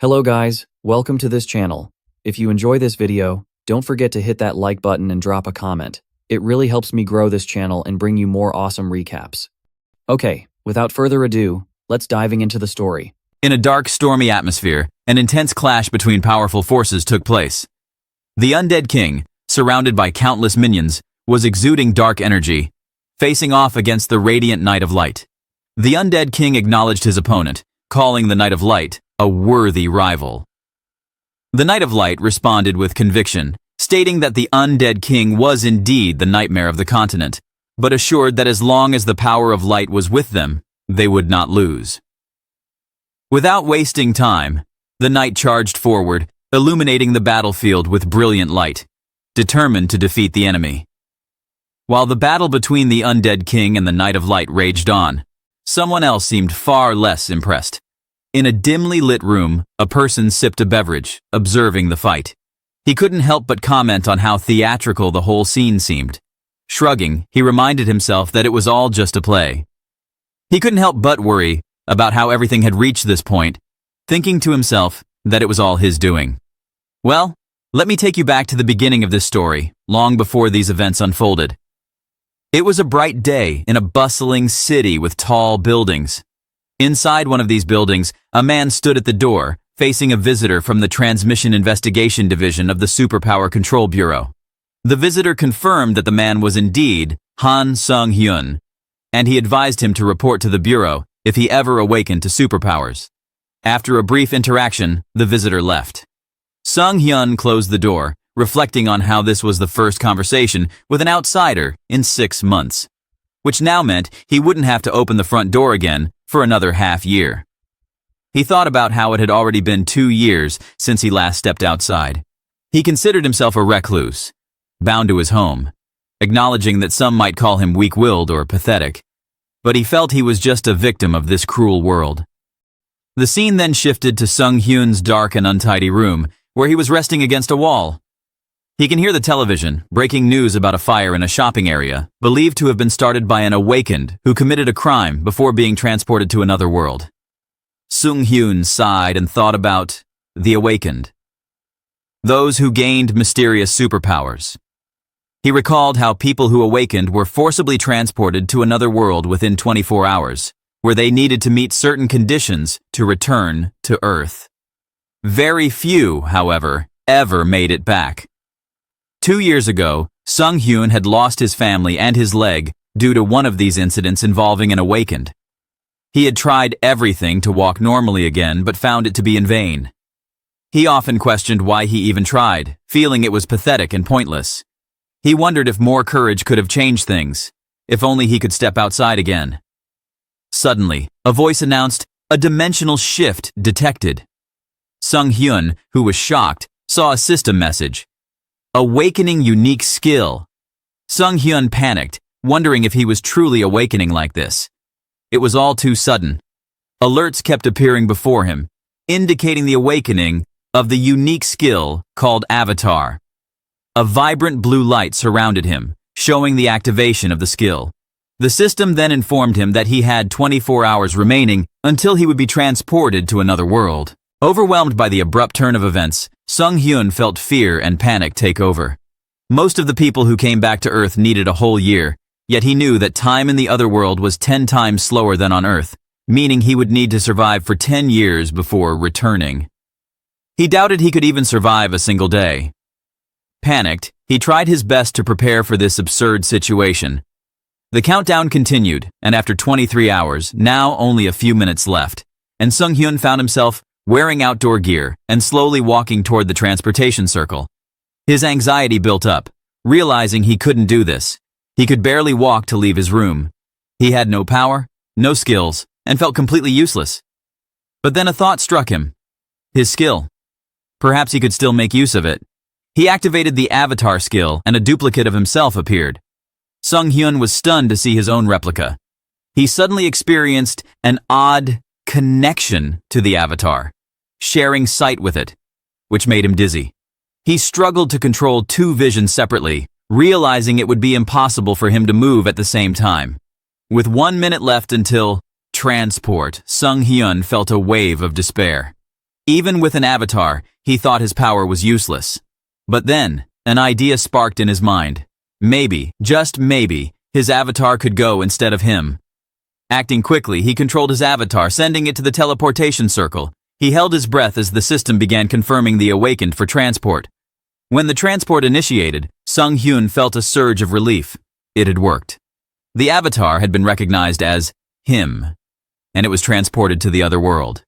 Hello guys, welcome to this channel. If you enjoy this video, don't forget to hit that like button and drop a comment. It really helps me grow this channel and bring you more awesome recaps. Okay, without further ado, let's diving into the story. In a dark, stormy atmosphere, an intense clash between powerful forces took place. The undead king, surrounded by countless minions, was exuding dark energy, facing off against the radiant Knight of Light. The undead king acknowledged his opponent, calling the Knight of Light a worthy rival. The Knight of Light responded with conviction, stating that the undead king was indeed the nightmare of the continent, but assured that as long as the power of light was with them, they would not lose. Without wasting time, the knight charged forward, illuminating the battlefield with brilliant light, determined to defeat the enemy. While the battle between the undead king and the Knight of Light raged on, someone else seemed far less impressed. In a dimly lit room, a person sipped a beverage, observing the fight. He couldn't help but comment on how theatrical the whole scene seemed. Shrugging, he reminded himself that it was all just a play. He couldn't help but worry about how everything had reached this point, thinking to himself that it was all his doing. Well, let me take you back to the beginning of this story, long before these events unfolded. It was a bright day in a bustling city with tall buildings. Inside one of these buildings, a man stood at the door, facing a visitor from the Transmission Investigation Division of the Superpower Control Bureau. The visitor confirmed that the man was indeed Han Sung-hyun, and he advised him to report to the Bureau if he ever awakened to superpowers. After a brief interaction, the visitor left. Sung-hyun closed the door, reflecting on how this was the first conversation with an outsider in 6 months, which now meant he wouldn't have to open the front door again for another half year. He thought about how it had already been 2 years since he last stepped outside. He considered himself a recluse, bound to his home, acknowledging that some might call him weak-willed or pathetic, but he felt he was just a victim of this cruel world. The scene then shifted to Sung-hyun's dark and untidy room, where he was resting against a wall. He can hear the television, breaking news about a fire in a shopping area, believed to have been started by an awakened who committed a crime before being transported to another world. Sung-hyun sighed and thought about the awakened, those who gained mysterious superpowers. He recalled how people who awakened were forcibly transported to another world within 24 hours, where they needed to meet certain conditions to return to Earth. Very few, however, ever made it back. 2 years ago, Sung-hyun had lost his family and his leg due to one of these incidents involving an awakened. He had tried everything to walk normally again, but found it to be in vain. He often questioned why he even tried, feeling it was pathetic and pointless. He wondered if more courage could have changed things, if only he could step outside again. Suddenly, a voice announced, "A dimensional shift detected." Sung-hyun, who was shocked, saw a system message. "Awakening unique skill." Sung-hyun panicked, wondering if he was truly awakening like this. It was all too sudden. Alerts kept appearing before him, indicating the awakening of the unique skill called Avatar. A vibrant blue light surrounded him, showing the activation of the skill. The system then informed him that he had 24 hours remaining until he would be transported to another world. Overwhelmed by the abrupt turn of events, Sung-hyun felt fear and panic take over. Most of the people who came back to Earth needed a whole year, yet he knew that time in the other world was 10 times slower than on Earth, meaning he would need to survive for 10 years before returning. He doubted he could even survive a single day. Panicked, he tried his best to prepare for this absurd situation. The countdown continued, and after 23 hours, now only a few minutes left, and Sung-hyun found himself wearing outdoor gear and slowly walking toward the transportation circle. His anxiety built up, realizing he couldn't do this. He could barely walk to leave his room. He had no power, no skills, and felt completely useless. But then a thought struck him. His skill. Perhaps he could still make use of it. He activated the Avatar skill and a duplicate of himself appeared. Sung-hyun was stunned to see his own replica. He suddenly experienced an odd connection to the Avatar, sharing sight with it, which made him dizzy. He struggled to control 2 visions separately, realizing it would be impossible for him to move at the same time. With 1 minute left until transport, Sung-hyun felt a wave of despair. Even with an avatar, he thought his power was useless. But then, an idea sparked in his mind. Maybe, just maybe, his avatar could go instead of him. Acting quickly, he controlled his avatar, sending it to the teleportation circle. He held his breath as the system began confirming the awakened for transport. When the transport initiated, Sung Hyun felt a surge of relief. It had worked. The avatar had been recognized as him, and it was transported to the other world.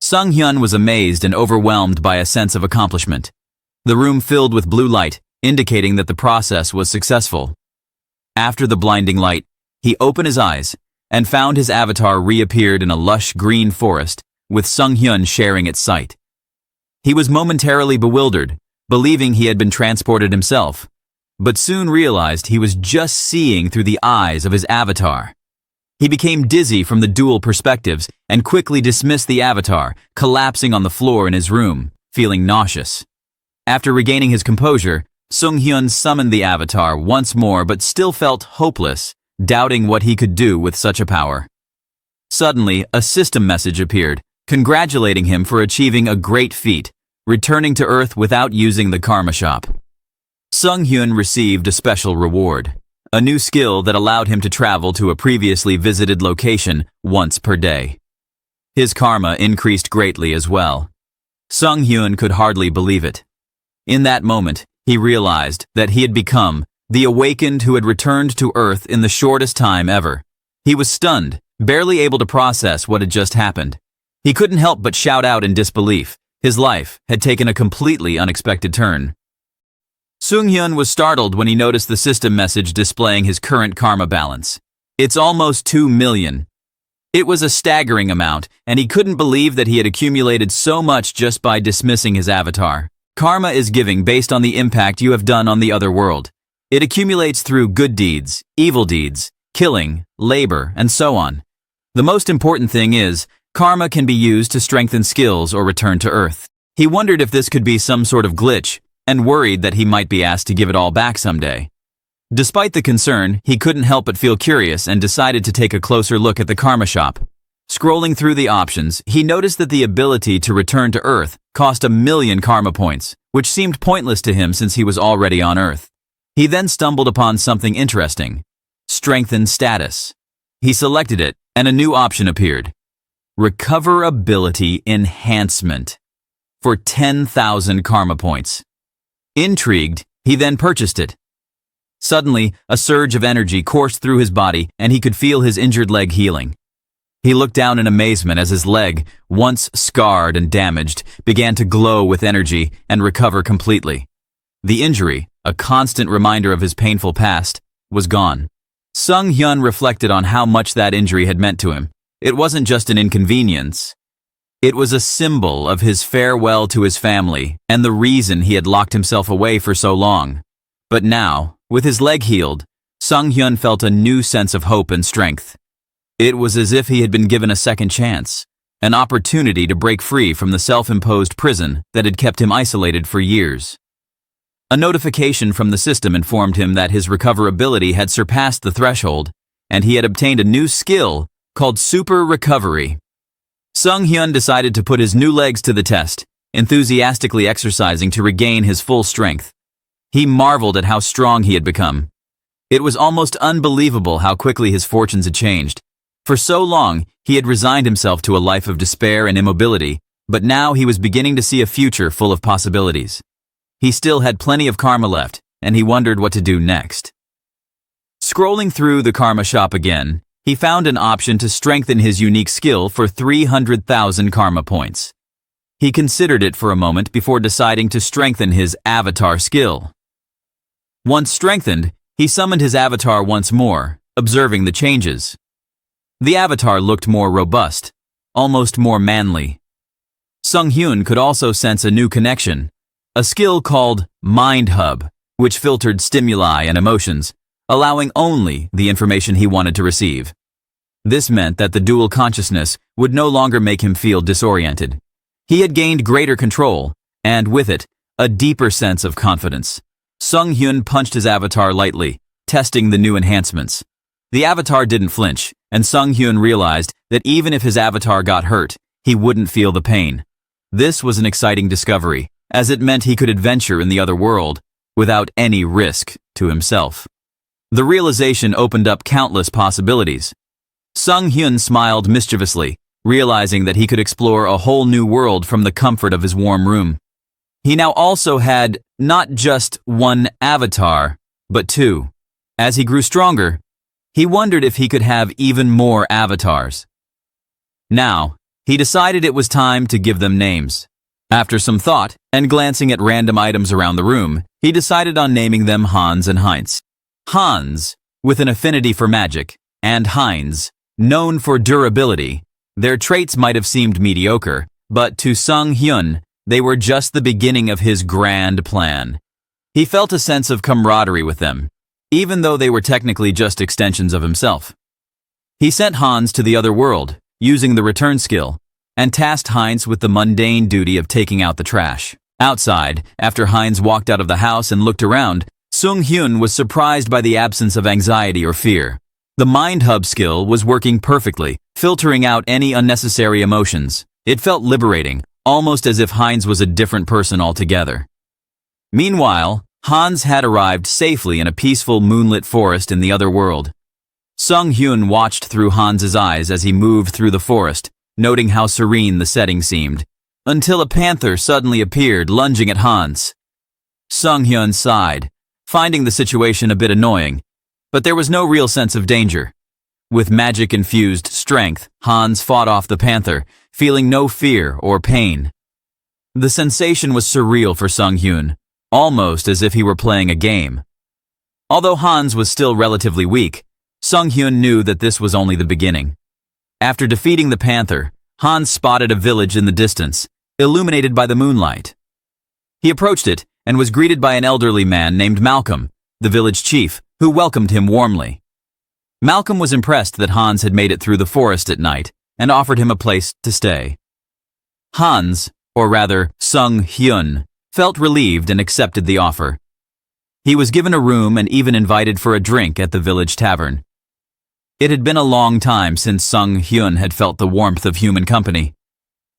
Sung Hyun was amazed and overwhelmed by a sense of accomplishment. The room filled with blue light, indicating that the process was successful. After the blinding light, he opened his eyes and found his avatar reappeared in a lush green forest, with Sung Hyun sharing its sight. He was momentarily bewildered, believing he had been transported himself, but soon realized he was just seeing through the eyes of his avatar. He became dizzy from the dual perspectives and quickly dismissed the avatar, collapsing on the floor in his room, feeling nauseous. After regaining his composure, Sung Hyun summoned the avatar once more but still felt hopeless, doubting what he could do with such a power. Suddenly, a system message appeared, congratulating him for achieving a great feat, returning to Earth without using the karma shop. Sung Hyun received a special reward, a new skill that allowed him to travel to a previously visited location once per day. His karma increased greatly as well. Sung Hyun could hardly believe it. In that moment, he realized that he had become the awakened who had returned to Earth in the shortest time ever. He was stunned, barely able to process what had just happened. He couldn't help but shout out in disbelief. His life had taken a completely unexpected turn. Sung Hyun was startled when he noticed the system message displaying his current karma balance. It's almost 2 million. It was a staggering amount, and he couldn't believe that he had accumulated so much just by dismissing his avatar. Karma is giving based on the impact you have done on the other world. It accumulates through good deeds, evil deeds, killing, labor, and so on. The most important thing is, karma can be used to strengthen skills or return to Earth. He wondered if this could be some sort of glitch, and worried that he might be asked to give it all back someday. Despite the concern, he couldn't help but feel curious and decided to take a closer look at the karma shop. Scrolling through the options, he noticed that the ability to return to Earth cost 1 million karma points, which seemed pointless to him since he was already on Earth. He then stumbled upon something interesting: strengthen status. He selected it, and a new option appeared: recoverability enhancement, for 10,000 karma points. Intrigued, he then purchased it. Suddenly, a surge of energy coursed through his body and he could feel his injured leg healing. He looked down in amazement as his leg, once scarred and damaged, began to glow with energy and recover completely. The injury, a constant reminder of his painful past, was gone. Sung Hyun reflected on how much that injury had meant to him. It wasn't just an inconvenience. It was a symbol of his farewell to his family and the reason he had locked himself away for so long. But now, with his leg healed, Sung Hyun felt a new sense of hope and strength. It was as if he had been given a second chance, an opportunity to break free from the self-imposed prison that had kept him isolated for years. A notification from the system informed him that his recoverability had surpassed the threshold, and he had obtained a new skill called Super Recovery. Sung Hyun decided to put his new legs to the test, enthusiastically exercising to regain his full strength. He marveled at how strong he had become. It was almost unbelievable how quickly his fortunes had changed. For so long, he had resigned himself to a life of despair and immobility, but now he was beginning to see a future full of possibilities. He still had plenty of karma left, and he wondered what to do next. Scrolling through the karma shop again, he found an option to strengthen his unique skill for 300,000 karma points. He considered it for a moment before deciding to strengthen his avatar skill. Once strengthened, he summoned his avatar once more, observing the changes. The avatar looked more robust, almost more manly. Sung Hyun could also sense a new connection, a skill called Mind Hub, which filtered stimuli and emotions, allowing only the information he wanted to receive. This meant that the dual consciousness would no longer make him feel disoriented. He had gained greater control, and with it, a deeper sense of confidence. Sung Hyun punched his avatar lightly, testing the new enhancements. The avatar didn't flinch, and Sung Hyun realized that even if his avatar got hurt, he wouldn't feel the pain. This was an exciting discovery, as it meant he could adventure in the other world without any risk to himself. The realization opened up countless possibilities. Sung Hyun smiled mischievously, realizing that he could explore a whole new world from the comfort of his warm room. He now also had not just one avatar, but two. As he grew stronger, he wondered if he could have even more avatars. Now, he decided it was time to give them names. After some thought and glancing at random items around the room, he decided on naming them Hans and Heinz. Hans, with an affinity for magic, and Heinz, known for durability. Their traits might have seemed mediocre, but to Sung Hyun, they were just the beginning of his grand plan. He felt a sense of camaraderie with them, even though they were technically just extensions of himself. He sent Hans to the other world, using the return skill, and tasked Heinz with the mundane duty of taking out the trash. Outside, after Heinz walked out of the house and looked around, Sung Hyun was surprised by the absence of anxiety or fear. The Mind Hub skill was working perfectly, filtering out any unnecessary emotions. It felt liberating, almost as if Heinz was a different person altogether. Meanwhile, Hans had arrived safely in a peaceful moonlit forest in the other world. Sung Hyun watched through Hans's eyes as he moved through the forest, noting how serene the setting seemed, until a panther suddenly appeared, lunging at Hans. Sung Hyun sighed, finding the situation a bit annoying, but there was no real sense of danger. With magic-infused strength, Hans fought off the panther, feeling no fear or pain. The sensation was surreal for Sung Hyun, almost as if he were playing a game. Although Hans was still relatively weak, Sung Hyun knew that this was only the beginning. After defeating the panther, Hans spotted a village in the distance, illuminated by the moonlight. He approached it and was greeted by an elderly man named Malcolm, the village chief, who welcomed him warmly. Malcolm was impressed that Hans had made it through the forest at night and offered him a place to stay. Hans, or rather Sung Hyun, felt relieved and accepted the offer. He was given a room and even invited for a drink at the village tavern. It had been a long time since Sung Hyun had felt the warmth of human company,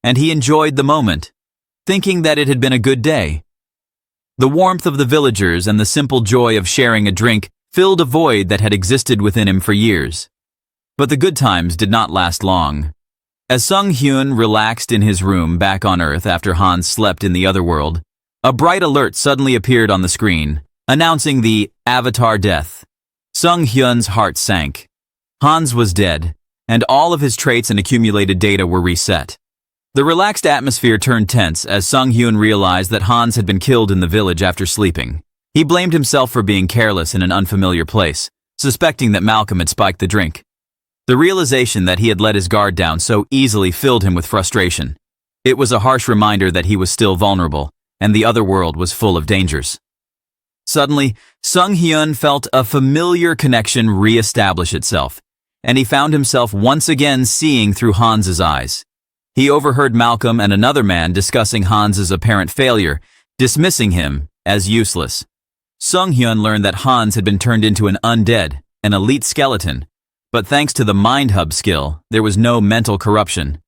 and he enjoyed the moment, thinking that it had been a good day. The warmth of the villagers and the simple joy of sharing a drink filled a void that had existed within him for years. But the good times did not last long. As Sung Hyun relaxed in his room back on Earth after Hans slept in the other world, a bright alert suddenly appeared on the screen, announcing the avatar death. Sung Hyun's heart sank. Hans was dead, and all of his traits and accumulated data were reset. The relaxed atmosphere turned tense as Sung Hyun realized that Hans had been killed in the village after sleeping. He blamed himself for being careless in an unfamiliar place, suspecting that Malcolm had spiked the drink. The realization that he had let his guard down so easily filled him with frustration. It was a harsh reminder that he was still vulnerable, and the other world was full of dangers. Suddenly, Sung Hyun felt a familiar connection re-establish itself, and he found himself once again seeing through Hans's eyes. He overheard Malcolm and another man discussing Hans's apparent failure, dismissing him as useless. Sung Hyun learned that Hans had been turned into an undead, an elite skeleton, but thanks to the Mind Hub skill, there was no mental corruption.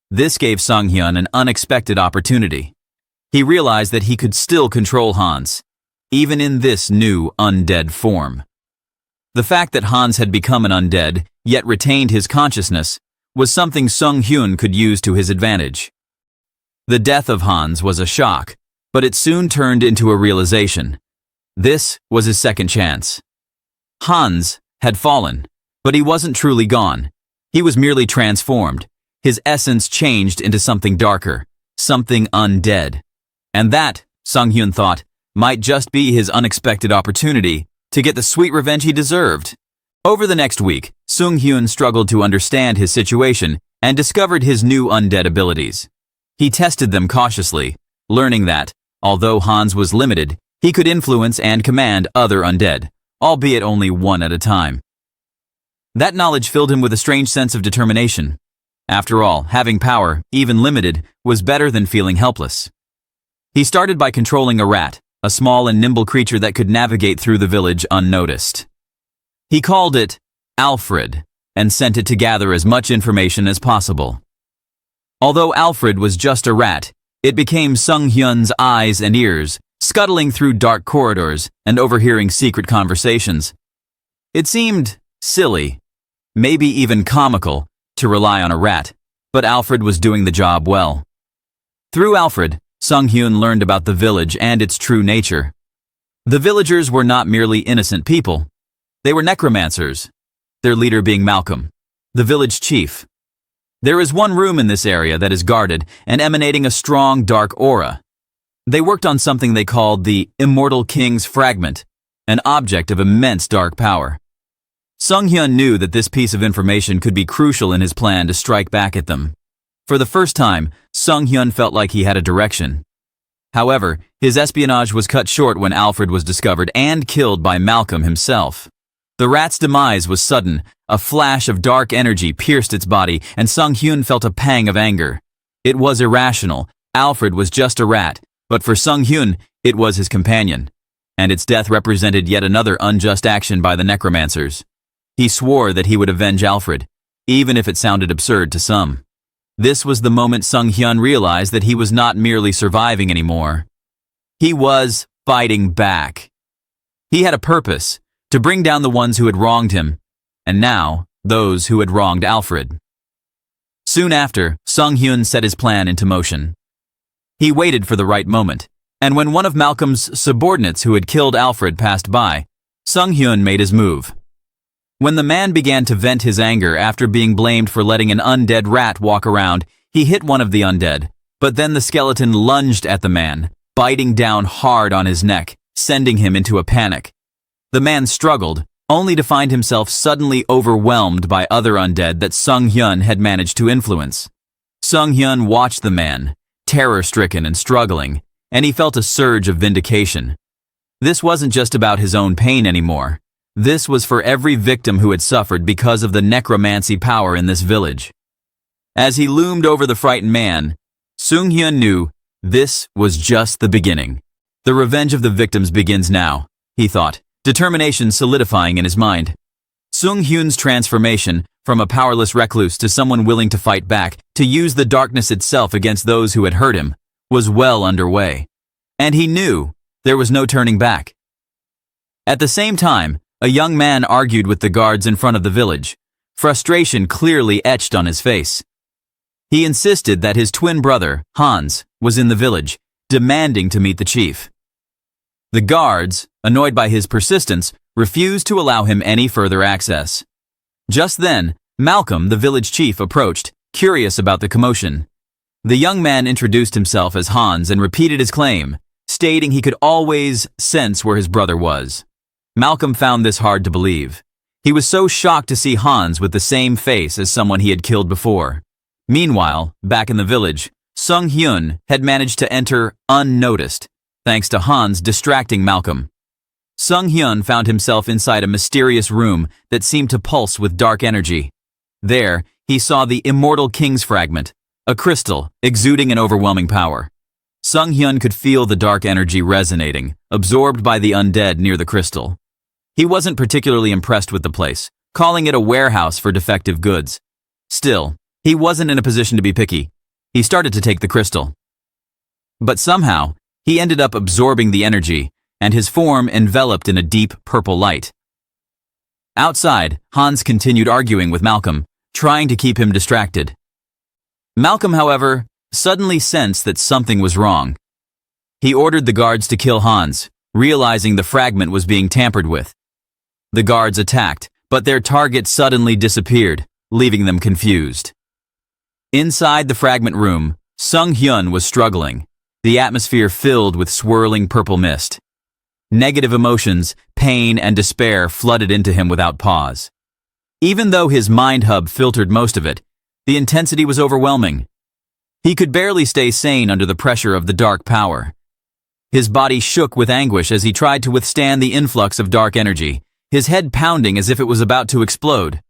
This gave Sung Hyun an unexpected opportunity. He realized that he could still control Hans, even in this new undead form. The fact that Hans had become an undead, yet retained his consciousness, was something Sung Hyun could use to his advantage. The death of Hans was a shock, but it soon turned into a realization. This was his second chance. Hans had fallen, but he wasn't truly gone. He was merely transformed. His essence changed into something darker, something undead. And that, Sung Hyun thought, might just be his unexpected opportunity to get the sweet revenge he deserved. Over the next week, Sung Hyun struggled to understand his situation and discovered his new undead abilities. He tested them cautiously, learning that, although Hans was limited, he could influence and command other undead, albeit only one at a time. That knowledge filled him with a strange sense of determination. After all, having power, even limited, was better than feeling helpless. He started by controlling a rat, a small and nimble creature that could navigate through the village unnoticed. He called it Alfred and sent it to gather as much information as possible. Although Alfred was just a rat, It became Sung Hyun's eyes and ears, scuttling through dark corridors and overhearing secret conversations. It seemed silly, maybe even comical, to rely on a rat, but Alfred was doing the job well. Through Alfred, Sung Hyun learned about the village and its true nature. The villagers were not merely innocent people. They were necromancers, their leader being Malcolm, the village chief. There is one room in this area that is guarded and emanating a strong dark aura. They worked on something they called the Immortal King's Fragment, an object of immense dark power. Sung Hyun knew that this piece of information could be crucial in his plan to strike back at them. For the first time, Sung Hyun felt like he had a direction. However, his espionage was cut short when Alfred was discovered and killed by Malcolm himself. The rat's demise was sudden. A flash of dark energy pierced its body, and Sung Hyun felt a pang of anger. It was irrational. Alfred was just a rat, but for Sung Hyun, it was his companion. And its death represented yet another unjust action by the necromancers. He swore that he would avenge Alfred, even if it sounded absurd to some. This was the moment Sung Hyun realized that he was not merely surviving anymore. He was fighting back. He had a purpose, to bring down the ones who had wronged him, and now, those who had wronged Alfred. Soon after, Sung Hyun set his plan into motion. He waited for the right moment, and when one of Malcolm's subordinates who had killed Alfred passed by, Sung Hyun made his move. When the man began to vent his anger after being blamed for letting an undead rat walk around, he hit one of the undead, but then the skeleton lunged at the man, biting down hard on his neck, sending him into a panic. The man struggled, only to find himself suddenly overwhelmed by other undead that Sung Hyun had managed to influence. Sung Hyun watched the man, terror-stricken and struggling, and he felt a surge of vindication. This wasn't just about his own pain anymore. This was for every victim who had suffered because of the necromancy power in this village. As he loomed over the frightened man, Sung Hyun knew this was just the beginning. The revenge of the victims begins now, he thought, determination solidifying in his mind. Sung Hyun's transformation, from a powerless recluse to someone willing to fight back, to use the darkness itself against those who had hurt him, was well underway. And he knew there was no turning back. At the same time, a young man argued with the guards in front of the village, frustration clearly etched on his face. He insisted that his twin brother, Hans, was in the village, demanding to meet the chief. The guards, annoyed by his persistence, refused to allow him any further access. Just then, Malcolm, the village chief, approached, curious about the commotion. The young man introduced himself as Hans and repeated his claim, stating he could always sense where his brother was. Malcolm found this hard to believe. He was so shocked to see Hans with the same face as someone he had killed before. Meanwhile, back in the village, Sung Hyun had managed to enter unnoticed, thanks to Hans distracting Malcolm. Sung Hyun found himself inside a mysterious room that seemed to pulse with dark energy. There, he saw the Immortal King's Fragment, a crystal exuding an overwhelming power. Sung Hyun could feel the dark energy resonating, absorbed by the undead near the crystal. He wasn't particularly impressed with the place, calling it a warehouse for defective goods. Still, he wasn't in a position to be picky. He started to take the crystal. But somehow, he ended up absorbing the energy, and his form enveloped in a deep purple light. Outside, Hans continued arguing with Malcolm, trying to keep him distracted. Malcolm, however, suddenly sensed that something was wrong. He ordered the guards to kill Hans, realizing the fragment was being tampered with. The guards attacked, but their target suddenly disappeared, leaving them confused. Inside the fragment room, Sung Hyun was struggling, the atmosphere filled with swirling purple mist. Negative emotions, pain, and despair flooded into him without pause. Even though his mind hub filtered most of it, the intensity was overwhelming. He could barely stay sane under the pressure of the dark power. His body shook with anguish as he tried to withstand the influx of dark energy, his head pounding as if it was about to explode.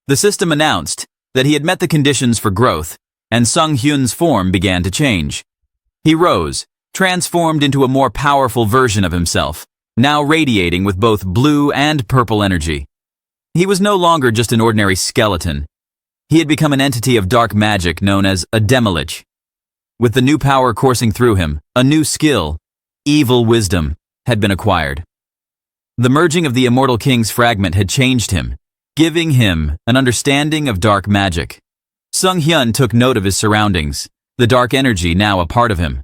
The system announced that he had met the conditions for growth, and Sung Hyun's form began to change. He rose, transformed into a more powerful version of himself, now radiating with both blue and purple energy. He was no longer just an ordinary skeleton. He had become an entity of dark magic known as a Demolich. With the new power coursing through him, a new skill, evil wisdom, had been acquired. The merging of the immortal king's fragment had changed him, giving him an understanding of dark magic. Sung Hyun took note of his surroundings, the dark energy now a part of him.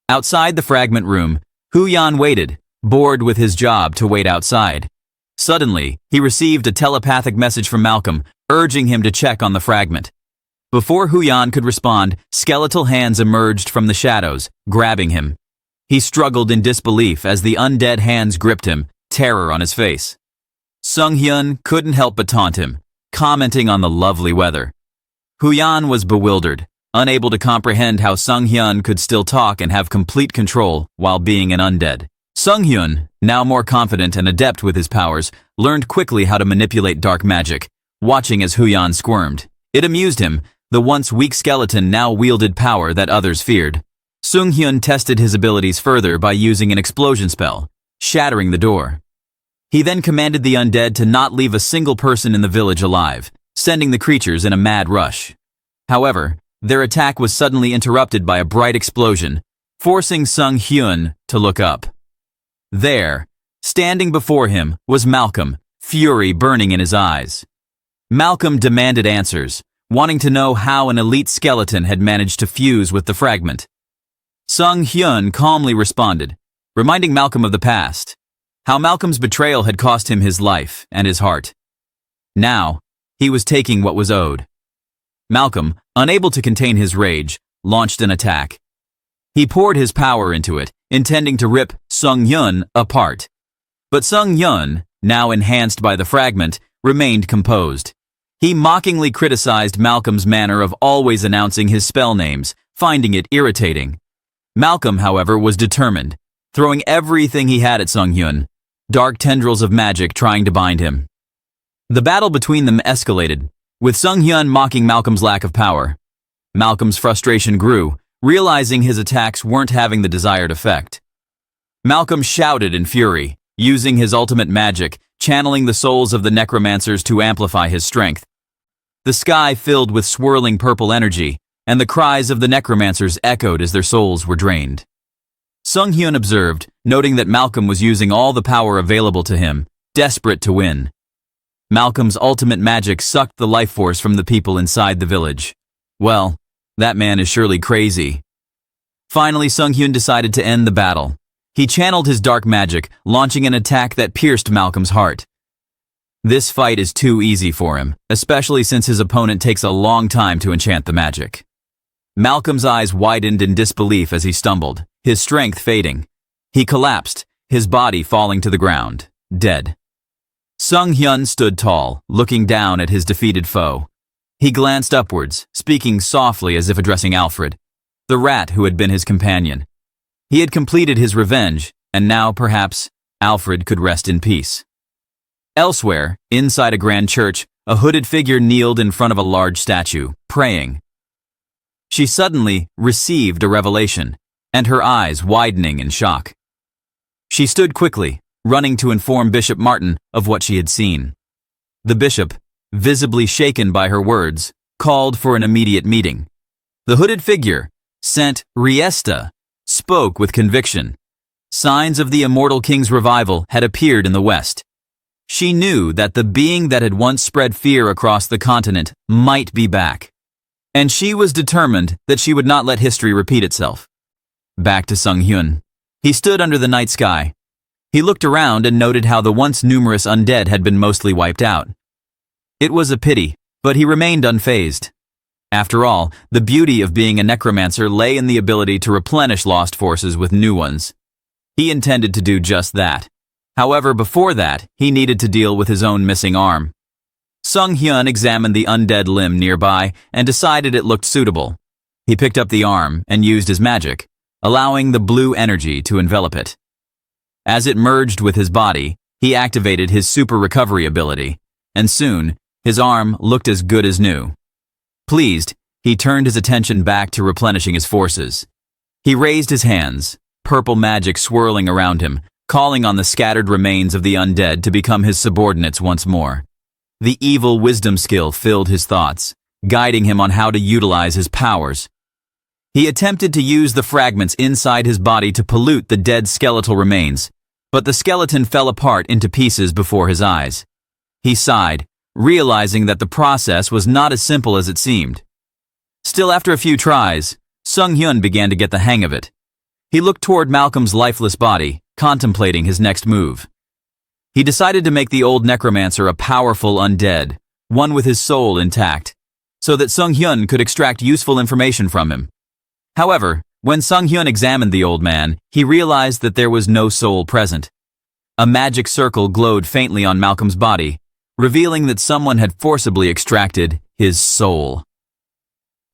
Outside the fragment room, Hu Yan waited, bored with his job to wait outside. Suddenly, he received a telepathic message from Malcolm, urging him to check on the fragment. Before Hu Yan could respond, skeletal hands emerged from the shadows, grabbing him. He struggled in disbelief as the undead hands gripped him, terror on his face. Sung Hyun couldn't help but taunt him, commenting on the lovely weather. Hu Yan was bewildered, unable to comprehend how Sung Hyun could still talk and have complete control while being an undead. Sung Hyun, now more confident and adept with his powers, learned quickly how to manipulate dark magic, watching as Hu Yan squirmed. It amused him. The once weak skeleton now wielded power that others feared. Sung Hyun tested his abilities further by using an explosion spell, shattering the door. He then commanded the undead to not leave a single person in the village alive, sending the creatures in a mad rush. However, their attack was suddenly interrupted by a bright explosion, forcing Sung Hyun to look up. There, standing before him, was Malcolm, fury burning in his eyes. Malcolm demanded answers, wanting to know how an elite skeleton had managed to fuse with the fragment. Sung Hyun calmly responded, reminding Malcolm of the past, how Malcolm's betrayal had cost him his life and his heart. Now, he was taking what was owed. Malcolm, unable to contain his rage, launched an attack. He poured his power into it, intending to rip Sung Hyun apart. But Sung Hyun, now enhanced by the fragment, remained composed. He mockingly criticized Malcolm's manner of always announcing his spell names, finding it irritating. Malcolm, however, was determined, throwing everything he had at Sung Hyun, dark tendrils of magic trying to bind him. The battle between them escalated, with Sung Hyun mocking Malcolm's lack of power. Malcolm's frustration grew, realizing his attacks weren't having the desired effect. Malcolm shouted in fury, using his ultimate magic, channeling the souls of the necromancers to amplify his strength. The sky filled with swirling purple energy, and the cries of the necromancers echoed as their souls were drained. Sung Hyun observed, noting that Malcolm was using all the power available to him, desperate to win. Malcolm's ultimate magic sucked the life force from the people inside the village. Well, that man is surely crazy. Finally, Sung Hyun decided to end the battle. He channeled his dark magic, launching an attack that pierced Malcolm's heart. This fight is too easy for him, especially since his opponent takes a long time to enchant the magic. Malcolm's eyes widened in disbelief as he stumbled, his strength fading. He collapsed, his body falling to the ground, dead. Sung Hyun stood tall, looking down at his defeated foe. He glanced upwards, speaking softly as if addressing Alfred, the rat who had been his companion. He had completed his revenge, and now, perhaps, Alfred could rest in peace. Elsewhere, inside a grand church, a hooded figure kneeled in front of a large statue, praying. She suddenly received a revelation, and her eyes widening in shock. She stood quickly, running to inform Bishop Martin of what she had seen. The bishop, visibly shaken by her words, called for an immediate meeting. The hooded figure, sent Riesta, spoke with conviction. Signs of the immortal king's revival had appeared in the west. She knew that the being that had once spread fear across the continent might be back. And she was determined that she would not let history repeat itself. Back to Sung Hyun. He stood under the night sky. He looked around and noted how the once numerous undead had been mostly wiped out. It was a pity, but he remained unfazed. After all, the beauty of being a necromancer lay in the ability to replenish lost forces with new ones. He intended to do just that. However, before that, he needed to deal with his own missing arm. Sung Hyun examined the undead limb nearby and decided it looked suitable. He picked up the arm and used his magic, allowing the blue energy to envelop it. As it merged with his body, he activated his super recovery ability, and soon, his arm looked as good as new. Pleased, he turned his attention back to replenishing his forces. He raised his hands, purple magic swirling around him, calling on the scattered remains of the undead to become his subordinates once more. The evil wisdom skill filled his thoughts, guiding him on how to utilize his powers. He attempted to use the fragments inside his body to pollute the dead skeletal remains, but the skeleton fell apart into pieces before his eyes. He sighed, realizing that the process was not as simple as it seemed. Still, after a few tries, Sung-hyun began to get the hang of it. He looked toward Malcolm's lifeless body, contemplating his next move. He decided to make the old necromancer a powerful undead, one with his soul intact, so that Sung-hyun could extract useful information from him. However, when Sung-hyun examined the old man, he realized that there was no soul present. A magic circle glowed faintly on Malcolm's body, revealing that someone had forcibly extracted his soul.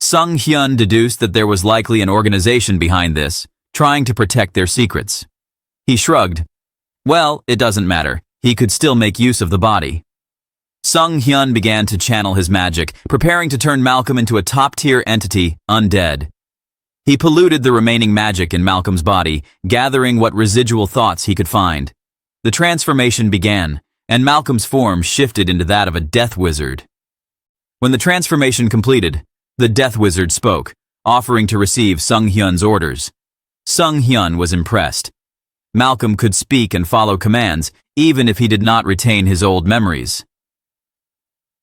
Sung-hyun deduced that there was likely an organization behind this, trying to protect their secrets. He shrugged. Well, it doesn't matter. He could still make use of the body. Sung-hyun began to channel his magic, preparing to turn Malcolm into a top-tier entity, undead. He polluted the remaining magic in Malcolm's body, gathering what residual thoughts he could find. The transformation began, and Malcolm's form shifted into that of a death wizard. When the transformation completed, the death wizard spoke, offering to receive Sung-hyun's orders. Sung-hyun was impressed. Malcolm could speak and follow commands, even if he did not retain his old memories.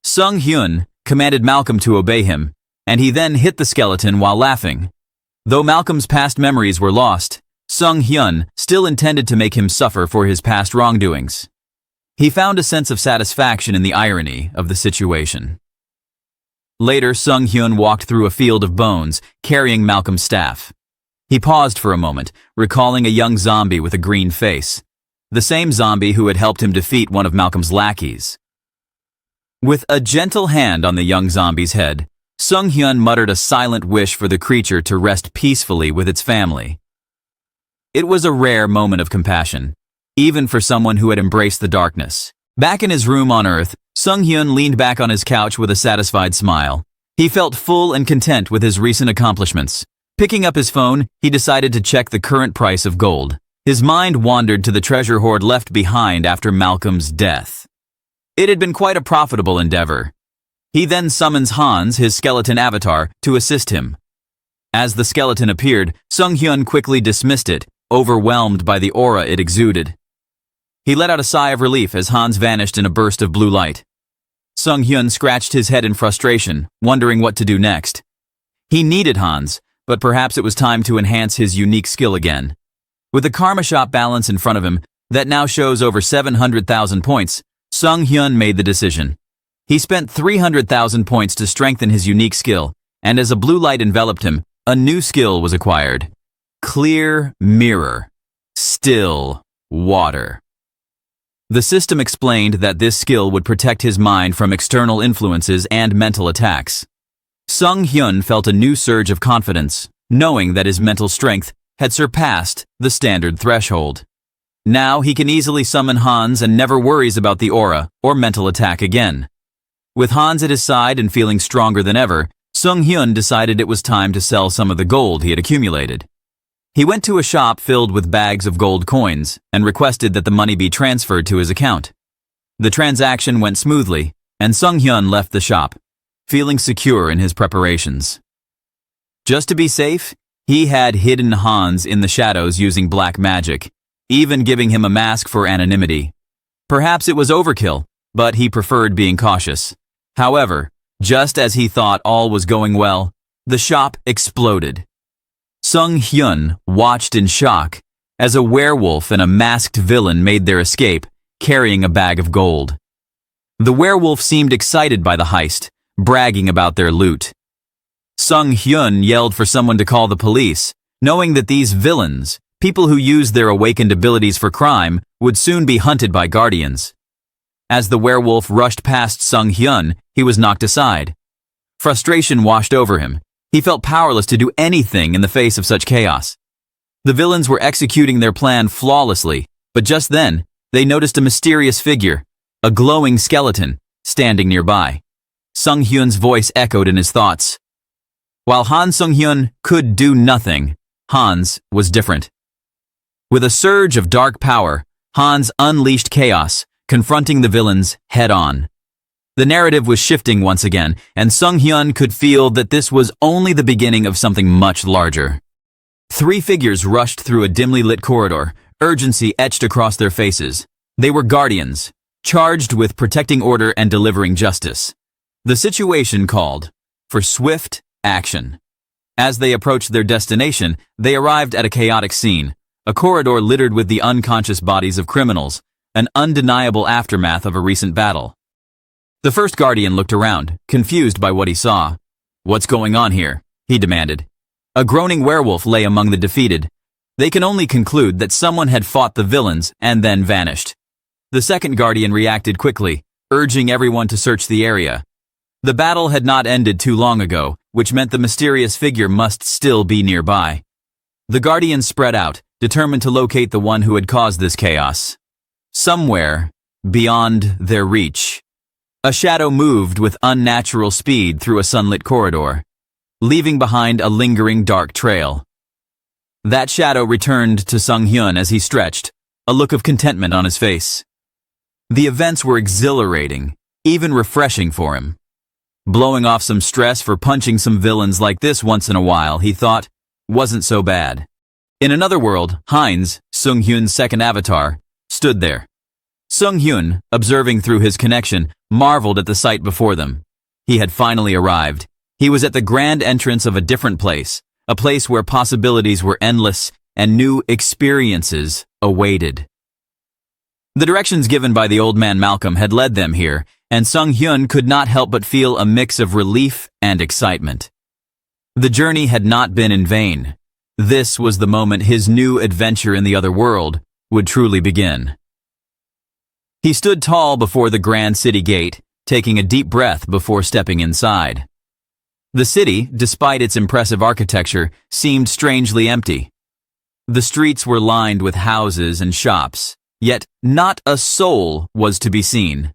Sung-hyun commanded Malcolm to obey him, and he then hit the skeleton while laughing. Though Malcolm's past memories were lost, Sung-hyun still intended to make him suffer for his past wrongdoings. He found a sense of satisfaction in the irony of the situation. Later, Sung-hyun walked through a field of bones, carrying Malcolm's staff. He paused for a moment, recalling a young zombie with a green face, the same zombie who had helped him defeat one of Malcolm's lackeys. With a gentle hand on the young zombie's head, Sung-hyun muttered a silent wish for the creature to rest peacefully with its family. It was a rare moment of compassion, even for someone who had embraced the darkness. Back in his room on Earth, Sung-hyun leaned back on his couch with a satisfied smile. He felt full and content with his recent accomplishments. Picking up his phone, he decided to check the current price of gold. His mind wandered to the treasure hoard left behind after Malcolm's death. It had been quite a profitable endeavor. He then summons Hans, his skeleton avatar, to assist him. As the skeleton appeared, Sung-hyun quickly dismissed it, overwhelmed by the aura it exuded. He let out a sigh of relief as Hans vanished in a burst of blue light. Sung-hyun scratched his head in frustration, wondering what to do next. He needed Hans, but perhaps it was time to enhance his unique skill again. With the karma shop balance in front of him, that now shows over 700,000 points, Sung-hyun made the decision. He spent 300,000 points to strengthen his unique skill, and as a blue light enveloped him, a new skill was acquired. Clear mirror. Still water. The system explained that this skill would protect his mind from external influences and mental attacks. Sung-hyun felt a new surge of confidence, knowing that his mental strength had surpassed the standard threshold. Now he can easily summon Hans and never worries about the aura or mental attack again. With Hans at his side and feeling stronger than ever, Sung-hyun decided it was time to sell some of the gold he had accumulated. He went to a shop filled with bags of gold coins and requested that the money be transferred to his account. The transaction went smoothly, and Sung-hyun left the shop, feeling secure in his preparations. Just to be safe, he had hidden Hans in the shadows using black magic, even giving him a mask for anonymity. Perhaps it was overkill, but he preferred being cautious. However, just as he thought all was going well, the shop exploded. Sung-hyun watched in shock as a werewolf and a masked villain made their escape, carrying a bag of gold. The werewolf seemed excited by the heist, bragging about their loot. Sung-hyun yelled for someone to call the police, knowing that these villains, people who used their awakened abilities for crime, would soon be hunted by guardians. As the werewolf rushed past Sung-hyun, he was knocked aside. Frustration washed over him. He felt powerless to do anything in the face of such chaos. The villains were executing their plan flawlessly, but just then, they noticed a mysterious figure, a glowing skeleton, standing nearby. Sung-hyun's voice echoed in his thoughts. While Han Sung-hyun could do nothing, Hans was different. With a surge of dark power, Hans unleashed chaos, confronting the villains head-on. The narrative was shifting once again, and Sung Hyun could feel that this was only the beginning of something much larger. Three figures rushed through a dimly lit corridor, urgency etched across their faces. They were guardians, charged with protecting order and delivering justice. The situation called for swift action. As they approached their destination, they arrived at a chaotic scene, a corridor littered with the unconscious bodies of criminals, an undeniable aftermath of a recent battle. The first guardian looked around, confused by what he saw. "What's going on here?" he demanded. A groaning werewolf lay among the defeated. They can only conclude that someone had fought the villains and then vanished. The second guardian reacted quickly, urging everyone to search the area. The battle had not ended too long ago, which meant the mysterious figure must still be nearby. The guardians spread out, determined to locate the one who had caused this chaos. Somewhere beyond their reach, a shadow moved with unnatural speed through a sunlit corridor, leaving behind a lingering dark trail. That shadow returned to Sung Hyun as he stretched, a look of contentment on his face. The events were exhilarating, even refreshing for him. Blowing off some stress for punching some villains like this once in a while, he thought, wasn't so bad. In another world, Heinz, Sung Hyun's second avatar, stood there. Sung Hyun, observing through his connection, marveled at the sight before them. He had finally arrived. He was at the grand entrance of a different place, a place where possibilities were endless and new experiences awaited. The directions given by the old man Malcolm had led them here, and Sung Hyun could not help but feel a mix of relief and excitement. The journey had not been in vain. This was the moment his new adventure in the other world would truly begin. He stood tall before the grand city gate, taking a deep breath before stepping inside. The city, despite its impressive architecture, seemed strangely empty. The streets were lined with houses and shops, yet not a soul was to be seen.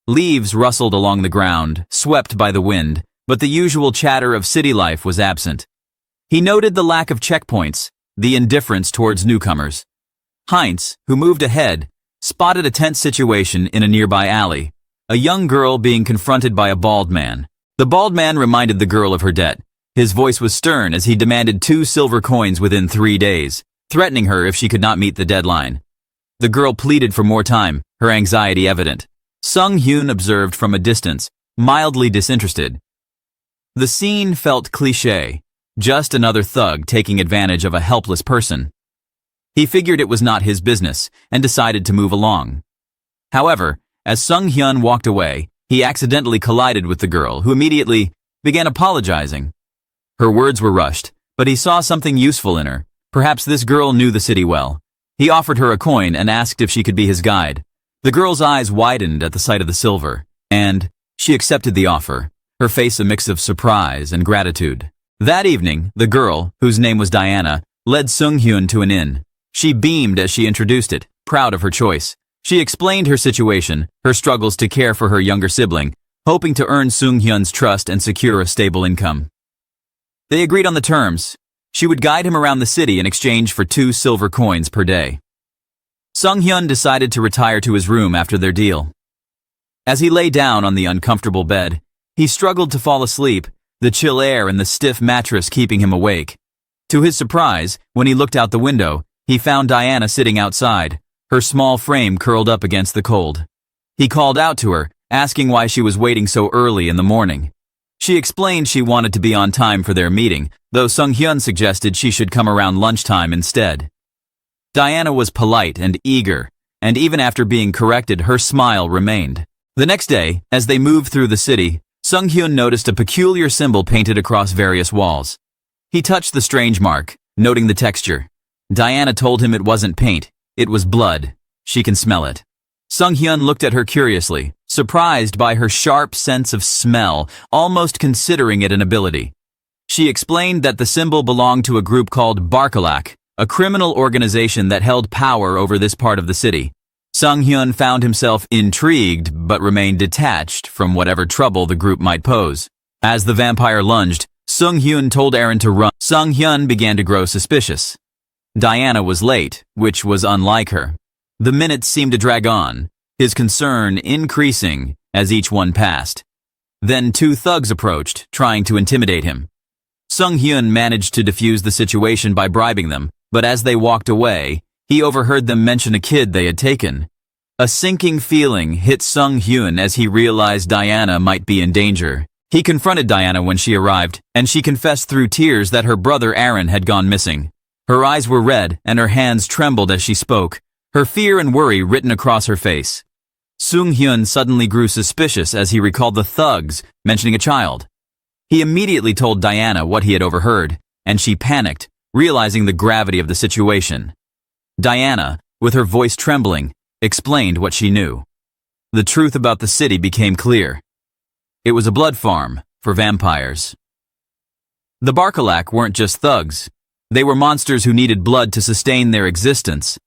Leaves rustled along the ground, swept by the wind, but the usual chatter of city life was absent. He noted the lack of checkpoints, the indifference towards newcomers. Heinz, who moved ahead, spotted a tense situation in a nearby alley, a young girl being confronted by a bald man. The bald man reminded the girl of her debt. His voice was stern as he demanded 2 silver coins within 3 days, threatening her if she could not meet the deadline. The girl pleaded for more time, her anxiety evident. Sung Hyun observed from a distance, mildly disinterested. The scene felt cliché, just another thug taking advantage of a helpless person. He figured it was not his business and decided to move along. However, as Sung Hyun walked away, he accidentally collided with the girl, who immediately began apologizing. Her words were rushed, but he saw something useful in her. Perhaps this girl knew the city well. He offered her a coin and asked if she could be his guide. The girl's eyes widened at the sight of the silver, and she accepted the offer, her face a mix of surprise and gratitude. That evening, the girl, whose name was Diana, led Sung Hyun to an inn. She beamed as she introduced it, proud of her choice. She explained her situation, her struggles to care for her younger sibling, hoping to earn Sung Hyun's trust and secure a stable income. They agreed on the terms. She would guide him around the city in exchange for 2 silver coins per day. Sung Hyun decided to retire to his room after their deal. As he lay down on the uncomfortable bed, he struggled to fall asleep, the chill air and the stiff mattress keeping him awake. To his surprise, when he looked out the window, he found Diana sitting outside, her small frame curled up against the cold. He called out to her, asking why she was waiting so early in the morning. She explained she wanted to be on time for their meeting, though Sung Hyun suggested she should come around lunchtime instead. Diana was polite and eager, and even after being corrected, her smile remained. The next day, as they moved through the city, Sung Hyun noticed a peculiar symbol painted across various walls. He touched the strange mark, noting the texture. Diana told him it wasn't paint, it was blood. She can smell it. Sung Hyun looked at her curiously, surprised by her sharp sense of smell, almost considering it an ability. She explained that the symbol belonged to a group called Barkalak, a criminal organization that held power over this part of the city. Sung Hyun found himself intrigued but remained detached from whatever trouble the group might pose. As the vampire lunged, Sung Hyun told Aaron to run. Sung Hyun began to grow suspicious. Diana was late, which was unlike her. The minutes seemed to drag on, his concern increasing as each one passed. Then 2 thugs approached, trying to intimidate him. Sung Hyun managed to defuse the situation by bribing them, but as they walked away, he overheard them mention a kid they had taken. A sinking feeling hit Sung Hyun as he realized Diana might be in danger. He confronted Diana when she arrived, and she confessed through tears that her brother Aaron had gone missing. Her eyes were red, and her hands trembled as she spoke, her fear and worry written across her face. Sung Hyun suddenly grew suspicious as he recalled the thugs mentioning a child. He immediately told Diana what he had overheard, and she panicked, realizing the gravity of the situation. Diana, with her voice trembling, explained what she knew. The truth about the city became clear. It was a blood farm for vampires. The Barkalak weren't just thugs. They were monsters who needed blood to sustain their existence.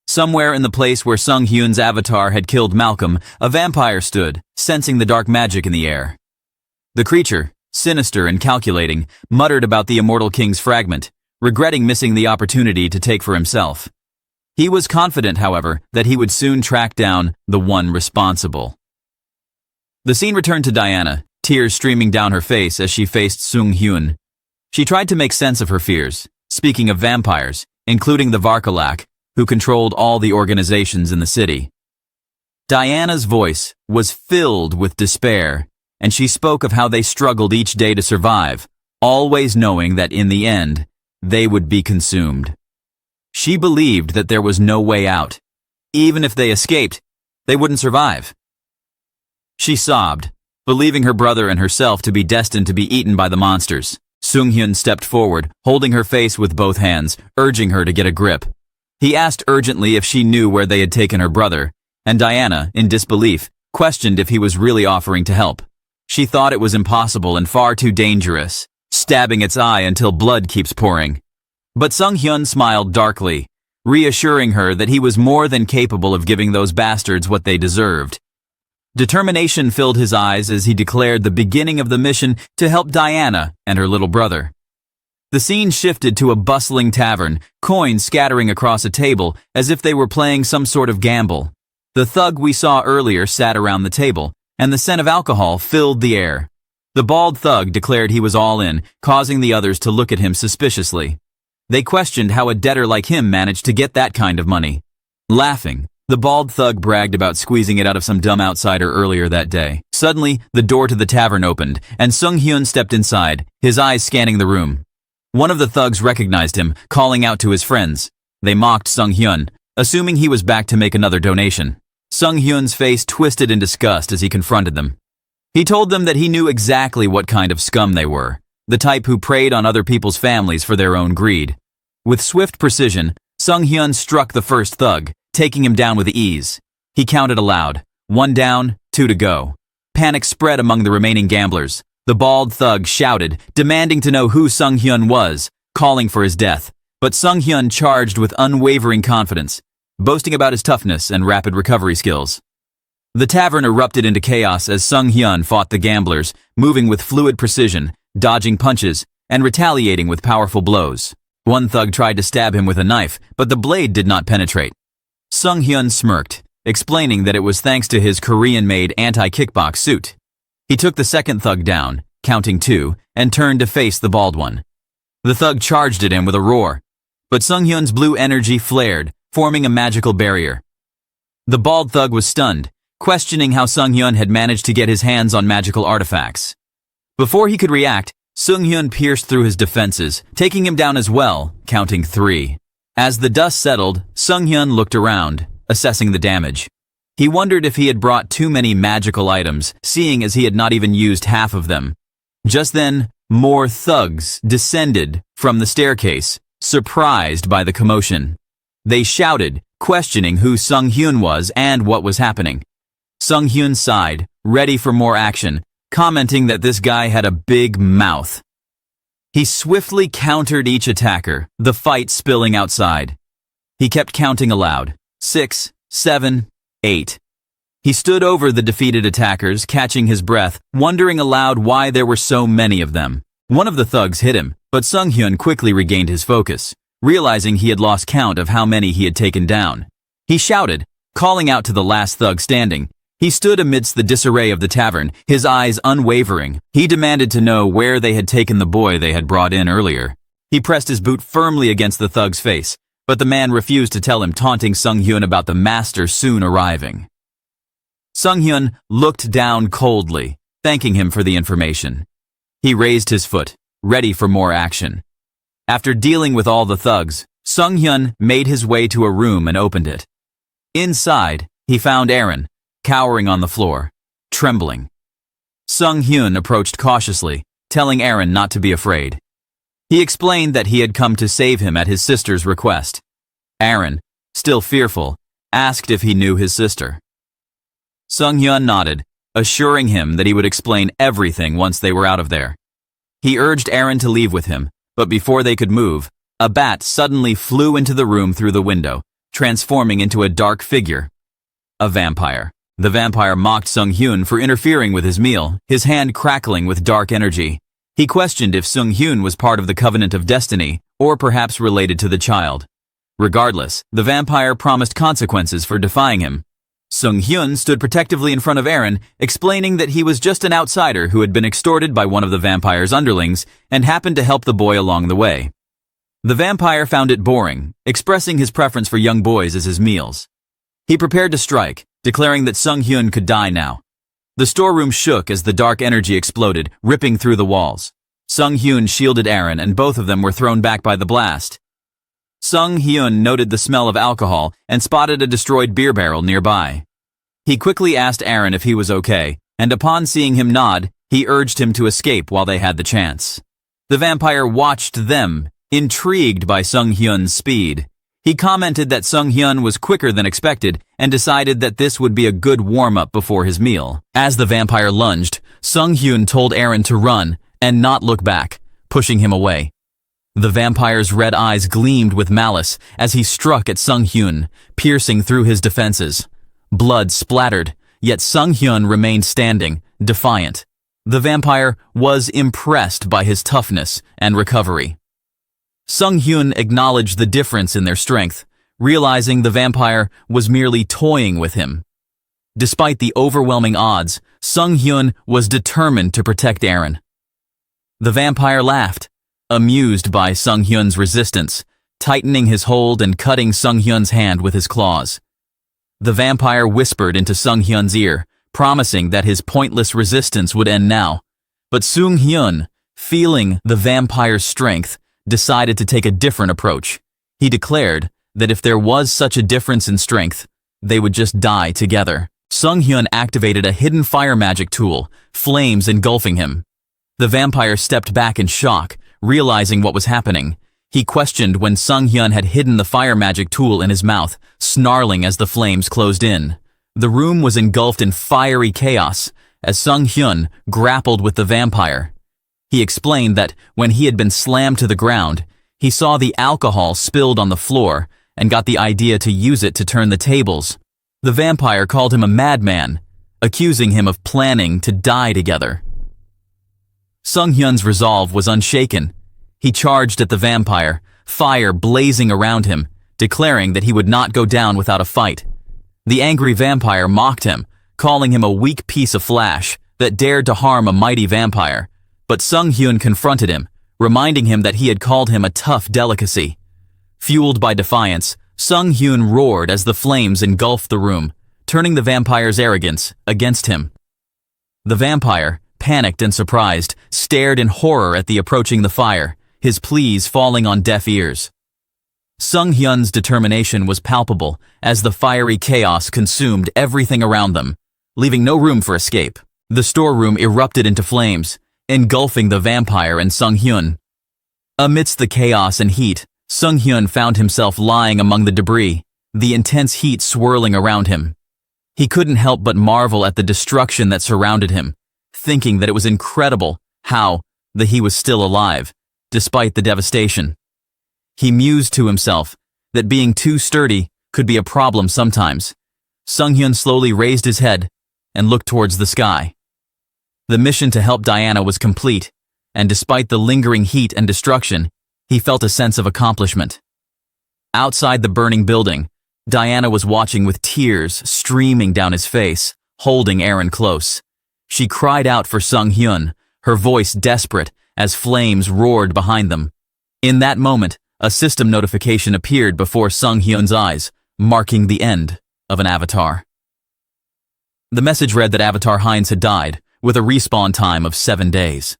Somewhere in the place where Sung Hyun's avatar had killed Malcolm, a vampire stood, sensing the dark magic in the air. The creature, sinister and calculating, muttered about the immortal king's fragment, regretting missing the opportunity to take for himself. He was confident, however, that he would soon track down the one responsible. The scene returned to Diana, tears streaming down her face as she faced Sung Hyun. She tried to make sense of her fears, speaking of vampires, including the Varkalak, who controlled all the organizations in the city. Diana's voice was filled with despair, and she spoke of how they struggled each day to survive, always knowing that in the end, they would be consumed. She believed that there was no way out. Even if they escaped, they wouldn't survive. She sobbed, believing her brother and herself to be destined to be eaten by the monsters. Sung Hyun stepped forward, holding her face with both hands, urging her to get a grip. He asked urgently if she knew where they had taken her brother, and Diana, in disbelief, questioned if he was really offering to help. She thought it was impossible and far too dangerous, stabbing its eye until blood keeps pouring. But Sung Hyun smiled darkly, reassuring her that he was more than capable of giving those bastards what they deserved. Determination filled his eyes as he declared the beginning of the mission to help Diana and her little brother. The scene shifted to a bustling tavern, coins scattering across a table as if they were playing some sort of gamble. The thug we saw earlier sat around the table, and the scent of alcohol filled the air. The bald thug declared he was all in, causing the others to look at him suspiciously. They questioned how a debtor like him managed to get that kind of money. Laughing, the bald thug bragged about squeezing it out of some dumb outsider earlier that day. Suddenly, the door to the tavern opened, and Sung Hyun stepped inside, his eyes scanning the room. One of the thugs recognized him, calling out to his friends. They mocked Sung Hyun, assuming he was back to make another donation. Sung Hyun's face twisted in disgust as he confronted them. He told them that he knew exactly what kind of scum they were, the type who preyed on other people's families for their own greed. With swift precision, Sung Hyun struck the first thug, taking him down with ease. He counted aloud, 1 down, 2 to go. Panic spread among the remaining gamblers. The bald thug shouted, demanding to know who Sung Hyun was, calling for his death. But Sung Hyun charged with unwavering confidence, boasting about his toughness and rapid recovery skills. The tavern erupted into chaos as Sung Hyun fought the gamblers, moving with fluid precision, dodging punches, and retaliating with powerful blows. One thug tried to stab him with a knife, but the blade did not penetrate. Sung Hyun smirked, explaining that it was thanks to his Korean-made anti-kickbox suit. He took the second thug down, counting 2, and turned to face the bald one. The thug charged at him with a roar, but Sung Hyun's blue energy flared, forming a magical barrier. The bald thug was stunned, questioning how Sung Hyun had managed to get his hands on magical artifacts. Before he could react, Sung Hyun pierced through his defenses, taking him down as well, counting 3. As the dust settled, Sung Hyun looked around, assessing the damage. He wondered if he had brought too many magical items, seeing as he had not even used half of them. Just then, more thugs descended from the staircase, surprised by the commotion. They shouted, questioning who Sung Hyun was and what was happening. Sung Hyun sighed, ready for more action, commenting that this guy had a big mouth. He swiftly countered each attacker, the fight spilling outside. He kept counting aloud, 6, 7, 8. He stood over the defeated attackers, catching his breath, wondering aloud why there were so many of them. One of the thugs hit him, but Sung Hyun quickly regained his focus, realizing he had lost count of how many he had taken down. He shouted, calling out to the last thug standing, He stood amidst the disarray of the tavern, his eyes unwavering. He demanded to know where they had taken the boy they had brought in earlier. He pressed his boot firmly against the thug's face, but the man refused to tell him, taunting Sung-hyun about the master soon arriving. Sung-hyun looked down coldly, thanking him for the information. He raised his foot, ready for more action. After dealing with all the thugs, Sung-hyun made his way to a room and opened it. Inside, he found Aaron, cowering on the floor, trembling. Sung-hyun approached cautiously, telling Aaron not to be afraid. He explained that he had come to save him at his sister's request. Aaron, still fearful, asked if he knew his sister. Sung-hyun nodded, assuring him that he would explain everything once they were out of there. He urged Aaron to leave with him, but before they could move, a bat suddenly flew into the room through the window, transforming into a dark figure. A vampire. The vampire mocked Sung-hyun for interfering with his meal, his hand crackling with dark energy. He questioned if Sung-hyun was part of the Covenant of Destiny, or perhaps related to the child. Regardless, the vampire promised consequences for defying him. Sung-hyun stood protectively in front of Aaron, explaining that he was just an outsider who had been extorted by one of the vampire's underlings and happened to help the boy along the way. The vampire found it boring, expressing his preference for young boys as his meals. He prepared to strike, declaring that Sung-hyun could die now. The storeroom shook as the dark energy exploded, ripping through the walls. Sung-hyun shielded Aaron, and both of them were thrown back by the blast. Sung-hyun noted the smell of alcohol and spotted a destroyed beer barrel nearby. He quickly asked Aaron if he was okay, and upon seeing him nod, he urged him to escape while they had the chance. The vampire watched them, intrigued by Sung-hyun's speed. He commented that Sung-hyun was quicker than expected and decided that this would be a good warm-up before his meal. As the vampire lunged, Sung-hyun told Aaron to run and not look back, pushing him away. The vampire's red eyes gleamed with malice as he struck at Sung-hyun, piercing through his defenses. Blood splattered, yet Sung-hyun remained standing, defiant. The vampire was impressed by his toughness and recovery. Sung-hyun acknowledged the difference in their strength, realizing the vampire was merely toying with him. Despite the overwhelming odds, Sung-hyun was determined to protect Aaron. The vampire laughed, amused by Sung-hyun's resistance, tightening his hold and cutting Sung-hyun's hand with his claws. The vampire whispered into Sung-hyun's ear, promising that his pointless resistance would end now. But Sung-hyun, feeling the vampire's strength, decided to take a different approach. He declared that if there was such a difference in strength, they would just die together. Sung-hyun activated a hidden fire magic tool, flames engulfing him. The vampire stepped back in shock, realizing what was happening. He questioned when Sung-hyun had hidden the fire magic tool in his mouth, snarling as the flames closed in. The room was engulfed in fiery chaos as Sung-hyun grappled with the vampire. He explained that when he had been slammed to the ground, he saw the alcohol spilled on the floor and got the idea to use it to turn the tables. The vampire called him a madman, accusing him of planning to die together. Sung-hyun's resolve was unshaken. He charged at the vampire, fire blazing around him, declaring that he would not go down without a fight. The angry vampire mocked him, calling him a weak piece of flesh that dared to harm a mighty vampire. But Sung-hyun confronted him, reminding him that he had called him a tough delicacy. Fueled by defiance, Sung-hyun roared as the flames engulfed the room, turning the vampire's arrogance against him. The vampire, panicked and surprised, stared in horror at the approaching the fire, his pleas falling on deaf ears. Sung-hyun's determination was palpable as the fiery chaos consumed everything around them, leaving no room for escape. The storeroom erupted into flames, engulfing the vampire and Sung-hyun. Amidst the chaos and heat, Sung-hyun found himself lying among the debris, the intense heat swirling around him. He couldn't help but marvel at the destruction that surrounded him, thinking that it was incredible how he was still alive, despite the devastation. He mused to himself that being too sturdy could be a problem sometimes. Sung-hyun slowly raised his head and looked towards the sky. The mission to help Diana was complete, and despite the lingering heat and destruction, he felt a sense of accomplishment. Outside the burning building, Diana was watching with tears streaming down his face, holding Aaron close. She cried out for Sung Hyun, her voice desperate as flames roared behind them. In that moment, a system notification appeared before Sung Hyun's eyes, marking the end of an avatar. The message read that Avatar Heinz had died, with a respawn time of 7 days.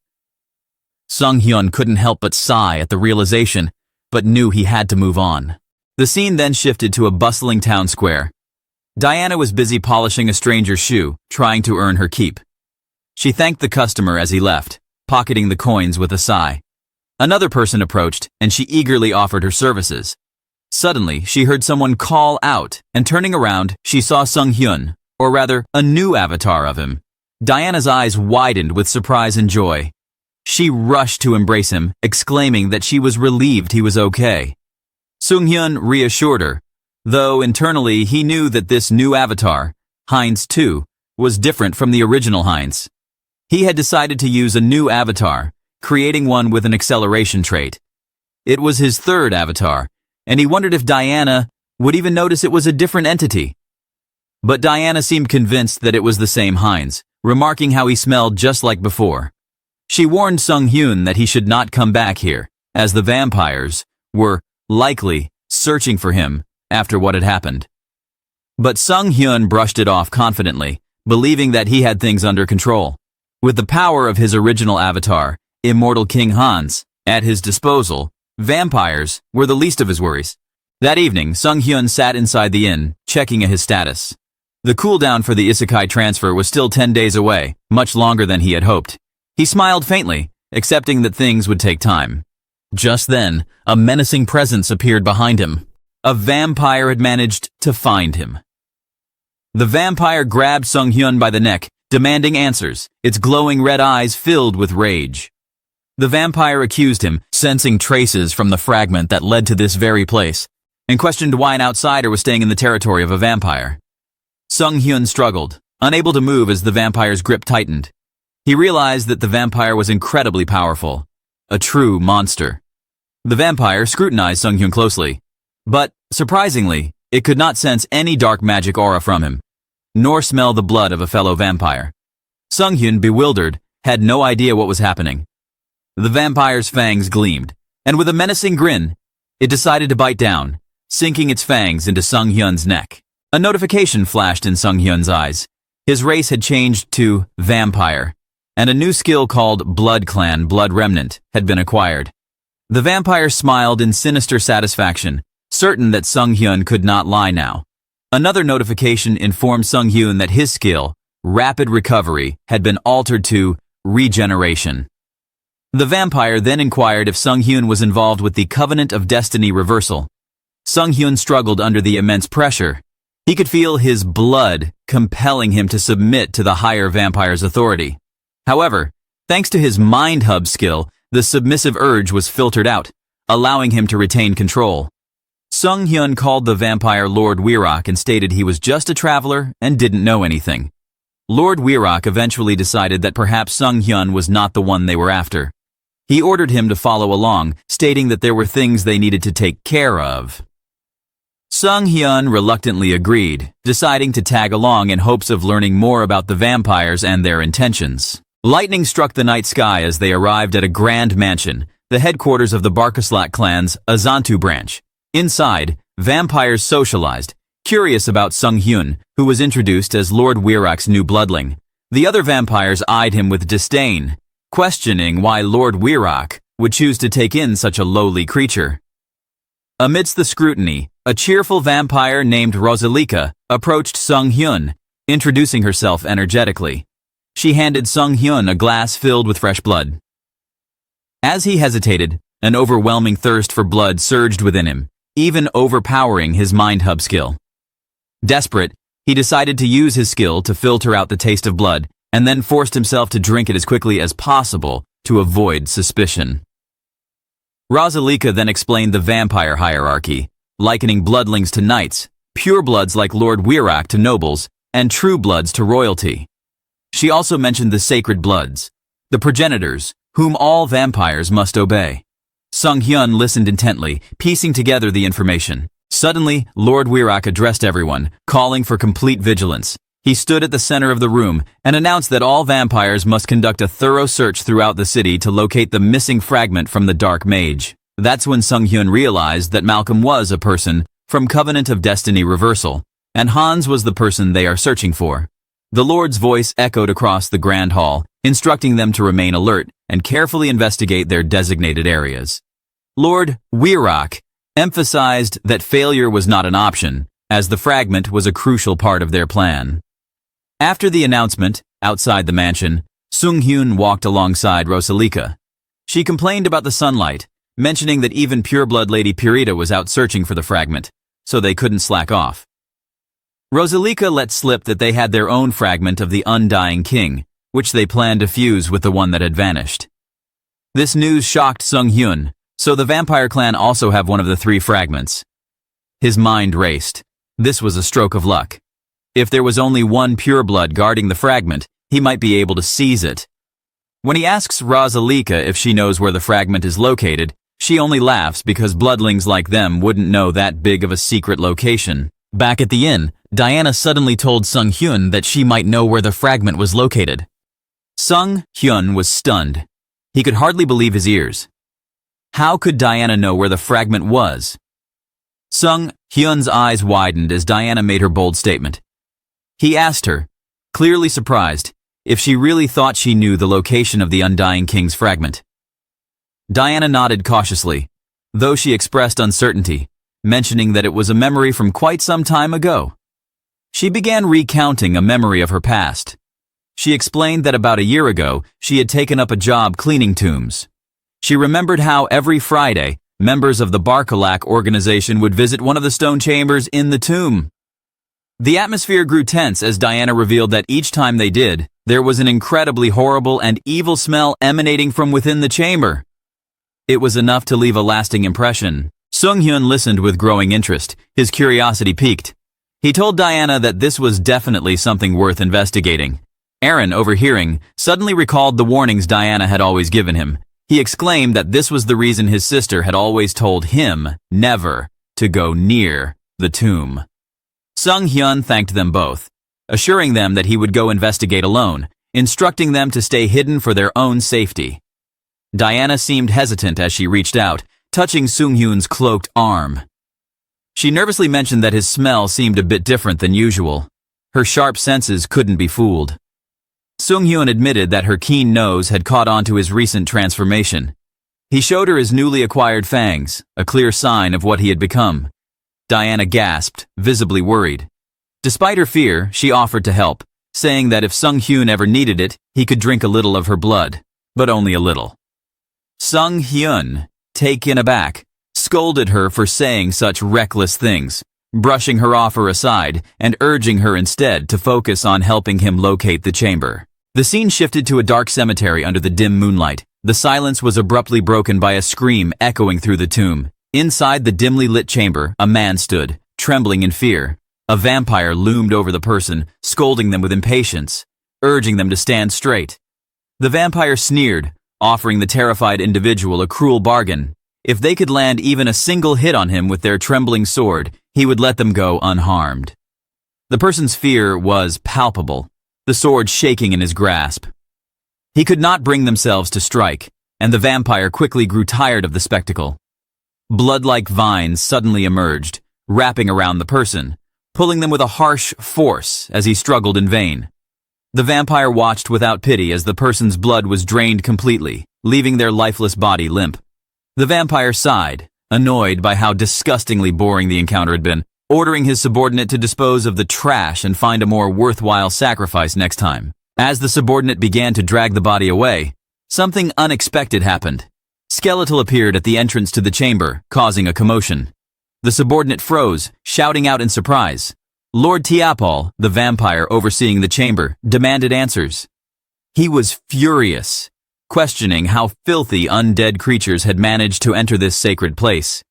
Sung Hyun couldn't help but sigh at the realization, but knew he had to move on. The scene then shifted to a bustling town square. Diana was busy polishing a stranger's shoe, trying to earn her keep. She thanked the customer as he left, pocketing the coins with a sigh. Another person approached, and she eagerly offered her services. Suddenly, she heard someone call out, and turning around, she saw Sung Hyun, or rather, a new avatar of him. Diana's eyes widened with surprise and joy. She rushed to embrace him, exclaiming that she was relieved he was okay. Sung Hyun reassured her, though internally he knew that this new avatar, Heinz 2, was different from the original Heinz. He had decided to use a new avatar, creating one with an acceleration trait. It was his third avatar, and he wondered if Diana would even notice it was a different entity. But Diana seemed convinced that it was the same Heinz, remarking how he smelled just like before. She warned Sung Hyun that he should not come back here, as the vampires were, likely, searching for him after what had happened. But Sung Hyun brushed it off confidently, believing that he had things under control. With the power of his original avatar, Immortal King Hans, at his disposal, vampires were the least of his worries. That evening, Sung Hyun sat inside the inn, checking his status. The cooldown for the isekai transfer was still 10 days away, much longer than he had hoped. He smiled faintly, accepting that things would take time. Just then, a menacing presence appeared behind him. A vampire had managed to find him. The vampire grabbed Sung Hyun by the neck, demanding answers, its glowing red eyes filled with rage. The vampire accused him, sensing traces from the fragment that led to this very place, and questioned why an outsider was staying in the territory of a vampire. Sung Hyun struggled, unable to move as the vampire's grip tightened. He realized that the vampire was incredibly powerful, a true monster. The vampire scrutinized Sung Hyun closely, but, surprisingly, it could not sense any dark magic aura from him, nor smell the blood of a fellow vampire. Sung Hyun, bewildered, had no idea what was happening. The vampire's fangs gleamed, and with a menacing grin, it decided to bite down, sinking its fangs into Sung Hyun's neck. A notification flashed in Sung Hyun's eyes. His race had changed to Vampire, and a new skill called Blood Clan Blood Remnant had been acquired. The vampire smiled in sinister satisfaction, certain that Sung Hyun could not lie now. Another notification informed Sung Hyun that his skill, Rapid Recovery, had been altered to Regeneration. The vampire then inquired if Sung Hyun was involved with the Covenant of Destiny reversal. Sung Hyun struggled under the immense pressure. He could feel his blood compelling him to submit to the higher vampire's authority. However, thanks to his Mind Hub skill, the submissive urge was filtered out, allowing him to retain control. Sung Hyun called the vampire Lord Wirok and stated he was just a traveler and didn't know anything. Lord Wirok eventually decided that perhaps Sung Hyun was not the one they were after. He ordered him to follow along, stating that there were things they needed to take care of. Sung Hyun reluctantly agreed, deciding to tag along in hopes of learning more about the vampires and their intentions. Lightning struck the night sky as they arrived at a grand mansion, the headquarters of the Barkaslak clan's Azantu branch. Inside, vampires socialized, curious about Sung Hyun, who was introduced as Lord Wirok's new bloodling. The other vampires eyed him with disdain, questioning why Lord Wirok would choose to take in such a lowly creature. Amidst the scrutiny, a cheerful vampire named Rosalika approached Sung Hyun, introducing herself energetically. She handed Sung Hyun a glass filled with fresh blood. As he hesitated, an overwhelming thirst for blood surged within him, even overpowering his Mind Hub skill. Desperate, he decided to use his skill to filter out the taste of blood, and then forced himself to drink it as quickly as possible to avoid suspicion. Rosalika then explained the vampire hierarchy, likening bloodlings to knights, purebloods like Lord Wirok to nobles, and true bloods to royalty. She also mentioned the sacred bloods, the progenitors, whom all vampires must obey. Sung Hyun listened intently, piecing together the information. Suddenly, Lord Wirok addressed everyone, calling for complete vigilance. He stood at the center of the room and announced that all vampires must conduct a thorough search throughout the city to locate the missing fragment from the Dark Mage. That's when Sung-hyun realized that Malcolm was a person from Covenant of Destiny Reversal, and Hans was the person they are searching for. The Lord's voice echoed across the Grand Hall, instructing them to remain alert and carefully investigate their designated areas. Lord Wheelock emphasized that failure was not an option, as the fragment was a crucial part of their plan. After the announcement, outside the mansion, Sung-hyun walked alongside Rosalika. She complained about the sunlight, mentioning that even pureblood Lady Purita was out searching for the fragment, so they couldn't slack off. Rosalika let slip that they had their own fragment of the Undying King, which they planned to fuse with the one that had vanished. This news shocked Sung-hyun, so the vampire clan also have one of the 3 fragments. His mind raced. This was a stroke of luck. If there was only one pureblood guarding the fragment, he might be able to seize it. When he asks Rosalika if she knows where the fragment is located, she only laughs because bloodlings like them wouldn't know that big of a secret location. Back at the inn, Diana suddenly told Sung-hyun that she might know where the fragment was located. Sung-hyun was stunned. He could hardly believe his ears. How could Diana know where the fragment was? Sung-hyun's eyes widened as Diana made her bold statement. He asked her, clearly surprised, if she really thought she knew the location of the Undying King's fragment. Diana nodded cautiously, though she expressed uncertainty, mentioning that it was a memory from quite some time ago. She began recounting a memory of her past. She explained that about a year ago, she had taken up a job cleaning tombs. She remembered how every Friday, members of the Barkalak organization would visit one of the stone chambers in the tomb. The atmosphere grew tense as Diana revealed that each time they did, there was an incredibly horrible and evil smell emanating from within the chamber. It was enough to leave a lasting impression. Sung-hyun listened with growing interest, his curiosity piqued. He told Diana that this was definitely something worth investigating. Aaron, overhearing, suddenly recalled the warnings Diana had always given him. He exclaimed that this was the reason his sister had always told him never to go near the tomb. Sung-hyun thanked them both, assuring them that he would go investigate alone, instructing them to stay hidden for their own safety. Diana seemed hesitant as she reached out, touching Sung-hyun's cloaked arm. She nervously mentioned that his smell seemed a bit different than usual. Her sharp senses couldn't be fooled. Sung-hyun admitted that her keen nose had caught on to his recent transformation. He showed her his newly acquired fangs, a clear sign of what he had become. Diana gasped, visibly worried. Despite her fear, she offered to help, saying that if Sung-hyun ever needed it, he could drink a little of her blood, but only a little. Sung-hyun, taken aback, scolded her for saying such reckless things, brushing her offer aside and urging her instead to focus on helping him locate the chamber. The scene shifted to a dark cemetery under the dim moonlight. The silence was abruptly broken by a scream echoing through the tomb. Inside the dimly lit chamber, a man stood, trembling in fear. A vampire loomed over the person, scolding them with impatience, urging them to stand straight. The vampire sneered, offering the terrified individual a cruel bargain. If they could land even a single hit on him with their trembling sword, he would let them go unharmed. The person's fear was palpable, the sword shaking in his grasp. He could not bring themselves to strike, and the vampire quickly grew tired of the spectacle. Blood-like vines suddenly emerged, wrapping around the person, pulling them with a harsh force as he struggled in vain. The vampire watched without pity as the person's blood was drained completely, leaving their lifeless body limp. The vampire sighed, annoyed by how disgustingly boring the encounter had been, ordering his subordinate to dispose of the trash and find a more worthwhile sacrifice next time. As the subordinate began to drag the body away, something unexpected happened. Skeletal appeared at the entrance to the chamber, causing a commotion. The subordinate froze, shouting out in surprise. Lord Tiapol, the vampire overseeing the chamber, demanded answers. He was furious, questioning how filthy undead creatures had managed to enter this sacred place.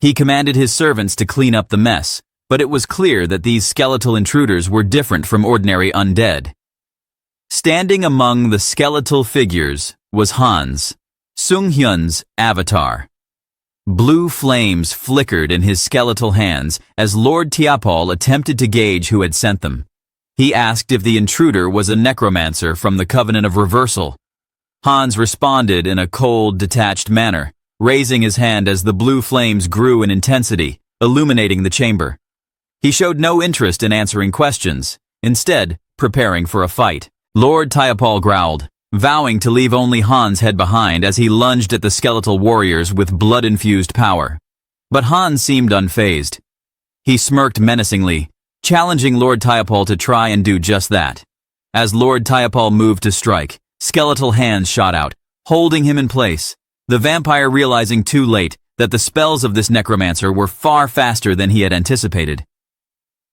He commanded his servants to clean up the mess, but it was clear that these skeletal intruders were different from ordinary undead. Standing among the skeletal figures was Hans, Sung-hyun's avatar. Blue flames flickered in his skeletal hands as Lord Tiapol attempted to gauge who had sent them. He asked if the intruder was a necromancer from the Covenant of Reversal. Hans responded in a cold, detached manner, raising his hand as the blue flames grew in intensity, illuminating the chamber. He showed no interest in answering questions, instead preparing for a fight. Lord Tiapol growled, vowing to leave only Hans' head behind as he lunged at the skeletal warriors with blood-infused power. But Hans seemed unfazed. He smirked menacingly, challenging Lord Tiapol to try and do just that. As Lord Tiapol moved to strike, skeletal hands shot out, holding him in place, the vampire realizing too late that the spells of this necromancer were far faster than he had anticipated.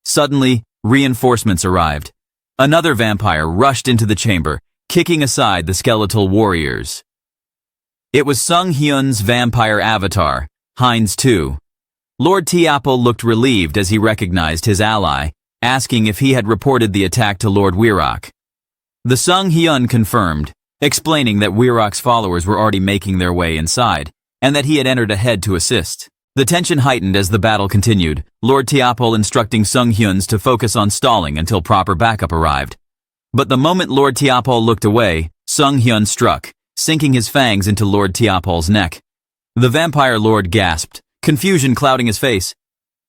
Suddenly, reinforcements arrived. Another vampire rushed into the chamber, kicking aside the skeletal warriors. It was Sung Hyun's vampire avatar, Heinz II. Lord Tiapol looked relieved as he recognized his ally, asking if he had reported the attack to Lord Wirok. The Sung Hyun confirmed, explaining that Wirok's followers were already making their way inside, and that he had entered ahead to assist. The tension heightened as the battle continued, Lord Tiapol instructing Sung Hyun's to focus on stalling until proper backup arrived. But the moment Lord Tiapol looked away, Sung Hyun struck, sinking his fangs into Lord Tiapol's neck. The vampire lord gasped, confusion clouding his face,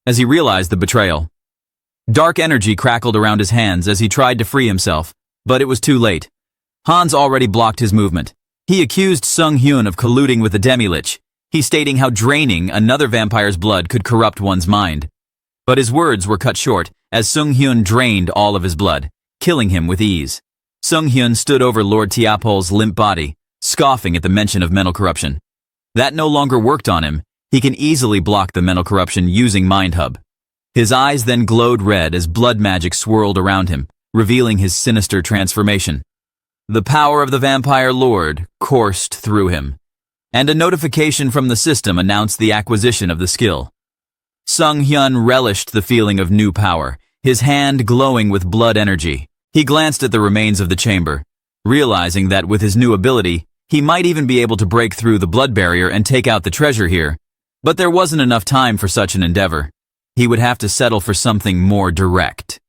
as he realized the betrayal. Dark energy crackled around his hands as he tried to free himself, but it was too late. Hans already blocked his movement. He accused Sung Hyun of colluding with the demi-lich, he stating how draining another vampire's blood could corrupt one's mind. But his words were cut short as Sung Hyun drained all of his blood, killing him with ease. Sung Hyun stood over Lord Tiapol's limp body, scoffing at the mention of mental corruption. That no longer worked on him. He can easily block the mental corruption using Mind Hub. His eyes then glowed red as blood magic swirled around him, revealing his sinister transformation. The power of the vampire lord coursed through him, and a notification from the system announced the acquisition of the skill. Sung Hyun relished the feeling of new power, his hand glowing with blood energy. He glanced at the remains of the chamber, realizing that with his new ability, he might even be able to break through the blood barrier and take out the treasure here. But there wasn't enough time for such an endeavor. He would have to settle for something more direct.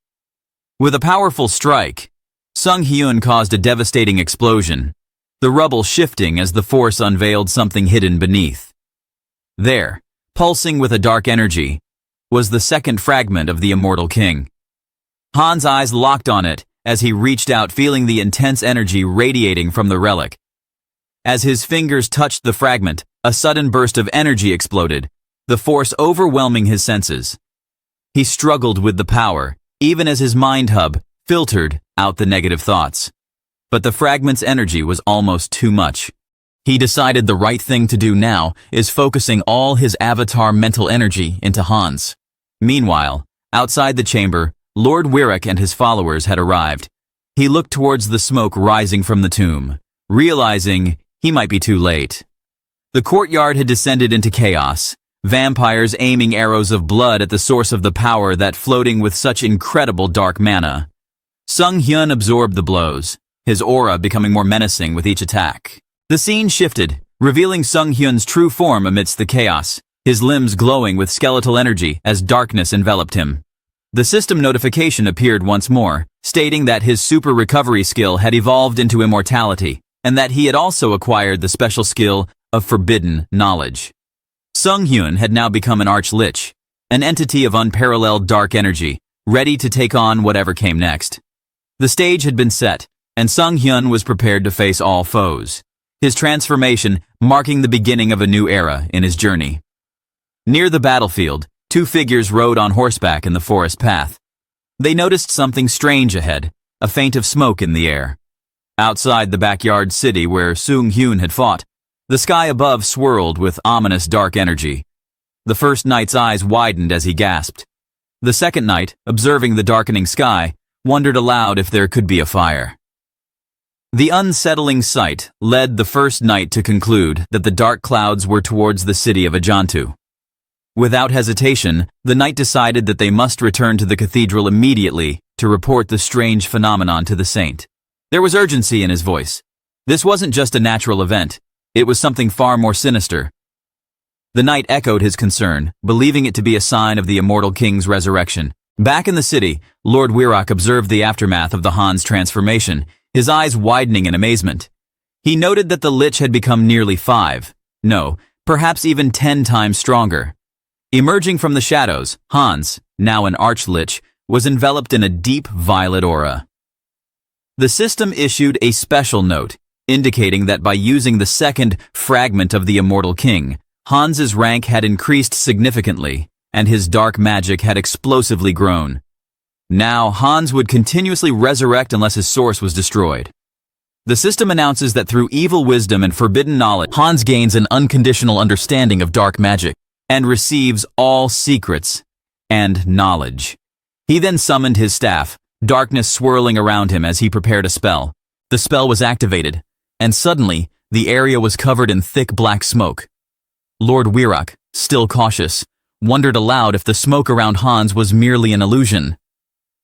With a powerful strike, Sung Hyun caused a devastating explosion, the rubble shifting as the force unveiled something hidden beneath. There, pulsing with a dark energy, was the second fragment of the Immortal King. Hans' eyes locked on it as he reached out, feeling the intense energy radiating from the relic. As his fingers touched the fragment, a sudden burst of energy exploded, the force overwhelming his senses. He struggled with the power, even as his mind hub filtered out the negative thoughts. But the fragment's energy was almost too much. He decided the right thing to do now is focusing all his avatar mental energy into Hans. Meanwhile, outside the chamber, Lord Wirok and his followers had arrived. He looked towards the smoke rising from the tomb, realizing he might be too late. The courtyard had descended into chaos, vampires aiming arrows of blood at the source of the power that floating with such incredible dark mana. Sung Hyun absorbed the blows, his aura becoming more menacing with each attack. The scene shifted, revealing Sung Hyun's true form amidst the chaos, his limbs glowing with skeletal energy as darkness enveloped him. The system notification appeared once more, stating that his super recovery skill had evolved into immortality, and that he had also acquired the special skill of forbidden knowledge. Sung Hyun had now become an arch-lich, an entity of unparalleled dark energy, ready to take on whatever came next. The stage had been set, and Sung Hyun was prepared to face all foes, his transformation marking the beginning of a new era in his journey. Near the battlefield, two figures rode on horseback in the forest path. They noticed something strange ahead, a feint of smoke in the air. Outside the backyard city where Sung Hyun had fought, the sky above swirled with ominous dark energy. The first knight's eyes widened as he gasped. The second knight, observing the darkening sky, wondered aloud if there could be a fire. The unsettling sight led the first knight to conclude that the dark clouds were towards the city of Ajantu. Without hesitation, the knight decided that they must return to the cathedral immediately to report the strange phenomenon to the saint. There was urgency in his voice. This wasn't just a natural event. It was something far more sinister. The knight echoed his concern, believing it to be a sign of the Immortal King's resurrection, Back in the city, Lord Wirok observed the aftermath of the Han's transformation, his eyes widening in amazement. He noted that the Lich had become nearly 5, no, perhaps even 10 times stronger. Emerging from the shadows, Hans, now an Arch-Lich, was enveloped in a deep violet aura. The system issued a special note, indicating that by using the second fragment of the Immortal King, Hans's rank had increased significantly, and his dark magic had explosively grown. Now, Hans would continuously resurrect unless his source was destroyed. The system announces that through evil wisdom and forbidden knowledge, Hans gains an unconditional understanding of dark magic and receives all secrets and knowledge. He then summoned his staff, darkness swirling around him as he prepared a spell. The spell was activated, and suddenly, the area was covered in thick black smoke. Lord Wirok, still cautious, wondered aloud if the smoke around Hans was merely an illusion.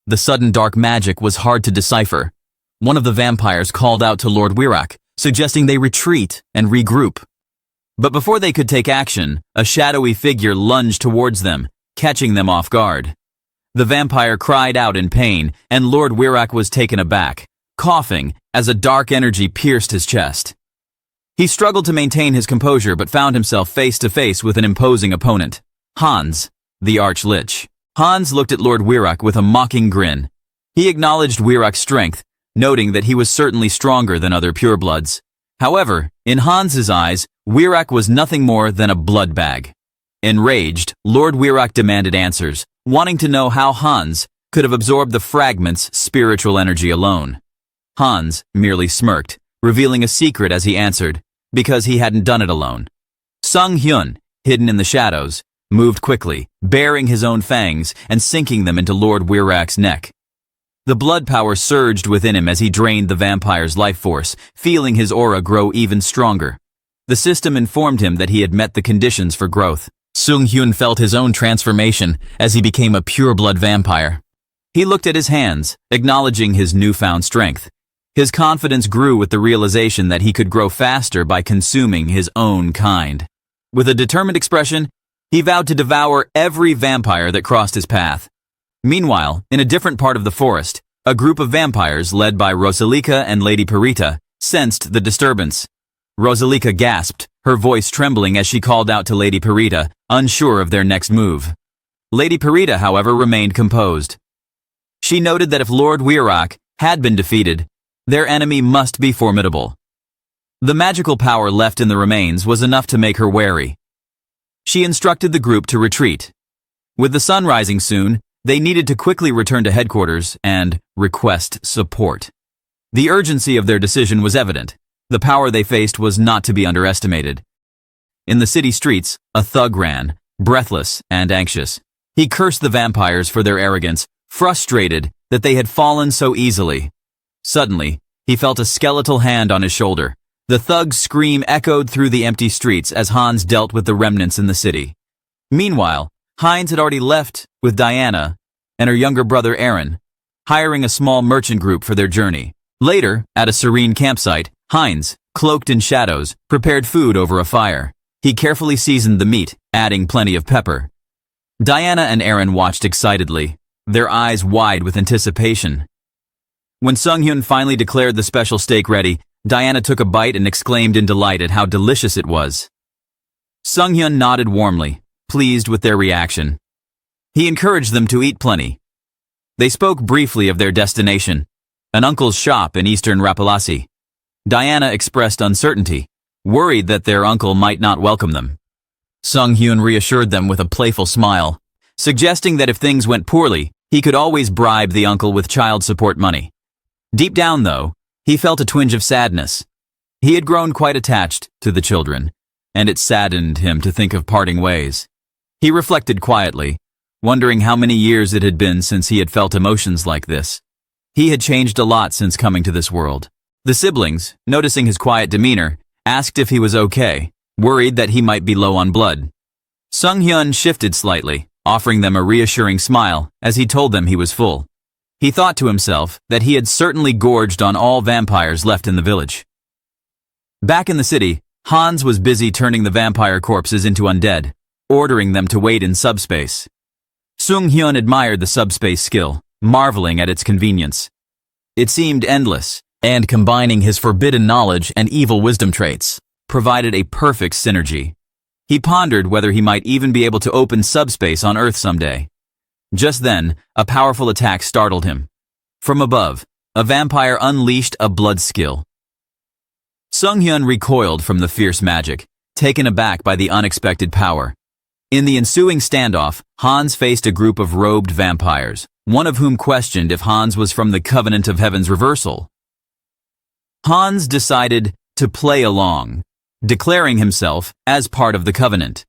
The sudden dark magic was hard to decipher. One of the vampires called out to Lord Wirok, suggesting they retreat and regroup. But before they could take action, a shadowy figure lunged towards them, catching them off guard. The vampire cried out in pain, and Lord Wirok was taken aback, coughing as a dark energy pierced his chest. He struggled to maintain his composure but found himself face to face with an imposing opponent, Hans, the Arch-Lich. Hans looked at Lord Wirok with a mocking grin. He acknowledged Wirok's strength, noting that he was certainly stronger than other purebloods. However, in Hans's eyes, Wirok was nothing more than a blood bag. Enraged, Lord Wirok demanded answers, wanting to know how Hans could have absorbed the fragment's spiritual energy alone. Hans merely smirked, revealing a secret as he answered, because he hadn't done it alone. Sung Hyun, hidden in the shadows, moved quickly, baring his own fangs and sinking them into Lord Wirok's neck. The blood power surged within him as he drained the vampire's life force, feeling his aura grow even stronger. The system informed him that he had met the conditions for growth. Sung Hyun felt his own transformation as he became a pure-blood vampire. He looked at his hands, acknowledging his newfound strength. His confidence grew with the realization that he could grow faster by consuming his own kind. With a determined expression, he vowed to devour every vampire that crossed his path. Meanwhile, in a different part of the forest, a group of vampires led by Rosalika and Lady Parita sensed the disturbance. Rosalika gasped, her voice trembling as she called out to Lady Parita, unsure of their next move. Lady Parita, however, remained composed. She noted that if Lord Wirok had been defeated, their enemy must be formidable. The magical power left in the remains was enough to make her wary. She instructed the group to retreat. With the sun rising soon, they needed to quickly return to headquarters and request support. The urgency of their decision was evident. The power they faced was not to be underestimated. In the city streets, a thug ran, breathless and anxious. He cursed the vampires for their arrogance, frustrated that they had fallen so easily. Suddenly, he felt a skeletal hand on his shoulder. The thug's scream echoed through the empty streets as Hans dealt with the remnants in the city. Meanwhile, Heinz had already left with Diana and her younger brother Aaron, hiring a small merchant group for their journey. Later, at a serene campsite, Heinz, cloaked in shadows, prepared food over a fire. He carefully seasoned the meat, adding plenty of pepper. Diana and Aaron watched excitedly, their eyes wide with anticipation. When Sung Hyun finally declared the special steak ready, Diana took a bite and exclaimed in delight at how delicious it was. Sung Hyun nodded warmly, pleased with their reaction. He encouraged them to eat plenty. They spoke briefly of their destination, an uncle's shop in eastern Rapalasi. Diana expressed uncertainty, worried that their uncle might not welcome them. Sung Hyun reassured them with a playful smile, suggesting that if things went poorly, he could always bribe the uncle with child support money. Deep down, though, he felt a twinge of sadness. He had grown quite attached to the children, and it saddened him to think of parting ways. He reflected quietly, wondering how many years it had been since he had felt emotions like this. He had changed a lot since coming to this world. The siblings, noticing his quiet demeanor, asked if he was okay, worried that he might be low on blood. Sung Hyun shifted slightly, offering them a reassuring smile as he told them he was full. He thought to himself that he had certainly gorged on all vampires left in the village. Back in the city, Hans was busy turning the vampire corpses into undead, ordering them to wait in subspace. Sung Hyun admired the subspace skill, marveling at its convenience. It seemed endless, and combining his forbidden knowledge and evil wisdom traits, provided a perfect synergy. He pondered whether he might even be able to open subspace on Earth someday. Just then, a powerful attack startled him. From above, a vampire unleashed a blood skill. Sung Hyun recoiled from the fierce magic, taken aback by the unexpected power. In the ensuing standoff, Hans faced a group of robed vampires, one of whom questioned if Hans was from the Covenant of Heaven's reversal. Hans decided to play along, declaring himself as part of the Covenant.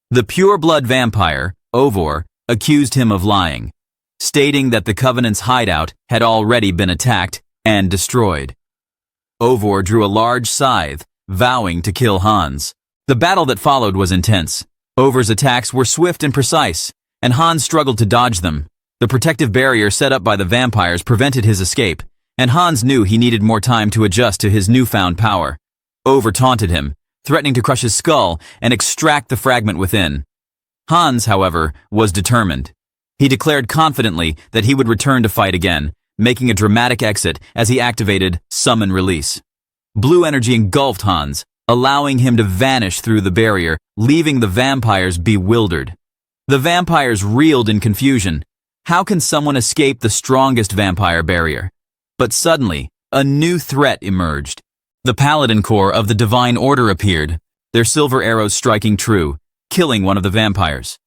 The pure-blood vampire, Ovor, accused him of lying, stating that the Covenant's hideout had already been attacked and destroyed. Ovor drew a large scythe, vowing to kill Hans. The battle that followed was intense. Ovor's attacks were swift and precise, and Hans struggled to dodge them. The protective barrier set up by the vampires prevented his escape, and Hans knew he needed more time to adjust to his newfound power. Ovor taunted him, threatening to crush his skull and extract the fragment within. Hans, however, was determined. He declared confidently that he would return to fight again, making a dramatic exit as he activated Summon Release. Blue energy engulfed Hans, allowing him to vanish through the barrier, leaving the vampires bewildered. The vampires reeled in confusion. How can someone escape the strongest vampire barrier? But suddenly, a new threat emerged. The Paladin Corps of the Divine Order appeared, their silver arrows striking true, killing one of the vampires.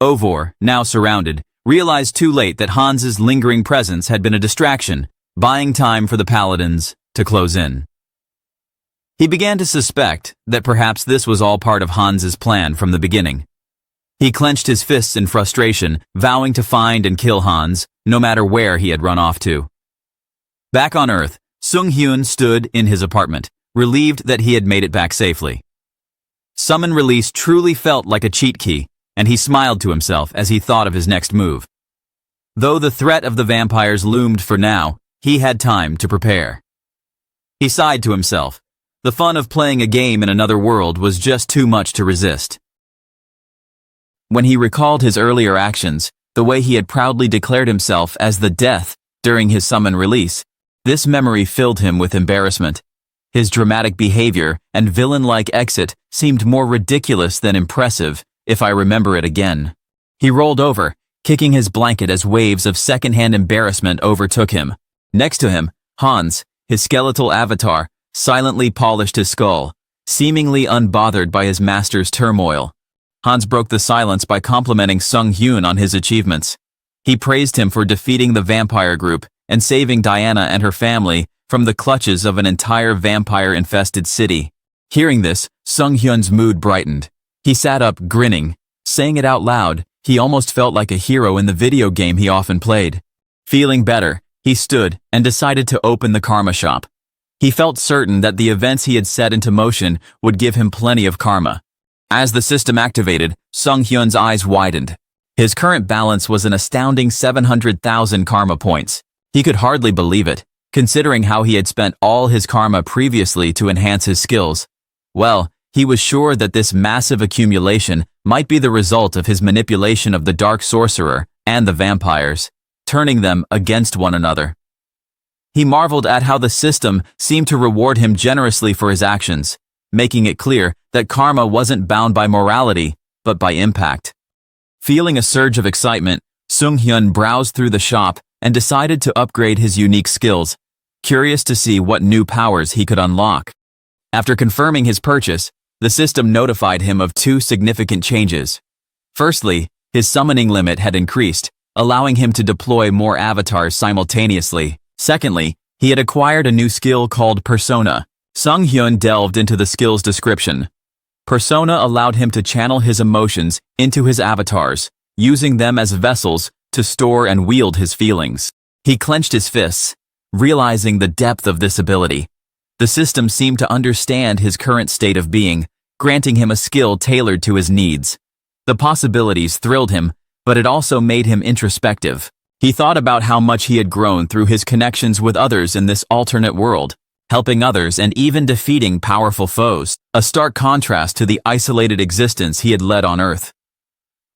Ovor, now surrounded, realized too late that Hans's lingering presence had been a distraction, buying time for the Paladins to close in. He began to suspect that perhaps this was all part of Hans's plan from the beginning. He clenched his fists in frustration, vowing to find and kill Hans, no matter where he had run off to. Back on Earth, Sung Hyun stood in his apartment, relieved that he had made it back safely. Summon Release truly felt like a cheat key, and he smiled to himself as he thought of his next move. Though the threat of the vampires loomed for now, he had time to prepare. He sighed to himself. The fun of playing a game in another world was just too much to resist. When he recalled his earlier actions, the way he had proudly declared himself as the Death during his Summon Release, this memory filled him with embarrassment. His dramatic behavior and villain-like exit seemed more ridiculous than impressive, if I remember it again. He rolled over, kicking his blanket as waves of secondhand embarrassment overtook him. Next to him, Hans, his skeletal avatar, silently polished his skull, seemingly unbothered by his master's turmoil. Hans broke the silence by complimenting Sung Hyun on his achievements. He praised him for defeating the vampire group and saving Diana and her family from the clutches of an entire vampire-infested city. Hearing this, Sung Hyun's mood brightened. He sat up, grinning. Saying it out loud, he almost felt like a hero in the video game he often played. Feeling better, he stood and decided to open the karma shop. He felt certain that the events he had set into motion would give him plenty of karma. As the system activated, Sung Hyun's eyes widened. His current balance was an astounding 700,000 karma points. He could hardly believe it, considering how he had spent all his karma previously to enhance his skills. Well, he was sure that this massive accumulation might be the result of his manipulation of the Dark Sorcerer and the vampires, turning them against one another. He marveled at how the system seemed to reward him generously for his actions, making it clear that karma wasn't bound by morality, but by impact. Feeling a surge of excitement, Sung Hyun browsed through the shop and decided to upgrade his unique skills, curious to see what new powers he could unlock. After confirming his purchase, the system notified him of two significant changes. Firstly, his summoning limit had increased, allowing him to deploy more avatars simultaneously. Secondly, he had acquired a new skill called Persona. Sung Hyun delved into the skill's description. Persona allowed him to channel his emotions into his avatars, using them as vessels to store and wield his feelings. He clenched his fists, realizing the depth of this ability. The system seemed to understand his current state of being, granting him a skill tailored to his needs. The possibilities thrilled him, but it also made him introspective. He thought about how much he had grown through his connections with others in this alternate world, helping others and even defeating powerful foes, a stark contrast to the isolated existence he had led on Earth.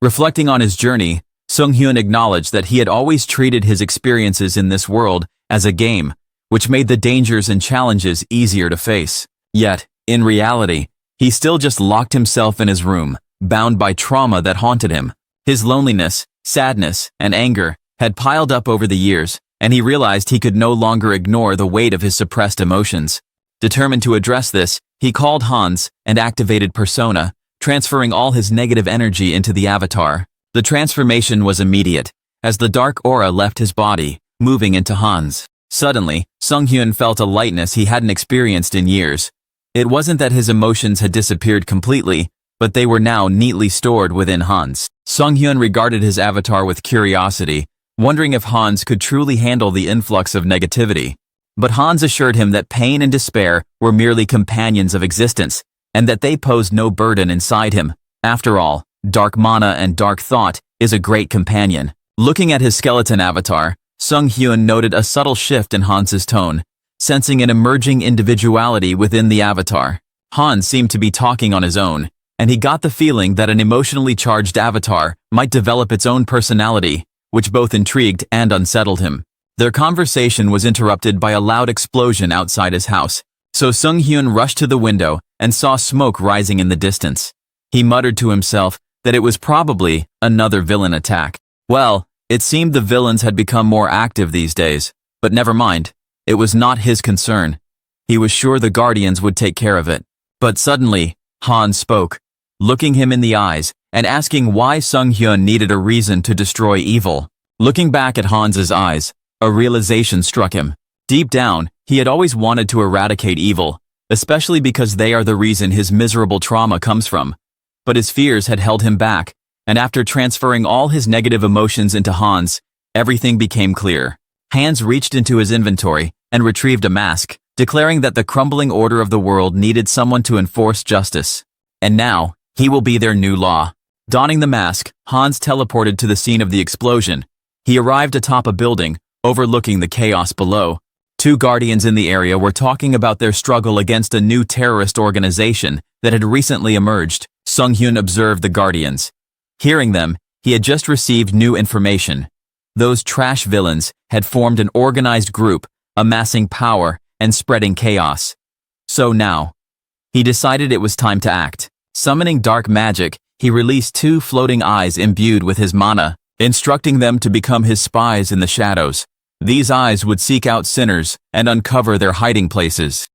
Reflecting on his journey, Sung-hyun acknowledged that he had always treated his experiences in this world as a game, which made the dangers and challenges easier to face. Yet, in reality, he still just locked himself in his room, bound by trauma that haunted him. His loneliness, sadness, and anger had piled up over the years, and he realized he could no longer ignore the weight of his suppressed emotions. Determined to address this, he called Hans and activated Persona, transferring all his negative energy into the avatar. The transformation was immediate, as the dark aura left his body, moving into Hans. Suddenly, Sung-hyun felt a lightness he hadn't experienced in years. It wasn't that his emotions had disappeared completely, but they were now neatly stored within Hans. Sung-hyun regarded his avatar with curiosity, wondering if Hans could truly handle the influx of negativity. But Hans assured him that pain and despair were merely companions of existence, and that they posed no burden inside him. After all, dark mana and dark thought is a great companion. Looking at his skeleton avatar, Sung-hyun noted a subtle shift in Hans's tone, sensing an emerging individuality within the avatar. Hans seemed to be talking on his own, and he got the feeling that an emotionally charged avatar might develop its own personality, which both intrigued and unsettled him. Their conversation was interrupted by a loud explosion outside his house, so Sung-hyun rushed to the window and saw smoke rising in the distance. He muttered to himself that it was probably another villain attack. Well, it seemed the villains had become more active these days, but never mind, it was not his concern. He was sure the Guardians would take care of it. But suddenly, Han spoke, looking him in the eyes and asking why Sung-hyun needed a reason to destroy evil. Looking back at Hans's eyes, a realization struck him. Deep down, he had always wanted to eradicate evil, especially because they are the reason his miserable trauma comes from. But his fears had held him back, and after transferring all his negative emotions into Hans, everything became clear. Hans reached into his inventory and retrieved a mask, declaring that the crumbling order of the world needed someone to enforce justice. And now, he will be their new law. Donning the mask, Hans teleported to the scene of the explosion. He arrived atop a building, overlooking the chaos below. Two guardians in the area were talking about their struggle against a new terrorist organization that had recently emerged. Sung-hyun observed the guardians. Hearing them, he had just received new information. Those trash villains had formed an organized group, amassing power and spreading chaos. So now, he decided it was time to act. Summoning dark magic, he released two floating eyes imbued with his mana, instructing them to become his spies in the shadows. These eyes would seek out sinners and uncover their hiding places.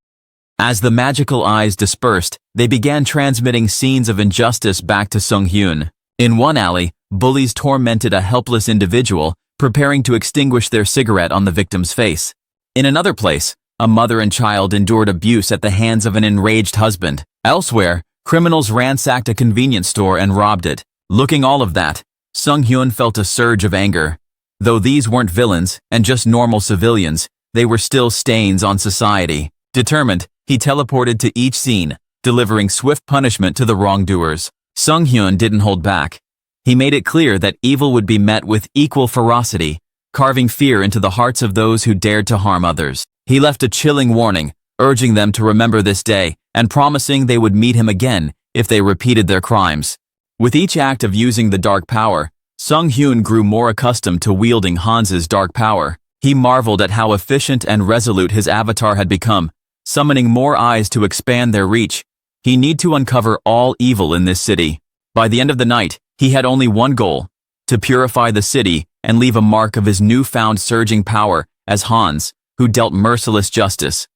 As the magical eyes dispersed, they began transmitting scenes of injustice back to Sung-hyun. In one alley, bullies tormented a helpless individual, preparing to extinguish their cigarette on the victim's face. In another place, a mother and child endured abuse at the hands of an enraged husband. Elsewhere, criminals ransacked a convenience store and robbed it. Looking all of that, Sung-hyun felt a surge of anger. Though these weren't villains and just normal civilians, they were still stains on society. Determined, he teleported to each scene, delivering swift punishment to the wrongdoers. Sung-hyun didn't hold back. He made it clear that evil would be met with equal ferocity, carving fear into the hearts of those who dared to harm others. He left a chilling warning, urging them to remember this day and promising they would meet him again if they repeated their crimes. With each act of using the dark power, Sung-hyun grew more accustomed to wielding Hans's dark power. He marveled at how efficient and resolute his avatar had become, summoning more eyes to expand their reach. He needed to uncover all evil in this city. By the end of the night, he had only one goal: to purify the city and leave a mark of his newfound surging power as Hans, who dealt merciless justice.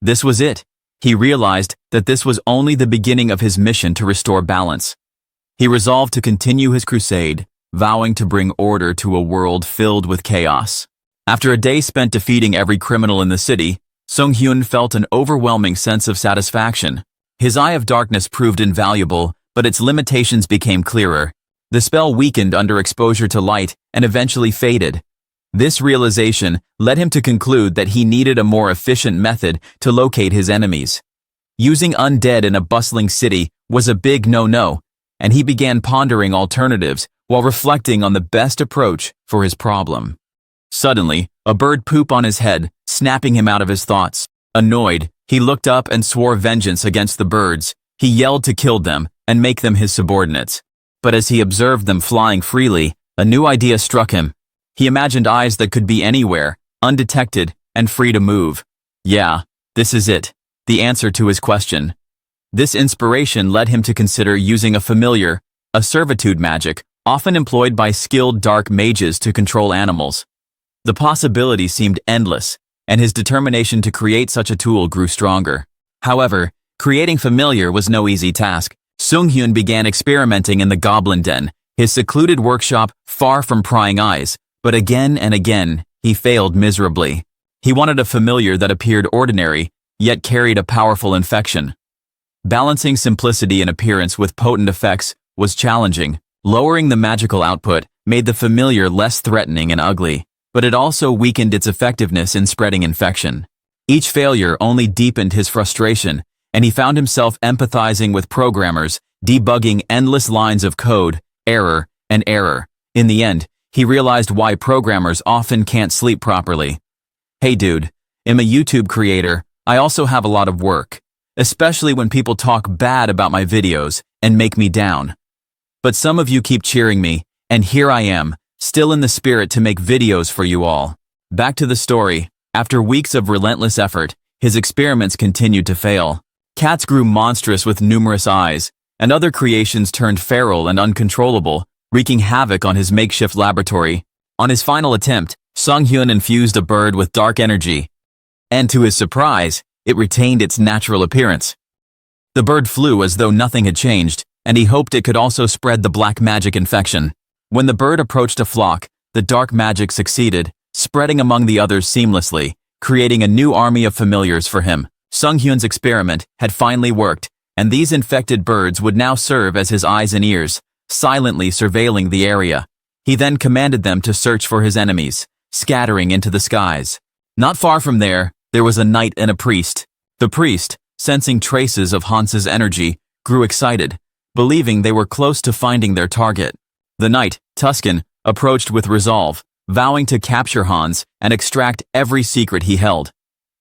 This was it. He realized that this was only the beginning of his mission to restore balance. He resolved to continue his crusade, vowing to bring order to a world filled with chaos. After a day spent defeating every criminal in the city, Sung-hyun felt an overwhelming sense of satisfaction. His Eye of Darkness proved invaluable, but its limitations became clearer. The spell weakened under exposure to light and eventually faded. This realization led him to conclude that he needed a more efficient method to locate his enemies. Using undead in a bustling city was a big no-no, and he began pondering alternatives while reflecting on the best approach for his problem. Suddenly, a bird pooped on his head, snapping him out of his thoughts. Annoyed, he looked up and swore vengeance against the birds. He yelled to kill them and make them his subordinates. But as he observed them flying freely, A new idea struck him. He imagined eyes that could be anywhere, undetected, and free to move. Yeah, this is it. The answer to his question. This inspiration led him to consider using a familiar, a servitude magic, often employed by skilled dark mages to control animals. The possibilities seemed endless, and his determination to create such a tool grew stronger. However, creating familiar was no easy task. Sung-hyun began experimenting in the Goblin Den, his secluded workshop far from prying eyes, but again and again, he failed miserably. He wanted a familiar that appeared ordinary, yet carried a powerful infection. Balancing simplicity and appearance with potent effects was challenging. Lowering the magical output made the familiar less threatening and ugly, but it also weakened its effectiveness in spreading infection. Each failure only deepened his frustration, and he found himself empathizing with programmers, debugging endless lines of code, error, and error. In the end, he realized why programmers often can't sleep properly. Hey dude, I'm a YouTube creator. I also have a lot of work, especially when people talk bad about my videos and make me down. But some of you keep cheering me, and here I am, still in the spirit to make videos for you all. Back to the story. After weeks of relentless effort, his experiments continued to fail. Cats grew monstrous with numerous eyes, and other creations turned feral and uncontrollable, wreaking havoc on his makeshift laboratory. On his final attempt, Sung-hyun infused a bird with dark energy, and to his surprise, it retained its natural appearance. The bird flew as though nothing had changed, and he hoped it could also spread the black magic infection. When the bird approached a flock, the dark magic succeeded, spreading among the others seamlessly, creating a new army of familiars for him. Sung-hyun's experiment had finally worked, and these infected birds would now serve as his eyes and ears, silently surveilling the area. He then commanded them to search for his enemies, scattering into the skies. Not far from there was a knight and a priest. The priest, sensing traces of Hans's energy, grew excited, believing they were close to finding their target. The knight, Tuscan, approached with resolve, vowing to capture Hans and extract every secret he held.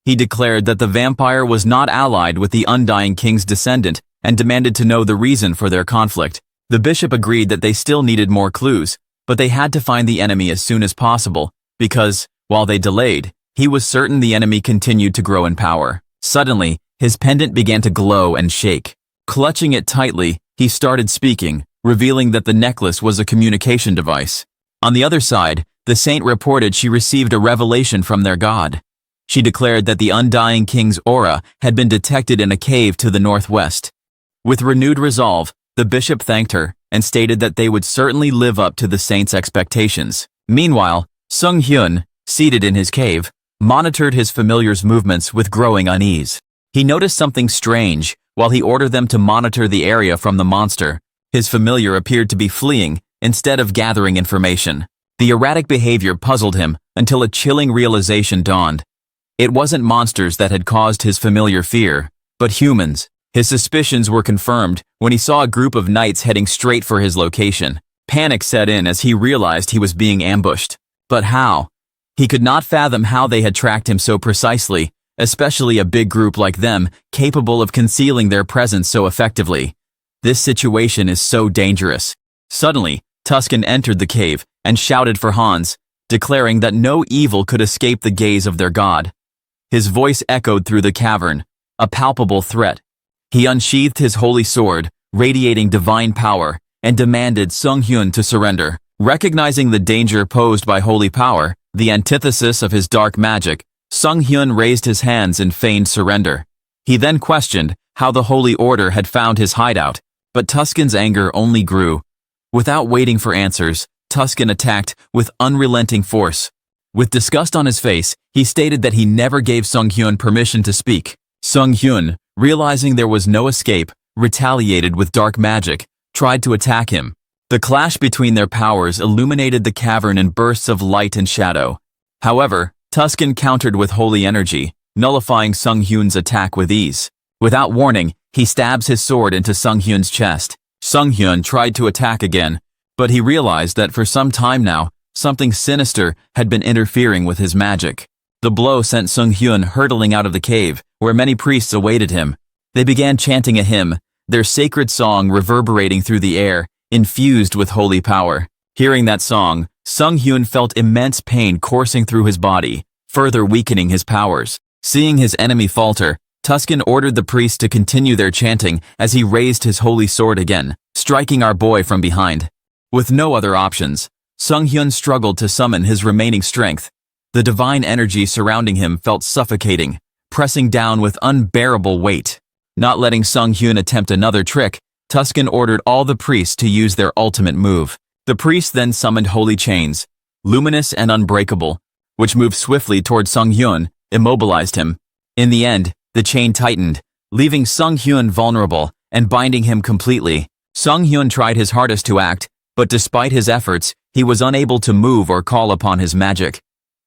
He declared that the vampire was not allied with the Undying King's descendant and demanded to know the reason for their conflict. The bishop agreed that they still needed more clues, but they had to find the enemy as soon as possible, because, while they delayed, he was certain the enemy continued to grow in power. Suddenly, his pendant began to glow and shake. Clutching it tightly, he started speaking, revealing that the necklace was a communication device. On the other side, the saint reported she received a revelation from their god. She declared that the Undying King's aura had been detected in a cave to the northwest. With renewed resolve, the bishop thanked her and stated that they would certainly live up to the saint's expectations. Meanwhile, Sung-hyun, seated in his cave, monitored his familiar's movements with growing unease. He noticed something strange while he ordered them to monitor the area from the monster. His familiar appeared to be fleeing instead of gathering information. The erratic behavior puzzled him until a chilling realization dawned. It wasn't monsters that had caused his familiar fear, but humans. His suspicions were confirmed when he saw a group of knights heading straight for his location. Panic set in as he realized he was being ambushed. But how? He could not fathom how they had tracked him so precisely, especially a big group like them, capable of concealing their presence so effectively. This situation is so dangerous. Suddenly, Tuscan entered the cave and shouted for Hans, declaring that no evil could escape the gaze of their god. His voice echoed through the cavern, a palpable threat. He unsheathed his holy sword, radiating divine power, and demanded Sung-hyun to surrender. Recognizing the danger posed by holy power, the antithesis of his dark magic, Sung-hyun raised his hands in feigned surrender. He then questioned how the Holy Order had found his hideout, but Tuscan's anger only grew. Without waiting for answers, Tuscan attacked with unrelenting force. With disgust on his face, he stated that he never gave Sung-hyun permission to speak. Sung-hyun, realizing there was no escape, retaliated with dark magic, tried to attack him. The clash between their powers illuminated the cavern in bursts of light and shadow. However, Tuscan countered with holy energy, nullifying Sung-hyun's attack with ease. Without warning, he stabs his sword into Sung-hyun's chest. Sung-hyun tried to attack again, but he realized that for some time now, something sinister had been interfering with his magic. The blow sent Sung-hyun hurtling out of the cave, where many priests awaited him. They began chanting a hymn, their sacred song reverberating through the air, infused with holy power. Hearing that song, Sung Hyun felt immense pain coursing through his body, further weakening his powers. Seeing his enemy falter, Tuscan ordered the priest to continue their chanting as he raised his holy sword again, striking our boy from behind. With no other options, Sung Hyun struggled to summon his remaining strength. The divine energy surrounding him felt suffocating, pressing down with unbearable weight. Not letting Sung Hyun attempt another trick, Tuscan ordered all the priests to use their ultimate move. The priest then summoned holy chains, luminous and unbreakable, which moved swiftly toward Sung Hyun, immobilized him. In the end, the chain tightened, leaving Sung Hyun vulnerable and binding him completely. Sung Hyun tried his hardest to act, but despite his efforts, he was unable to move or call upon his magic.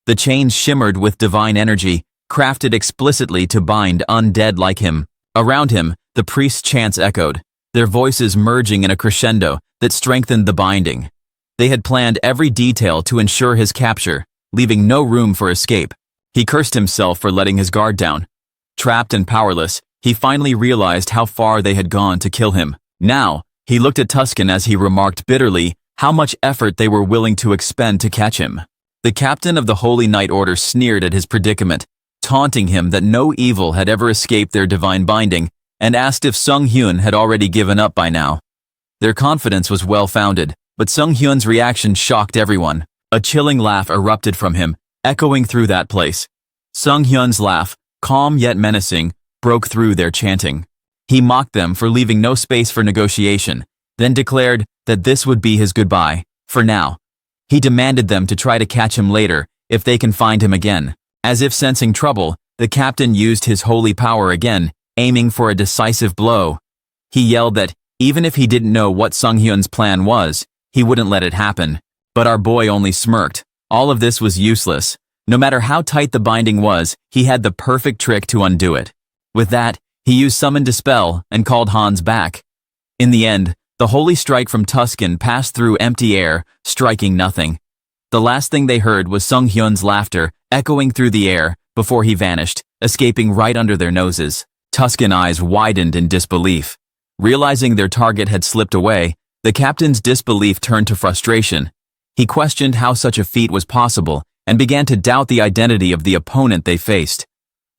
The chains shimmered with divine energy, crafted explicitly to bind undead like him. Around him, the priest's chants echoed, their voices merging in a crescendo that strengthened the binding. They had planned every detail to ensure his capture, leaving no room for escape. He cursed himself for letting his guard down. Trapped and powerless, he finally realized how far they had gone to kill him. Now, he looked at Tuscan as he remarked bitterly how much effort they were willing to expend to catch him. The captain of the Holy Knight Order sneered at his predicament, taunting him that no evil had ever escaped their divine binding, and asked if Sung Hyun had already given up by now. Their confidence was well-founded, but Sung Hyun's reaction shocked everyone. A chilling laugh erupted from him, echoing through that place. Sung Hyun's laugh, calm yet menacing, broke through their chanting. He mocked them for leaving no space for negotiation, then declared that this would be his goodbye, for now. He demanded them to try to catch him later, if they can find him again. As if sensing trouble, the captain used his holy power again, aiming for a decisive blow. He yelled that, even if he didn't know what Sung Hyun's plan was, he wouldn't let it happen. But our boy only smirked. All of this was useless. No matter how tight the binding was, he had the perfect trick to undo it. With that, he used Summon Dispel and called Hans back. In the end, the holy strike from Tuscan passed through empty air, striking nothing. The last thing they heard was Sung Hyun's laughter, echoing through the air, before he vanished, escaping right under their noses. Tuscan eyes widened in disbelief. Realizing their target had slipped away, the captain's disbelief turned to frustration. He questioned how such a feat was possible and began to doubt the identity of the opponent they faced.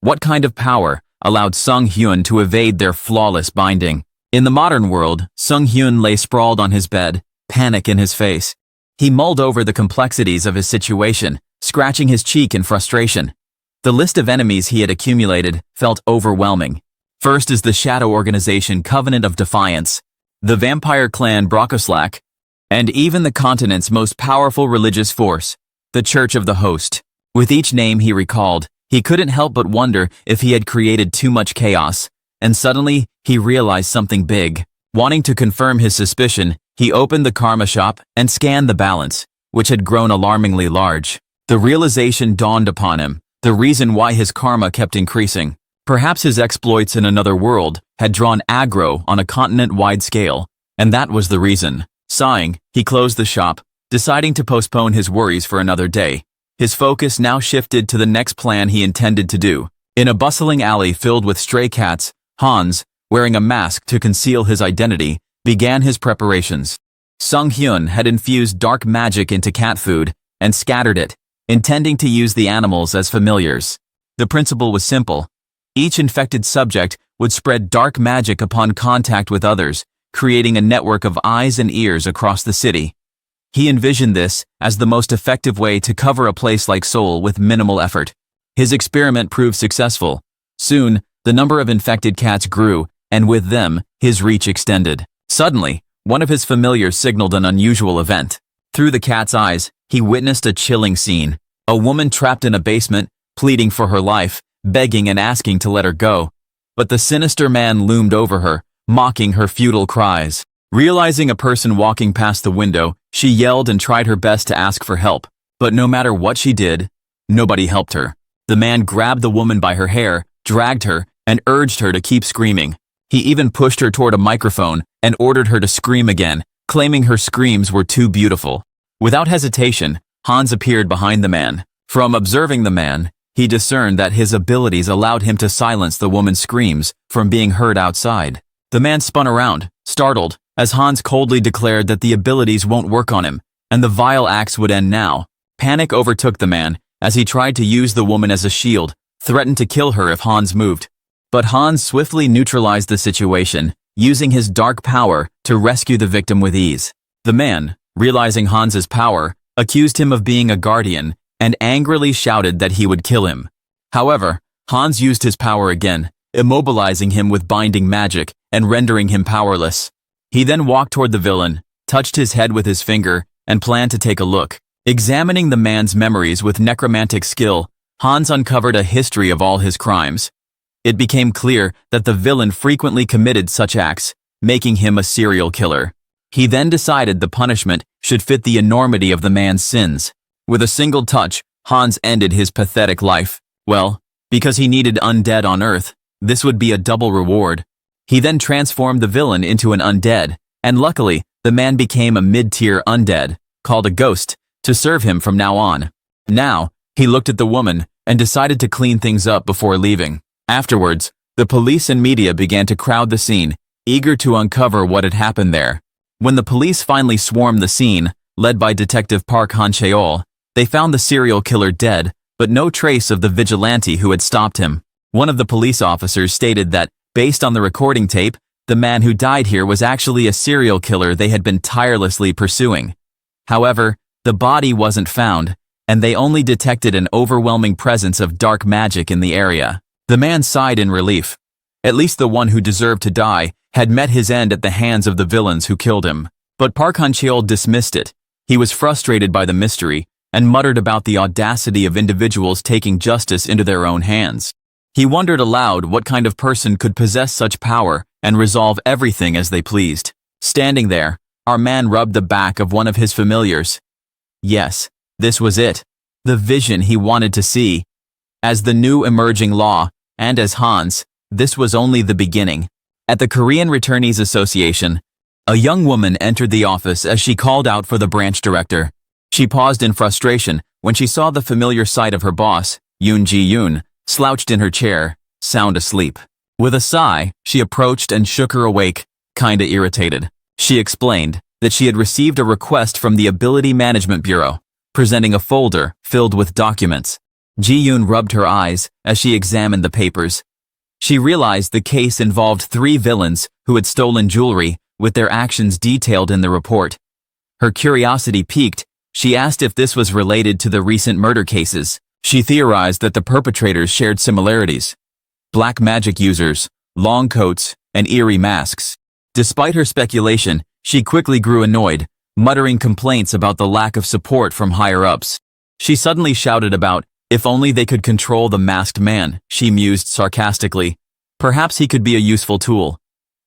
What kind of power allowed Sung Hyun to evade their flawless binding? In the modern world, Sung Hyun lay sprawled on his bed, panic in his face. He mulled over the complexities of his situation, scratching his cheek in frustration. The list of enemies he had accumulated felt overwhelming. First is the shadow organization Covenant of Defiance, the vampire clan Brokoslak, and even the continent's most powerful religious force, the Church of the Host. With each name he recalled, he couldn't help but wonder if he had created too much chaos, and suddenly he realized something big. Wanting to confirm his suspicion, he opened the karma shop and scanned the balance, which had grown alarmingly large. The realization dawned upon him, the reason why his karma kept increasing. Perhaps his exploits in another world had drawn aggro on a continent-wide scale, and that was the reason. Sighing, he closed the shop, deciding to postpone his worries for another day. His focus now shifted to the next plan he intended to do. In a bustling alley filled with stray cats, Hans, wearing a mask to conceal his identity, began his preparations. Sung Hyun had infused dark magic into cat food and scattered it, intending to use the animals as familiars. The principle was simple. Each infected subject would spread dark magic upon contact with others, creating a network of eyes and ears across the city. He envisioned this as the most effective way to cover a place like Seoul with minimal effort. His experiment proved successful. Soon, the number of infected cats grew, and with them, his reach extended. Suddenly, one of his familiars signaled an unusual event. Through the cat's eyes, he witnessed a chilling scene. A woman trapped in a basement, pleading for her life, begging and asking to let her go. But the sinister man loomed over her, mocking her futile cries. Realizing a person walking past the window, she yelled and tried her best to ask for help. But no matter what she did, nobody helped her. The man grabbed the woman by her hair, dragged her, and urged her to keep screaming. He even pushed her toward a microphone and ordered her to scream again, claiming her screams were too beautiful. Without hesitation, Hans appeared behind the man. From observing the man, he discerned that his abilities allowed him to silence the woman's screams from being heard outside. The man spun around, startled, as Hans coldly declared that the abilities won't work on him, and the vile acts would end now. Panic overtook the man as he tried to use the woman as a shield, threatened to kill her if Hans moved. But Hans swiftly neutralized the situation, using his dark power to rescue the victim with ease. The man, realizing Hans's power, accused him of being a guardian and angrily shouted that he would kill him. However, Hans used his power again, immobilizing him with binding magic and rendering him powerless. He then walked toward the villain, touched his head with his finger, and planned to take a look. Examining the man's memories with necromantic skill, Hans uncovered a history of all his crimes. It became clear that the villain frequently committed such acts, making him a serial killer. He then decided the punishment should fit the enormity of the man's sins. With a single touch, Hans ended his pathetic life. Well, because he needed undead on Earth, this would be a double reward. He then transformed the villain into an undead, and luckily, the man became a mid-tier undead, called a ghost, to serve him from now on. Now, he looked at the woman and decided to clean things up before leaving. Afterwards, the police and media began to crowd the scene, eager to uncover what had happened there. When the police finally swarmed the scene, led by Detective Park Han-cheol, they found the serial killer dead, but no trace of the vigilante who had stopped him. One of the police officers stated that, based on the recording tape, the man who died here was actually a serial killer they had been tirelessly pursuing. However, the body wasn't found, and they only detected an overwhelming presence of dark magic in the area. The man sighed in relief. At least the one who deserved to die had met his end at the hands of the villains who killed him. But Park Han-cheol dismissed it. He was frustrated by the mystery and muttered about the audacity of individuals taking justice into their own hands. He wondered aloud what kind of person could possess such power and resolve everything as they pleased. Standing there, our man rubbed the back of one of his familiars. Yes, this was it. The vision he wanted to see. As the new emerging law, and as Hans, this was only the beginning. At the Korean Returnees Association, a young woman entered the office as she called out for the branch director. She paused in frustration when she saw the familiar sight of her boss, Yoon Ji-yoon, slouched in her chair, sound asleep. With a sigh, she approached and shook her awake, kinda irritated. She explained that she had received a request from the Ability Management Bureau, presenting a folder filled with documents. Ji-yoon rubbed her eyes as she examined the papers. She realized the case involved 3 villains who had stolen jewelry, with their actions detailed in the report. Her curiosity piqued. She asked if this was related to the recent murder cases. She theorized that the perpetrators shared similarities: black magic users, long coats, and eerie masks. Despite her speculation, she quickly grew annoyed, muttering complaints about the lack of support from higher-ups. She suddenly shouted about, if only they could control the masked man, she mused sarcastically. Perhaps he could be a useful tool.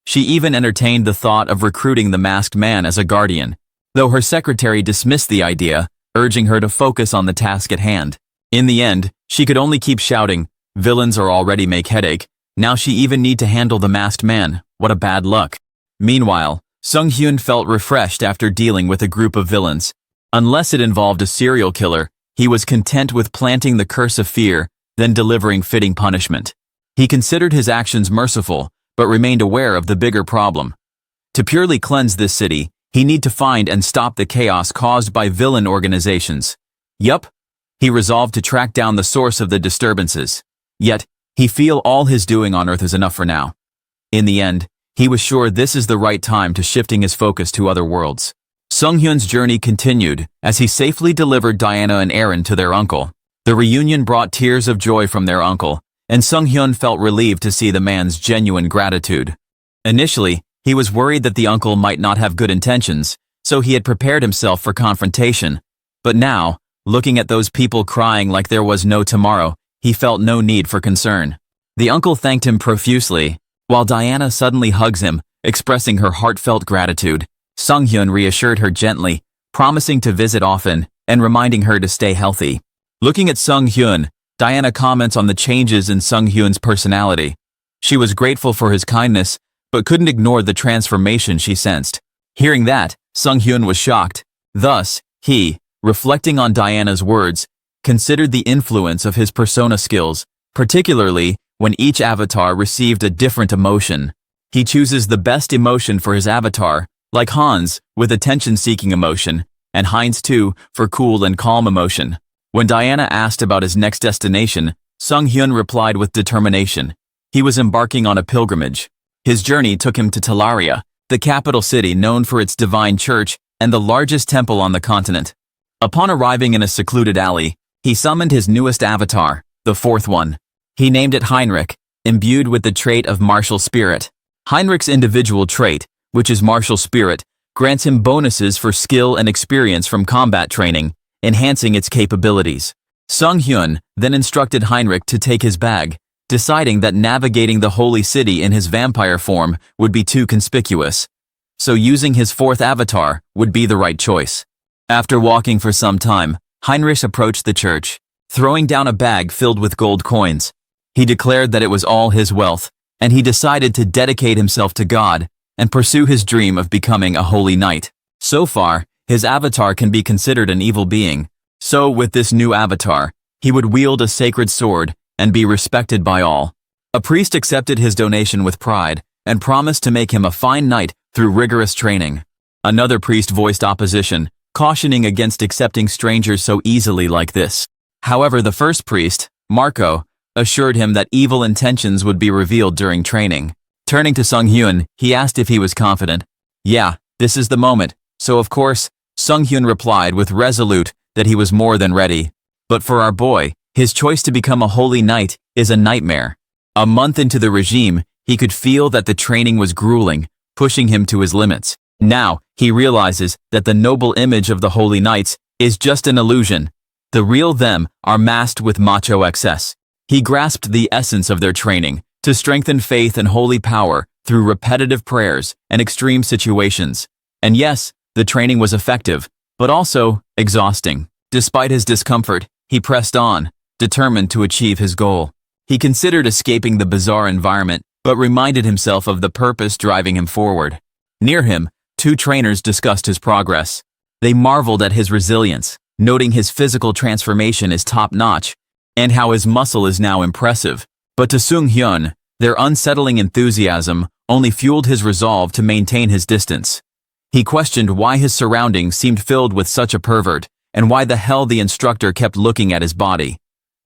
She even entertained the thought of recruiting the masked man as a guardian, though her secretary dismissed the idea, urging her to focus on the task at hand. In the end, she could only keep shouting, villains are already make headache, now she even need to handle the masked man, what a bad luck. Meanwhile, Sung-hyun felt refreshed after dealing with a group of villains. Unless it involved a serial killer, he was content with planting the curse of fear, then delivering fitting punishment. He considered his actions merciful, but remained aware of the bigger problem. To purely cleanse this city, he need to find and stop the chaos caused by villain organizations. Yup, he resolved to track down the source of the disturbances. Yet, he feel all his doing on Earth is enough for now. In the end, he was sure this is the right time to shifting his focus to other worlds. Sung-hyun's journey continued as he safely delivered Diana and Aaron to their uncle. The reunion brought tears of joy from their uncle, and Sung-hyun felt relieved to see the man's genuine gratitude. Initially, he was worried that the uncle might not have good intentions, so he had prepared himself for confrontation. But now, looking at those people crying like there was no tomorrow, he felt no need for concern. The uncle thanked him profusely, while Diana suddenly hugs him, expressing her heartfelt gratitude. Sung-hyun reassured her gently, promising to visit often and reminding her to stay healthy. Looking at Sung-hyun, Diana comments on the changes in Sung-hyun's personality. She was grateful for his kindness, but couldn't ignore the transformation she sensed. Hearing that, Sung-hyun was shocked. Thus, he, reflecting on Diana's words, considered the influence of his persona skills, particularly when each avatar received a different emotion. He chooses the best emotion for his avatar, like Hans, with attention-seeking emotion, and Heinz too for cool and calm emotion. When Diana asked about his next destination, Sung Hyun replied with determination. He was embarking on a pilgrimage. His journey took him to Talaria, the capital city known for its divine church and the largest temple on the continent. Upon arriving in a secluded alley, he summoned his newest avatar, the fourth one. He named it Heinrich, imbued with the trait of martial spirit. Heinrich's individual trait, which is martial spirit, grants him bonuses for skill and experience from combat training, enhancing its capabilities. Sung Hyun then instructed Heinrich to take his bag, deciding that navigating the holy city in his vampire form would be too conspicuous. So using his fourth avatar would be the right choice. After walking for some time, Heinrich approached the church, throwing down a bag filled with gold coins. He declared that it was all his wealth, and he decided to dedicate himself to God and pursue his dream of becoming a holy knight. So far, his avatar can be considered an evil being. So with this new avatar, he would wield a sacred sword and be respected by all. A priest accepted his donation with pride and promised to make him a fine knight through rigorous training. Another priest voiced opposition, cautioning against accepting strangers so easily like this. However, the first priest, Marco, assured him that evil intentions would be revealed during training. Turning to Sung Hyun, he asked if he was confident. Yeah, this is the moment. So of course, Sung Hyun replied with resolute that he was more than ready. But for our boy, his choice to become a holy knight is a nightmare. A month into the regime, he could feel that the training was grueling, pushing him to his limits. Now, he realizes that the noble image of the holy knights is just an illusion. The real them are masked with macho excess. He grasped the essence of their training to strengthen faith and holy power through repetitive prayers and extreme situations. And yes, the training was effective, but also exhausting. Despite his discomfort, he pressed on, determined to achieve his goal. He considered escaping the bizarre environment, but reminded himself of the purpose driving him forward. Near him, two trainers discussed his progress. They marveled at his resilience, noting his physical transformation is top-notch, and how his muscle is now impressive. But to Sung Hyun, their unsettling enthusiasm only fueled his resolve to maintain his distance. He questioned why his surroundings seemed filled with such a pervert, and why the hell the instructor kept looking at his body.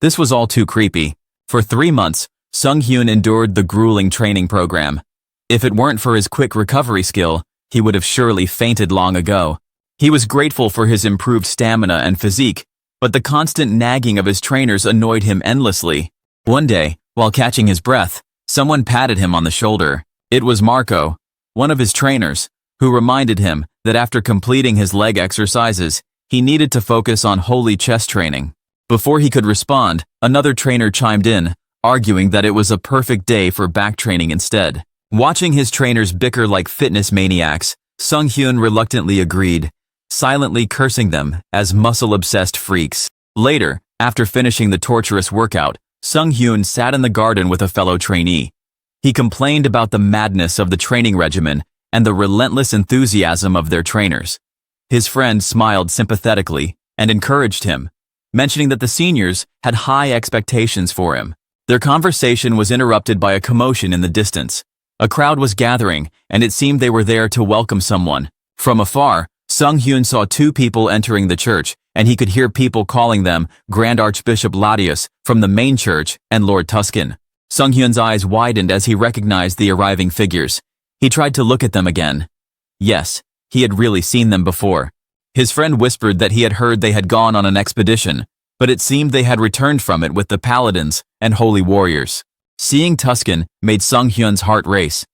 This was all too creepy. For 3 months, Sung Hyun endured the grueling training program. If it weren't for his quick recovery skill, he would have surely fainted long ago. He was grateful for his improved stamina and physique, but the constant nagging of his trainers annoyed him endlessly. One day, while catching his breath, someone patted him on the shoulder. It was Marco, one of his trainers, who reminded him that after completing his leg exercises, he needed to focus on holy chest training. Before he could respond, another trainer chimed in, arguing that it was a perfect day for back training instead. Watching his trainers bicker like fitness maniacs, Sung Hyun reluctantly agreed, silently cursing them as muscle-obsessed freaks. Later, after finishing the torturous workout, Sung Hyun sat in the garden with a fellow trainee. He complained about the madness of the training regimen and the relentless enthusiasm of their trainers. His friend smiled sympathetically and encouraged him, mentioning that the seniors had high expectations for him. Their conversation was interrupted by a commotion in the distance. A crowd was gathering, and it seemed they were there to welcome someone. From afar, Sung Hyun saw two people entering the church, and he could hear people calling them Grand Archbishop Latius from the main church and Lord Tuscan. Sung Hyun's eyes widened as he recognized the arriving figures. He tried to look at them again. Yes, he had really seen them before. His friend whispered that he had heard they had gone on an expedition, but it seemed they had returned from it with the paladins and holy warriors. Seeing Tuscan made Sung Hyun's heart race.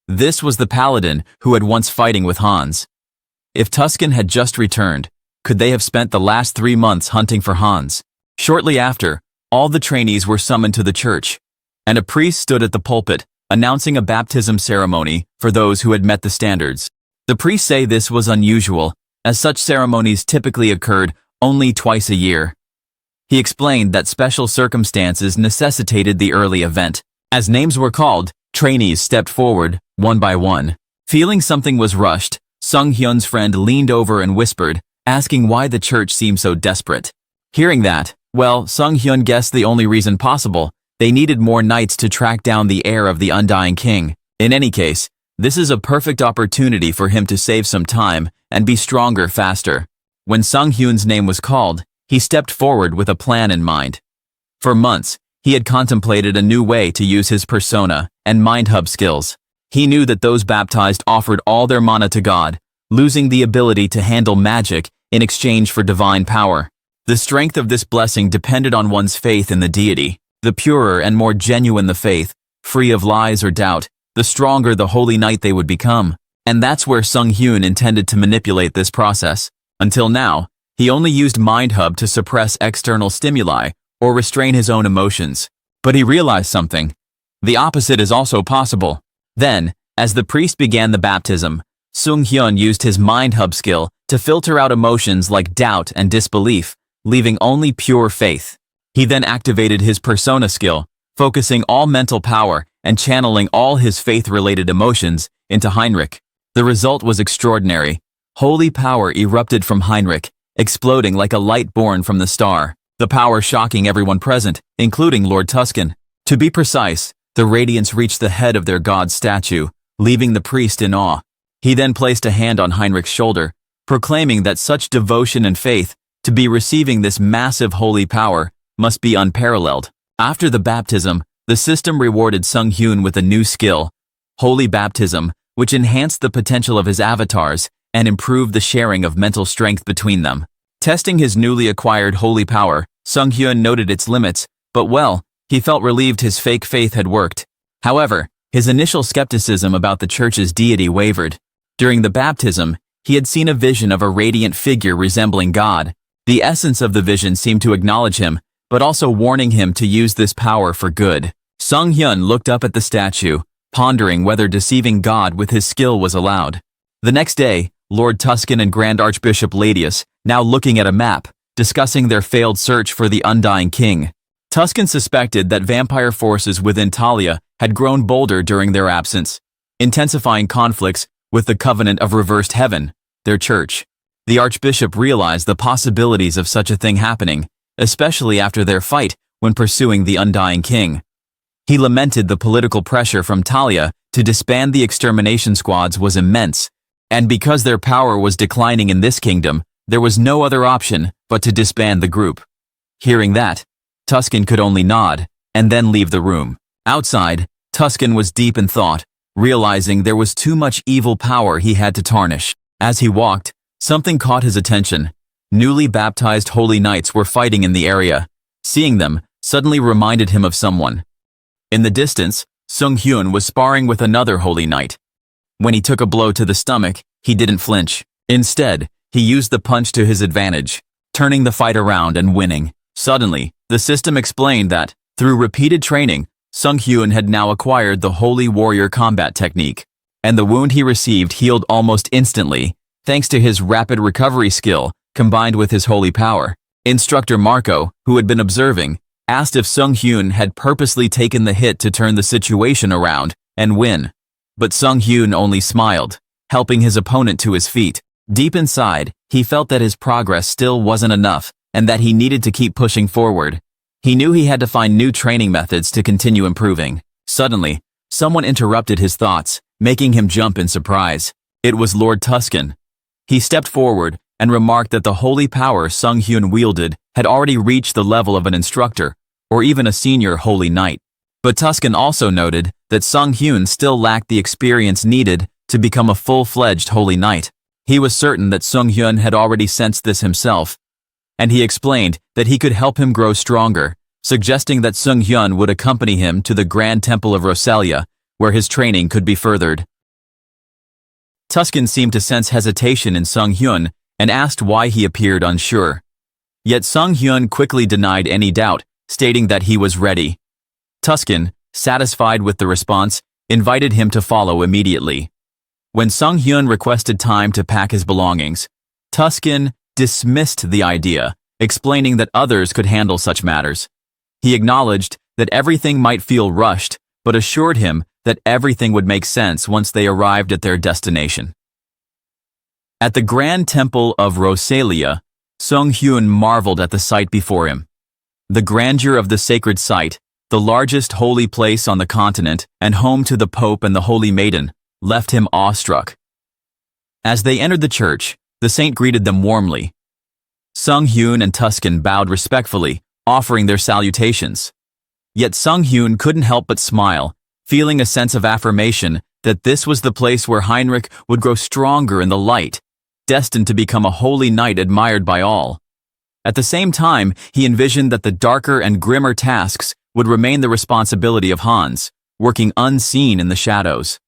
This was the paladin who had once fighting with Hans. If Tuscan had just returned, could they have spent the last 3 months hunting for Hans? Shortly after, all the trainees were summoned to the church, and a priest stood at the pulpit, announcing a baptism ceremony for those who had met the standards. The priests say this was unusual, as such ceremonies typically occurred only twice a year. He explained that special circumstances necessitated the early event. As names were called, trainees stepped forward, one by one. Feeling something was rushed, Sung Hyun's friend leaned over and whispered, asking why the church seemed so desperate. Hearing that, well, Sung Hyun guessed the only reason possible: they needed more knights to track down the heir of the undying king. In any case, this is a perfect opportunity for him to save some time and be stronger faster. When Sung Hyun's name was called, he stepped forward with a plan in mind. For months, he had contemplated a new way to use his persona and mind hub skills. He knew that those baptized offered all their mana to God, losing the ability to handle magic in exchange for divine power. The strength of this blessing depended on one's faith in the deity. The purer and more genuine the faith, free of lies or doubt, the stronger the holy knight they would become. And that's where Sung Hyun intended to manipulate this process. Until now, he only used Mind Hub to suppress external stimuli or restrain his own emotions. But he realized something. The opposite is also possible. Then, as the priest began the baptism, Sung Hyun used his Mind Hub skill to filter out emotions like doubt and disbelief, leaving only pure faith. He then activated his persona skill, focusing all mental power and channeling all his faith-related emotions into Heinrich. The result was extraordinary. Holy power erupted from Heinrich, exploding like a light born from the star, the power shocking everyone present, including Lord Tuscan. To be precise, the radiance reached the head of their god statue, leaving the priest in awe. He then placed a hand on Heinrich's shoulder, proclaiming that such devotion and faith, to be receiving this massive holy power, must be unparalleled. After the baptism, the system rewarded Sung Hyun with a new skill, Holy Baptism, which enhanced the potential of his avatars and improved the sharing of mental strength between them. Testing his newly acquired holy power, Sung Hyun noted its limits, but he felt relieved his fake faith had worked. However, his initial skepticism about the church's deity wavered. During the baptism, he had seen a vision of a radiant figure resembling God. The essence of the vision seemed to acknowledge him, but also warning him to use this power for good. Sung Hyun looked up at the statue, pondering whether deceiving God with his skill was allowed. The next day, Lord Tuscan and Grand Archbishop Ladius, now looking at a map, discussing their failed search for the Undying King. Tuscan suspected that vampire forces within Talia had grown bolder during their absence, intensifying conflicts with the Covenant of Reversed Heaven, their church. The Archbishop realized the possibilities of such a thing happening, especially after their fight when pursuing the Undying King. He lamented the political pressure from Talia to disband the extermination squads was immense, and because their power was declining in this kingdom, there was no other option but to disband the group. Hearing that, Tuscan could only nod, and then leave the room. Outside, Tuscan was deep in thought, realizing there was too much evil power he had to tarnish. As he walked, something caught his attention. Newly baptized holy knights were fighting in the area. Seeing them suddenly reminded him of someone. In the distance, Sung Hyun was sparring with another holy knight. When he took a blow to the stomach, he didn't flinch. Instead, he used the punch to his advantage, turning the fight around and winning. Suddenly, the system explained that, through repeated training, Sung Hyun had now acquired the Holy Warrior combat technique, and the wound he received healed almost instantly, thanks to his rapid recovery skill combined with his holy power. Instructor Marco, who had been observing, asked if Sung Hyun had purposely taken the hit to turn the situation around and win. But Sung Hyun only smiled, helping his opponent to his feet. Deep inside, he felt that his progress still wasn't enough and that he needed to keep pushing forward. He knew he had to find new training methods to continue improving. Suddenly, someone interrupted his thoughts, making him jump in surprise. It was Lord Tuscan. He stepped forward and remarked that the holy power Sung Hyun wielded had already reached the level of an instructor, or even a senior holy knight. But Tuscan also noted that Sung Hyun still lacked the experience needed to become a full-fledged holy knight. He was certain that Sung Hyun had already sensed this himself, and he explained that he could help him grow stronger, suggesting that Sung Hyun would accompany him to the Grand Temple of Rosalia, where his training could be furthered. Tuscan seemed to sense hesitation in Sung Hyun and asked why he appeared unsure. Yet Sung Hyun quickly denied any doubt, stating that he was ready. Tuscan, satisfied with the response, invited him to follow immediately. When Sung Hyun requested time to pack his belongings, Tuscan dismissed the idea, explaining that others could handle such matters. He acknowledged that everything might feel rushed, but assured him that everything would make sense once they arrived at their destination. At the Grand Temple of Rosalia, Sung Hyun marveled at the sight before him. The grandeur of the sacred site, the largest holy place on the continent and home to the Pope and the Holy Maiden, left him awestruck. As they entered the church, the saint greeted them warmly. Sung Hyun and Tuscan bowed respectfully, offering their salutations. Yet Sung Hyun couldn't help but smile, feeling a sense of affirmation that this was the place where Heinrich would grow stronger in the light, destined to become a holy knight admired by all. At the same time, he envisioned that the darker and grimmer tasks would remain the responsibility of Hans, working unseen in the shadows.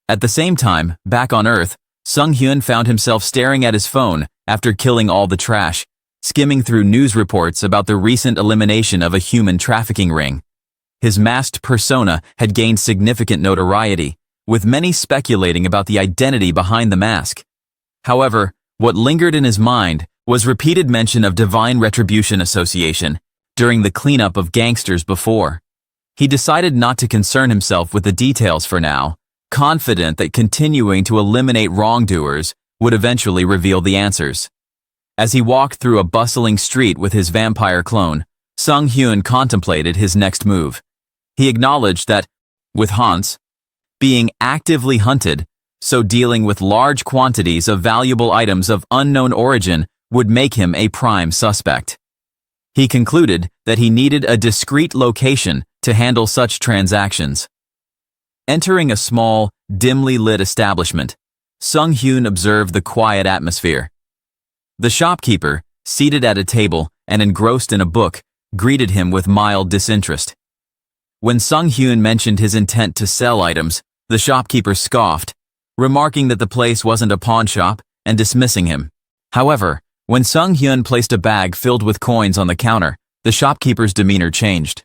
At the same time, back on Earth, Sung Hyun found himself staring at his phone after killing all the trash, skimming through news reports about the recent elimination of a human trafficking ring. His masked persona had gained significant notoriety, with many speculating about the identity behind the mask. However, what lingered in his mind was repeated mention of Divine Retribution Association during the cleanup of gangsters before. He decided not to concern himself with the details for now, confident that continuing to eliminate wrongdoers would eventually reveal the answers. As he walked through a bustling street with his vampire clone, Sung Hyun contemplated his next move. He acknowledged that, with Hans being actively hunted, so dealing with large quantities of valuable items of unknown origin would make him a prime suspect. He concluded that he needed a discreet location to handle such transactions. Entering a small, dimly lit establishment, Sung Hyun observed the quiet atmosphere. The shopkeeper, seated at a table and engrossed in a book, greeted him with mild disinterest. When Sung Hyun mentioned his intent to sell items, the shopkeeper scoffed, remarking that the place wasn't a pawn shop and dismissing him. However, when Sung Hyun placed a bag filled with coins on the counter, the shopkeeper's demeanor changed.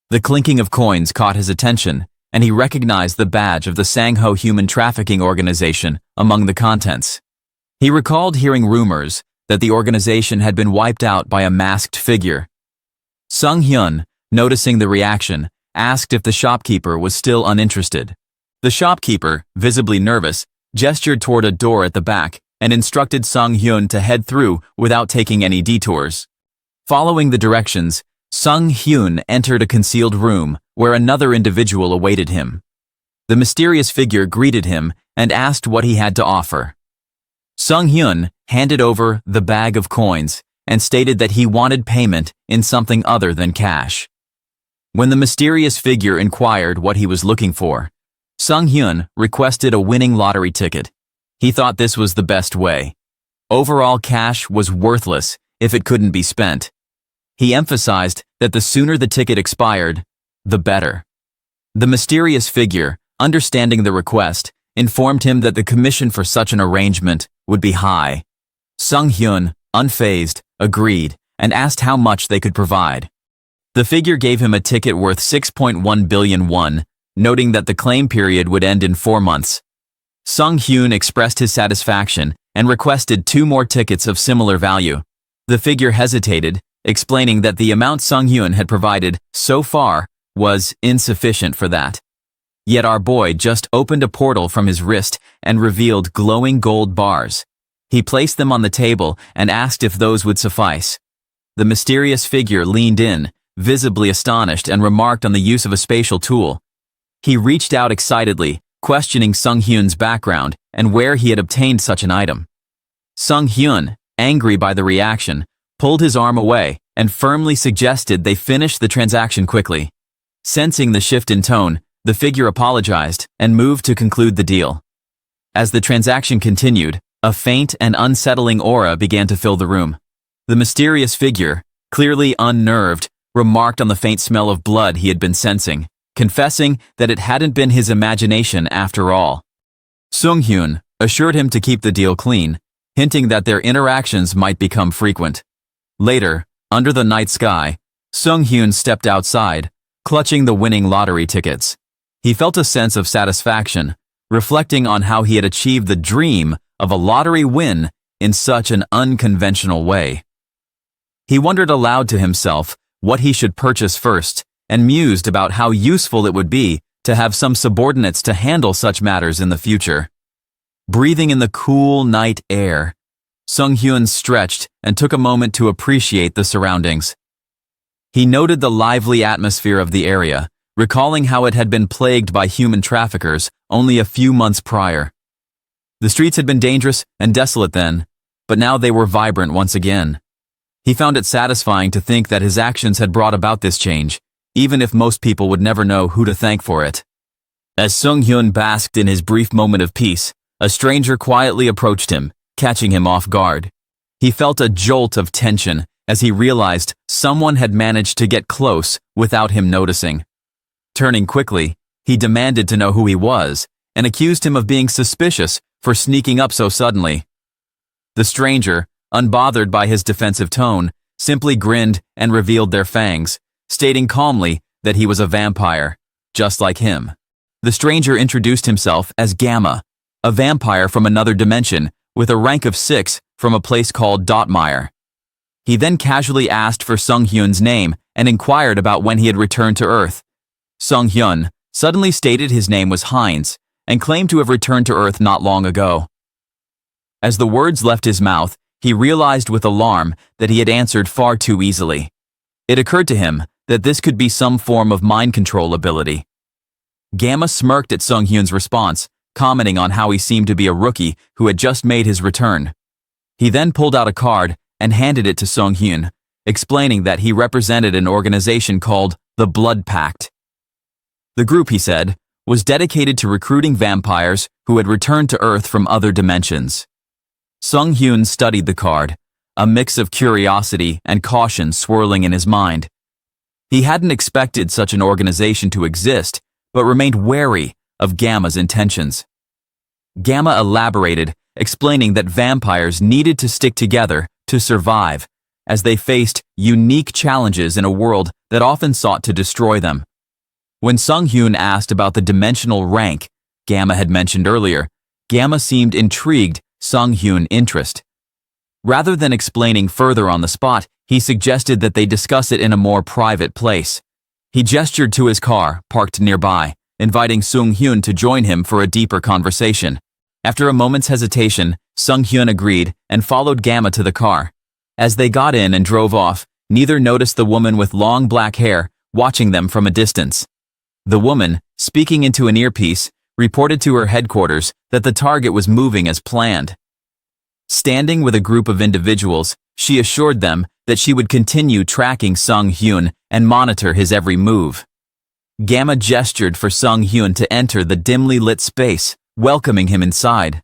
The clinking of coins caught his attention, and he recognized the badge of the Sangho Human Trafficking Organization among the contents. He recalled hearing rumors that the organization had been wiped out by a masked figure. Sung Hyun, noticing the reaction, asked if the shopkeeper was still uninterested. The shopkeeper, visibly nervous, gestured toward a door at the back and instructed Sung Hyun to head through without taking any detours. Following the directions, Sung Hyun entered a concealed room where another individual awaited him. The mysterious figure greeted him and asked what he had to offer. Sung Hyun handed over the bag of coins and stated that he wanted payment in something other than cash. When the mysterious figure inquired what he was looking for, Sung Hyun requested a winning lottery ticket. He thought this was the best way. Overall cash was worthless if it couldn't be spent. He emphasized that the sooner the ticket expired, the better. The mysterious figure, understanding the request, informed him that the commission for such an arrangement would be high. Sung Hyun, unfazed, agreed and asked how much they could provide. The figure gave him a ticket worth 6.1 billion won, noting that the claim period would end in 4 months. Sung Hyun expressed his satisfaction and requested 2 more tickets of similar value. The figure hesitated, explaining that the amount Sung Hyun had provided so far was insufficient for that. Yet our boy just opened a portal from his wrist and revealed glowing gold bars. He placed them on the table and asked if those would suffice. The mysterious figure leaned in, visibly astonished, and remarked on the use of a spatial tool. He reached out excitedly, questioning Sung Hyun's background and where he had obtained such an item. Sung Hyun, angry by the reaction, pulled his arm away and firmly suggested they finish the transaction quickly. Sensing the shift in tone, the figure apologized and moved to conclude the deal. As the transaction continued, a faint and unsettling aura began to fill the room. The mysterious figure, clearly unnerved, remarked on the faint smell of blood he had been sensing, confessing that it hadn't been his imagination after all. Sung Hyun assured him to keep the deal clean, hinting that their interactions might become frequent. Later, under the night sky, Sung Hyun stepped outside, clutching the winning lottery tickets. He felt a sense of satisfaction, reflecting on how he had achieved the dream of a lottery win in such an unconventional way. He wondered aloud to himself what he should purchase first, and mused about how useful it would be to have some subordinates to handle such matters in the future. Breathing in the cool night air, Sung Hyun stretched and took a moment to appreciate the surroundings. He noted the lively atmosphere of the area, recalling how it had been plagued by human traffickers only a few months prior. The streets had been dangerous and desolate then, but now they were vibrant once again. He found it satisfying to think that his actions had brought about this change, even if most people would never know who to thank for it. As Sung-hyun basked in his brief moment of peace, a stranger quietly approached him, catching him off guard. He felt a jolt of tension as he realized someone had managed to get close without him noticing. Turning quickly, he demanded to know who he was and accused him of being suspicious for sneaking up so suddenly. The stranger, unbothered by his defensive tone, simply grinned and revealed their fangs, stating calmly that he was a vampire, just like him. The stranger introduced himself as Gamma, a vampire from another dimension with a rank of 6 from a place called Dotmire. He then casually asked for Sung-hyun's name and inquired about when he had returned to Earth. Sung-hyun suddenly stated his name was Heinz and claimed to have returned to Earth not long ago. As the words left his mouth, he realized with alarm that he had answered far too easily. It occurred to him that this could be some form of mind control ability. Gamma smirked at Sung-hyun's response, commenting on how he seemed to be a rookie who had just made his return. He then pulled out a card and handed it to Sung-hyun, explaining that he represented an organization called the Blood Pact. The group, he said, was dedicated to recruiting vampires who had returned to Earth from other dimensions. Sung-hyun studied the card, a mix of curiosity and caution swirling in his mind. He hadn't expected such an organization to exist, but remained wary of Gamma's intentions. Gamma elaborated, explaining that vampires needed to stick together to survive, as they faced unique challenges in a world that often sought to destroy them. When Sung-hyun asked about the dimensional rank Gamma had mentioned earlier, Gamma seemed intrigued Sung-hyun interest. Rather than explaining further on the spot, he suggested that they discuss it in a more private place. He gestured to his car, parked nearby, inviting Sung-hyun to join him for a deeper conversation. After a moment's hesitation, Sung-hyun agreed and followed Gamma to the car. As they got in and drove off, neither noticed the woman with long black hair watching them from a distance. The woman, speaking into an earpiece, reported to her headquarters that the target was moving as planned. Standing with a group of individuals, she assured them that she would continue tracking Sung-hyun and monitor his every move. Gamma gestured for Sung-hyun to enter the dimly lit space, welcoming him inside.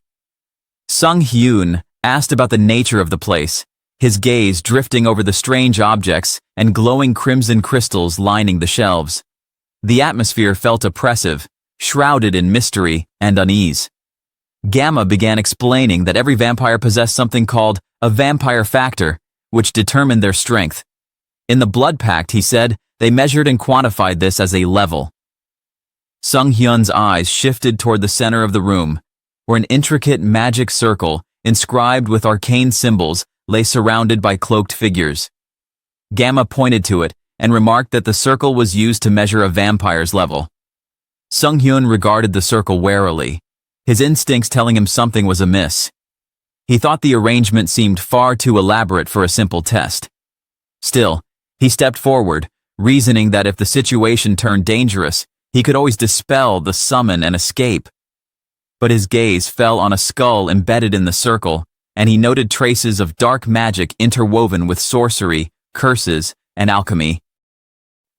Sung-hyun asked about the nature of the place, his gaze drifting over the strange objects and glowing crimson crystals lining the shelves. The atmosphere felt oppressive, shrouded in mystery and unease. Gamma began explaining that every vampire possessed something called a vampire factor, which determined their strength. In the Blood Pact, he said, they measured and quantified this as a level. Sung-hyun's eyes shifted toward the center of the room, where an intricate magic circle, inscribed with arcane symbols, lay surrounded by cloaked figures. Gamma pointed to it and remarked that the circle was used to measure a vampire's level. Sung-hyun regarded the circle warily, his instincts telling him something was amiss. He thought the arrangement seemed far too elaborate for a simple test. Still, he stepped forward, reasoning that if the situation turned dangerous, he could always dispel the summon and escape. But his gaze fell on a skull embedded in the circle, and he noted traces of dark magic interwoven with sorcery, curses, and alchemy.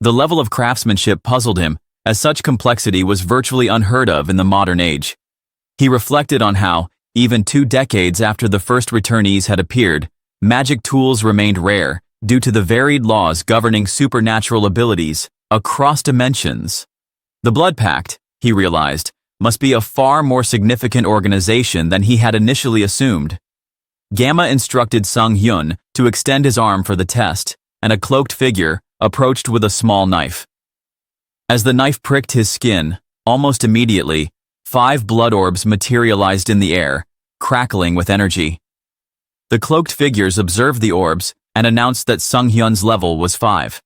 The level of craftsmanship puzzled him, as such complexity was virtually unheard of in the modern age. He reflected on how, even 2 decades after the first returnees had appeared, magic tools remained rare due to the varied laws governing supernatural abilities across dimensions. The Blood Pact, he realized, must be a far more significant organization than he had initially assumed. Gamma instructed Sung-hyun to extend his arm for the test, and a cloaked figure approached with a small knife. As the knife pricked his skin, almost immediately, 5 blood orbs materialized in the air, crackling with energy. The cloaked figures observed the orbs and announced that Sung-hyun's level was 5.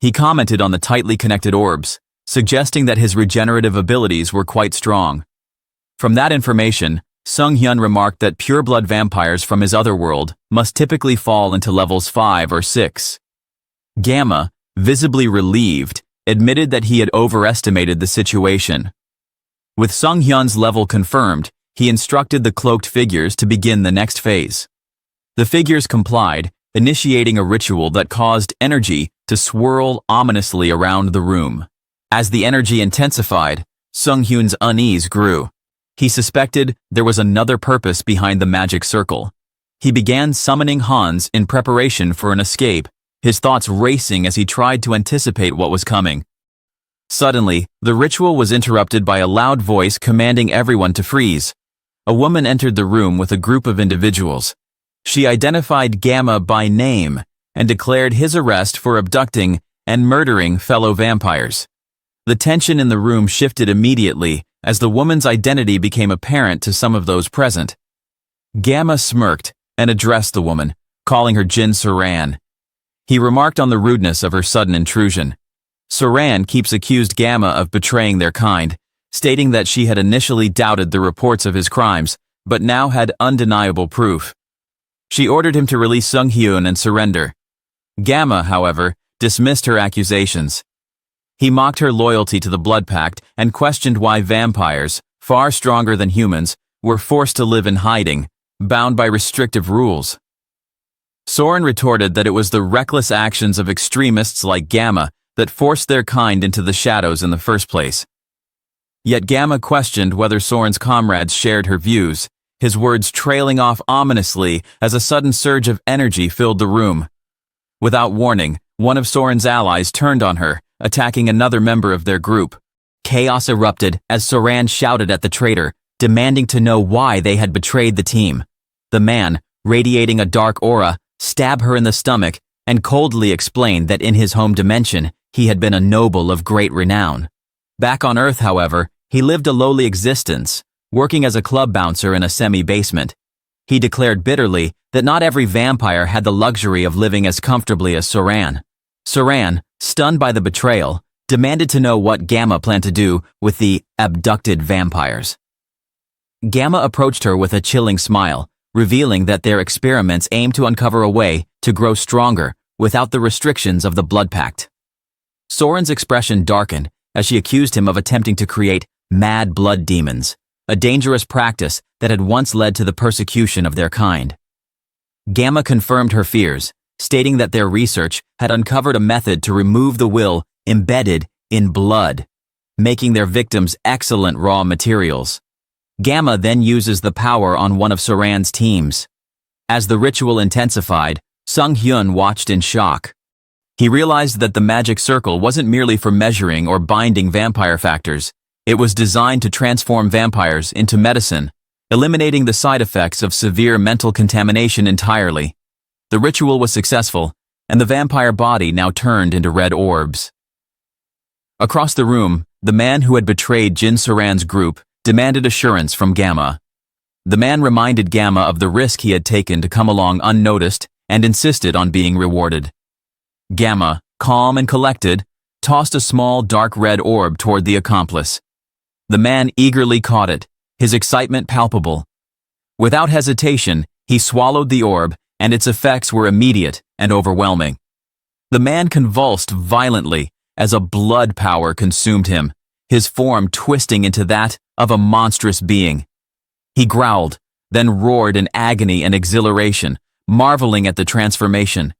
He commented on the tightly connected orbs, suggesting that his regenerative abilities were quite strong. From that information, Sung-hyun remarked that pureblood vampires from his other world must typically fall into levels 5 or 6. Gamma, visibly relieved, admitted that he had overestimated the situation. With Sung-hyun's level confirmed, he instructed the cloaked figures to begin the next phase. The figures complied, initiating a ritual that caused energy to swirl ominously around the room. As the energy intensified, Sung-hyun's unease grew. He suspected there was another purpose behind the magic circle. He began summoning Hans in preparation for an escape, his thoughts racing as he tried to anticipate what was coming. Suddenly, the ritual was interrupted by a loud voice commanding everyone to freeze. A woman entered the room with a group of individuals. She identified Gamma by name and declared his arrest for abducting and murdering fellow vampires. The tension in the room shifted immediately as the woman's identity became apparent to some of those present. Gamma smirked and addressed the woman, calling her Jin Saran. He remarked on the rudeness of her sudden intrusion. Saran keeps accused Gamma of betraying their kind, stating that she had initially doubted the reports of his crimes, but now had undeniable proof. She ordered him to release Sung-hyun and surrender. Gamma, however, dismissed her accusations. He mocked her loyalty to the Blood Pact and questioned why vampires, far stronger than humans, were forced to live in hiding, bound by restrictive rules. Soren retorted that it was the reckless actions of extremists like Gamma that forced their kind into the shadows in the first place. Yet Gamma questioned whether Soren's comrades shared her views, his words trailing off ominously as a sudden surge of energy filled the room. Without warning, one of Soren's allies turned on her, attacking another member of their group. Chaos erupted as Soran shouted at the traitor, demanding to know why they had betrayed the team. The man, radiating a dark aura, stabbed her in the stomach and coldly explained that in his home dimension, he had been a noble of great renown. Back on Earth, however, he lived a lowly existence, working as a club bouncer in a semi-basement. He declared bitterly that not every vampire had the luxury of living as comfortably as Soran. Soran, stunned by the betrayal, demanded to know what Gamma planned to do with the abducted vampires. Gamma approached her with a chilling smile, revealing that their experiments aimed to uncover a way to grow stronger without the restrictions of the Blood Pact. Soren's expression darkened as she accused him of attempting to create mad blood demons, a dangerous practice that had once led to the persecution of their kind. Gamma confirmed her fears, stating that their research had uncovered a method to remove the will embedded in blood, making their victims excellent raw materials. Gamma then uses the power on one of Soran's teams. As the ritual intensified, Sung-hyun watched in shock. He realized that the magic circle wasn't merely for measuring or binding vampire factors. It was designed to transform vampires into medicine, eliminating the side effects of severe mental contamination entirely. The ritual was successful, and the vampire body now turned into red orbs. Across the room, the man who had betrayed Jin Saran's group demanded assurance from Gamma. The man reminded Gamma of the risk he had taken to come along unnoticed and insisted on being rewarded. Gamma, calm and collected, tossed a small dark red orb toward the accomplice. The man eagerly caught it, his excitement palpable. Without hesitation, he swallowed the orb, and its effects were immediate and overwhelming. The man convulsed violently as a blood power consumed him, his form twisting into that of a monstrous being. He growled, then roared in agony and exhilaration, marveling at the transformation.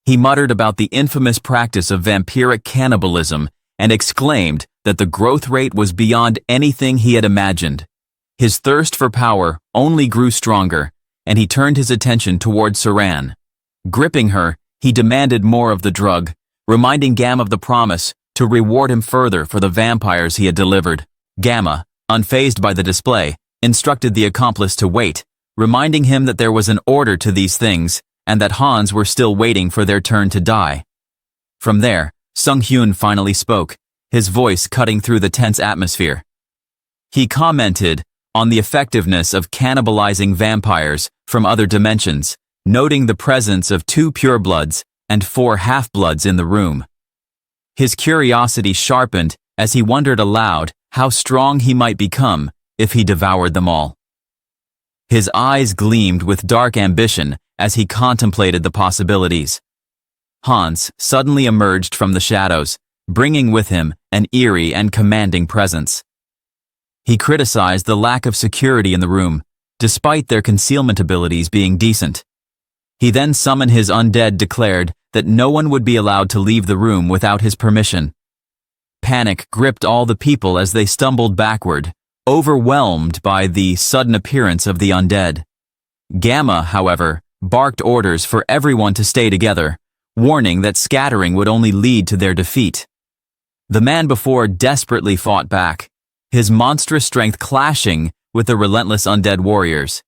He muttered about the infamous practice of vampiric cannibalism and exclaimed that the growth rate was beyond anything he had imagined. His thirst for power only grew stronger, and he turned his attention toward Saran. Gripping her, he demanded more of the drug, reminding Gamma of the promise to reward him further for the vampires he had delivered. Gamma, unfazed by the display, instructed the accomplice to wait, reminding him that there was an order to these things and that Hans were still waiting for their turn to die. From there, Sung-hyun finally spoke, his voice cutting through the tense atmosphere. He commented on the effectiveness of cannibalizing vampires from other dimensions, noting the presence of 2 purebloods and 4 half-bloods in the room. His curiosity sharpened as he wondered aloud how strong he might become if he devoured them all. His eyes gleamed with dark ambition as he contemplated the possibilities. Hans suddenly emerged from the shadows, bringing with him an eerie and commanding presence. He criticized the lack of security in the room, despite their concealment abilities being decent. He then summoned his undead, declared that no one would be allowed to leave the room without his permission. Panic gripped all the people as they stumbled backward, overwhelmed by the sudden appearance of the undead. Gamma, however, barked orders for everyone to stay together, warning that scattering would only lead to their defeat. The man before desperately fought back, his monstrous strength clashing with the relentless undead warriors.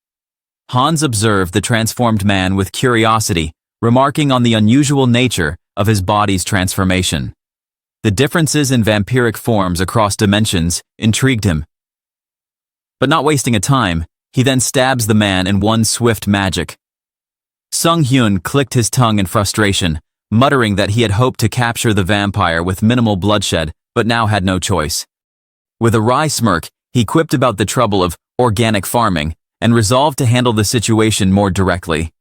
Hans observed the transformed man with curiosity, remarking on the unusual nature of his body's transformation. The differences in vampiric forms across dimensions intrigued him. But not wasting a time, he then stabs the man in one swift magic. Sung Hyun clicked his tongue in frustration, muttering that he had hoped to capture the vampire with minimal bloodshed, but now had no choice. With a wry smirk, he quipped about the trouble of organic farming and resolved to handle the situation more directly.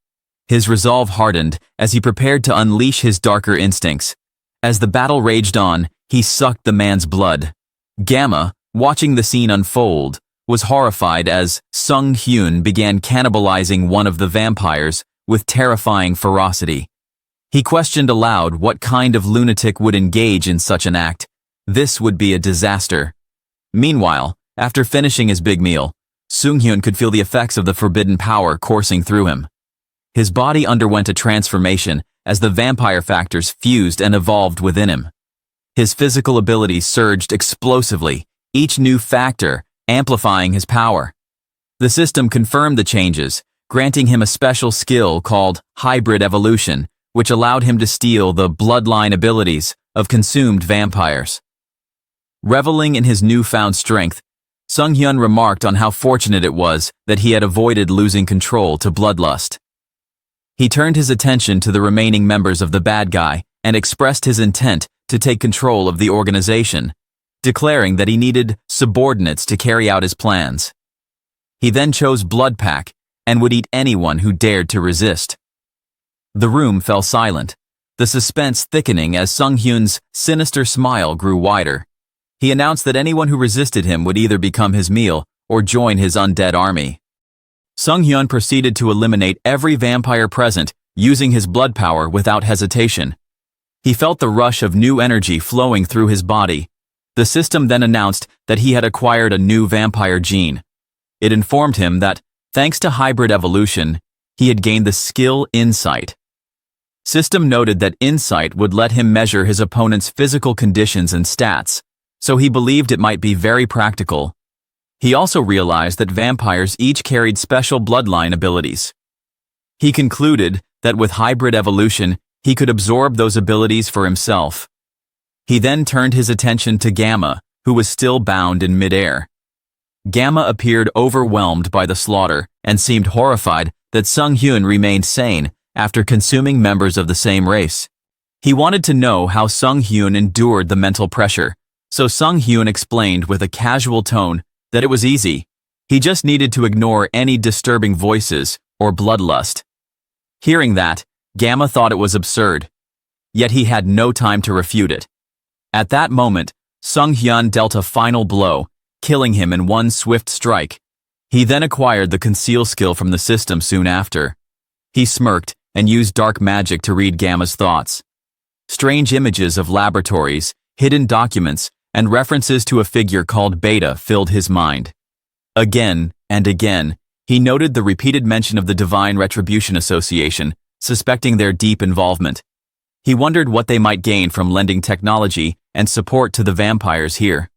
His resolve hardened as he prepared to unleash his darker instincts. As the battle raged on, he sucked the man's blood. Gamma, watching the scene unfold, was horrified as Sung Hyun began cannibalizing one of the vampires with terrifying ferocity. He questioned aloud what kind of lunatic would engage in such an act. This would be a disaster. Meanwhile, after finishing his big meal, Sung Hyun could feel the effects of the forbidden power coursing through him. His body underwent a transformation as the vampire factors fused and evolved within him. His physical abilities surged explosively, each new factor amplifying his power. The system confirmed the changes, granting him a special skill called hybrid evolution, which allowed him to steal the bloodline abilities of consumed vampires. Reveling in his newfound strength, Sung Hyun remarked on how fortunate it was that he had avoided losing control to bloodlust. He turned his attention to the remaining members of the bad guy and expressed his intent to take control of the organization, declaring that he needed subordinates to carry out his plans. He then chose Blood Pack and would eat anyone who dared to resist. The room fell silent, the suspense thickening as Sung Hyun's sinister smile grew wider. He announced that anyone who resisted him would either become his meal or join his undead army. Sung Hyun proceeded to eliminate every vampire present using his blood power without hesitation. He felt the rush of new energy flowing through his body. The system then announced that he had acquired a new vampire gene. It informed him that, thanks to hybrid evolution, he had gained the skill Insight. System noted that Insight would let him measure his opponent's physical conditions and stats, so he believed it might be very practical. He also realized that vampires each carried special bloodline abilities. He concluded that with hybrid evolution, he could absorb those abilities for himself. He then turned his attention to Gamma, who was still bound in midair. Gamma appeared overwhelmed by the slaughter and seemed horrified that Sung Hyun remained sane after consuming members of the same race. He wanted to know how Sung Hyun endured the mental pressure, so Sung Hyun explained with a casual tone that it was easy. He just needed to ignore any disturbing voices or bloodlust. Hearing that, Gamma thought it was absurd, yet he had no time to refute it. At that moment, Sung Hyun dealt a final blow, killing him in one swift strike. He then acquired the conceal skill from the system soon after. He smirked and used dark magic to read Gamma's thoughts. Strange images of laboratories, hidden documents, and references to a figure called Beta filled his mind. Again and again, he noted the repeated mention of the Divine Retribution Association, suspecting their deep involvement. He wondered what they might gain from lending technology and support to the vampires here.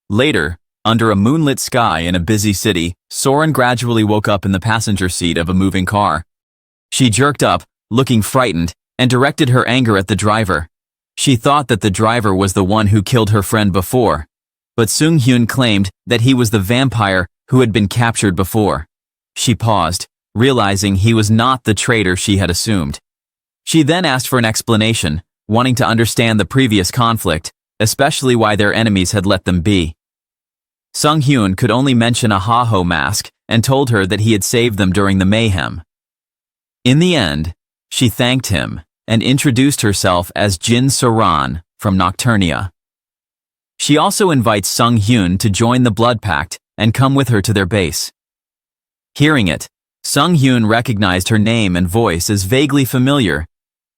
Later, under a moonlit sky in a busy city, Soren gradually woke up in the passenger seat of a moving car. She jerked up, looking frightened, and directed her anger at the driver. She thought that the driver was the one who killed her friend before, but Sung Hyun claimed that he was the vampire who had been captured before. She paused, realizing he was not the traitor she had assumed. She then asked for an explanation, wanting to understand the previous conflict, especially why their enemies had let them be. Sung Hyun could only mention a Ha-Ho mask and told her that he had saved them during the mayhem. In the end, she thanked him and introduced herself as Jin Soran from Nocturnia. She also invites Sung Hyun to join the Blood Pact and come with her to their base. Hearing it, Sung Hyun recognized her name and voice as vaguely familiar,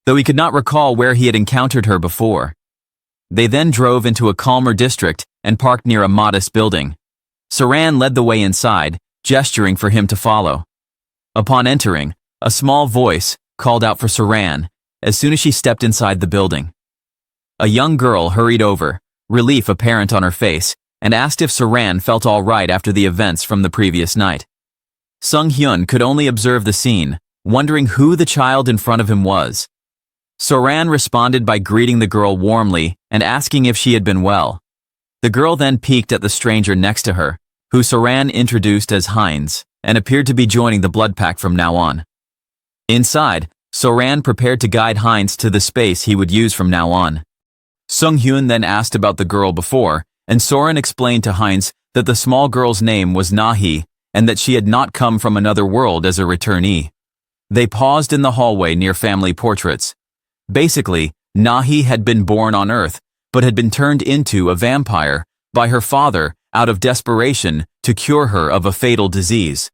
though he could not recall where he had encountered her before. They then drove into a calmer district and parked near a modest building. Saran led the way inside, gesturing for him to follow. Upon entering, a small voice called out for Saran as soon as she stepped inside the building. A young girl hurried over, relief apparent on her face, and asked if Saran felt all right after the events from the previous night. Sung Hyun could only observe the scene, wondering who the child in front of him was. Saran responded by greeting the girl warmly and asking if she had been well. The girl then peeked at the stranger next to her, who Saran introduced as Heinz, and appeared to be joining the blood pack from now on. Inside, Saran prepared to guide Heinz to the space he would use from now on. Sung Hyun then asked about the girl before, and Soren explained to Heinz that the small girl's name was Nahi, and that she had not come from another world as a returnee. They paused in the hallway near family portraits. Basically, Nahi had been born on Earth, but had been turned into a vampire by her father out of desperation to cure her of a fatal disease.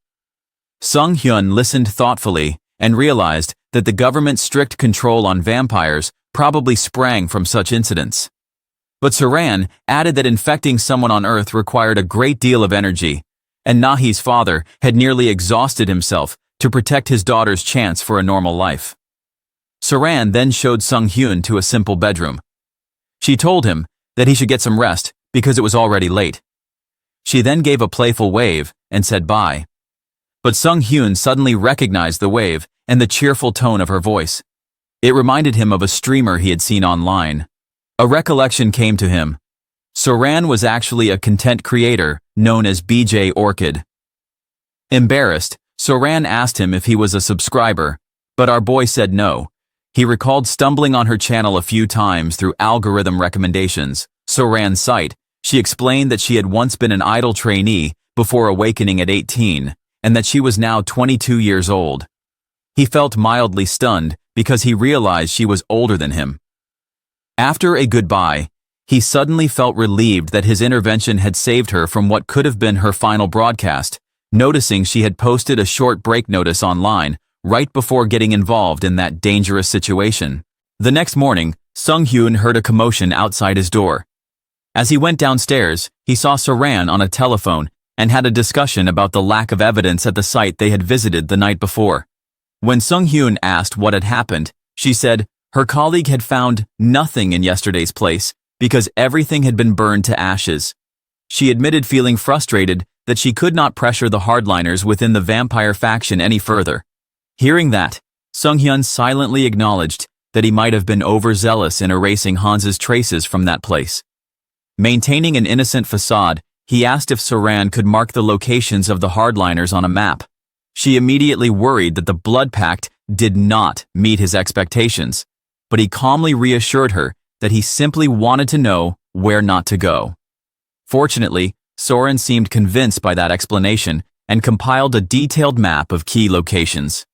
Sung Hyun listened thoughtfully and realized that the government's strict control on vampires probably sprang from such incidents. But Saran added that infecting someone on Earth required a great deal of energy, and Nahi's father had nearly exhausted himself to protect his daughter's chance for a normal life. Saran then showed Sung Hyun to a simple bedroom. She told him that he should get some rest because it was already late. She then gave a playful wave and said bye. But Sung Hyun suddenly recognized the wave and the cheerful tone of her voice. It reminded him of a streamer he had seen online. A recollection came to him. Saran was actually a content creator known as BJ Orchid. Embarrassed, Saran asked him if he was a subscriber, but our boy said no. He recalled stumbling on her channel a few times through algorithm recommendations. Saran's site, she explained that she had once been an idol trainee before awakening at 18, and that she was now 22 years old. He felt mildly stunned because he realized she was older than him. After a goodbye, he suddenly felt relieved that his intervention had saved her from what could have been her final broadcast, noticing she had posted a short break notice online right before getting involved in that dangerous situation. The next morning, Sung Hyun heard a commotion outside his door. As he went downstairs, he saw Saran on a telephone and had a discussion about the lack of evidence at the site they had visited the night before. When Sung Hyun asked what had happened, she said her colleague had found nothing in yesterday's place because everything had been burned to ashes. She admitted feeling frustrated that she could not pressure the hardliners within the vampire faction any further. Hearing that, Sung Hyun silently acknowledged that he might have been overzealous in erasing Hans's traces from that place. Maintaining an innocent facade, he asked if Saran could mark the locations of the hardliners on a map. She immediately worried that the blood pact did not meet his expectations, but he calmly reassured her that he simply wanted to know where not to go. Fortunately, Soren seemed convinced by that explanation and compiled a detailed map of key locations.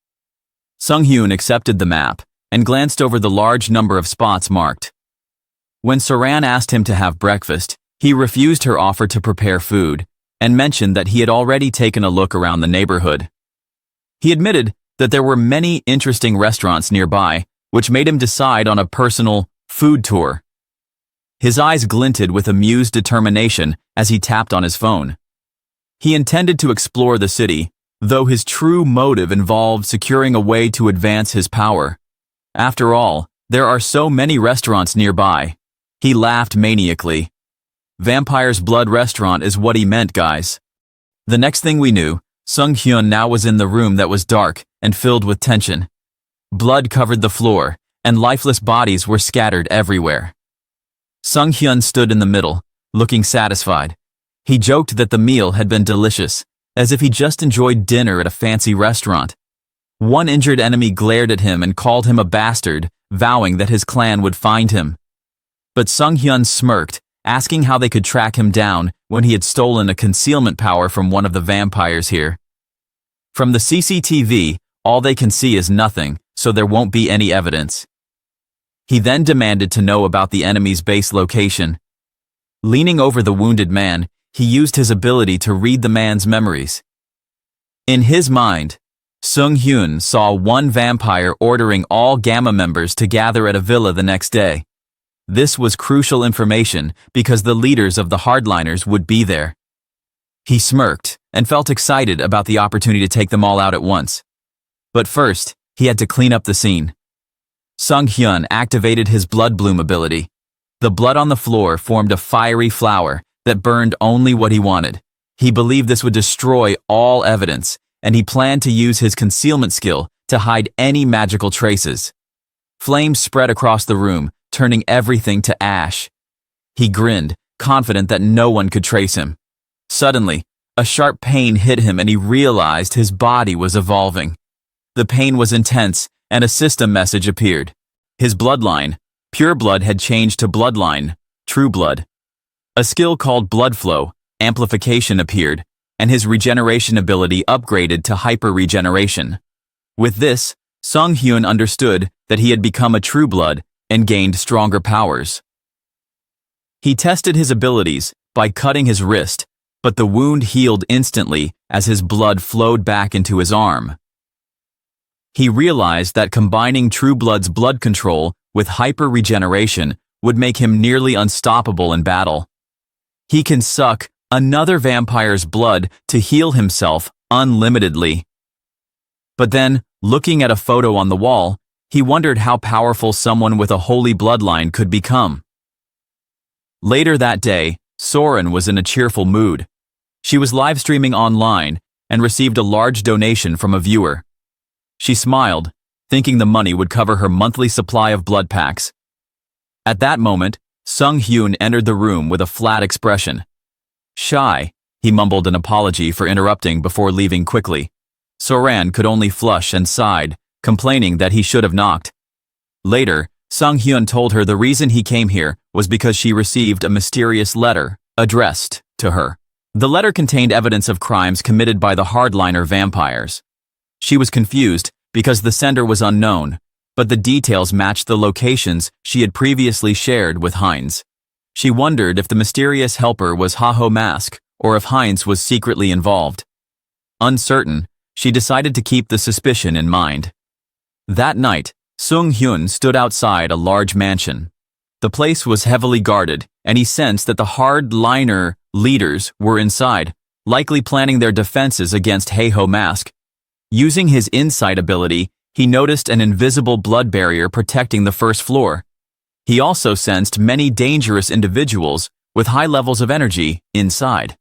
Sung Hyun accepted the map and glanced over the large number of spots marked. When Saran asked him to have breakfast, he refused her offer to prepare food and mentioned that he had already taken a look around the neighborhood. He admitted that there were many interesting restaurants nearby, which made him decide on a personal food tour. His eyes glinted with amused determination as he tapped on his phone. He intended to explore the city, though his true motive involved securing a way to advance his power. After all, there are so many restaurants nearby. He laughed maniacally. Vampire's Blood Restaurant is what he meant, guys. The next thing we knew, Sung Hyun now was in the room that was dark and filled with tension. Blood covered the floor, and lifeless bodies were scattered everywhere. Sung Hyun stood in the middle, looking satisfied. He joked that the meal had been delicious, as if he just enjoyed dinner at a fancy restaurant. One injured enemy glared at him and called him a bastard, vowing that his clan would find him. But Sung Hyun smirked, asking how they could track him down when he had stolen a concealment power from one of the vampires here. From the CCTV, all they can see is nothing, so there won't be any evidence. He then demanded to know about the enemy's base location. Leaning over the wounded man, he used his ability to read the man's memories. In his mind, Sung Hyun saw one vampire ordering all Gamma members to gather at a villa the next day. This was crucial information because the leaders of the hardliners would be there. He smirked and felt excited about the opportunity to take them all out at once. But first, he had to clean up the scene. Sung Hyun activated his blood bloom ability. The blood on the floor formed a fiery flower that burned only what he wanted. He believed this would destroy all evidence, and he planned to use his concealment skill to hide any magical traces. Flames spread across the room, turning everything to ash. He grinned, confident that no one could trace him. Suddenly, a sharp pain hit him and he realized his body was evolving. The pain was intense, and a system message appeared. His bloodline, pure blood, had changed to bloodline, true blood. A skill called blood flow, amplification, appeared, and his regeneration ability upgraded to hyper-regeneration. With this, Sung Hyun understood that he had become a true blood and gained stronger powers. He tested his abilities by cutting his wrist, but the wound healed instantly as his blood flowed back into his arm. He realized that combining True Blood's blood control with hyper-regeneration would make him nearly unstoppable in battle. He can suck another vampire's blood to heal himself unlimitedly. But then, looking at a photo on the wall, he wondered how powerful someone with a holy bloodline could become. Later that day, Soren was in a cheerful mood. She was live streaming online and received a large donation from a viewer. She smiled, thinking the money would cover her monthly supply of blood packs. At that moment, Sung Hyun entered the room with a flat expression. Shy, he mumbled an apology for interrupting before leaving quickly. Soran could only flush and sighed, complaining that he should have knocked. Later, Sung Hyun told her the reason he came here was because she received a mysterious letter addressed to her. The letter contained evidence of crimes committed by the hardliner vampires. She was confused because the sender was unknown, but the details matched the locations she had previously shared with Heinz. She wondered if the mysterious helper was Ha-Ho Mask or if Heinz was secretly involved. Uncertain, she decided to keep the suspicion in mind. That night, Sung Hyun stood outside a large mansion. The place was heavily guarded, and he sensed that the hardliner leaders were inside, likely planning their defenses against Ha-Ho Mask. Using his insight ability, he noticed an invisible blood barrier protecting the first floor. He also sensed many dangerous individuals with high levels of energy inside.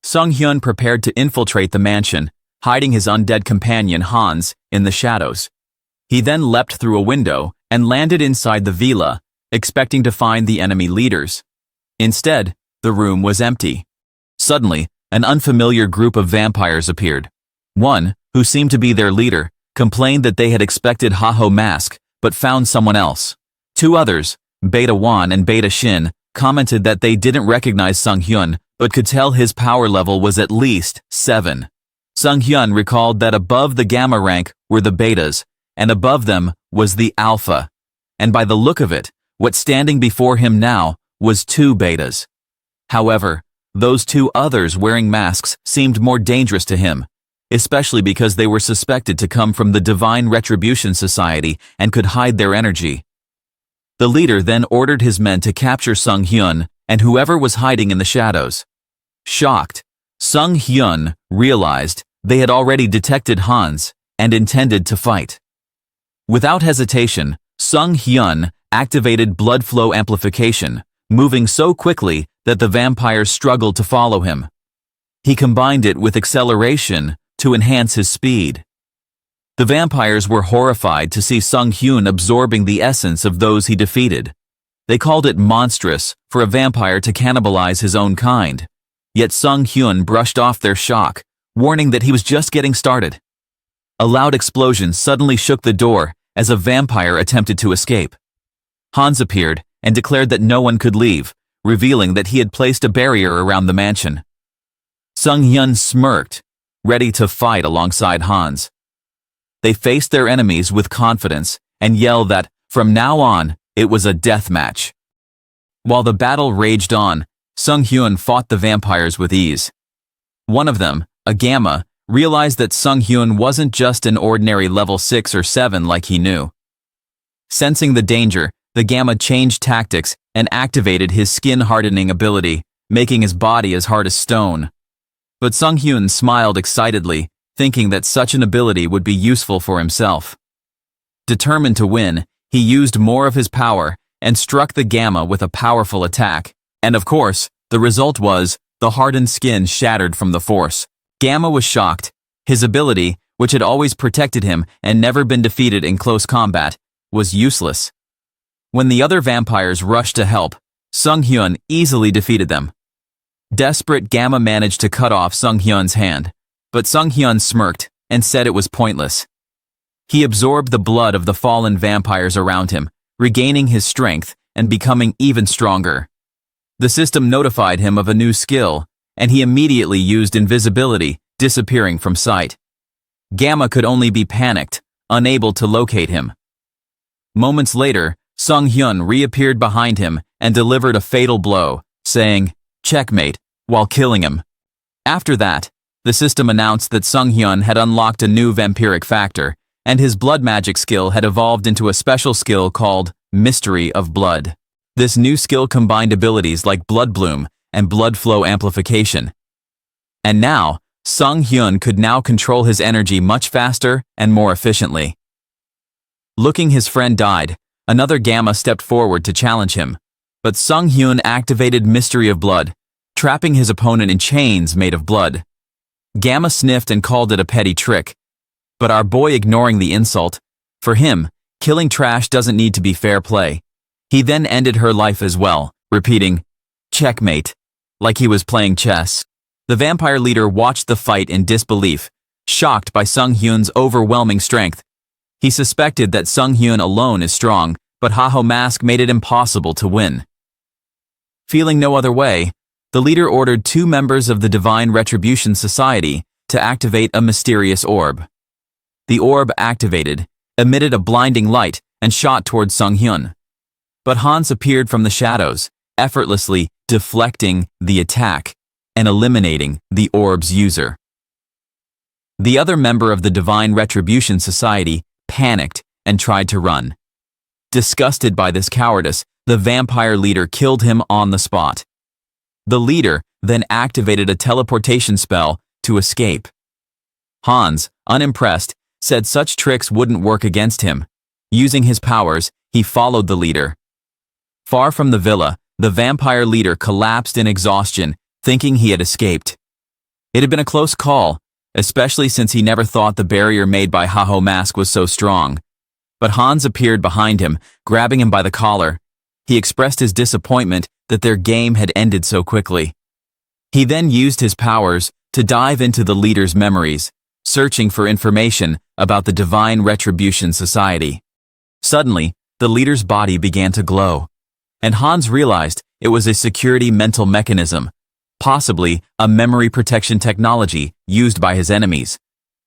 Sung Hyun prepared to infiltrate the mansion, hiding his undead companion Hans in the shadows. He then leapt through a window and landed inside the villa, expecting to find the enemy leaders. Instead, the room was empty. Suddenly, an unfamiliar group of vampires appeared. One, who seemed to be their leader, complained that they had expected Ha-Ho Mask, but found someone else. Two others, Beta Wan and Beta Shin, commented that they didn't recognize Sung Hyun, but could tell his power level was at least 7. Sung Hyun recalled that above the Gamma rank were the Betas, and above them was the Alpha. And by the look of it, what's standing before him now was 2 Betas. However, those 2 others wearing masks seemed more dangerous to him, especially because they were suspected to come from the Divine Retribution Society and could hide their energy. The leader then ordered his men to capture Sung Hyun and whoever was hiding in the shadows. Shocked, Sung Hyun realized they had already detected Hans and intended to fight. Without hesitation, Sung Hyun activated blood flow amplification, moving so quickly that the vampires struggled to follow him. He combined it with acceleration to enhance his speed. The vampires were horrified to see Sung Hyun absorbing the essence of those he defeated. They called it monstrous for a vampire to cannibalize his own kind. Yet Sung Hyun brushed off their shock, warning that he was just getting started. A loud explosion suddenly shook the door as a vampire attempted to escape. Hans appeared and declared that no one could leave, revealing that he had placed a barrier around the mansion. Sung Hyun smirked, ready to fight alongside Hans. They faced their enemies with confidence and yelled that, from now on, it was a death match. While the battle raged on, Sung Hyun fought the vampires with ease. One of them, a Gamma, realized that Sung Hyun wasn't just an ordinary level 6 or 7 like he knew. Sensing the danger, the Gamma changed tactics and activated his skin-hardening ability, making his body as hard as stone. But Sung Hyun smiled excitedly, thinking that such an ability would be useful for himself. Determined to win, he used more of his power and struck the Gamma with a powerful attack. And of course, the result was, the hardened skin shattered from the force. Gamma was shocked. His ability, which had always protected him and never been defeated in close combat, was useless. When the other vampires rushed to help, Sung Hyun easily defeated them. Desperate, Gamma managed to cut off Sung Hyun's hand, but Sung Hyun smirked and said it was pointless. He absorbed the blood of the fallen vampires around him, regaining his strength and becoming even stronger. The system notified him of a new skill, and he immediately used invisibility, disappearing from sight. Gamma could only be panicked, unable to locate him. Moments later, Sung Hyun reappeared behind him and delivered a fatal blow, saying, "Checkmate," while killing him. After that, the system announced that Sung Hyun had unlocked a new vampiric factor, and his blood magic skill had evolved into a special skill called Mystery of Blood. This new skill combined abilities like Blood Bloom and Blood Flow Amplification. And now, Sung Hyun could now control his energy much faster and more efficiently. Looking his friend died, another Gamma stepped forward to challenge him, but Sung Hyun activated Mystery of Blood, trapping his opponent in chains made of blood. Gamma sniffed and called it a petty trick, but our boy ignoring the insult. For him, killing trash doesn't need to be fair play. He then ended her life as well, repeating, "Checkmate," like he was playing chess. The vampire leader watched the fight in disbelief, shocked by Sung Hyun's overwhelming strength. He suspected that Sung Hyun alone is strong, but Haho Mask made it impossible to win. Feeling no other way, the leader ordered 2 members of the Divine Retribution Society to activate a mysterious orb. The orb activated, emitted a blinding light, and shot towards Sung Hyun. But Hans appeared from the shadows, effortlessly deflecting the attack and eliminating the orb's user. The other member of the Divine Retribution Society panicked and tried to run. Disgusted by this cowardice, the vampire leader killed him on the spot. The leader then activated a teleportation spell to escape. Hans, unimpressed, said such tricks wouldn't work against him. Using his powers, he followed the leader. Far from the villa, the vampire leader collapsed in exhaustion, thinking he had escaped. It had been a close call, especially since he never thought the barrier made by Haho Mask was so strong. But Hans appeared behind him, grabbing him by the collar. He expressed his disappointment that their game had ended so quickly. He then used his powers to dive into the leader's memories, searching for information about the Divine Retribution Society. Suddenly, the leader's body began to glow, and Hans realized it was a security mental mechanism, possibly a memory protection technology used by his enemies.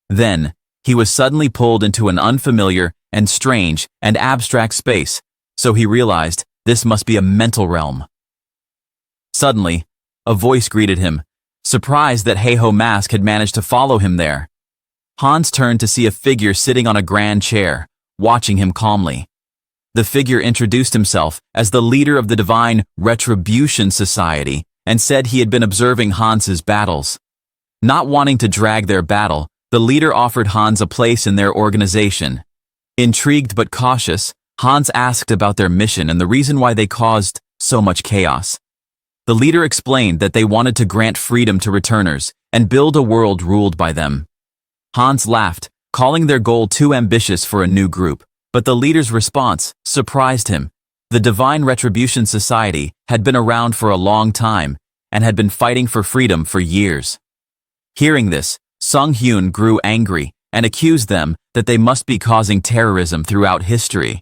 Then, he was suddenly pulled into an unfamiliar and strange and abstract space, so he realized this must be a mental realm. Suddenly, a voice greeted him, surprised that Haho Mask had managed to follow him there. Hans turned to see a figure sitting on a grand chair, watching him calmly. The figure introduced himself as the leader of the Divine Retribution Society and said he had been observing Hans's battles. Not wanting to drag their battle, the leader offered Hans a place in their organization. Intrigued but cautious, Hans asked about their mission and the reason why they caused so much chaos. The leader explained that they wanted to grant freedom to returners and build a world ruled by them. Hans laughed, calling their goal too ambitious for a new group. But the leader's response surprised him. The Divine Retribution Society had been around for a long time and had been fighting for freedom for years. Hearing this, Sung Hyun grew angry and accused them that they must be causing terrorism throughout history.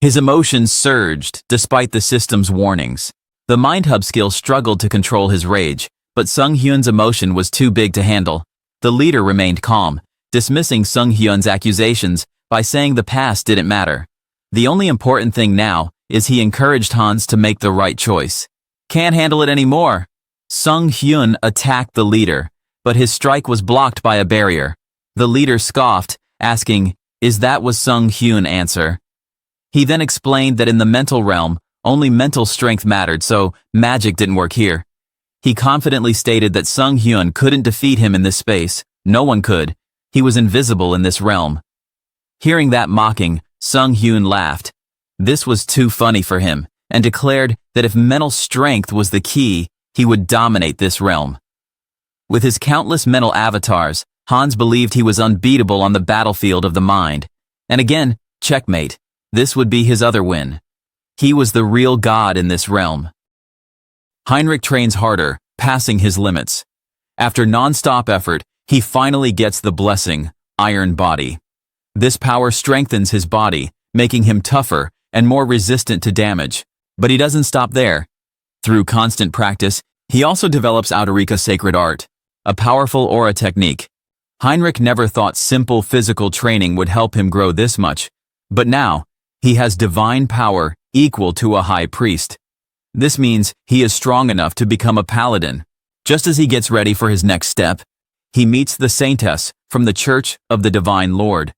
His emotions surged despite the system's warnings. The Mind Hub skill struggled to control his rage, but Sung Hyun's emotion was too big to handle. The leader remained calm, dismissing Sung Hyun's accusations by saying the past didn't matter. The only important thing now is he encouraged Hans to make the right choice. Can't handle it anymore. Sung Hyun attacked the leader, but his strike was blocked by a barrier. The leader scoffed, asking, "Is that was Sung Hyun answer?" He then explained that in the mental realm, only mental strength mattered, so magic didn't work here. He confidently stated that Sung Hyun couldn't defeat him in this space. No one could. He was invisible in this realm. Hearing that mocking, Sung Hyun laughed. This was too funny for him, and declared that if mental strength was the key, he would dominate this realm. With his countless mental avatars, Hans believed he was unbeatable on the battlefield of the mind. And again, checkmate. This would be his other win. He was the real god in this realm. Heinrich trains harder, passing his limits. After non-stop effort, he finally gets the blessing, Iron Body. This power strengthens his body, making him tougher and more resistant to damage. But he doesn't stop there. Through constant practice, he also develops Outerika Sacred Art, a powerful aura technique. Heinrich never thought simple physical training would help him grow this much, but now, he has divine power equal to a high priest. This means he is strong enough to become a paladin. Just as he gets ready for his next step, he meets the Saintess from the Church of the Divine Lord.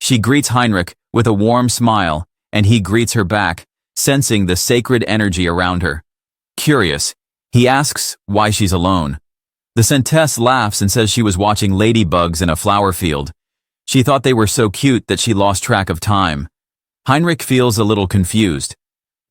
She greets Heinrich with a warm smile, and he greets her back, sensing the sacred energy around her. Curious, he asks why she's alone. The Saintess laughs and says she was watching ladybugs in a flower field. She thought they were so cute that she lost track of time. Heinrich feels a little confused.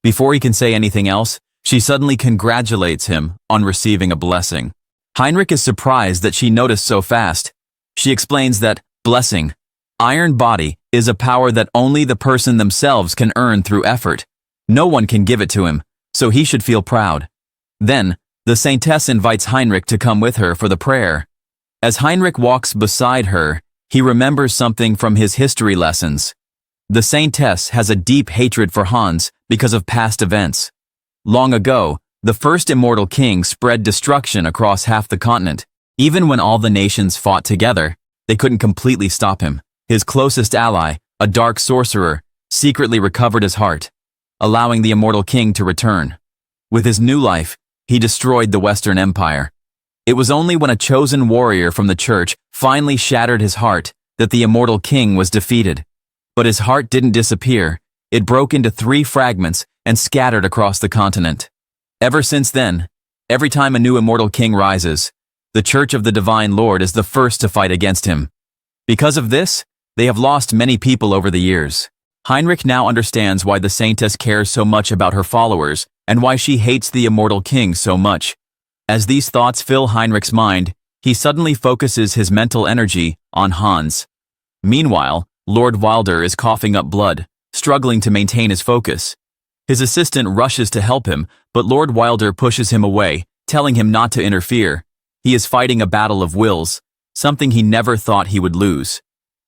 Before he can say anything else, she suddenly congratulates him on receiving a blessing. Heinrich is surprised that she noticed so fast. She explains that blessing, Iron Body, is a power that only the person themselves can earn through effort. No one can give it to him, so he should feel proud. Then, the Saintess invites Heinrich to come with her for the prayer. As Heinrich walks beside her, he remembers something from his history lessons. The Saintess has a deep hatred for Hans because of past events. Long ago, the first immortal king spread destruction across half the continent. Even when all the nations fought together, they couldn't completely stop him. His closest ally, a dark sorcerer, secretly recovered his heart, allowing the immortal king to return. With his new life, he destroyed the Western Empire. It was only when a chosen warrior from the church finally shattered his heart that the immortal king was defeated. But his heart didn't disappear. It broke into 3 fragments and scattered across the continent. Ever since then, every time a new immortal king rises, the Church of the Divine Lord is the first to fight against him. Because of this, they have lost many people over the years. Heinrich now understands why the Saintess cares so much about her followers and why she hates the immortal king so much. As these thoughts fill Heinrich's mind, he suddenly focuses his mental energy on Hans. Meanwhile, Lord Wilder is coughing up blood, struggling to maintain his focus. His assistant rushes to help him, but Lord Wilder pushes him away, telling him not to interfere. He is fighting a battle of wills, something he never thought he would lose.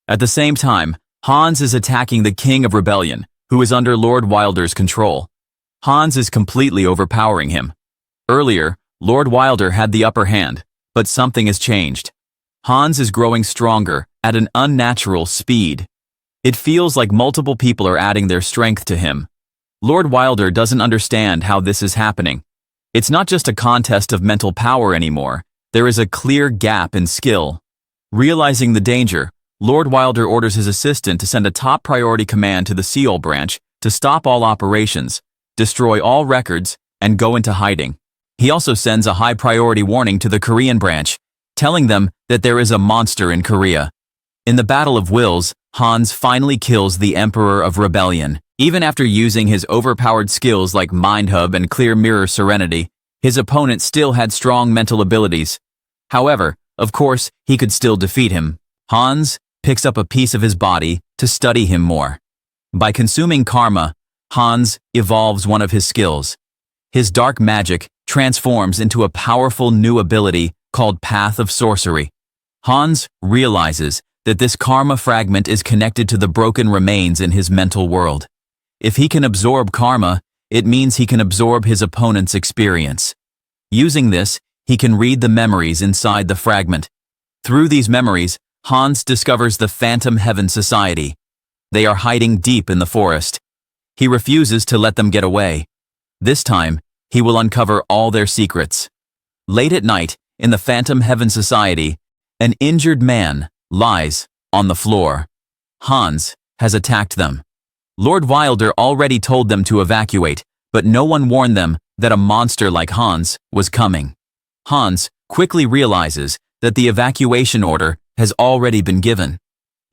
At the same time, Hans is attacking the King of Rebellion, who is under Lord Wilder's control. Hans is completely overpowering him. Earlier, Lord Wilder had the upper hand, but something has changed. Hans is growing stronger at an unnatural speed. It feels like multiple people are adding their strength to him. Lord Wilder doesn't understand how this is happening. It's not just a contest of mental power anymore. There is a clear gap in skill. Realizing the danger, Lord Wilder orders his assistant to send a top priority command to the Seoul branch to stop all operations, destroy all records, and go into hiding. He also sends a high priority warning to the Korean branch, telling them that there is a monster in Korea. In the Battle of Wills, Hans finally kills the Emperor of Rebellion. Even after using his overpowered skills like Mind Hub and Clear Mirror Serenity, his opponent still had strong mental abilities. However, of course, he could still defeat him. Hans picks up a piece of his body to study him more. By consuming karma, Hans evolves one of his skills. His dark magic transforms into a powerful new ability called Path of Sorcery. Hans realizes that this karma fragment is connected to the broken remains in his mental world. If he can absorb karma, it means he can absorb his opponent's experience. Using this, he can read the memories inside the fragment. Through these memories, Hans discovers the Phantom Heaven Society. They are hiding deep in the forest. He refuses to let them get away. This time, he will uncover all their secrets. Late at night, in the Phantom Heaven Society, an injured man lies on the floor. Hans has attacked them. Lord Wilder already told them to evacuate, but no one warned them that a monster like Hans was coming. Hans quickly realizes that the evacuation order has already been given.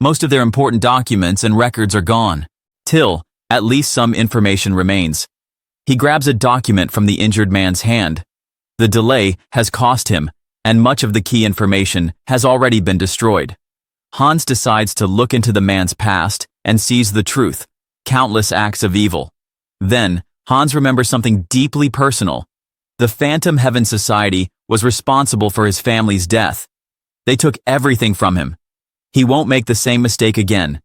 Most of their important documents and records are gone. Till, at least some information remains. He grabs a document from the injured man's hand. The delay has cost him, and much of the key information has already been destroyed. Hans decides to look into the man's past and sees the truth, countless acts of evil. Then, Hans remembers something deeply personal. The Phantom Heaven Society was responsible for his family's death. They took everything from him. He won't make the same mistake again.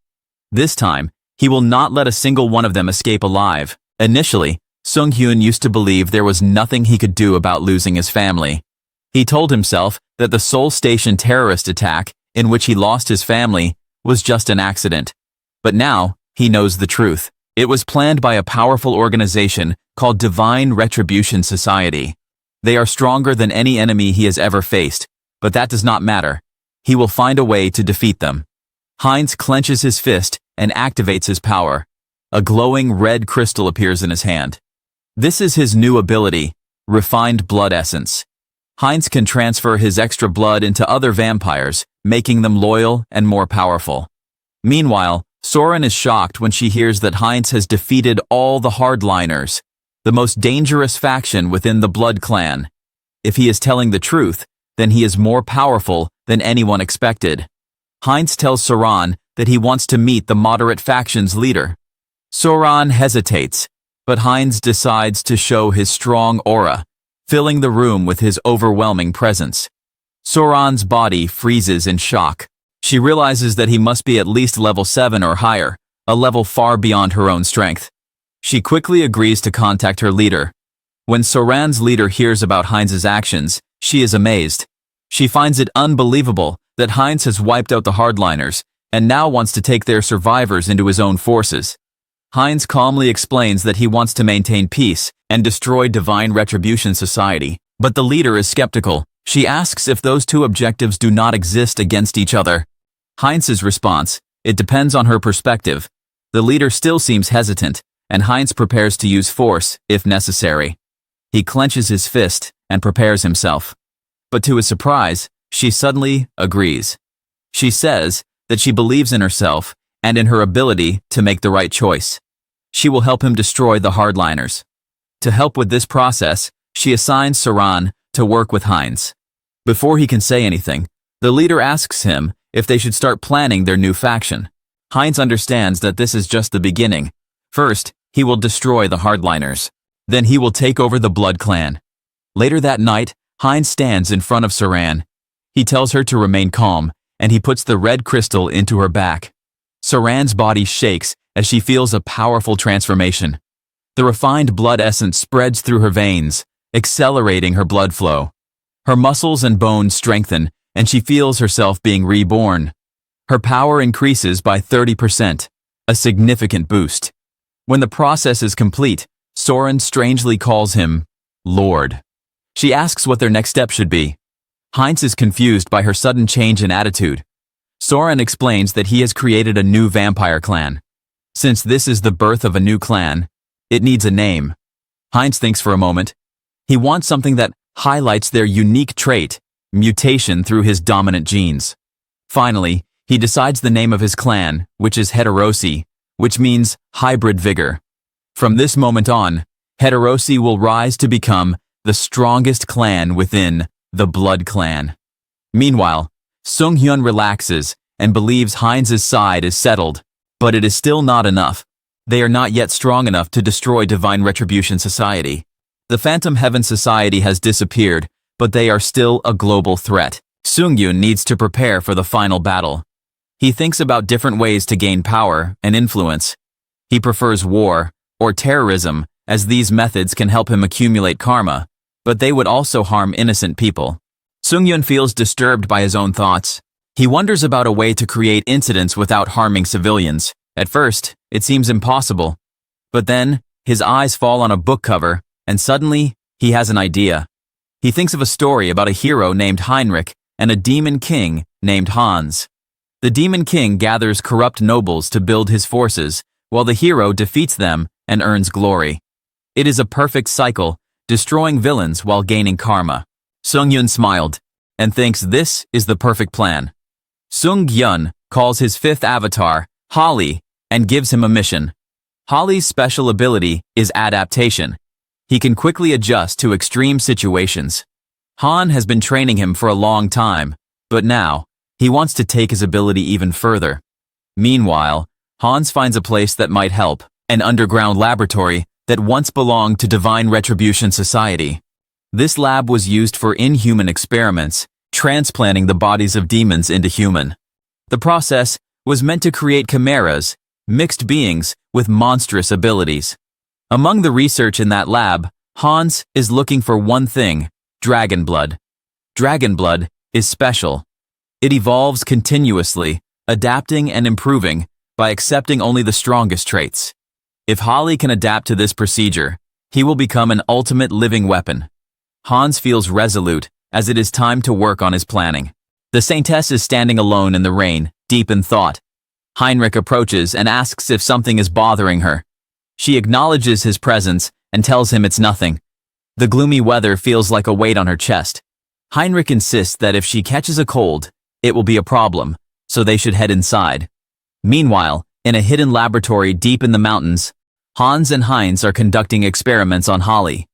This time, he will not let a single one of them escape alive. Initially, Sung-hyun used to believe there was nothing he could do about losing his family. He told himself that the Seoul Station terrorist attack, in which he lost his family, was just an accident. But now, he knows the truth. It was planned by a powerful organization called Divine Retribution Society. They are stronger than any enemy he has ever faced, but that does not matter. He will find a way to defeat them. Heinz clenches his fist and activates his power. A glowing red crystal appears in his hand. This is his new ability, Refined Blood Essence. Heinz can transfer his extra blood into other vampires, making them loyal and more powerful. Meanwhile, Soren is shocked when she hears that Heinz has defeated all the hardliners, the most dangerous faction within the Blood Clan. If he is telling the truth, then he is more powerful than anyone expected. Heinz tells Soren that he wants to meet the moderate faction's leader. Soren hesitates, but Heinz decides to show his strong aura, filling the room with his overwhelming presence. Soren's body freezes in shock. She realizes that he must be at least level 7 or higher, a level far beyond her own strength. She quickly agrees to contact her leader. When Soren's leader hears about Heinz's actions, she is amazed. She finds it unbelievable that Heinz has wiped out the hardliners and now wants to take their survivors into his own forces. Heinz calmly explains that he wants to maintain peace and destroy Divine Retribution Society, but the leader is skeptical. She asks if those two objectives do not exist against each other. Heinz's response, it depends on her perspective. The leader still seems hesitant, and Heinz prepares to use force if necessary. He clenches his fist and prepares himself. But to his surprise, she suddenly agrees. She says that she believes in herself and in her ability to make the right choice. She will help him destroy the hardliners. To help with this process, she assigns Soren to work with Heinz. Before he can say anything, the leader asks him if they should start planning their new faction. Heinz understands that this is just the beginning. First, he will destroy the hardliners. Then he will take over the Blood Clan. Later that night, Heinz stands in front of Soren. He tells her to remain calm, and he puts the red crystal into her back. Soren's body shakes as she feels a powerful transformation. The refined blood essence spreads through her veins, accelerating her blood flow. Her muscles and bones strengthen, and she feels herself being reborn. Her power increases by 30%, a significant boost. When the process is complete, Soren strangely calls him Lord. She asks what their next step should be. Heinz is confused by her sudden change in attitude. Soren explains that he has created a new vampire clan. Since this is the birth of a new clan, it needs a name. Heinz thinks for a moment. He wants something that highlights their unique trait, mutation through his dominant genes. Finally, he decides the name of his clan, which is Heterosi, which means hybrid vigor. From this moment on, Heterosi will rise to become the strongest clan within the Blood Clan. Meanwhile, Sung-hyun relaxes and believes Heinz's side is settled, but it is still not enough. They are not yet strong enough to destroy Divine Retribution Society. The Phantom Heaven Society has disappeared, but they are still a global threat. Sung-hyun needs to prepare for the final battle. He thinks about different ways to gain power and influence. He prefers war or terrorism, as these methods can help him accumulate karma, but they would also harm innocent people. Sung-hyun feels disturbed by his own thoughts. He wonders about a way to create incidents without harming civilians. At first, it seems impossible. But then, his eyes fall on a book cover, and suddenly, he has an idea. He thinks of a story about a hero named Heinrich and a demon king named Hans. The demon king gathers corrupt nobles to build his forces, while the hero defeats them and earns glory. It is a perfect cycle, destroying villains while gaining karma. Sung-Yun smiled and thinks this is the perfect plan. Sung-Yun calls his fifth avatar, Holly, and gives him a mission. Holly's special ability is adaptation. He can quickly adjust to extreme situations. Han has been training him for a long time, but now, he wants to take his ability even further. Meanwhile, Hans finds a place that might help, an underground laboratory that once belonged to Divine Retribution Society. This lab was used for inhuman experiments, transplanting the bodies of demons into human. The process was meant to create chimeras, mixed beings with monstrous abilities. Among the research in that lab, Hans is looking for one thing: dragon blood. Dragon blood is special. It evolves continuously, adapting and improving by accepting only the strongest traits. If Holly can adapt to this procedure, he will become an ultimate living weapon. Hans feels resolute as it is time to work on his planning. The Saintess is standing alone in the rain, deep in thought. Heinrich approaches and asks if something is bothering her. She acknowledges his presence and tells him it's nothing. The gloomy weather feels like a weight on her chest. Heinrich insists that if she catches a cold, it will be a problem, so they should head inside. Meanwhile, in a hidden laboratory deep in the mountains, Hans and Heinz are conducting experiments on Holly.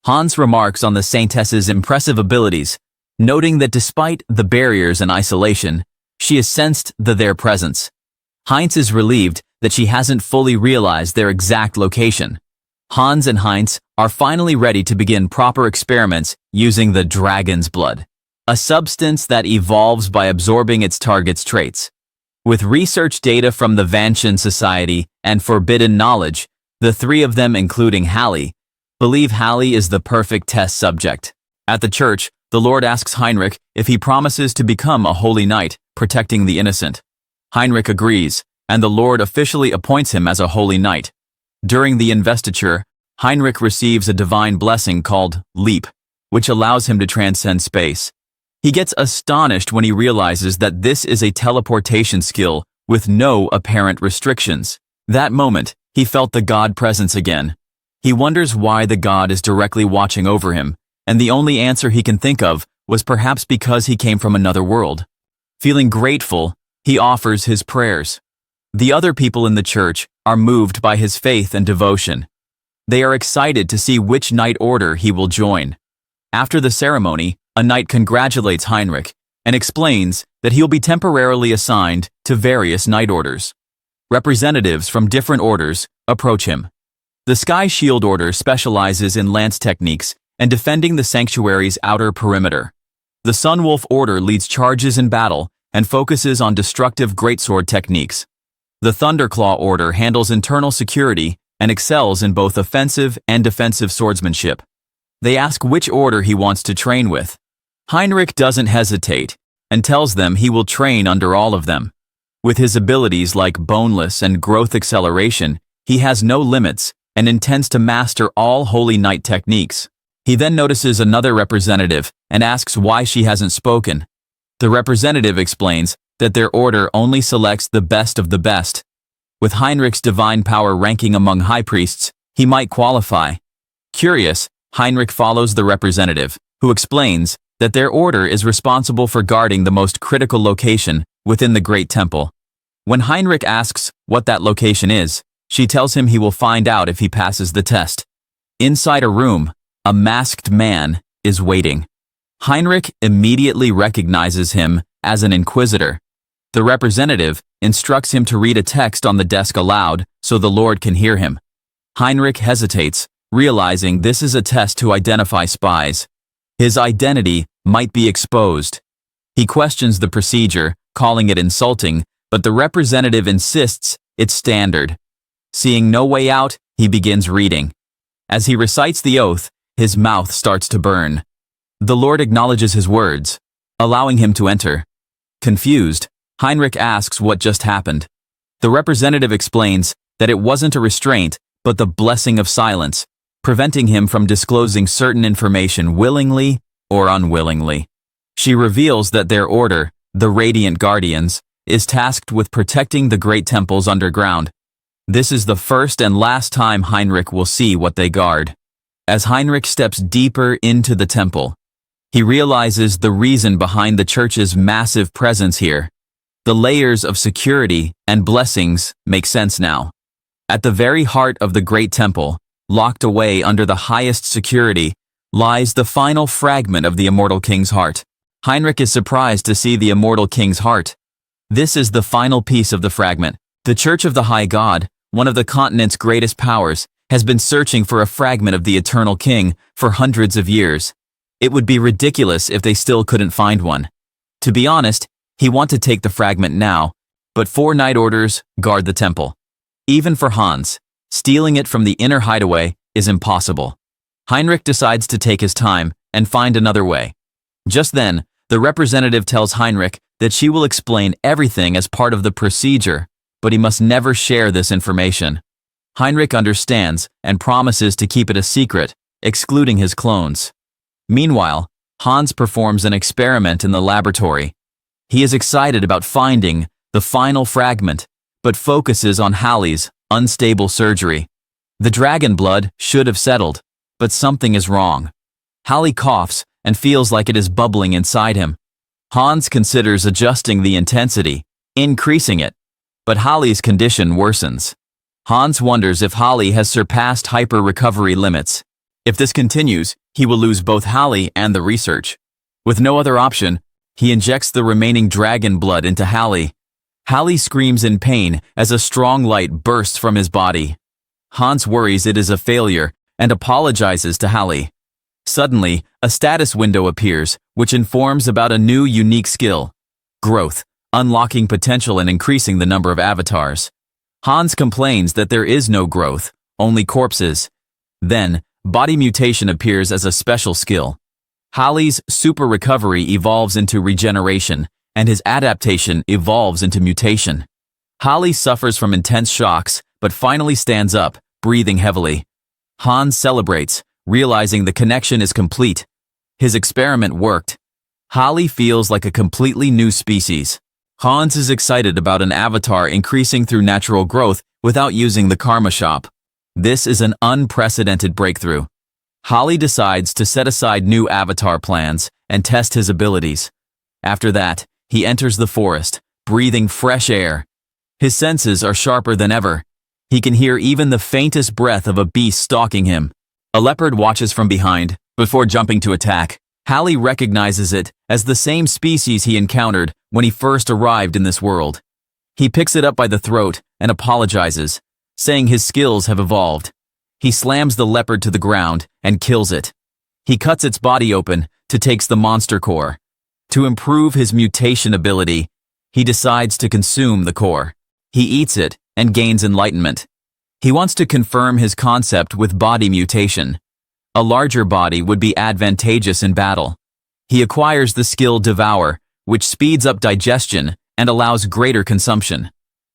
Hans remarks on the Saintess's impressive abilities, noting that despite the barriers and isolation, she has sensed their presence. Heinz is relieved that she hasn't fully realized their exact location. Hans and Heinz are finally ready to begin proper experiments using the dragon's blood, a substance that evolves by absorbing its target's traits. With research data from the Vanshan Society and forbidden knowledge, the three of them, including Hallie, believe Hallie is the perfect test subject. At the church, the Lord asks Heinrich if he promises to become a holy knight, protecting the innocent. Heinrich agrees, and the Lord officially appoints him as a holy knight. During the investiture, Heinrich receives a divine blessing called Leap, which allows him to transcend space. He gets astonished when he realizes that this is a teleportation skill with no apparent restrictions. That moment, he felt the God presence again. He wonders why the God is directly watching over him, and the only answer he can think of was perhaps because he came from another world. Feeling grateful, he offers his prayers. The other people in the church are moved by his faith and devotion. They are excited to see which knight order he will join. After the ceremony, a knight congratulates Heinrich and explains that he'll be temporarily assigned to various knight orders. Representatives from different orders approach him. The Sky Shield Order specializes in lance techniques and defending the sanctuary's outer perimeter. The Sunwolf Order leads charges in battle and focuses on destructive greatsword techniques. The Thunderclaw Order handles internal security and excels in both offensive and defensive swordsmanship. They ask which order he wants to train with. Heinrich doesn't hesitate and tells them he will train under all of them. With his abilities like boneless and growth acceleration, he has no limits and intends to master all Holy Knight techniques. He then notices another representative and asks why she hasn't spoken. The representative explains that their order only selects the best of the best. With Heinrich's divine power ranking among high priests, he might qualify. Curious, Heinrich follows the representative, who explains that their order is responsible for guarding the most critical location within the Great Temple. When Heinrich asks what that location is, she tells him he will find out if he passes the test. Inside a room, a masked man is waiting. Heinrich immediately recognizes him as an inquisitor. The representative instructs him to read a text on the desk aloud so the Lord can hear him. Heinrich hesitates, realizing this is a test to identify spies. His identity might be exposed. He questions the procedure, calling it insulting, but the representative insists it's standard. Seeing no way out, he begins reading. As he recites the oath, his mouth starts to burn. The Lord acknowledges his words, allowing him to enter. Confused, Heinrich asks what just happened. The representative explains that it wasn't a restraint, but the blessing of silence, preventing him from disclosing certain information willingly or unwillingly. She reveals that their order, the Radiant Guardians, is tasked with protecting the great temples underground. This is the first and last time Heinrich will see what they guard. As Heinrich steps deeper into the temple, he realizes the reason behind the church's massive presence here. The layers of security and blessings make sense now. At the very heart of the great temple, locked away under the highest security, lies the final fragment of the immortal king's heart. Heinrich is surprised to see the immortal king's heart. This is the final piece of the fragment. The Church of the High God, one of the continent's greatest powers, has been searching for a fragment of the eternal king for hundreds of years. It would be ridiculous if they still couldn't find one. To be honest, he wants to take the fragment now, but 4 night orders guard the temple. Even for Hans, stealing it from the inner hideaway is impossible. Heinrich decides to take his time and find another way. Just then, the representative tells Heinrich that she will explain everything as part of the procedure, but he must never share this information. Heinrich understands and promises to keep it a secret, excluding his clones. Meanwhile, Hans performs an experiment in the laboratory. He is excited about finding the final fragment, but focuses on Hallie's unstable surgery. The dragon blood should have settled, but something is wrong. Hallie coughs and feels like it is bubbling inside him. Hans considers adjusting the intensity, increasing it, but Hallie's condition worsens. Hans wonders if Hallie has surpassed hyper-recovery limits. If this continues, he will lose both Hallie and the research. With no other option, he injects the remaining dragon blood into Hallie. Hallie screams in pain as a strong light bursts from his body. Hans worries it is a failure and apologizes to Hallie. Suddenly, a status window appears, which informs about a new unique skill: growth, unlocking potential and increasing the number of avatars. Hans complains that there is no growth, only corpses. Then, body mutation appears as a special skill. Hallie's super recovery evolves into regeneration, and his adaptation evolves into mutation. Hallie suffers from intense shocks, but finally stands up, breathing heavily. Hans celebrates, realizing the connection is complete. His experiment worked. Hallie feels like a completely new species. Hans is excited about an avatar increasing through natural growth without using the karma shop. This is an unprecedented breakthrough. Hallie decides to set aside new avatar plans and test his abilities. After that, he enters the forest, breathing fresh air. His senses are sharper than ever. He can hear even the faintest breath of a beast stalking him. A leopard watches from behind, before jumping to attack. Hallie recognizes it as the same species he encountered when he first arrived in this world. He picks it up by the throat and apologizes, saying his skills have evolved. He slams the leopard to the ground and kills it. He cuts its body open to take the monster core. To improve his mutation ability, he decides to consume the core. He eats it and gains enlightenment. He wants to confirm his concept with body mutation. A larger body would be advantageous in battle. He acquires the skill Devour, which speeds up digestion and allows greater consumption.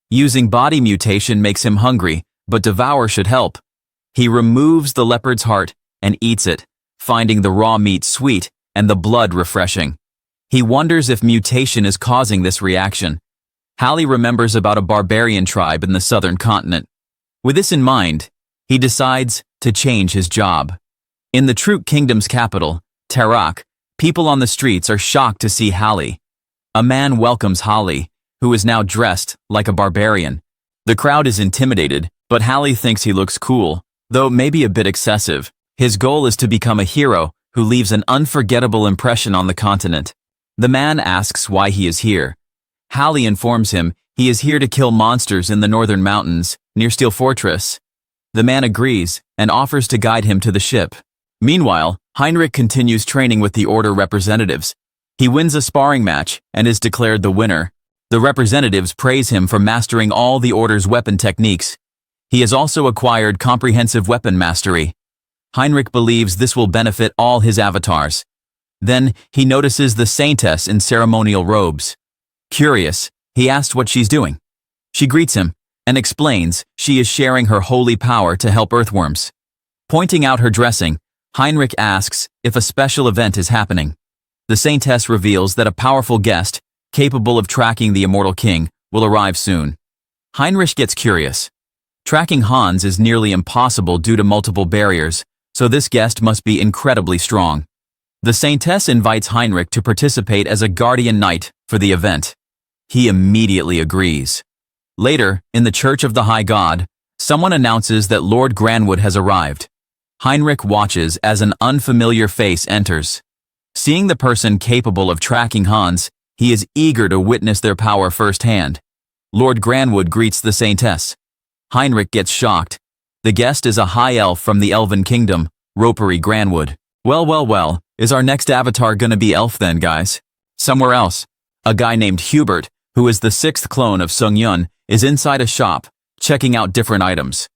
Using body mutation makes him hungry, but Devour should help. He removes the leopard's heart and eats it, finding the raw meat sweet and the blood refreshing. He wonders if mutation is causing this reaction. Hallie remembers about a barbarian tribe in the southern continent. With this in mind, he decides to change his job. In the Truk Kingdom's capital, Tarak, people on the streets are shocked to see Hallie. A man welcomes Hallie, who is now dressed like a barbarian. The crowd is intimidated, but Hallie thinks he looks cool, though maybe a bit excessive. His goal is to become a hero who leaves an unforgettable impression on the continent. The man asks why he is here. Hallie informs him he is here to kill monsters in the northern mountains, near Steel Fortress. The man agrees and offers to guide him to the ship. Meanwhile, Heinrich continues training with the Order representatives. He wins a sparring match and is declared the winner. The representatives praise him for mastering all the Order's weapon techniques. He has also acquired comprehensive weapon mastery. Heinrich believes this will benefit all his avatars. Then, he notices the Saintess in ceremonial robes. Curious, he asks what she's doing. She greets him and explains she is sharing her holy power to help earthworms. Pointing out her dressing, Heinrich asks if a special event is happening. The Saintess reveals that a powerful guest, capable of tracking the immortal king, will arrive soon. Heinrich gets curious. Tracking Hans is nearly impossible due to multiple barriers, so this guest must be incredibly strong. The Saintess invites Heinrich to participate as a guardian knight for the event. He immediately agrees. Later, in the Church of the High God, someone announces that Lord Granwood has arrived. Heinrich watches as an unfamiliar face enters. Seeing the person capable of tracking Hans, he is eager to witness their power firsthand. Lord Granwood greets the Saintess. Heinrich gets shocked. The guest is a high elf from the Elven Kingdom, Ropery Granwood. Well, is our next avatar gonna be elf then, guys? Somewhere else, a guy named Hubert, who is the 6th clone of Sung Yun, is inside a shop, checking out different items.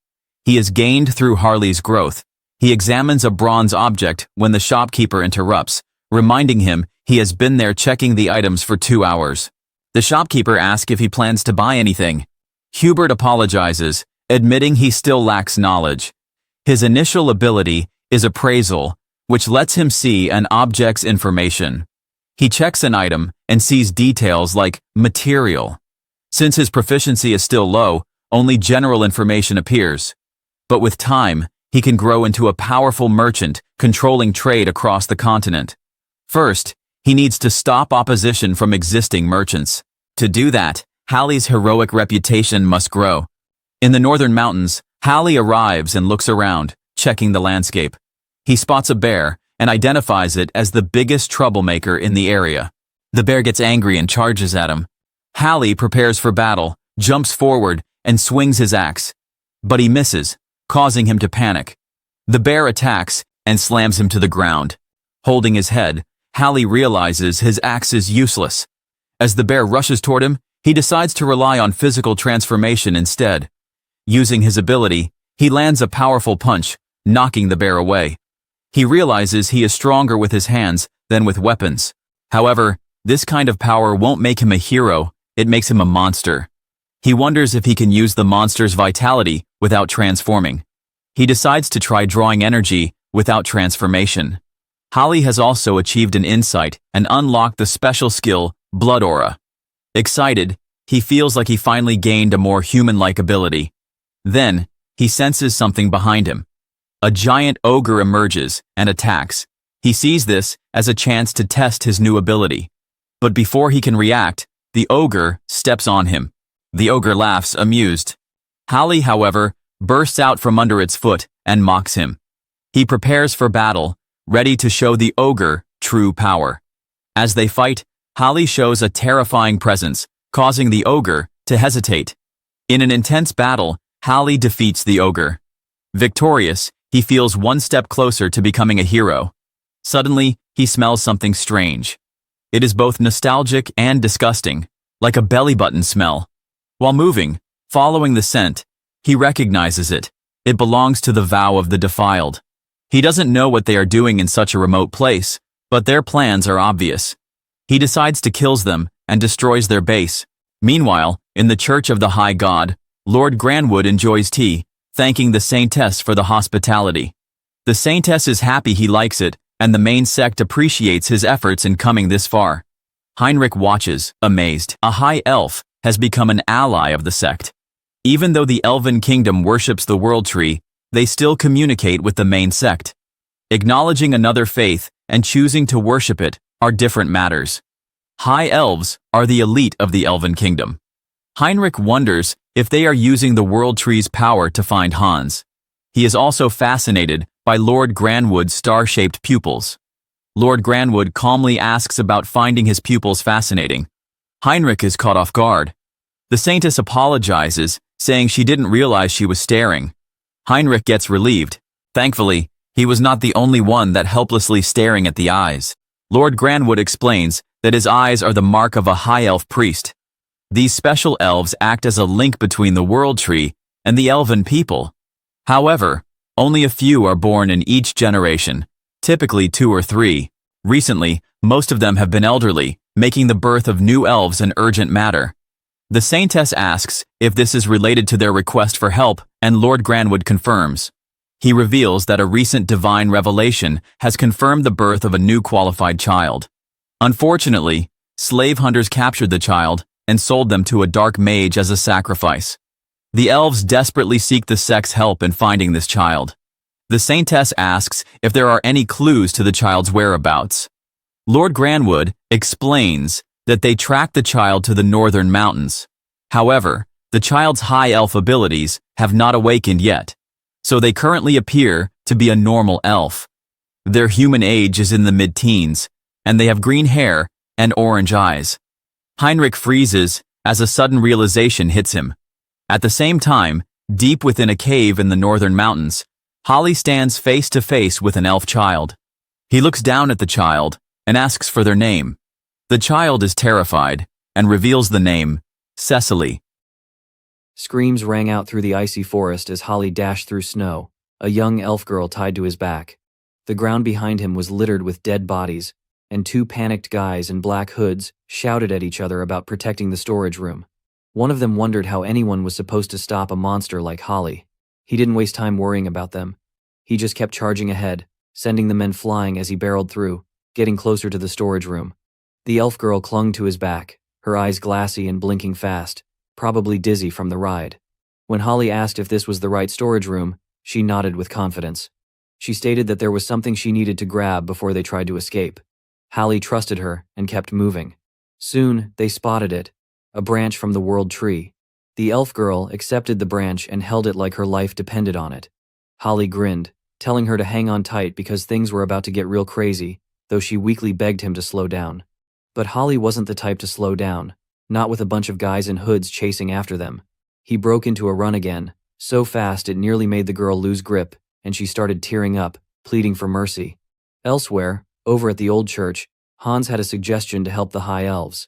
He is gained through Harley's growth. He examines a bronze object when the shopkeeper interrupts, reminding him he has been there checking the items for 2 hours. The shopkeeper asks if he plans to buy anything. Hubert apologizes, admitting he still lacks knowledge. His initial ability is appraisal, which lets him see an object's information. He checks an item and sees details like material. Since his proficiency is still low, only general information appears. But with time, he can grow into a powerful merchant controlling trade across the continent. First, he needs to stop opposition from existing merchants. To do that, Hallie's heroic reputation must grow. In the northern mountains, Hallie arrives and looks around, checking the landscape. He spots a bear and identifies it as the biggest troublemaker in the area. The bear gets angry and charges at him. Hallie prepares for battle, jumps forward, and swings his axe. But he misses, causing him to panic. The bear attacks and slams him to the ground. Holding his head, Hallie realizes his axe is useless. As the bear rushes toward him, he decides to rely on physical transformation instead. Using his ability, he lands a powerful punch, knocking the bear away. He realizes he is stronger with his hands than with weapons. However, this kind of power won't make him a hero, it makes him a monster. He wonders if he can use the monster's vitality without transforming. He decides to try drawing energy without transformation. Hallie has also achieved an insight and unlocked the special skill, Blood Aura. Excited, he feels like he finally gained a more human-like ability. Then, he senses something behind him. A giant ogre emerges and attacks. He sees this as a chance to test his new ability. But before he can react, the ogre steps on him. The ogre laughs, amused. Hallie, however, bursts out from under its foot and mocks him. He prepares for battle, ready to show the ogre true power. As they fight, Hallie shows a terrifying presence, causing the ogre to hesitate. In an intense battle, Hallie defeats the ogre. Victorious, he feels one step closer to becoming a hero. Suddenly, he smells something strange. It is both nostalgic and disgusting, like a belly button smell. While moving, following the scent, he recognizes it. It belongs to the vow of the defiled. He doesn't know what they are doing in such a remote place, but their plans are obvious. He decides to kill them and destroys their base. Meanwhile, in the Church of the High God, Lord Granwood enjoys tea, thanking the Saintess for the hospitality. The Saintess is happy he likes it, and the main sect appreciates his efforts in coming this far. Heinrich watches, amazed. A high elf has become an ally of the sect. Even though the Elven Kingdom worships the World Tree, they still communicate with the main sect. Acknowledging another faith and choosing to worship it are different matters. High elves are the elite of the Elven Kingdom. Heinrich wonders if they are using the World Tree's power to find Hans. He is also fascinated by Lord Granwood's star-shaped pupils. Lord Granwood calmly asks about finding his pupils fascinating. Heinrich is caught off guard. The Saintess apologizes, saying she didn't realize she was staring. Heinrich gets relieved. Thankfully, he was not the only one that helplessly staring at the eyes. Lord Granwood explains that his eyes are the mark of a high elf priest. These special elves act as a link between the World Tree and the elven people. However, only a few are born in each generation, typically 2 or 3. Recently, most of them have been elderly, making the birth of new elves an urgent matter. The Saintess asks if this is related to their request for help, and Lord Granwood confirms. He reveals that a recent divine revelation has confirmed the birth of a new qualified child. Unfortunately, slave hunters captured the child and sold them to a dark mage as a sacrifice. The elves desperately seek the sect's help in finding this child. The saintess asks if there are any clues to the child's whereabouts. Lord Granwood explains that they tracked the child to the northern mountains. However, the child's high elf abilities have not awakened yet, so they currently appear to be a normal elf. Their human age is in the mid-teens, and they have green hair and orange eyes. Heinrich freezes as a sudden realization hits him. At the same time, deep within a cave in the northern mountains, Holly stands face to face with an elf child. He looks down at the child and asks for their name. The child is terrified and reveals the name, Cecily. Screams rang out through the icy forest as Holly dashed through snow, a young elf girl tied to his back. The ground behind him was littered with dead bodies, and two panicked guys in black hoods shouted at each other about protecting the storage room. One of them wondered how anyone was supposed to stop a monster like Holly. He didn't waste time worrying about them. He just kept charging ahead, sending the men flying as he barreled through, getting closer to the storage room. The elf girl clung to his back, her eyes glassy and blinking fast, probably dizzy from the ride. When Holly asked if this was the right storage room, she nodded with confidence. She stated that there was something she needed to grab before they tried to escape. Holly trusted her and kept moving. Soon, they spotted it, a branch from the world tree. The elf girl accepted the branch and held it like her life depended on it. Holly grinned, telling her to hang on tight because things were about to get real crazy, though she weakly begged him to slow down. But Holly wasn't the type to slow down, not with a bunch of guys in hoods chasing after them. He broke into a run again, so fast it nearly made the girl lose grip, and she started tearing up, pleading for mercy. Elsewhere, over at the old church, Hans had a suggestion to help the high elves.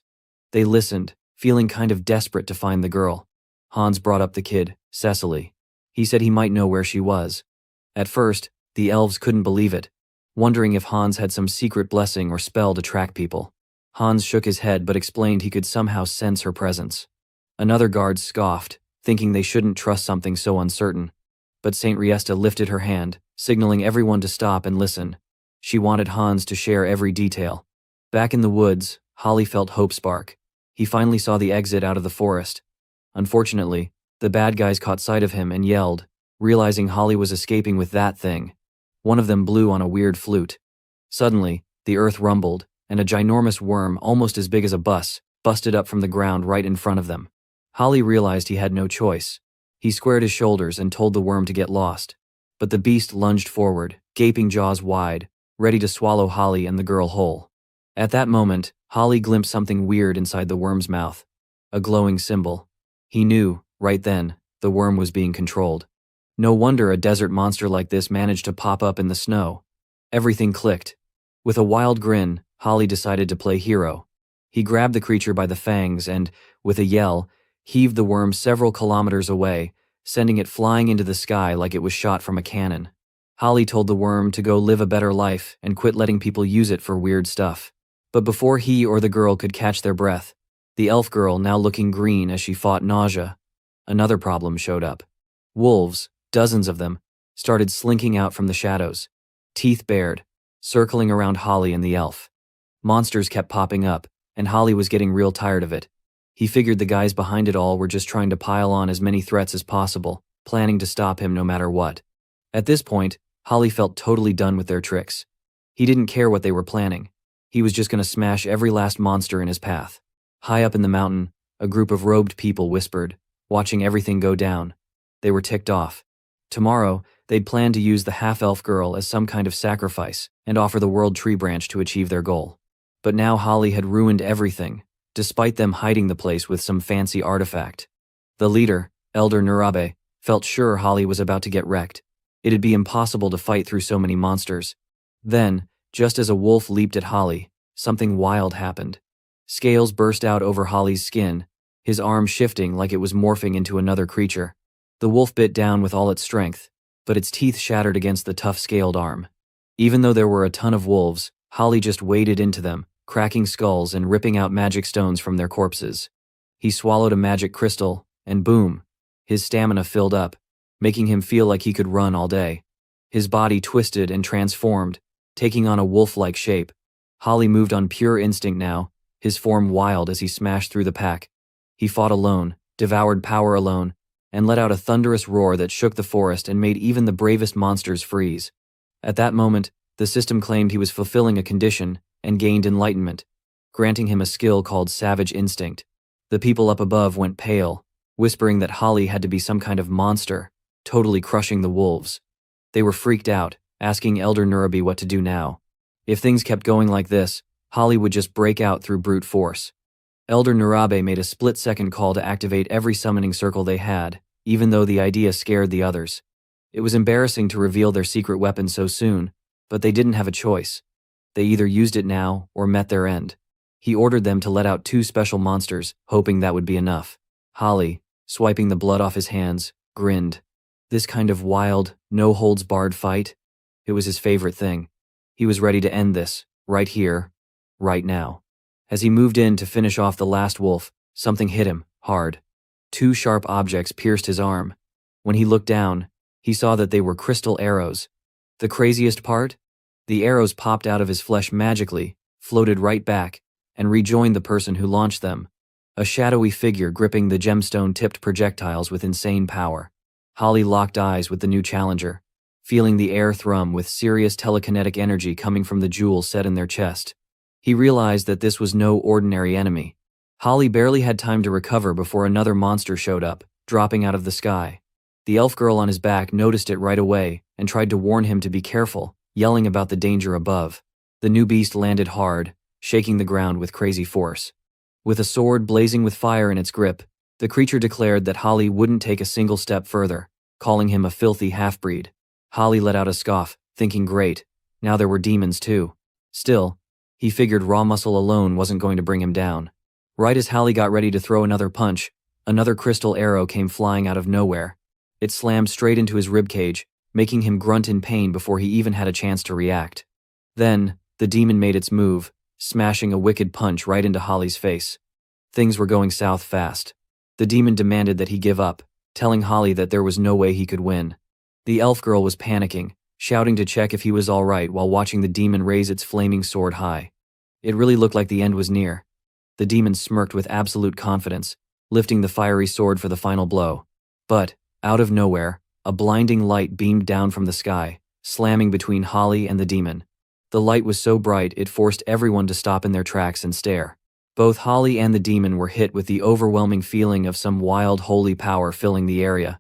They listened, feeling kind of desperate to find the girl. Hans brought up the kid, Cecily. He said he might know where she was. At first, the elves couldn't believe it, wondering if Hans had some secret blessing or spell to track people. Hans shook his head but explained he could somehow sense her presence. Another guard scoffed, thinking they shouldn't trust something so uncertain. But Saint Riesta lifted her hand, signaling everyone to stop and listen. She wanted Hans to share every detail. Back in the woods, Holly felt hope spark. He finally saw the exit out of the forest. Unfortunately, the bad guys caught sight of him and yelled, realizing Holly was escaping with that thing. One of them blew on a weird flute. Suddenly, the earth rumbled, and a ginormous worm almost as big as a bus busted up from the ground right in front of them. Holly realized he had no choice. He squared his shoulders and told the worm to get lost. But the beast lunged forward, gaping jaws wide, ready to swallow Holly and the girl whole. At that moment, Holly glimpsed something weird inside the worm's mouth. A glowing symbol. He knew, right then, the worm was being controlled. No wonder a desert monster like this managed to pop up in the snow. Everything clicked. With a wild grin, Holly decided to play hero. He grabbed the creature by the fangs and, with a yell, heaved the worm several kilometers away, sending it flying into the sky like it was shot from a cannon. Holly told the worm to go live a better life and quit letting people use it for weird stuff. But before he or the girl could catch their breath, the elf girl, now looking green as she fought nausea, another problem showed up. Wolves, dozens of them, started slinking out from the shadows, teeth bared, circling around Holly and the elf. Monsters kept popping up, and Holly was getting real tired of it. He figured the guys behind it all were just trying to pile on as many threats as possible, planning to stop him no matter what. At this point, Holly felt totally done with their tricks. He didn't care what they were planning. He was just going to smash every last monster in his path. High up in the mountain, a group of robed people whispered, watching everything go down. They were ticked off. Tomorrow, they'd planned to use the half-elf girl as some kind of sacrifice and offer the World Tree Branch to achieve their goal. But now Holly had ruined everything, despite them hiding the place with some fancy artifact. The leader, Elder Nurabe, felt sure Holly was about to get wrecked. It'd be impossible to fight through so many monsters. Then, just as a wolf leaped at Holly, something wild happened. Scales burst out over Holly's skin, his arm shifting like it was morphing into another creature. The wolf bit down with all its strength, but its teeth shattered against the tough scaled arm. Even though there were a ton of wolves, Holly just waded into them, cracking skulls and ripping out magic stones from their corpses. He swallowed a magic crystal, and boom, his stamina filled up, making him feel like he could run all day. His body twisted and transformed, taking on a wolf-like shape. Holly moved on pure instinct now, his form wild as he smashed through the pack. He fought alone, devoured power alone, and let out a thunderous roar that shook the forest and made even the bravest monsters freeze. At that moment, the system claimed he was fulfilling a condition and gained enlightenment, granting him a skill called Savage Instinct. The people up above went pale, whispering that Holly had to be some kind of monster, totally crushing the wolves. They were freaked out, asking Elder Nurabi what to do now. If things kept going like this, Holly would just break out through brute force. Elder Nurabe made a split-second call to activate every summoning circle they had, even though the idea scared the others. It was embarrassing to reveal their secret weapon so soon, but they didn't have a choice. They either used it now or met their end. He ordered them to let out 2 special monsters, hoping that would be enough. Holly, swiping the blood off his hands, grinned. This kind of wild, no-holds-barred fight? It was his favorite thing. He was ready to end this, right here, right now. As he moved in to finish off the last wolf, something hit him, hard. 2 sharp objects pierced his arm. When he looked down, he saw that they were crystal arrows. The craziest part? The arrows popped out of his flesh magically, floated right back, and rejoined the person who launched them. A shadowy figure gripping the gemstone-tipped projectiles with insane power. Holly locked eyes with the new challenger, feeling the air thrum with serious telekinetic energy coming from the jewel set in their chest. He realized that this was no ordinary enemy. Holly barely had time to recover before another monster showed up, dropping out of the sky. The elf girl on his back noticed it right away and tried to warn him to be careful, yelling about the danger above. The new beast landed hard, shaking the ground with crazy force. With a sword blazing with fire in its grip, the creature declared that Holly wouldn't take a single step further, calling him a filthy half-breed. Holly let out a scoff, thinking great, now there were demons too. Still, he figured raw muscle alone wasn't going to bring him down. Right as Holly got ready to throw another punch, another crystal arrow came flying out of nowhere. It slammed straight into his ribcage, making him grunt in pain before he even had a chance to react. Then, the demon made its move, smashing a wicked punch right into Holly's face. Things were going south fast. The demon demanded that he give up, telling Holly that there was no way he could win. The elf girl was panicking, shouting to check if he was all right while watching the demon raise its flaming sword high. It really looked like the end was near. The demon smirked with absolute confidence, lifting the fiery sword for the final blow. But, out of nowhere, a blinding light beamed down from the sky, slamming between Holly and the demon. The light was so bright it forced everyone to stop in their tracks and stare. Both Holly and the demon were hit with the overwhelming feeling of some wild holy power filling the area.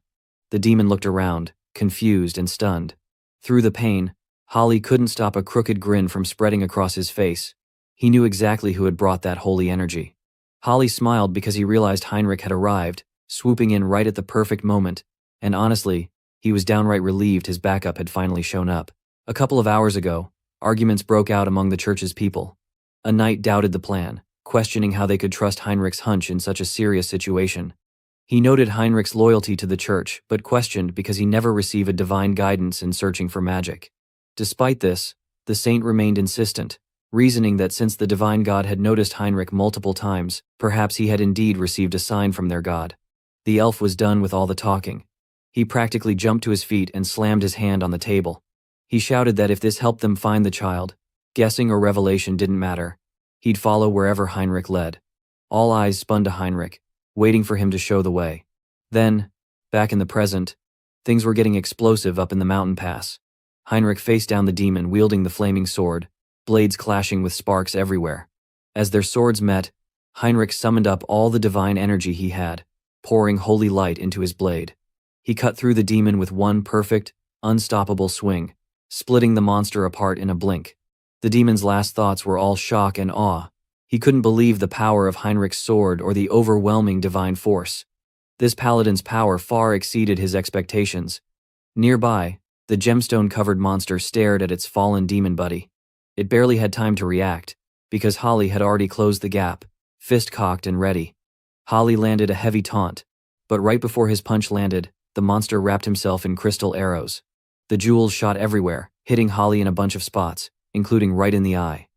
The demon looked around, confused and stunned. Through the pain, Holly couldn't stop a crooked grin from spreading across his face. He knew exactly who had brought that holy energy. Holly smiled because he realized Heinrich had arrived, swooping in right at the perfect moment, and honestly, he was downright relieved his backup had finally shown up. A couple of hours ago, arguments broke out among the church's people. A knight doubted the plan, questioning how they could trust Heinrich's hunch in such a serious situation. He noted Heinrich's loyalty to the church, but questioned because he never received a divine guidance in searching for magic. Despite this, the saint remained insistent, reasoning that since the divine god had noticed Heinrich multiple times, perhaps he had indeed received a sign from their god. The elf was done with all the talking. He practically jumped to his feet and slammed his hand on the table. He shouted that if this helped them find the child, guessing or revelation didn't matter. He'd follow wherever Heinrich led. All eyes spun to Heinrich, waiting for him to show the way. Then, back in the present, things were getting explosive up in the mountain pass. Heinrich faced down the demon wielding the flaming sword, blades clashing with sparks everywhere. As their swords met, Heinrich summoned up all the divine energy he had, pouring holy light into his blade. He cut through the demon with one perfect, unstoppable swing, splitting the monster apart in a blink. The demon's last thoughts were all shock and awe. He couldn't believe the power of Heinrich's sword or the overwhelming divine force. This paladin's power far exceeded his expectations. Nearby, the gemstone-covered monster stared at its fallen demon buddy. It barely had time to react, because Holly had already closed the gap, fist cocked and ready. Holly landed a heavy taunt, but right before his punch landed, the monster wrapped himself in crystal arrows. The jewels shot everywhere, hitting Holly in a bunch of spots, including right in the eye.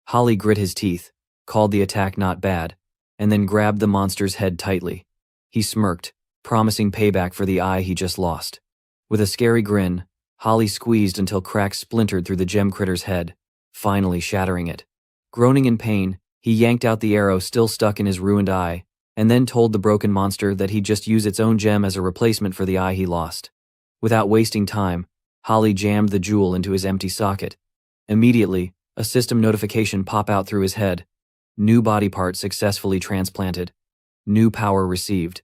Holly grit his teeth, called the attack not bad, and then grabbed the monster's head tightly. He smirked, promising payback for the eye he just lost. With a scary grin, Holly squeezed until cracks splintered through the gem critter's head, finally shattering it. Groaning in pain, he yanked out the arrow still stuck in his ruined eye, and then told the broken monster that he'd just use its own gem as a replacement for the eye he lost. Without wasting time, Holly jammed the jewel into his empty socket. Immediately, a system notification popped out through his head. New body part successfully transplanted. New power received.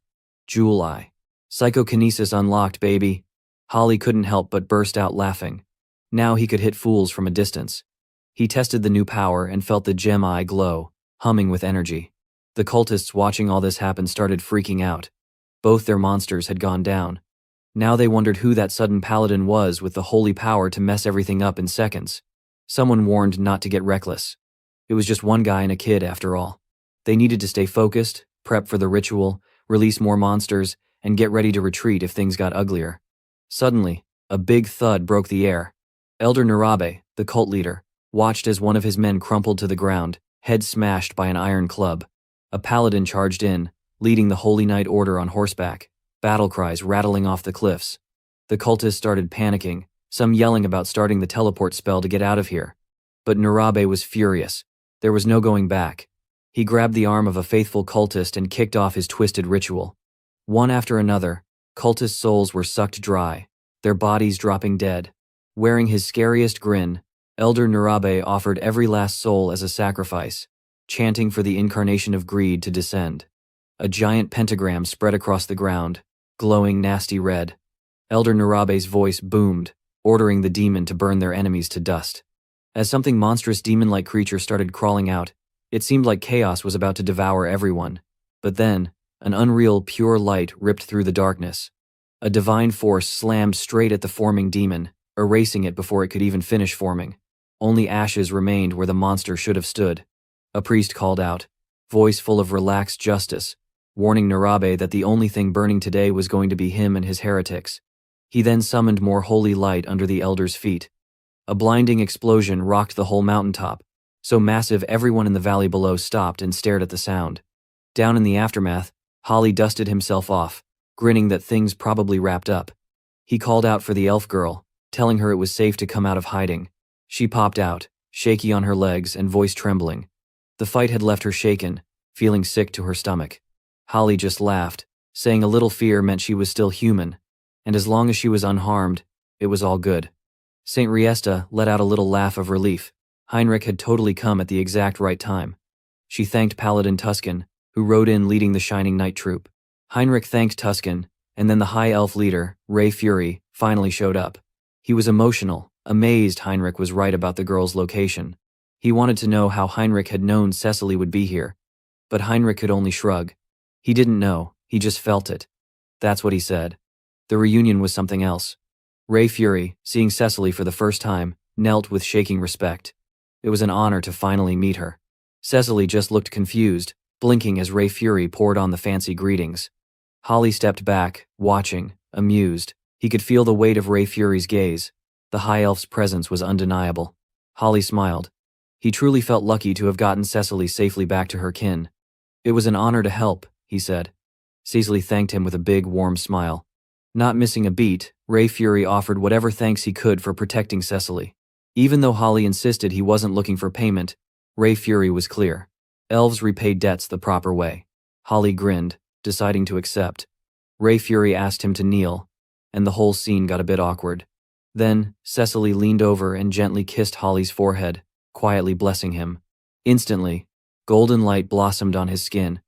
Jewel eye. Psychokinesis unlocked, baby. Holly couldn't help but burst out laughing. Now he could hit fools from a distance. He tested the new power and felt the gem eye glow, humming with energy. The cultists watching all this happen started freaking out. Both their monsters had gone down. Now they wondered who that sudden paladin was with the holy power to mess everything up in seconds. Someone warned not to get reckless. It was just one guy and a kid after all. They needed to stay focused, prep for the ritual, release more monsters, and get ready to retreat if things got uglier. Suddenly, a big thud broke the air. Elder Narabe, the cult leader, watched as one of his men crumpled to the ground, head smashed by an iron club. A paladin charged in, leading the Holy Knight Order on horseback, battle cries rattling off the cliffs. The cultists started panicking, some yelling about starting the teleport spell to get out of here. But Narabe was furious. There was no going back. He grabbed the arm of a faithful cultist and kicked off his twisted ritual. One after another, cultist souls were sucked dry, their bodies dropping dead. Wearing his scariest grin, Elder Narabe offered every last soul as a sacrifice, chanting for the incarnation of greed to descend. A giant pentagram spread across the ground, glowing nasty red. Elder Narabe's voice boomed, ordering the demon to burn their enemies to dust. As something monstrous demon-like creature started crawling out, it seemed like chaos was about to devour everyone. But then, an unreal pure light ripped through the darkness. A divine force slammed straight at the forming demon, erasing it before it could even finish forming. Only ashes remained where the monster should have stood. A priest called out, voice full of relaxed justice, warning Narabe that the only thing burning today was going to be him and his heretics. He then summoned more holy light under the elder's feet. A blinding explosion rocked the whole mountaintop, so massive everyone in the valley below stopped and stared at the sound. Down in the aftermath, Holly dusted himself off, grinning that things probably wrapped up. He called out for the elf girl, telling her it was safe to come out of hiding. She popped out, shaky on her legs and voice trembling. The fight had left her shaken, feeling sick to her stomach. Holly just laughed, saying a little fear meant she was still human, and as long as she was unharmed, it was all good. Saint Riesta let out a little laugh of relief. Heinrich had totally come at the exact right time. She thanked Paladin Tuscan, who rode in leading the Shining Knight troop. Heinrich thanked Tuscan, and then the High Elf leader, Ray Fury, finally showed up. He was emotional, amazed Heinrich was right about the girl's location. He wanted to know how Heinrich had known Cecily would be here, but Heinrich could only shrug. He didn't know, he just felt it. That's what he said. The reunion was something else. Ray Fury, seeing Cecily for the first time, knelt with shaking respect. It was an honor to finally meet her. Cecily just looked confused, blinking as Ray Fury poured on the fancy greetings. Holly stepped back, watching, amused. He could feel the weight of Ray Fury's gaze. The High Elf's presence was undeniable. Holly smiled. He truly felt lucky to have gotten Cecily safely back to her kin. It was an honor to help, he said. Cecily thanked him with a big, warm smile. Not missing a beat, Ray Fury offered whatever thanks he could for protecting Cecily. Even though Holly insisted he wasn't looking for payment, Ray Fury was clear. Elves repaid debts the proper way. Holly grinned, deciding to accept. Ray Fury asked him to kneel, and the whole scene got a bit awkward. Then, Cecily leaned over and gently kissed Holly's forehead, quietly blessing him. Instantly, golden light blossomed on his skin,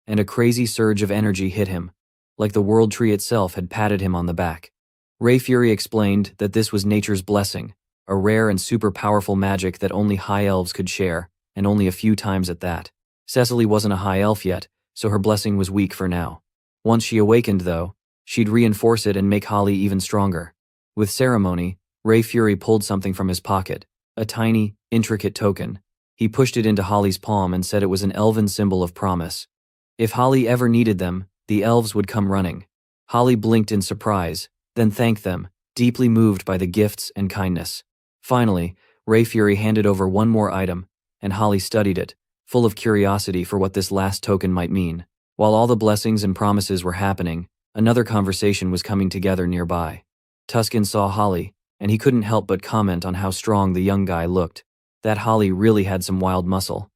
and a crazy surge of energy hit him, like the world tree itself had patted him on the back. Ray Fury explained that this was nature's blessing, a rare and super powerful magic that only high elves could share, and only a few times at that. Cecily wasn't a high elf yet, so her blessing was weak for now. Once she awakened, though, she'd reinforce it and make Holly even stronger. With ceremony, Ray Fury pulled something from his pocket, a tiny, intricate token. He pushed it into Holly's palm and said it was an elven symbol of promise. If Holly ever needed them, the elves would come running. Holly blinked in surprise, then thanked them, deeply moved by the gifts and kindness. Finally, Ray Fury handed over one more item, and Holly studied it, full of curiosity for what this last token might mean. While all the blessings and promises were happening, another conversation was coming together nearby. Tuscan saw Holly, and he couldn't help but comment on how strong the young guy looked. That Holly really had some wild muscle.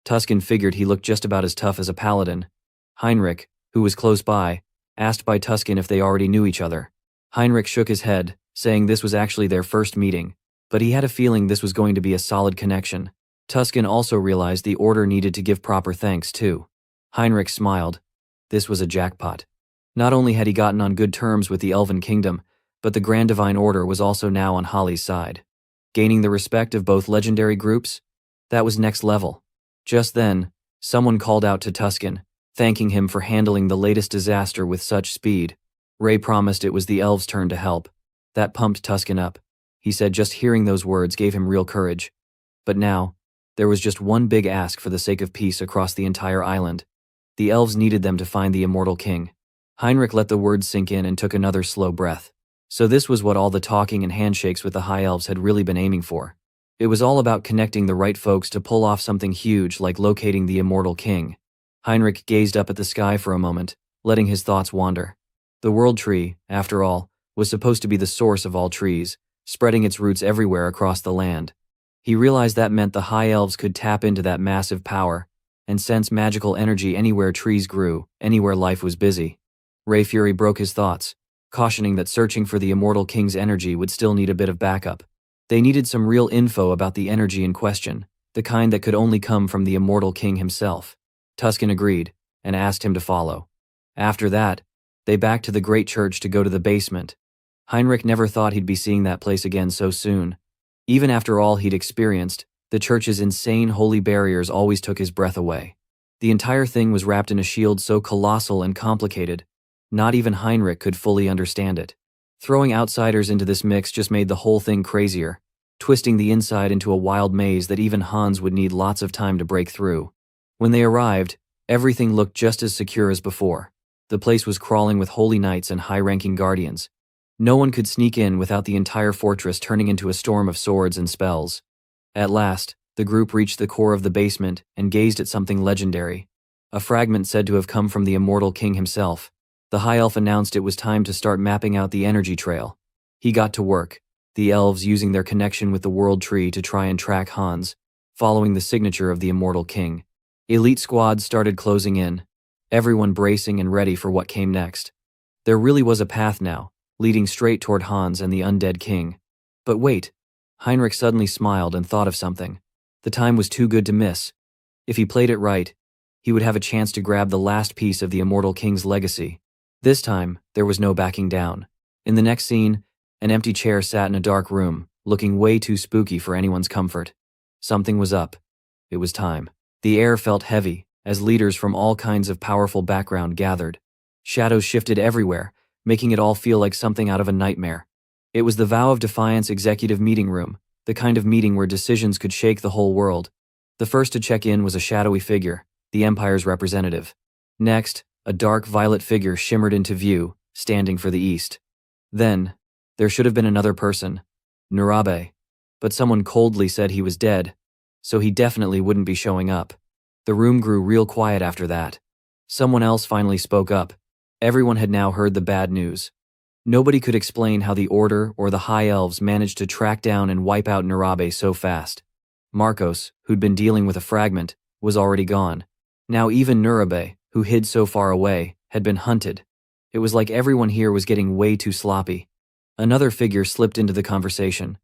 Tuscan figured he looked just about as tough as a paladin. Heinrich, who was close by, asked by Tuscan if they already knew each other. Heinrich shook his head, saying this was actually their first meeting, but he had a feeling this was going to be a solid connection. Tuscan also realized the order needed to give proper thanks too. Heinrich smiled. This was a jackpot. Not only had he gotten on good terms with the Elven Kingdom, but the Grand Divine Order was also now on Holly's side. Gaining the respect of both legendary groups? That was next level. Just then, someone called out to Tuscan, thanking him for handling the latest disaster with such speed. Ray promised it was the elves' turn to help. That pumped Tuscan up. He said just hearing those words gave him real courage. But now, there was just one big ask for the sake of peace across the entire island. The elves needed them to find the immortal king. Heinrich let the words sink in and took another slow breath. So this was what all the talking and handshakes with the high elves had really been aiming for. It was all about connecting the right folks to pull off something huge like locating the immortal king. Heinrich gazed up at the sky for a moment, letting his thoughts wander. The world tree, after all, was supposed to be the source of all trees, spreading its roots everywhere across the land. He realized that meant the high elves could tap into that massive power and sense magical energy anywhere trees grew, anywhere life was busy. Ray Fury broke his thoughts, cautioning that searching for the immortal king's energy would still need a bit of backup. They needed some real info about the energy in question, the kind that could only come from the immortal king himself. Tuscan agreed, and asked him to follow. After that, they backed to the great church to go to the basement. Heinrich never thought he'd be seeing that place again so soon. Even after all he'd experienced, the church's insane holy barriers always took his breath away. The entire thing was wrapped in a shield so colossal and complicated, not even Heinrich could fully understand it. Throwing outsiders into this mix just made the whole thing crazier, twisting the inside into a wild maze that even Hans would need lots of time to break through. When they arrived, everything looked just as secure as before. The place was crawling with holy knights and high-ranking guardians. No one could sneak in without the entire fortress turning into a storm of swords and spells. At last, the group reached the core of the basement and gazed at something legendary. A fragment said to have come from the immortal king himself. The high elf announced it was time to start mapping out the energy trail. He got to work, the elves using their connection with the world tree to try and track Hans, following the signature of the immortal king. Elite squads started closing in, everyone bracing and ready for what came next. There really was a path now, leading straight toward Hans and the undead king. But wait, Heinrich suddenly smiled and thought of something. The time was too good to miss. If he played it right, he would have a chance to grab the last piece of the immortal king's legacy. This time, there was no backing down. In the next scene, an empty chair sat in a dark room, looking way too spooky for anyone's comfort. Something was up. It was time. The air felt heavy, as leaders from all kinds of powerful background gathered. Shadows shifted everywhere, making it all feel like something out of a nightmare. It was the Vow of Defiance executive meeting room, the kind of meeting where decisions could shake the whole world. The first to check in was a shadowy figure, the Empire's representative. Next, a dark violet figure shimmered into view, standing for the east. Then, there should have been another person, Nurabe, but someone coldly said he was dead, so he definitely wouldn't be showing up. The room grew real quiet after that. Someone else finally spoke up. Everyone had now heard the bad news. Nobody could explain how the Order or the High Elves managed to track down and wipe out Nurabe so fast. Marcos, who'd been dealing with a fragment, was already gone. Now even Nurabe, who hid so far away, had been hunted. It was like everyone here was getting way too sloppy. Another figure slipped into the conversation.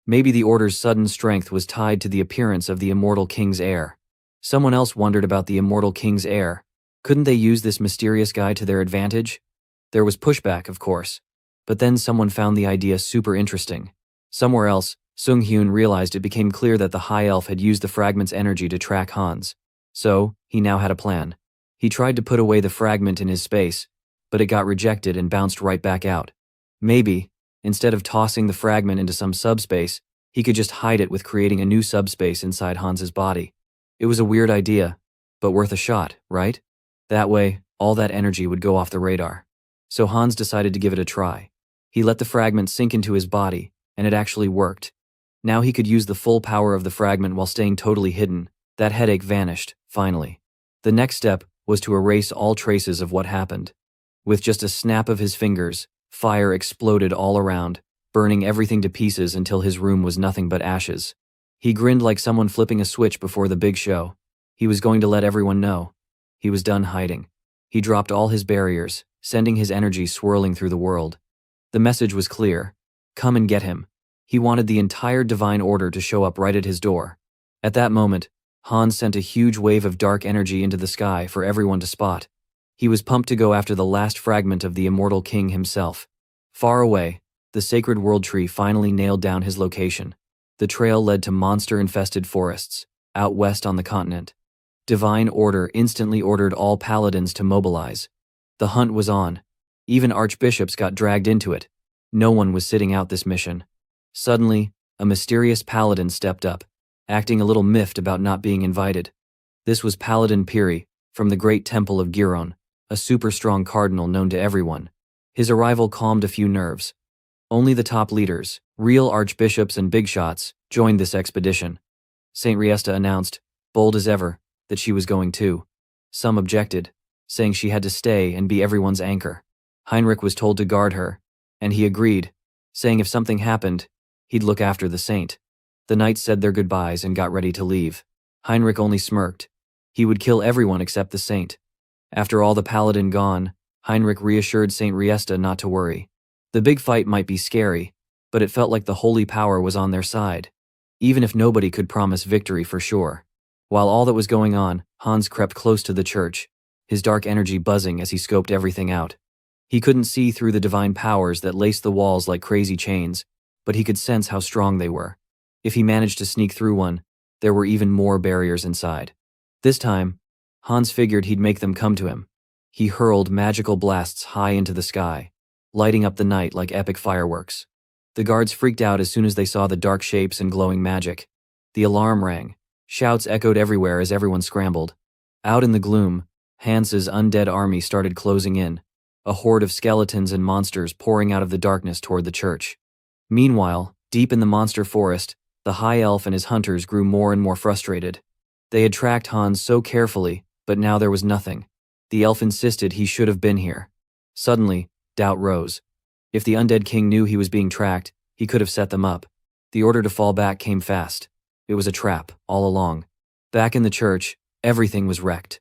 Maybe the Order's sudden strength was tied to the appearance of the immortal king's heir. Someone else wondered about the immortal king's heir. Couldn't they use this mysterious guy to their advantage? There was pushback, of course. But then someone found the idea super interesting. Somewhere else, Sung Hyun realized it became clear that the High Elf had used the fragment's energy to track Hans. So, he now had a plan. He tried to put away the fragment in his space, but it got rejected and bounced right back out. Maybe, instead of tossing the fragment into some subspace, he could just hide it with creating a new subspace inside Hans's body. It was a weird idea, but worth a shot, right? That way, all that energy would go off the radar. So Hans decided to give it a try. He let the fragment sink into his body, and it actually worked. Now he could use the full power of the fragment while staying totally hidden. That headache vanished, finally. The next step was to erase all traces of what happened. With just a snap of his fingers, fire exploded all around, burning everything to pieces until his room was nothing but ashes. He grinned like someone flipping a switch before the big show. He was going to let everyone know. He was done hiding. He dropped all his barriers, sending his energy swirling through the world. The message was clear. Come and get him. He wanted the entire divine order to show up right at his door. At that moment, Hans sent a huge wave of dark energy into the sky for everyone to spot. He was pumped to go after the last fragment of the immortal king himself. Far away, the sacred world tree finally nailed down his location. The trail led to monster-infested forests, out west on the continent. Divine order instantly ordered all paladins to mobilize. The hunt was on. Even archbishops got dragged into it. No one was sitting out this mission. Suddenly, a mysterious paladin stepped up, acting a little miffed about not being invited. This was Paladin Piri, from the great temple of Giron, a super-strong cardinal known to everyone. His arrival calmed a few nerves. Only the top leaders, real archbishops and big shots, joined this expedition. Saint Riesta announced, bold as ever, that she was going too. Some objected, saying she had to stay and be everyone's anchor. Heinrich was told to guard her, and he agreed, saying if something happened, he'd look after the saint. The knights said their goodbyes and got ready to leave. Heinrich only smirked. He would kill everyone except the saint. After all the paladin gone, Heinrich reassured Saint Riesta not to worry. The big fight might be scary, but it felt like the holy power was on their side, even if nobody could promise victory for sure. While all that was going on, Hans crept close to the church, his dark energy buzzing as he scoped everything out. He couldn't see through the divine powers that laced the walls like crazy chains, but he could sense how strong they were. If he managed to sneak through one, there were even more barriers inside. This time, Hans figured he'd make them come to him. He hurled magical blasts high into the sky, lighting up the night like epic fireworks. The guards freaked out as soon as they saw the dark shapes and glowing magic. The alarm rang. Shouts echoed everywhere as everyone scrambled. Out in the gloom, Hans's undead army started closing in, a horde of skeletons and monsters pouring out of the darkness toward the church. Meanwhile, deep in the monster forest, the high elf and his hunters grew more and more frustrated. They had tracked Hans so carefully, but now there was nothing. The elf insisted he should have been here. Suddenly, doubt rose. If the undead king knew he was being tracked, he could have set them up. The order to fall back came fast. It was a trap, all along. Back in the church, everything was wrecked.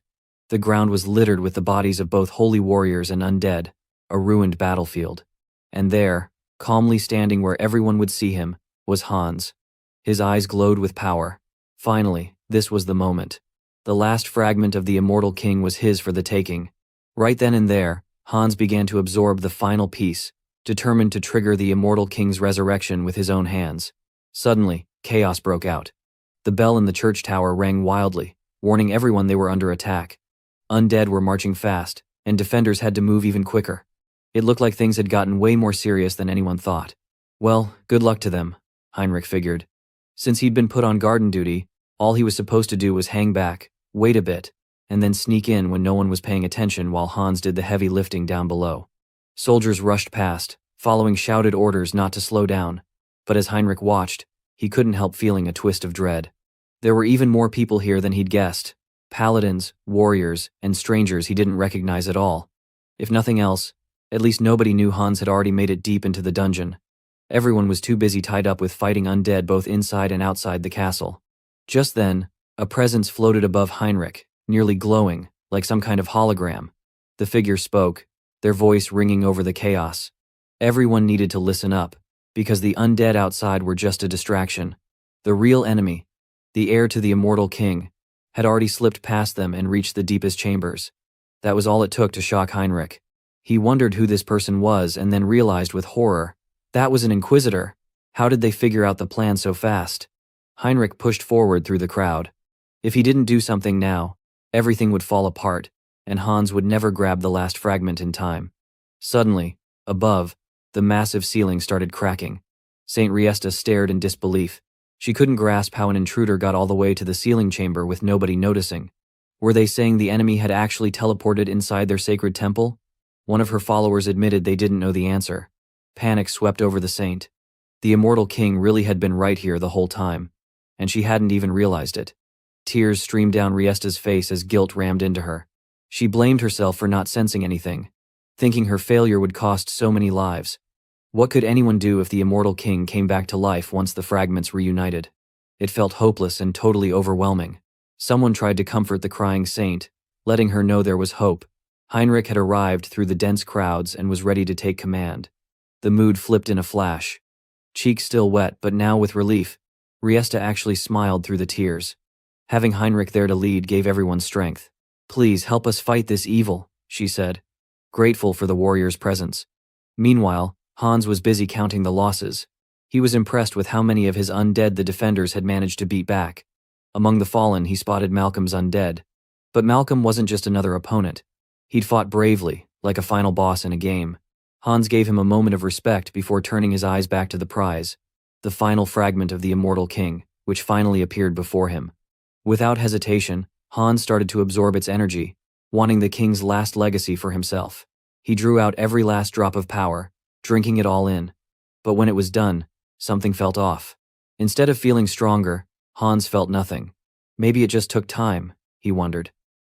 The ground was littered with the bodies of both holy warriors and undead, a ruined battlefield. And there, calmly standing where everyone would see him, was Hans. His eyes glowed with power. Finally, this was the moment. The last fragment of the immortal king was his for the taking. Right then and there, Hans began to absorb the final piece, determined to trigger the immortal king's resurrection with his own hands. Suddenly, chaos broke out. The bell in the church tower rang wildly, warning everyone they were under attack. Undead were marching fast, and defenders had to move even quicker. It looked like things had gotten way more serious than anyone thought. Well, good luck to them, Heinrich figured. Since he'd been put on garden duty, all he was supposed to do was hang back, wait a bit, and then sneak in when no one was paying attention while Hans did the heavy lifting down below. Soldiers rushed past, following shouted orders not to slow down, but as Heinrich watched, he couldn't help feeling a twist of dread. There were even more people here than he'd guessed. Paladins, warriors, and strangers he didn't recognize at all. If nothing else, at least nobody knew Hans had already made it deep into the dungeon. Everyone was too busy tied up with fighting undead both inside and outside the castle. Just then, a presence floated above Heinrich, nearly glowing, like some kind of hologram. The figure spoke, their voice ringing over the chaos. Everyone needed to listen up, because the undead outside were just a distraction. The real enemy, the heir to the immortal king, had already slipped past them and reached the deepest chambers. That was all it took to shock Heinrich. He wondered who this person was and then realized with horror, that was an inquisitor. How did they figure out the plan so fast? Heinrich pushed forward through the crowd. If he didn't do something now, everything would fall apart, and Hans would never grab the last fragment in time. Suddenly, above, the massive ceiling started cracking. Saint Riesta stared in disbelief. She couldn't grasp how an intruder got all the way to the ceiling chamber with nobody noticing. Were they saying the enemy had actually teleported inside their sacred temple? One of her followers admitted they didn't know the answer. Panic swept over the saint. The immortal king really had been right here the whole time, and she hadn't even realized it. Tears streamed down Riesta's face as guilt rammed into her. She blamed herself for not sensing anything, thinking her failure would cost so many lives. What could anyone do if the immortal king came back to life once the fragments reunited? It felt hopeless and totally overwhelming. Someone tried to comfort the crying saint, letting her know there was hope. Heinrich had arrived through the dense crowds and was ready to take command. The mood flipped in a flash. Cheeks still wet, but now with relief, Riesta actually smiled through the tears. Having Heinrich there to lead gave everyone strength. "Please help us fight this evil," she said, grateful for the warrior's presence. Meanwhile, Hans was busy counting the losses. He was impressed with how many of his undead the defenders had managed to beat back. Among the fallen, he spotted Malcolm's undead. But Malcolm wasn't just another opponent. He'd fought bravely, like a final boss in a game. Hans gave him a moment of respect before turning his eyes back to the prize, the final fragment of the immortal king, which finally appeared before him. Without hesitation, Hans started to absorb its energy, wanting the king's last legacy for himself. He drew out every last drop of power, drinking it all in. But when it was done, something felt off. Instead of feeling stronger, Hans felt nothing. Maybe it just took time, he wondered.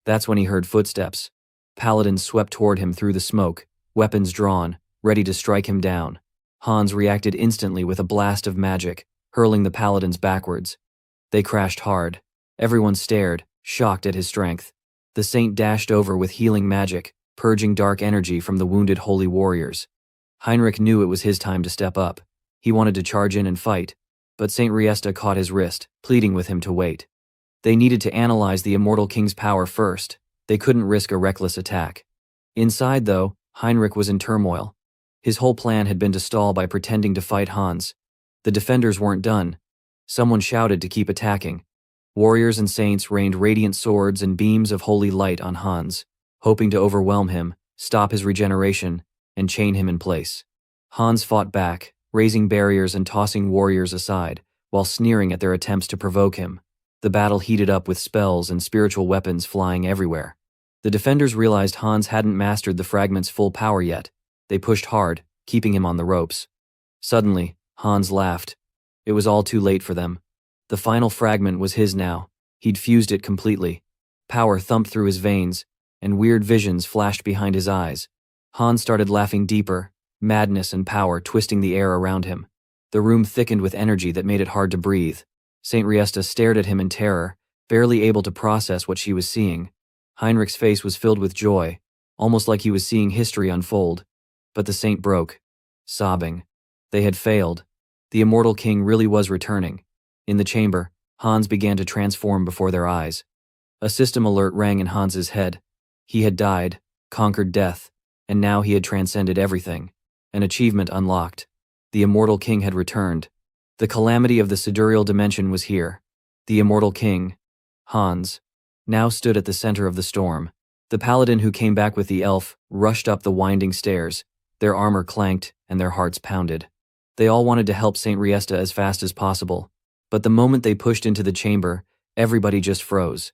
That's when he heard footsteps. Paladins swept toward him through the smoke, weapons drawn, ready to strike him down. Hans reacted instantly with a blast of magic, hurling the paladins backwards. They crashed hard. Everyone stared, shocked at his strength. The saint dashed over with healing magic, purging dark energy from the wounded holy warriors. Heinrich knew it was his time to step up. He wanted to charge in and fight, but Saint Riesta caught his wrist, pleading with him to wait. They needed to analyze the immortal king's power first. They couldn't risk a reckless attack. Inside, though, Heinrich was in turmoil. His whole plan had been to stall by pretending to fight Hans. The defenders weren't done. Someone shouted to keep attacking. Warriors and saints rained radiant swords and beams of holy light on Hans, hoping to overwhelm him, stop his regeneration, and chain him in place. Hans fought back, raising barriers and tossing warriors aside, while sneering at their attempts to provoke him. The battle heated up with spells and spiritual weapons flying everywhere. The defenders realized Hans hadn't mastered the fragment's full power yet. They pushed hard, keeping him on the ropes. Suddenly, Hans laughed. It was all too late for them. The final fragment was his now. He'd fused it completely. Power thumped through his veins, and weird visions flashed behind his eyes. Hans started laughing deeper, madness and power twisting the air around him. The room thickened with energy that made it hard to breathe. Saint Riesta stared at him in terror, barely able to process what she was seeing. Heinrich's face was filled with joy, almost like he was seeing history unfold. But the saint broke, sobbing. They had failed. The immortal king really was returning. In the chamber, Hans began to transform before their eyes. A system alert rang in Hans's head. He had died, conquered death, and now he had transcended everything. An achievement unlocked. The immortal king had returned. The calamity of the sidereal dimension was here. The immortal king, Hans, now stood at the center of the storm. The paladin who came back with the elf rushed up the winding stairs. Their armor clanked and their hearts pounded. They all wanted to help Saint Riesta as fast as possible. But the moment they pushed into the chamber, everybody just froze.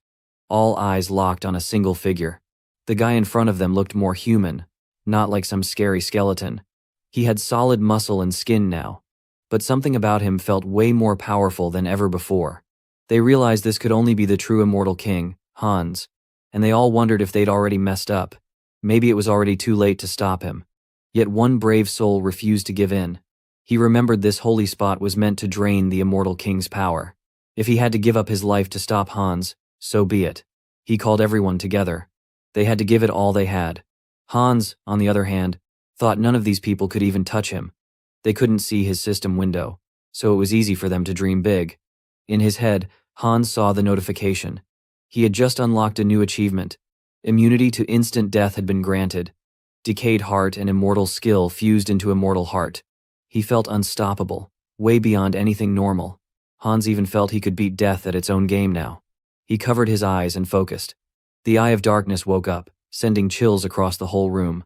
All eyes locked on a single figure. The guy in front of them looked more human, not like some scary skeleton. He had solid muscle and skin now, but something about him felt way more powerful than ever before. They realized this could only be the true immortal king, Hans, and they all wondered if they'd already messed up. Maybe it was already too late to stop him. Yet one brave soul refused to give in. He remembered this holy spot was meant to drain the immortal king's power. If he had to give up his life to stop Hans, so be it. He called everyone together. They had to give it all they had. Hans, on the other hand, thought none of these people could even touch him. They couldn't see his system window, so it was easy for them to dream big. In his head, Hans saw the notification. He had just unlocked a new achievement. Immunity to instant death had been granted. Decayed heart and immortal skill fused into immortal heart. He felt unstoppable, way beyond anything normal. Hans even felt he could beat death at its own game now. He covered his eyes and focused. The Eye of Darkness woke up, sending chills across the whole room.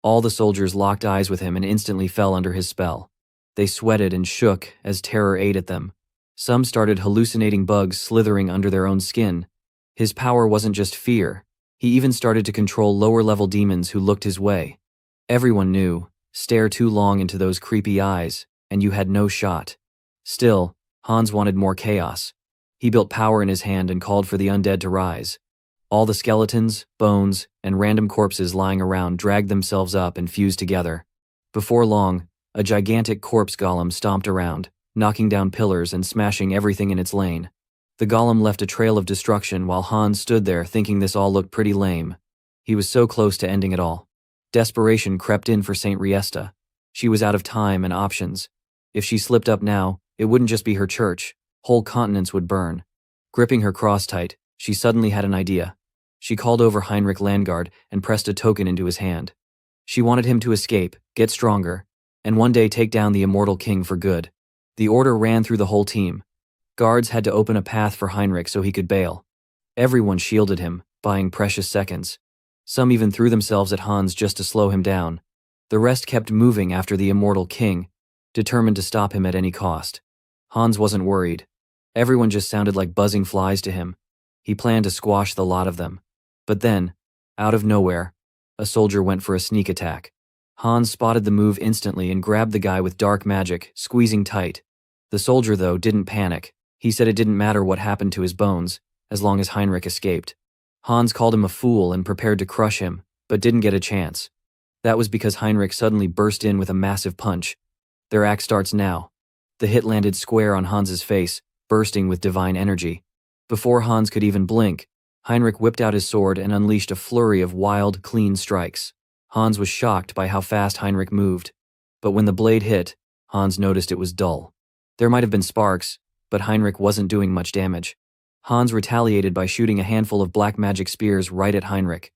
All the soldiers locked eyes with him and instantly fell under his spell. They sweated and shook as terror ate at them. Some started hallucinating bugs slithering under their own skin. His power wasn't just fear. He even started to control lower-level demons who looked his way. Everyone knew, stare too long into those creepy eyes, and you had no shot. Still, Hans wanted more chaos. He built power in his hand and called for the undead to rise. All the skeletons, bones, and random corpses lying around dragged themselves up and fused together. Before long, A gigantic corpse golem stomped around, knocking down pillars and smashing everything in its lane. The golem left a trail of destruction while Hans stood there thinking this all looked pretty lame. He was so close to ending it all. Desperation crept in for Saint Riesta. She was out of time and options. If she slipped up now, it wouldn't just be her church, whole continents would burn. Gripping her cross tight, she suddenly had an idea. She called over Heinrich Landgard and pressed a token into his hand. She wanted him to escape, get stronger, and one day take down the immortal king for good. The order ran through the whole team. Guards had to open a path for Heinrich so he could bail. Everyone shielded him, buying precious seconds. Some even threw themselves at Hans just to slow him down. The rest kept moving after the immortal king, determined to stop him at any cost. Hans wasn't worried. Everyone just sounded like buzzing flies to him. He planned to squash the lot of them. But then, out of nowhere, a soldier went for a sneak attack. Hans spotted the move instantly and grabbed the guy with dark magic, squeezing tight. The soldier, though, didn't panic. He said it didn't matter what happened to his bones, as long as Heinrich escaped. Hans called him a fool and prepared to crush him, but didn't get a chance. That was because Heinrich suddenly burst in with a massive punch. Their act starts now. The hit landed square on Hans's face, bursting with divine energy. Before Hans could even blink, Heinrich whipped out his sword and unleashed a flurry of wild, clean strikes. Hans was shocked by how fast Heinrich moved. But when the blade hit, Hans noticed it was dull. There might have been sparks, but Heinrich wasn't doing much damage. Hans retaliated by shooting a handful of black magic spears right at Heinrich.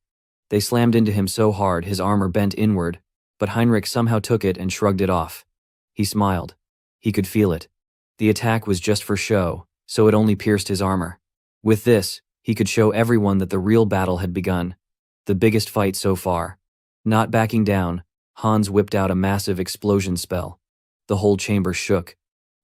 They slammed into him so hard his armor bent inward, but Heinrich somehow took it and shrugged it off. He smiled. He could feel it. The attack was just for show, so it only pierced his armor. With this, he could show everyone that the real battle had begun. The biggest fight so far. Not backing down, Hans whipped out a massive explosion spell. The whole chamber shook.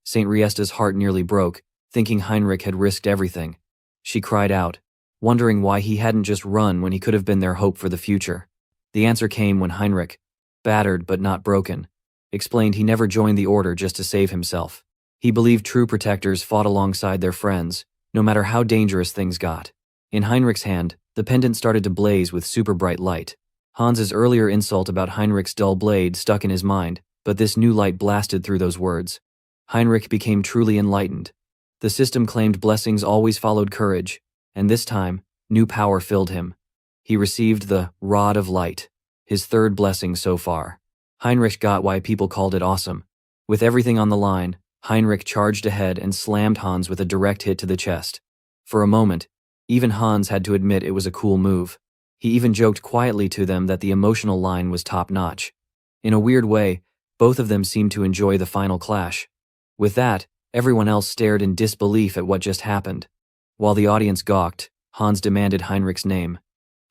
Saint Riesta's heart nearly broke, thinking Heinrich had risked everything. She cried out, wondering why he hadn't just run when he could have been their hope for the future. The answer came when Heinrich, battered but not broken, explained he never joined the order just to save himself. He believed true protectors fought alongside their friends, no matter how dangerous things got. In Heinrich's hand, the pendant started to blaze with super bright light. Hans's earlier insult about Heinrich's dull blade stuck in his mind, but this new light blasted through those words. Heinrich became truly enlightened. The system claimed blessings always followed courage, and this time, new power filled him. He received the Rod of Light, his third blessing so far. Heinrich got why people called it awesome. With everything on the line, Heinrich charged ahead and slammed Hans with a direct hit to the chest. For a moment, even Hans had to admit it was a cool move. He even joked quietly to them that the emotional line was top-notch. In a weird way, both of them seemed to enjoy the final clash. With that, everyone else stared in disbelief at what just happened. While the audience gawked, Hans demanded Heinrich's name.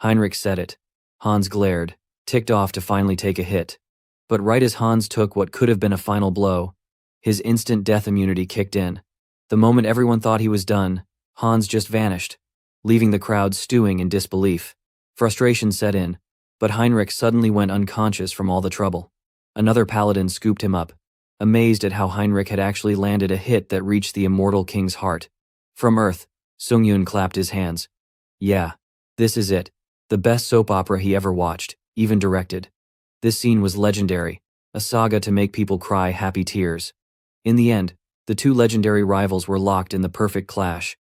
Heinrich said it. Hans glared, ticked off to finally take a hit. But right as Hans took what could have been a final blow, his instant death immunity kicked in. The moment everyone thought he was done, Hans just vanished, leaving the crowd stewing in disbelief. Frustration set in, but Heinrich suddenly went unconscious from all the trouble. Another paladin scooped him up, amazed at how Heinrich had actually landed a hit that reached the immortal king's heart. From Earth, Sungyun clapped his hands. Yeah, this is it. The best soap opera he ever watched, even directed. This scene was legendary, a saga to make people cry happy tears. In the end, the two legendary rivals were locked in the perfect clash.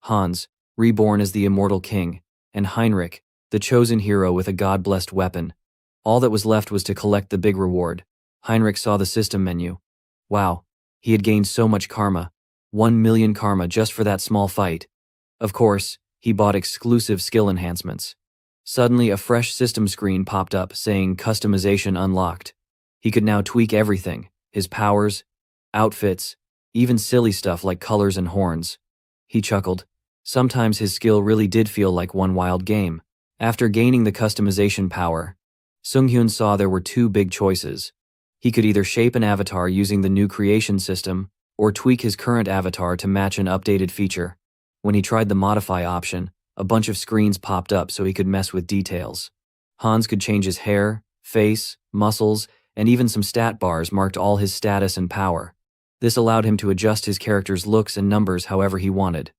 Hans, reborn as the immortal king, and Heinrich, the chosen hero with a god-blessed weapon. All that was left was to collect the big reward. Heinrich saw the system menu. Wow, he had gained so much karma. 1 million karma just for that small fight. Of course, he bought exclusive skill enhancements. Suddenly, a fresh system screen popped up saying customization unlocked. He could now tweak everything, his powers, outfits, even silly stuff like colors and horns. He chuckled. Sometimes his skill really did feel like one wild game. After gaining the customization power, Sungyun saw there were two big choices. He could either shape an avatar using the new creation system, or tweak his current avatar to match an updated feature. When he tried the modify option, a bunch of screens popped up so he could mess with details. Hans could change his hair, face, muscles, and even some stat bars marked all his status and power. This allowed him to adjust his character's looks and numbers however he wanted.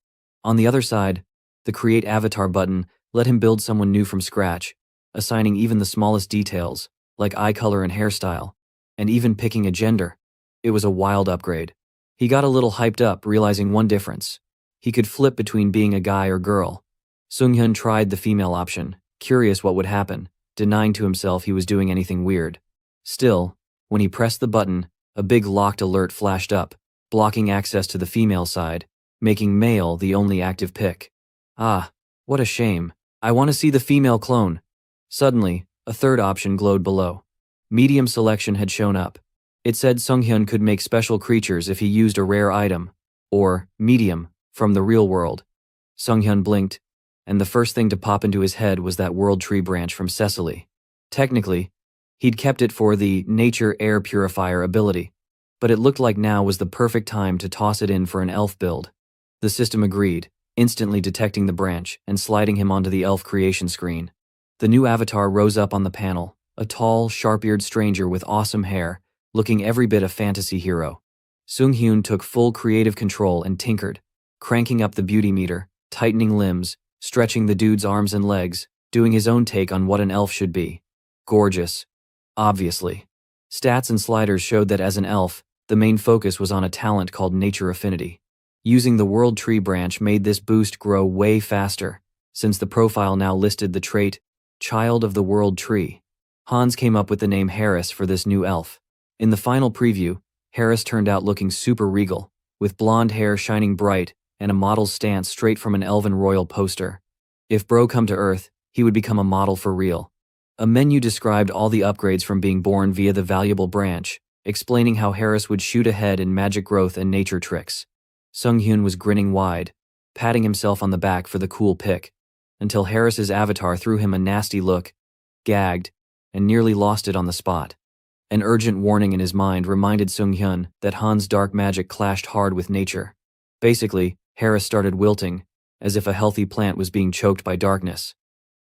On the other side, the Create Avatar button let him build someone new from scratch, assigning even the smallest details, like eye color and hairstyle. and even picking a gender. It was a wild upgrade. He got a little hyped up, realizing one difference. He could flip between being a guy or girl. Sung-hyun tried the female option, curious what would happen, denying to himself he was doing anything weird. Still, when he pressed the button, a big locked alert flashed up, blocking access to the female side, making male the only active pick. Ah, what a shame. I want to see the female clone. Suddenly, a third option glowed below. Medium selection had shown up. It said Sung-hyun could make special creatures if he used a rare item, or medium, from the real world. Sung-hyun blinked, and the first thing to pop into his head was that world tree branch from Cecily. Technically, he'd kept it for the nature air purifier ability, but it looked like now was the perfect time to toss it in for an elf build. The system agreed, instantly detecting the branch and sliding him onto the elf creation screen. The new avatar rose up on the panel, a tall, sharp-eared stranger with awesome hair, looking every bit a fantasy hero. Sung-hyun took full creative control and tinkered, cranking up the beauty meter, tightening limbs, stretching the dude's arms and legs, doing his own take on what an elf should be. Gorgeous. Obviously. Stats and sliders showed that as an elf, the main focus was on a talent called Nature Affinity. Using the World Tree branch made this boost grow way faster, since the profile now listed the trait, Child of the World Tree. Hans came up with the name Harris for this new elf. In the final preview, Harris turned out looking super regal, with blonde hair shining bright and a model's stance straight from an elven royal poster. If bro come to Earth, he would become a model for real. A menu described all the upgrades from being born via the valuable branch, explaining how Harris would shoot ahead in magic growth and nature tricks. Sung-hyun was grinning wide, patting himself on the back for the cool pick, until Harris's avatar threw him a nasty look, gagged, and nearly lost it on the spot. An urgent warning in his mind reminded Sung-hyun that Han's dark magic clashed hard with nature. Basically, Harris started wilting, as if a healthy plant was being choked by darkness.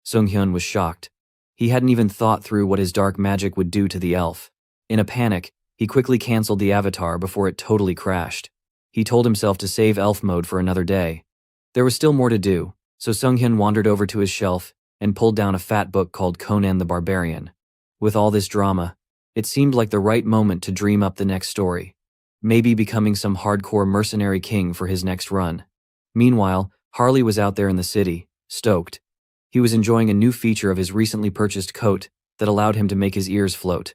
Sung-hyun was shocked. He hadn't even thought through what his dark magic would do to the elf. In a panic, he quickly canceled the avatar before it totally crashed. He told himself to save elf mode for another day. There was still more to do, so Sung-hyun wandered over to his shelf and pulled down a fat book called Conan the Barbarian. With all this drama, it seemed like the right moment to dream up the next story. Maybe becoming some hardcore mercenary king for his next run. Meanwhile, Harley was out there in the city, stoked. He was enjoying a new feature of his recently purchased coat that allowed him to make his ears float.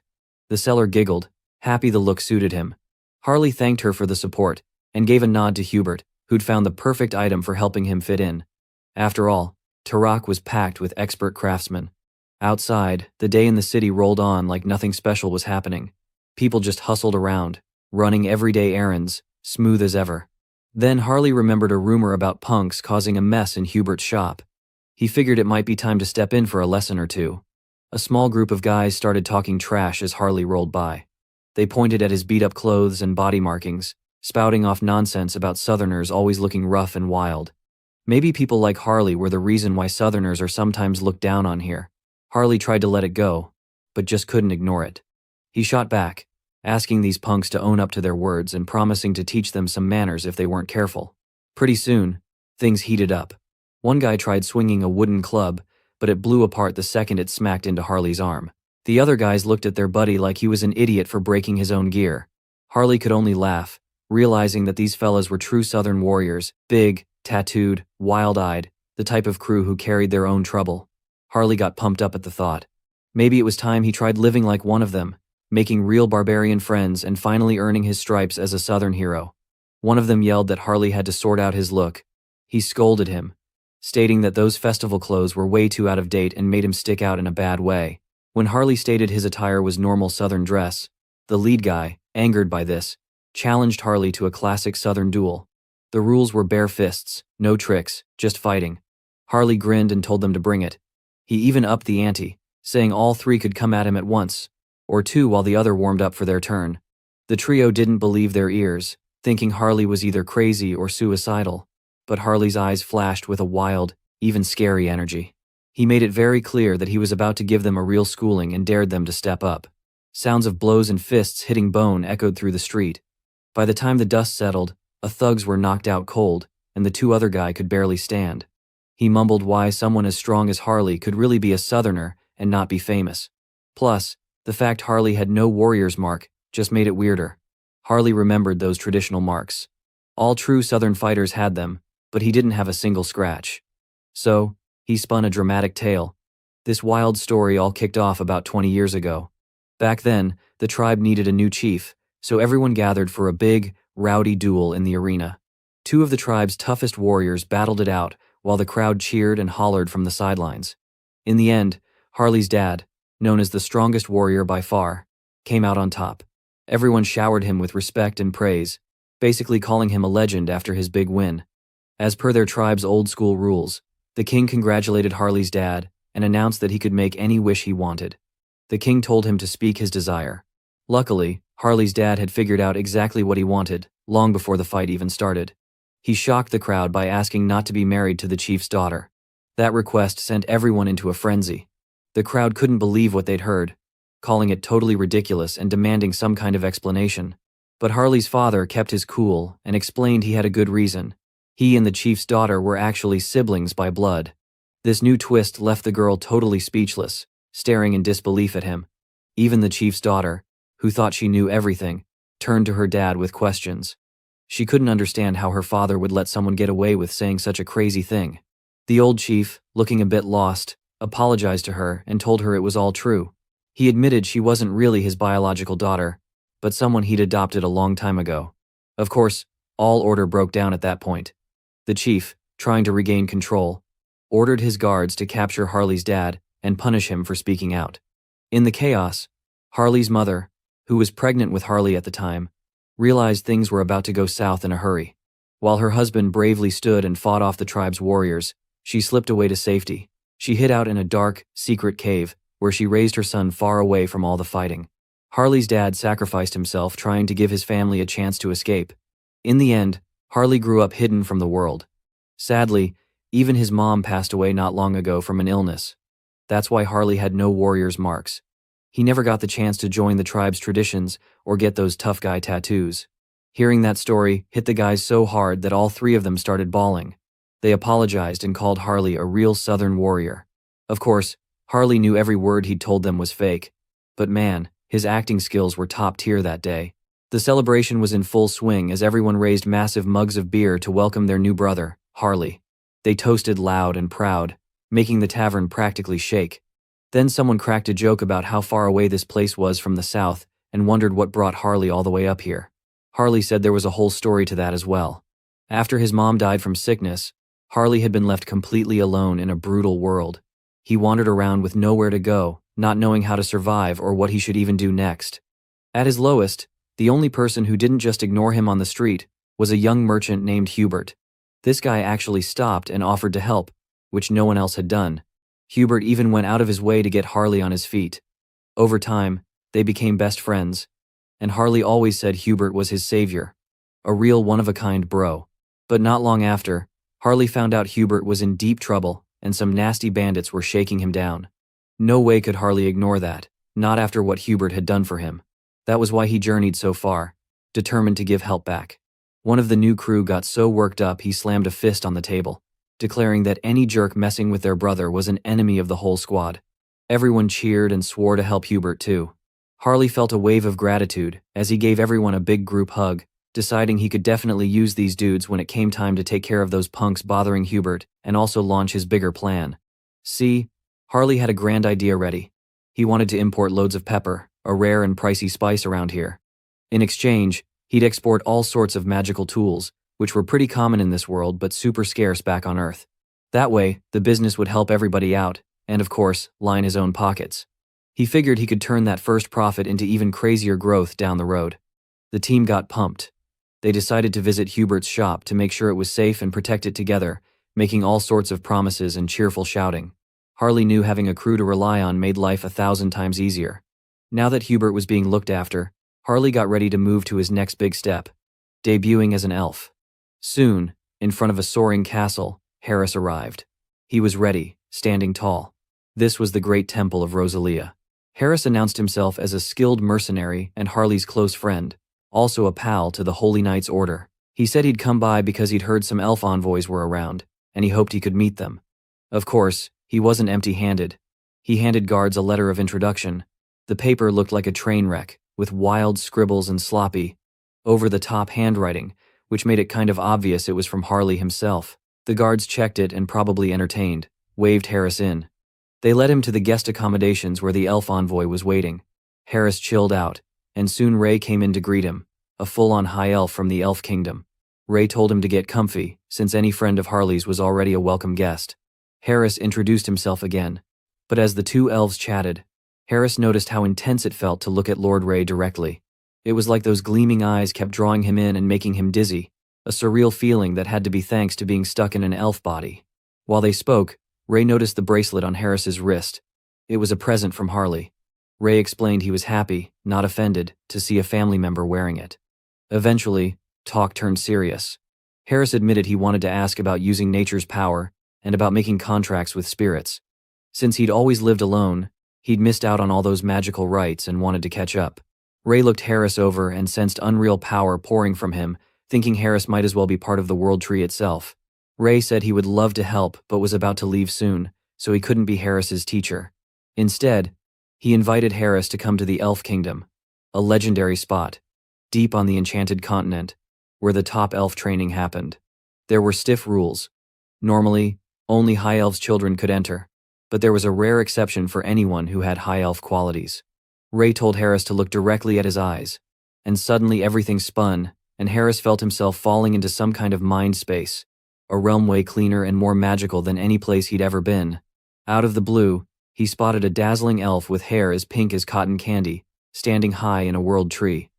The seller giggled, happy the look suited him. Harley thanked her for the support and gave a nod to Hubert, who'd found the perfect item for helping him fit in. After all, Tarak was packed with expert craftsmen. Outside, the day in the city rolled on like nothing special was happening. People just hustled around, running everyday errands, smooth as ever. Then Harley remembered a rumor about punks causing a mess in Hubert's shop. He figured it might be time to step in for a lesson or two. A small group of guys started talking trash as Harley rolled by. They pointed at his beat-up clothes and body markings, spouting off nonsense about Southerners always looking rough and wild. Maybe people like Harley were the reason why Southerners are sometimes looked down on here. Harley tried to let it go, but just couldn't ignore it. He shot back, asking these punks to own up to their words and promising to teach them some manners if they weren't careful. Pretty soon, things heated up. One guy tried swinging a wooden club, but it blew apart the second it smacked into Harley's arm. The other guys looked at their buddy like he was an idiot for breaking his own gear. Harley could only laugh, realizing that these fellas were true Southern warriors, big, tattooed, wild-eyed, the type of crew who carried their own trouble. Harley got pumped up at the thought. Maybe it was time he tried living like one of them, making real barbarian friends and finally earning his stripes as a Southern hero. One of them yelled that Harley had to sort out his look. He scolded him, stating that those festival clothes were way too out of date and made him stick out in a bad way. When Harley stated his attire was normal Southern dress, the lead guy, angered by this, challenged Harley to a classic Southern duel. The rules were bare fists, no tricks, just fighting. Harley grinned and told them to bring it. He even upped the ante, saying all three could come at him at once, or two while the other warmed up for their turn. The trio didn't believe their ears, thinking Harley was either crazy or suicidal, but Harley's eyes flashed with a wild, even scary energy. He made it very clear that he was about to give them a real schooling and dared them to step up. Sounds of blows and fists hitting bone echoed through the street. By the time the dust settled, the thugs were knocked out cold, and the two other guy could barely stand. He mumbled why someone as strong as Harley could really be a Southerner and not be famous. Plus, the fact Harley had no warrior's mark just made it weirder. Harley remembered those traditional marks. All true Southern fighters had them, but he didn't have a single scratch. So, he spun a dramatic tale. This wild story all kicked off about 20 years ago. Back then, the tribe needed a new chief, so everyone gathered for a big, rowdy duel in the arena. Two of the tribe's toughest warriors battled it out while the crowd cheered and hollered from the sidelines. In the end, Harley's dad, known as the strongest warrior by far, came out on top. Everyone showered him with respect and praise, basically calling him a legend after his big win. As per their tribe's old-school rules, the king congratulated Harley's dad and announced that he could make any wish he wanted. The king told him to speak his desire. Luckily, Harley's dad had figured out exactly what he wanted, long before the fight even started. He shocked the crowd by asking not to be married to the chief's daughter. That request sent everyone into a frenzy. The crowd couldn't believe what they'd heard, calling it totally ridiculous and demanding some kind of explanation. But Harley's father kept his cool and explained he had a good reason. He and the chief's daughter were actually siblings by blood. This new twist left the girl totally speechless, staring in disbelief at him. Even the chief's daughter, who thought she knew everything, turned to her dad with questions. She couldn't understand how her father would let someone get away with saying such a crazy thing. The old chief, looking a bit lost, apologized to her and told her it was all true. He admitted she wasn't really his biological daughter, but someone he'd adopted a long time ago. Of course, all order broke down at that point. The chief, trying to regain control, ordered his guards to capture Harley's dad and punish him for speaking out. In the chaos, Harley's mother, who was pregnant with Harley at the time, realized things were about to go south in a hurry. While her husband bravely stood and fought off the tribe's warriors, she slipped away to safety. She hid out in a dark, secret cave where she raised her son far away from all the fighting. Harley's dad sacrificed himself trying to give his family a chance to escape. In the end, Harley grew up hidden from the world. Sadly, even his mom passed away not long ago from an illness. That's why Harley had no warrior's marks. He never got the chance to join the tribe's traditions or get those tough guy tattoos. Hearing that story hit the guys so hard that all three of them started bawling. They apologized and called Harley a real Southern warrior. Of course, Harley knew every word he'd told them was fake. But man, his acting skills were top tier that day. The celebration was in full swing as everyone raised massive mugs of beer to welcome their new brother, Harley. They toasted loud and proud, making the tavern practically shake. Then someone cracked a joke about how far away this place was from the south and wondered what brought Harley all the way up here. Harley said there was a whole story to that as well. After his mom died from sickness, Harley had been left completely alone in a brutal world. He wandered around with nowhere to go, not knowing how to survive or what he should even do next. At his lowest, the only person who didn't just ignore him on the street was a young merchant named Hubert. This guy actually stopped and offered to help, which no one else had done. Hubert even went out of his way to get Harley on his feet. Over time, they became best friends, and Harley always said Hubert was his savior, a real one-of-a-kind bro. But not long after, Harley found out Hubert was in deep trouble and some nasty bandits were shaking him down. No way could Harley ignore that, not after what Hubert had done for him. That was why he journeyed so far, determined to give help back. One of the new crew got so worked up he slammed a fist on the table, declaring that any jerk messing with their brother was an enemy of the whole squad. Everyone cheered and swore to help Hubert too. Harley felt a wave of gratitude as he gave everyone a big group hug, deciding he could definitely use these dudes when it came time to take care of those punks bothering Hubert and also launch his bigger plan. See, Harley had a grand idea ready. He wanted to import loads of pepper, a rare and pricey spice around here. In exchange, he'd export all sorts of magical tools, which were pretty common in this world but super scarce back on Earth. That way, the business would help everybody out, and of course, line his own pockets. He figured he could turn that first profit into even crazier growth down the road. The team got pumped. They decided to visit Hubert's shop to make sure it was safe and protect it together, making all sorts of promises and cheerful shouting. Harley knew having a crew to rely on made life 1,000 times easier. Now that Hubert was being looked after, Harley got ready to move to his next big step, debuting as an elf. Soon, in front of a soaring castle, Harris arrived. He was ready, standing tall. This was the great temple of Rosalia. Harris announced himself as a skilled mercenary and Harley's close friend, also a pal to the Holy Knights Order. He said he'd come by because he'd heard some elf envoys were around, and he hoped he could meet them. Of course, he wasn't empty-handed. He handed guards a letter of introduction. The paper looked like a train wreck, with wild scribbles and sloppy, over-the-top handwriting, which made it kind of obvious it was from Harley himself. The guards checked it and, probably entertained, waved Harris in. They led him to the guest accommodations where the elf envoy was waiting. Harris chilled out, and soon Ray came in to greet him, a full-on high elf from the Elf Kingdom. Ray told him to get comfy, since any friend of Harley's was already a welcome guest. Harris introduced himself again, but as the two elves chatted, Harris noticed how intense it felt to look at Lord Ray directly. It was like those gleaming eyes kept drawing him in and making him dizzy, a surreal feeling that had to be thanks to being stuck in an elf body. While they spoke, Ray noticed the bracelet on Harris's wrist. It was a present from Harley. Ray explained he was happy, not offended, to see a family member wearing it. Eventually, talk turned serious. Harris admitted he wanted to ask about using nature's power and about making contracts with spirits. Since he'd always lived alone, he'd missed out on all those magical rites and wanted to catch up. Ray looked Harris over and sensed unreal power pouring from him, thinking Harris might as well be part of the World Tree itself. Ray said he would love to help but was about to leave soon, so he couldn't be Harris's teacher. Instead, he invited Harris to come to the Elf Kingdom, a legendary spot, deep on the Enchanted Continent, where the top elf training happened. There were stiff rules. Normally, only High Elf's children could enter, but there was a rare exception for anyone who had High Elf qualities. Ray told Harris to look directly at his eyes, and suddenly everything spun, and Harris felt himself falling into some kind of mind space, a realm way cleaner and more magical than any place he'd ever been. Out of the blue, he spotted a dazzling elf with hair as pink as cotton candy, standing high in a world tree.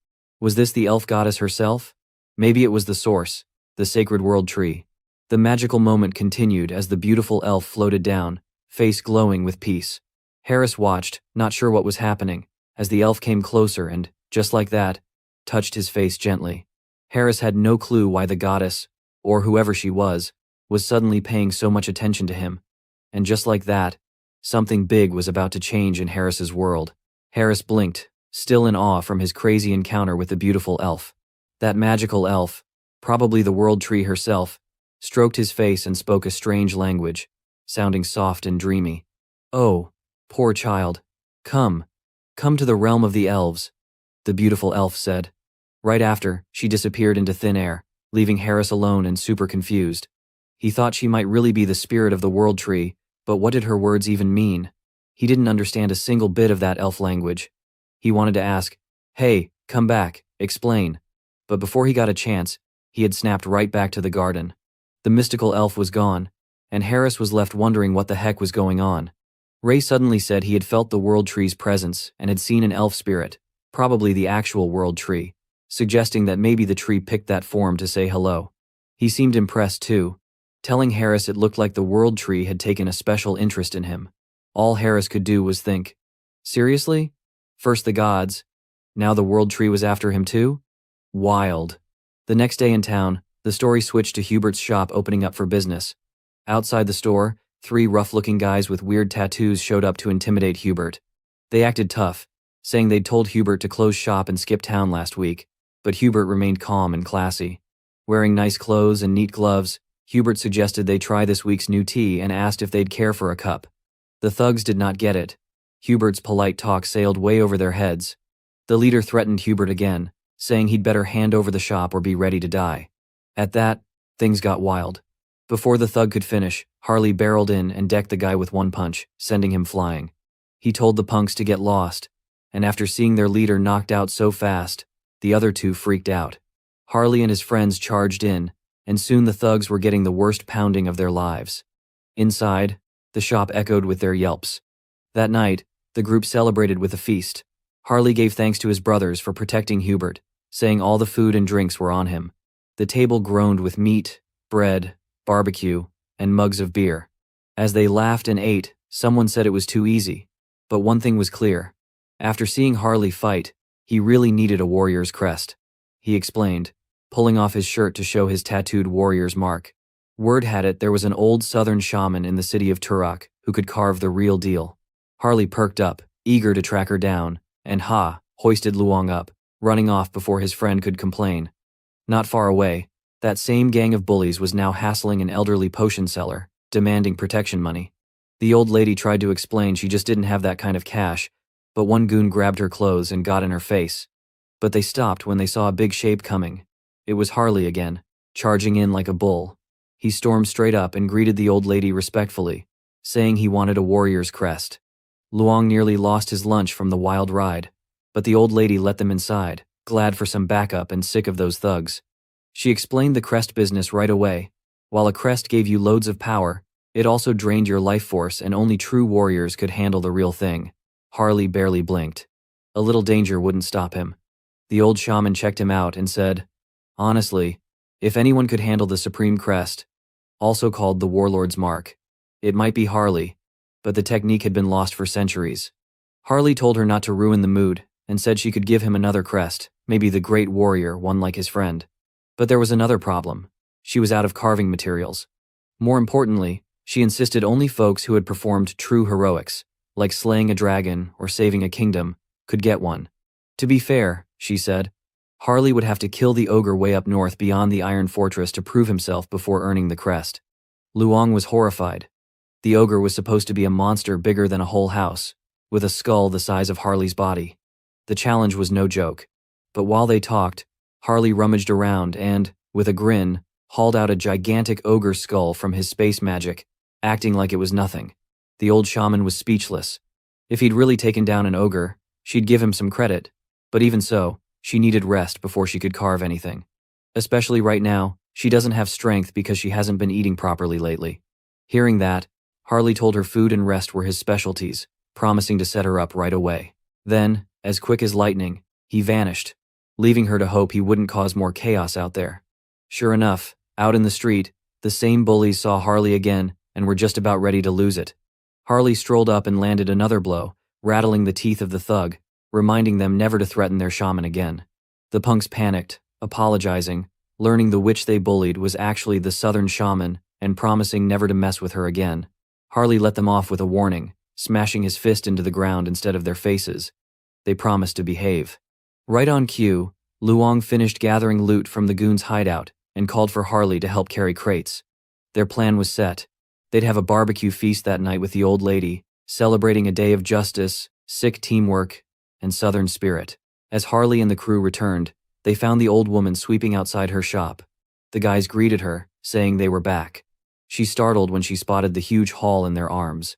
Was this the elf goddess herself? Maybe it was the source, the sacred world tree. The magical moment continued as the beautiful elf floated down, face glowing with peace. Harris watched, not sure what was happening, as the elf came closer and, just like that, touched his face gently. Harris had no clue why the goddess, or whoever she was suddenly paying so much attention to him. And just like that, something big was about to change in Harris's world. Harris blinked, still in awe from his crazy encounter with the beautiful elf. That magical elf, probably the world tree herself, stroked his face and spoke a strange language, sounding soft and dreamy. "Oh, poor child. Come to the realm of the elves," the beautiful elf said. Right after, she disappeared into thin air, leaving Harris alone and super confused. He thought she might really be the spirit of the world tree, but what did her words even mean? He didn't understand a single bit of that elf language. He wanted to ask, "Hey, come back, explain." But before he got a chance, he had snapped right back to the garden. The mystical elf was gone, and Harris was left wondering what the heck was going on. Ray suddenly said he had felt the world tree's presence and had seen an elf spirit, probably the actual world tree, suggesting that maybe the tree picked that form to say hello. He seemed impressed too, telling Harris it looked like the world tree had taken a special interest in him. All Harris could do was think, seriously? First the gods, now the world tree was after him too? Wild. The next day in town, the story switched to Hubert's shop opening up for business. Outside the store, 3 rough-looking guys with weird tattoos showed up to intimidate Hubert. They acted tough, saying they'd told Hubert to close shop and skip town last week, but Hubert remained calm and classy. Wearing nice clothes and neat gloves, Hubert suggested they try this week's new tea and asked if they'd care for a cup. The thugs did not get it. Hubert's polite talk sailed way over their heads. The leader threatened Hubert again, saying he'd better hand over the shop or be ready to die. At that, things got wild. Before the thug could finish, Harley barreled in and decked the guy with one punch, sending him flying. He told the punks to get lost, and after seeing their leader knocked out so fast, the other 2 freaked out. Harley and his friends charged in, and soon the thugs were getting the worst pounding of their lives. Inside, the shop echoed with their yelps. That night, the group celebrated with a feast. Harley gave thanks to his brothers for protecting Hubert, saying all the food and drinks were on him. The table groaned with meat, bread, barbecue, and mugs of beer. As they laughed and ate, someone said it was too easy. But one thing was clear. After seeing Harley fight, he really needed a warrior's crest. He explained, pulling off his shirt to show his tattooed warrior's mark. Word had it there was an old southern shaman in the city of Turok who could carve the real deal. Harley perked up, eager to track her down, and hoisted Luong up, running off before his friend could complain. Not far away, that same gang of bullies was now hassling an elderly potion seller, demanding protection money. The old lady tried to explain she just didn't have that kind of cash, but one goon grabbed her clothes and got in her face. But they stopped when they saw a big shape coming. It was Harley again, charging in like a bull. He stormed straight up and greeted the old lady respectfully, saying he wanted a warrior's crest. Luong nearly lost his lunch from the wild ride, but the old lady let them inside, glad for some backup and sick of those thugs. She explained the crest business right away. While a crest gave you loads of power, it also drained your life force, and only true warriors could handle the real thing. Harley barely blinked. A little danger wouldn't stop him. The old shaman checked him out and said, "Honestly, if anyone could handle the Supreme Crest, also called the Warlord's Mark, it might be Harley," but the technique had been lost for centuries. Harley told her not to ruin the mood and said she could give him another crest, maybe the Great Warrior, one like his friend. But there was another problem. She was out of carving materials. More importantly, she insisted only folks who had performed true heroics, like slaying a dragon or saving a kingdom, could get one. To be fair, she said, Harley would have to kill the ogre way up north beyond the Iron Fortress to prove himself before earning the crest. Luong was horrified. The ogre was supposed to be a monster bigger than a whole house, with a skull the size of Harley's body. The challenge was no joke. But while they talked, Harley rummaged around and, with a grin, hauled out a gigantic ogre skull from his space magic, acting like it was nothing. The old shaman was speechless. If he'd really taken down an ogre, she'd give him some credit, but even so, she needed rest before she could carve anything. Especially right now, she doesn't have strength because she hasn't been eating properly lately. Hearing that, Harley told her food and rest were his specialties, promising to set her up right away. Then, as quick as lightning, he vanished, leaving her to hope he wouldn't cause more chaos out there. Sure enough, out in the street, the same bullies saw Harley again and were just about ready to lose it. Harley strolled up and landed another blow, rattling the teeth of the thug, reminding them never to threaten their shaman again. The punks panicked, apologizing, learning the witch they bullied was actually the southern shaman and promising never to mess with her again. Harley let them off with a warning, smashing his fist into the ground instead of their faces. They promised to behave. Right on cue, Luong finished gathering loot from the goons' hideout and called for Harley to help carry crates. Their plan was set. They'd have a barbecue feast that night with the old lady, celebrating a day of justice, sick teamwork, and southern spirit. As Harley and the crew returned, they found the old woman sweeping outside her shop. The guys greeted her, saying they were back. She startled when she spotted the huge haul in their arms.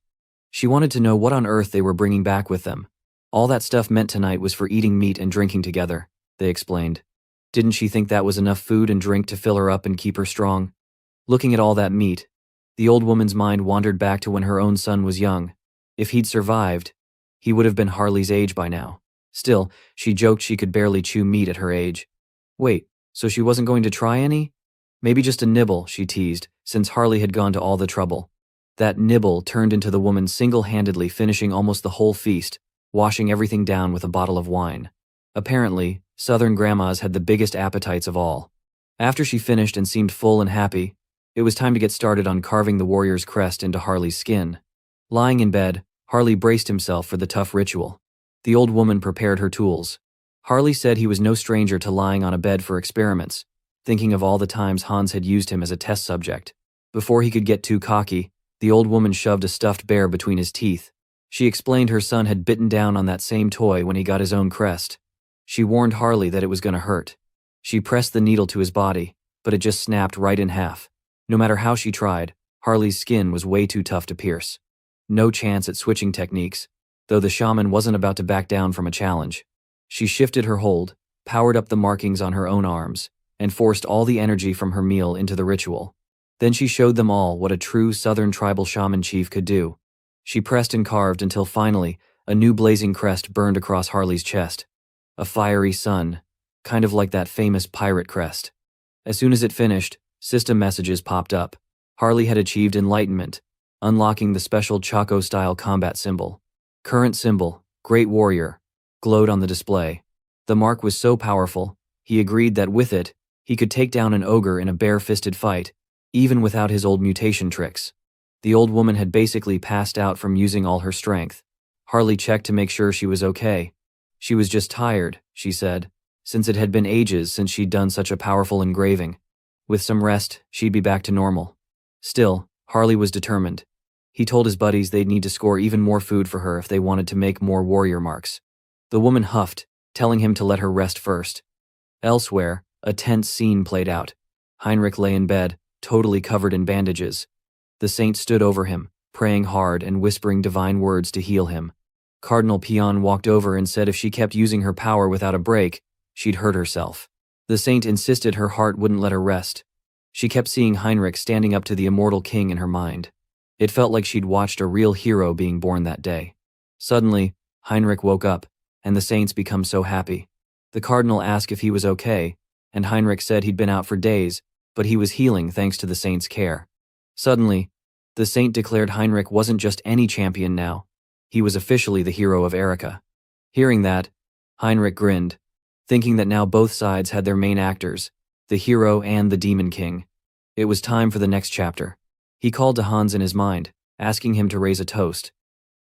She wanted to know what on earth they were bringing back with them. All that stuff meant tonight was for eating meat and drinking together, they explained. Didn't she think that was enough food and drink to fill her up and keep her strong? Looking at all that meat, the old woman's mind wandered back to when her own son was young. If he'd survived, he would have been Harley's age by now. Still, she joked she could barely chew meat at her age. Wait, so she wasn't going to try any? Maybe just a nibble, she teased, since Harley had gone to all the trouble. That nibble turned into the woman single-handedly finishing almost the whole feast, washing everything down with a bottle of wine. Apparently, southern grandmas had the biggest appetites of all. After she finished and seemed full and happy, it was time to get started on carving the warrior's crest into Harley's skin. Lying in bed, Harley braced himself for the tough ritual. The old woman prepared her tools. Harley said he was no stranger to lying on a bed for experiments, thinking of all the times Hans had used him as a test subject. Before he could get too cocky, the old woman shoved a stuffed bear between his teeth. She explained her son had bitten down on that same toy when he got his own crest. She warned Harley that it was going to hurt. She pressed the needle to his body, but it just snapped right in half. No matter how she tried, Harley's skin was way too tough to pierce. No chance at switching techniques, though the shaman wasn't about to back down from a challenge. She shifted her hold, powered up the markings on her own arms, and forced all the energy from her meal into the ritual. Then she showed them all what a true southern tribal shaman chief could do. She pressed and carved until finally, a new blazing crest burned across Harley's chest. A fiery sun, kind of like that famous pirate crest. As soon as it finished, system messages popped up. Harley had achieved enlightenment, unlocking the special Chaco-style combat symbol. Current symbol, Great Warrior, glowed on the display. The mark was so powerful, he agreed that with it, he could take down an ogre in a bare-fisted fight, even without his old mutation tricks. The old woman had basically passed out from using all her strength. Harley checked to make sure she was okay. She was just tired, she said, since it had been ages since she'd done such a powerful engraving. With some rest, she'd be back to normal. Still, Harley was determined. He told his buddies they'd need to score even more food for her if they wanted to make more warrior marks. The woman huffed, telling him to let her rest first. Elsewhere, a tense scene played out. Heinrich lay in bed, totally covered in bandages. The saint stood over him, praying hard and whispering divine words to heal him. Cardinal Pion walked over and said if she kept using her power without a break, she'd hurt herself. The saint insisted her heart wouldn't let her rest. She kept seeing Heinrich standing up to the immortal king in her mind. It felt like she'd watched a real hero being born that day. Suddenly, Heinrich woke up, and the saints become so happy. The cardinal asked if he was okay, and Heinrich said he'd been out for days, but he was healing thanks to the saint's care. Suddenly, the saint declared Heinrich wasn't just any champion now. He was officially the hero of Erica. Hearing that, Heinrich grinned, thinking that now both sides had their main actors, the hero and the demon king. It was time for the next chapter. He called to Hans in his mind, asking him to raise a toast.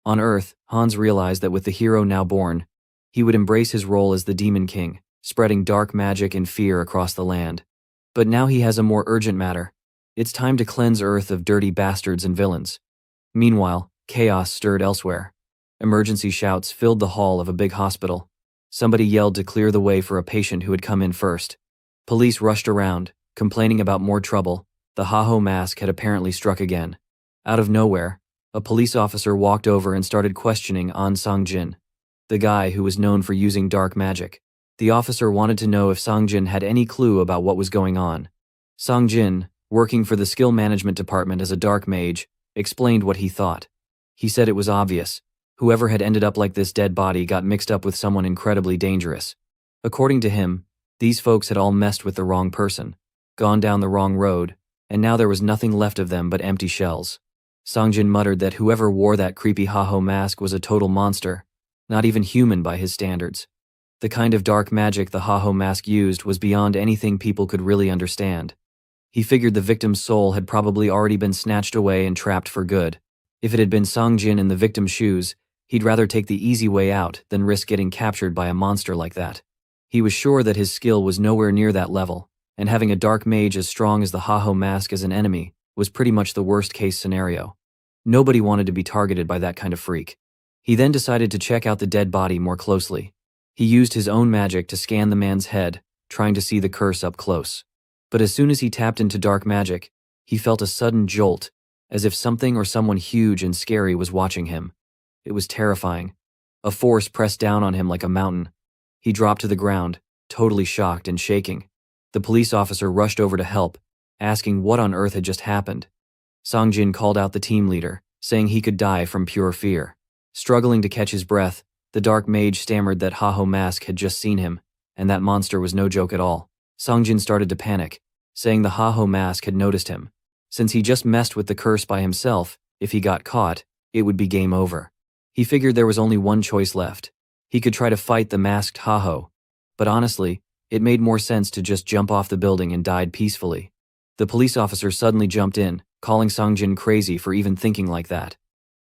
On Earth, Hans realized that with the hero now born, he would embrace his role as the demon king, spreading dark magic and fear across the land. But now he has a more urgent matter. It's time to cleanse Earth of dirty bastards and villains. Meanwhile, chaos stirred elsewhere. Emergency shouts filled the hall of a big hospital. Somebody yelled to clear the way for a patient who had come in first. Police rushed around, complaining about more trouble. The Ha-Ho mask had apparently struck again. Out of nowhere, a police officer walked over and started questioning An Sang-jin, the guy who was known for using dark magic. The officer wanted to know if Sang-jin had any clue about what was going on. Sang-jin, working for the skill management department as a dark mage, explained what he thought. He said it was obvious. Whoever had ended up like this dead body got mixed up with someone incredibly dangerous. According to him, these folks had all messed with the wrong person, gone down the wrong road, and now there was nothing left of them but empty shells. Sang-jin muttered that whoever wore that creepy Ha-Ho mask was a total monster, not even human by his standards. The kind of dark magic the Ha-Ho mask used was beyond anything people could really understand. He figured the victim's soul had probably already been snatched away and trapped for good. If it had been Sang-jin in the victim's shoes, he'd rather take the easy way out than risk getting captured by a monster like that. He was sure that his skill was nowhere near that level, and having a dark mage as strong as the Ha-Ho mask as an enemy was pretty much the worst-case scenario. Nobody wanted to be targeted by that kind of freak. He then decided to check out the dead body more closely. He used his own magic to scan the man's head, trying to see the curse up close. But as soon as he tapped into dark magic, he felt a sudden jolt, as if something or someone huge and scary was watching him. It was terrifying. A force pressed down on him like a mountain. He dropped to the ground, totally shocked and shaking. The police officer rushed over to help, asking what on earth had just happened. Sang-jin called out the team leader, saying he could die from pure fear. Struggling to catch his breath, the dark mage stammered that Ha-Ho mask had just seen him, and that monster was no joke at all. Sang-jin started to panic, saying the Ha-Ho mask had noticed him. Since he just messed with the curse by himself, if he got caught, it would be game over. He figured there was only one choice left. He could try to fight the masked Ha-Ho, but honestly, it made more sense to just jump off the building and died peacefully. The police officer suddenly jumped in, calling Sang-jin crazy for even thinking like that.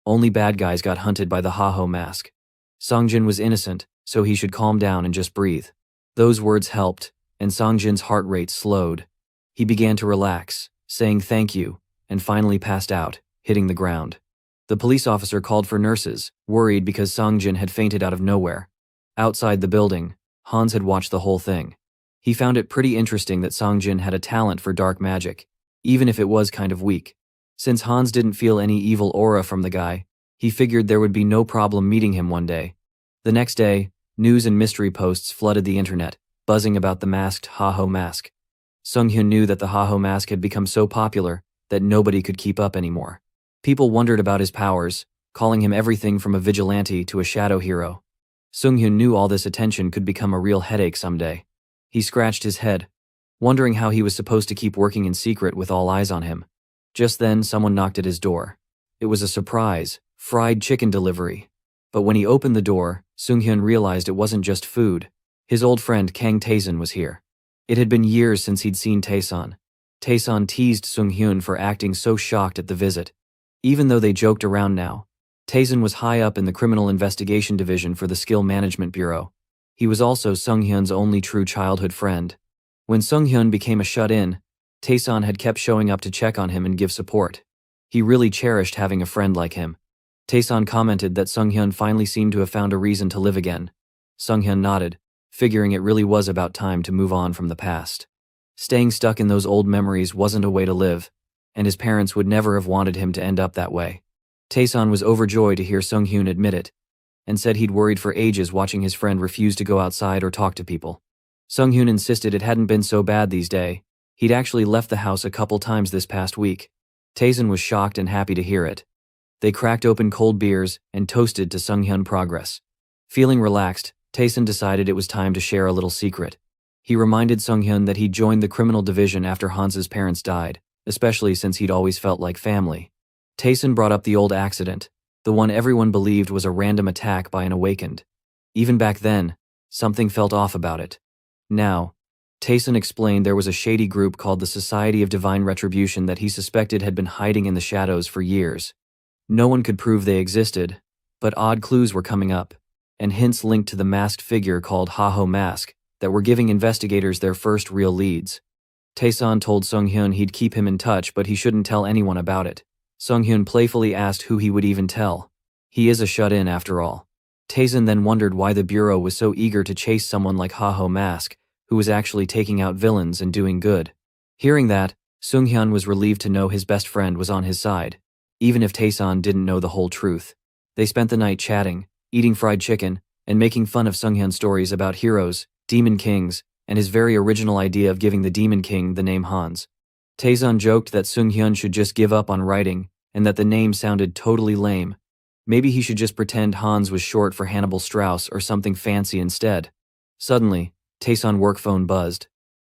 Only bad guys got hunted by the Ha-Ho mask. Sang-jin was innocent, so he should calm down and just breathe. Those words helped, and Sang-jin's heart rate slowed. He began to relax, saying thank you, and finally passed out, hitting the ground. The police officer called for nurses, worried because Sang-jin had fainted out of nowhere. Outside the building, Hans had watched the whole thing. He found it pretty interesting that Sang-jin had a talent for dark magic, even if it was kind of weak. Since Hans didn't feel any evil aura from the guy, he figured there would be no problem meeting him one day. The next day, news and mystery posts flooded the internet, buzzing about the masked Ha-Ho mask. Sung-hyun knew that the Ha-Ho mask had become so popular that nobody could keep up anymore. People wondered about his powers, calling him everything from a vigilante to a shadow hero. Sung-hyun knew all this attention could become a real headache someday. He scratched his head, wondering how he was supposed to keep working in secret with all eyes on him. Just then, someone knocked at his door. It was a surprise, fried chicken delivery. But when he opened the door, Sung-hyun realized it wasn't just food. His old friend Kang Taeson was here. It had been years since he'd seen Taeson. Taeson teased Sung-hyun for acting so shocked at the visit. Even though they joked around now, Taeson was high up in the Criminal Investigation Division for the Skill Management Bureau. He was also Sung-hyun's only true childhood friend. When Sung-hyun became a shut-in, Taeson had kept showing up to check on him and give support. He really cherished having a friend like him. Taeson commented that Sunghyun finally seemed to have found a reason to live again. Sunghyun nodded, figuring it really was about time to move on from the past. Staying stuck in those old memories wasn't a way to live, and his parents would never have wanted him to end up that way. Taeson was overjoyed to hear Sunghyun admit it, and said he'd worried for ages watching his friend refuse to go outside or talk to people. Sunghyun insisted it hadn't been so bad these days. He'd actually left the house a couple times this past week. Taeson was shocked and happy to hear it. They cracked open cold beers and toasted to Sunghyun's progress. Feeling relaxed, Taeson decided it was time to share a little secret. He reminded Sunghyun that he'd joined the criminal division after Hans's parents died, especially since he'd always felt like family. Taeson brought up the old accident, the one everyone believed was a random attack by an awakened. Even back then, something felt off about it. Now, Taeson explained there was a shady group called the Society of Divine Retribution that he suspected had been hiding in the shadows for years. No one could prove they existed, but odd clues were coming up, and hints linked to the masked figure called Ha-Ho Mask that were giving investigators their first real leads. Taeson told Sunghyun he'd keep him in touch, but he shouldn't tell anyone about it. Sunghyun playfully asked who he would even tell. He is a shut-in after all. Taeson then wondered why the Bureau was so eager to chase someone like Ha-Ho Mask, who was actually taking out villains and doing good. Hearing that, Sunghyun was relieved to know his best friend was on his side, even if Taeson didn't know the whole truth. They spent the night chatting, eating fried chicken, and making fun of Sunghyun's stories about heroes, demon kings, and his very original idea of giving the demon king the name Hans. Taeson joked that Sunghyun should just give up on writing, and that the name sounded totally lame. Maybe he should just pretend Hans was short for Hannibal Strauss or something fancy instead. Suddenly, Taeson's work phone buzzed.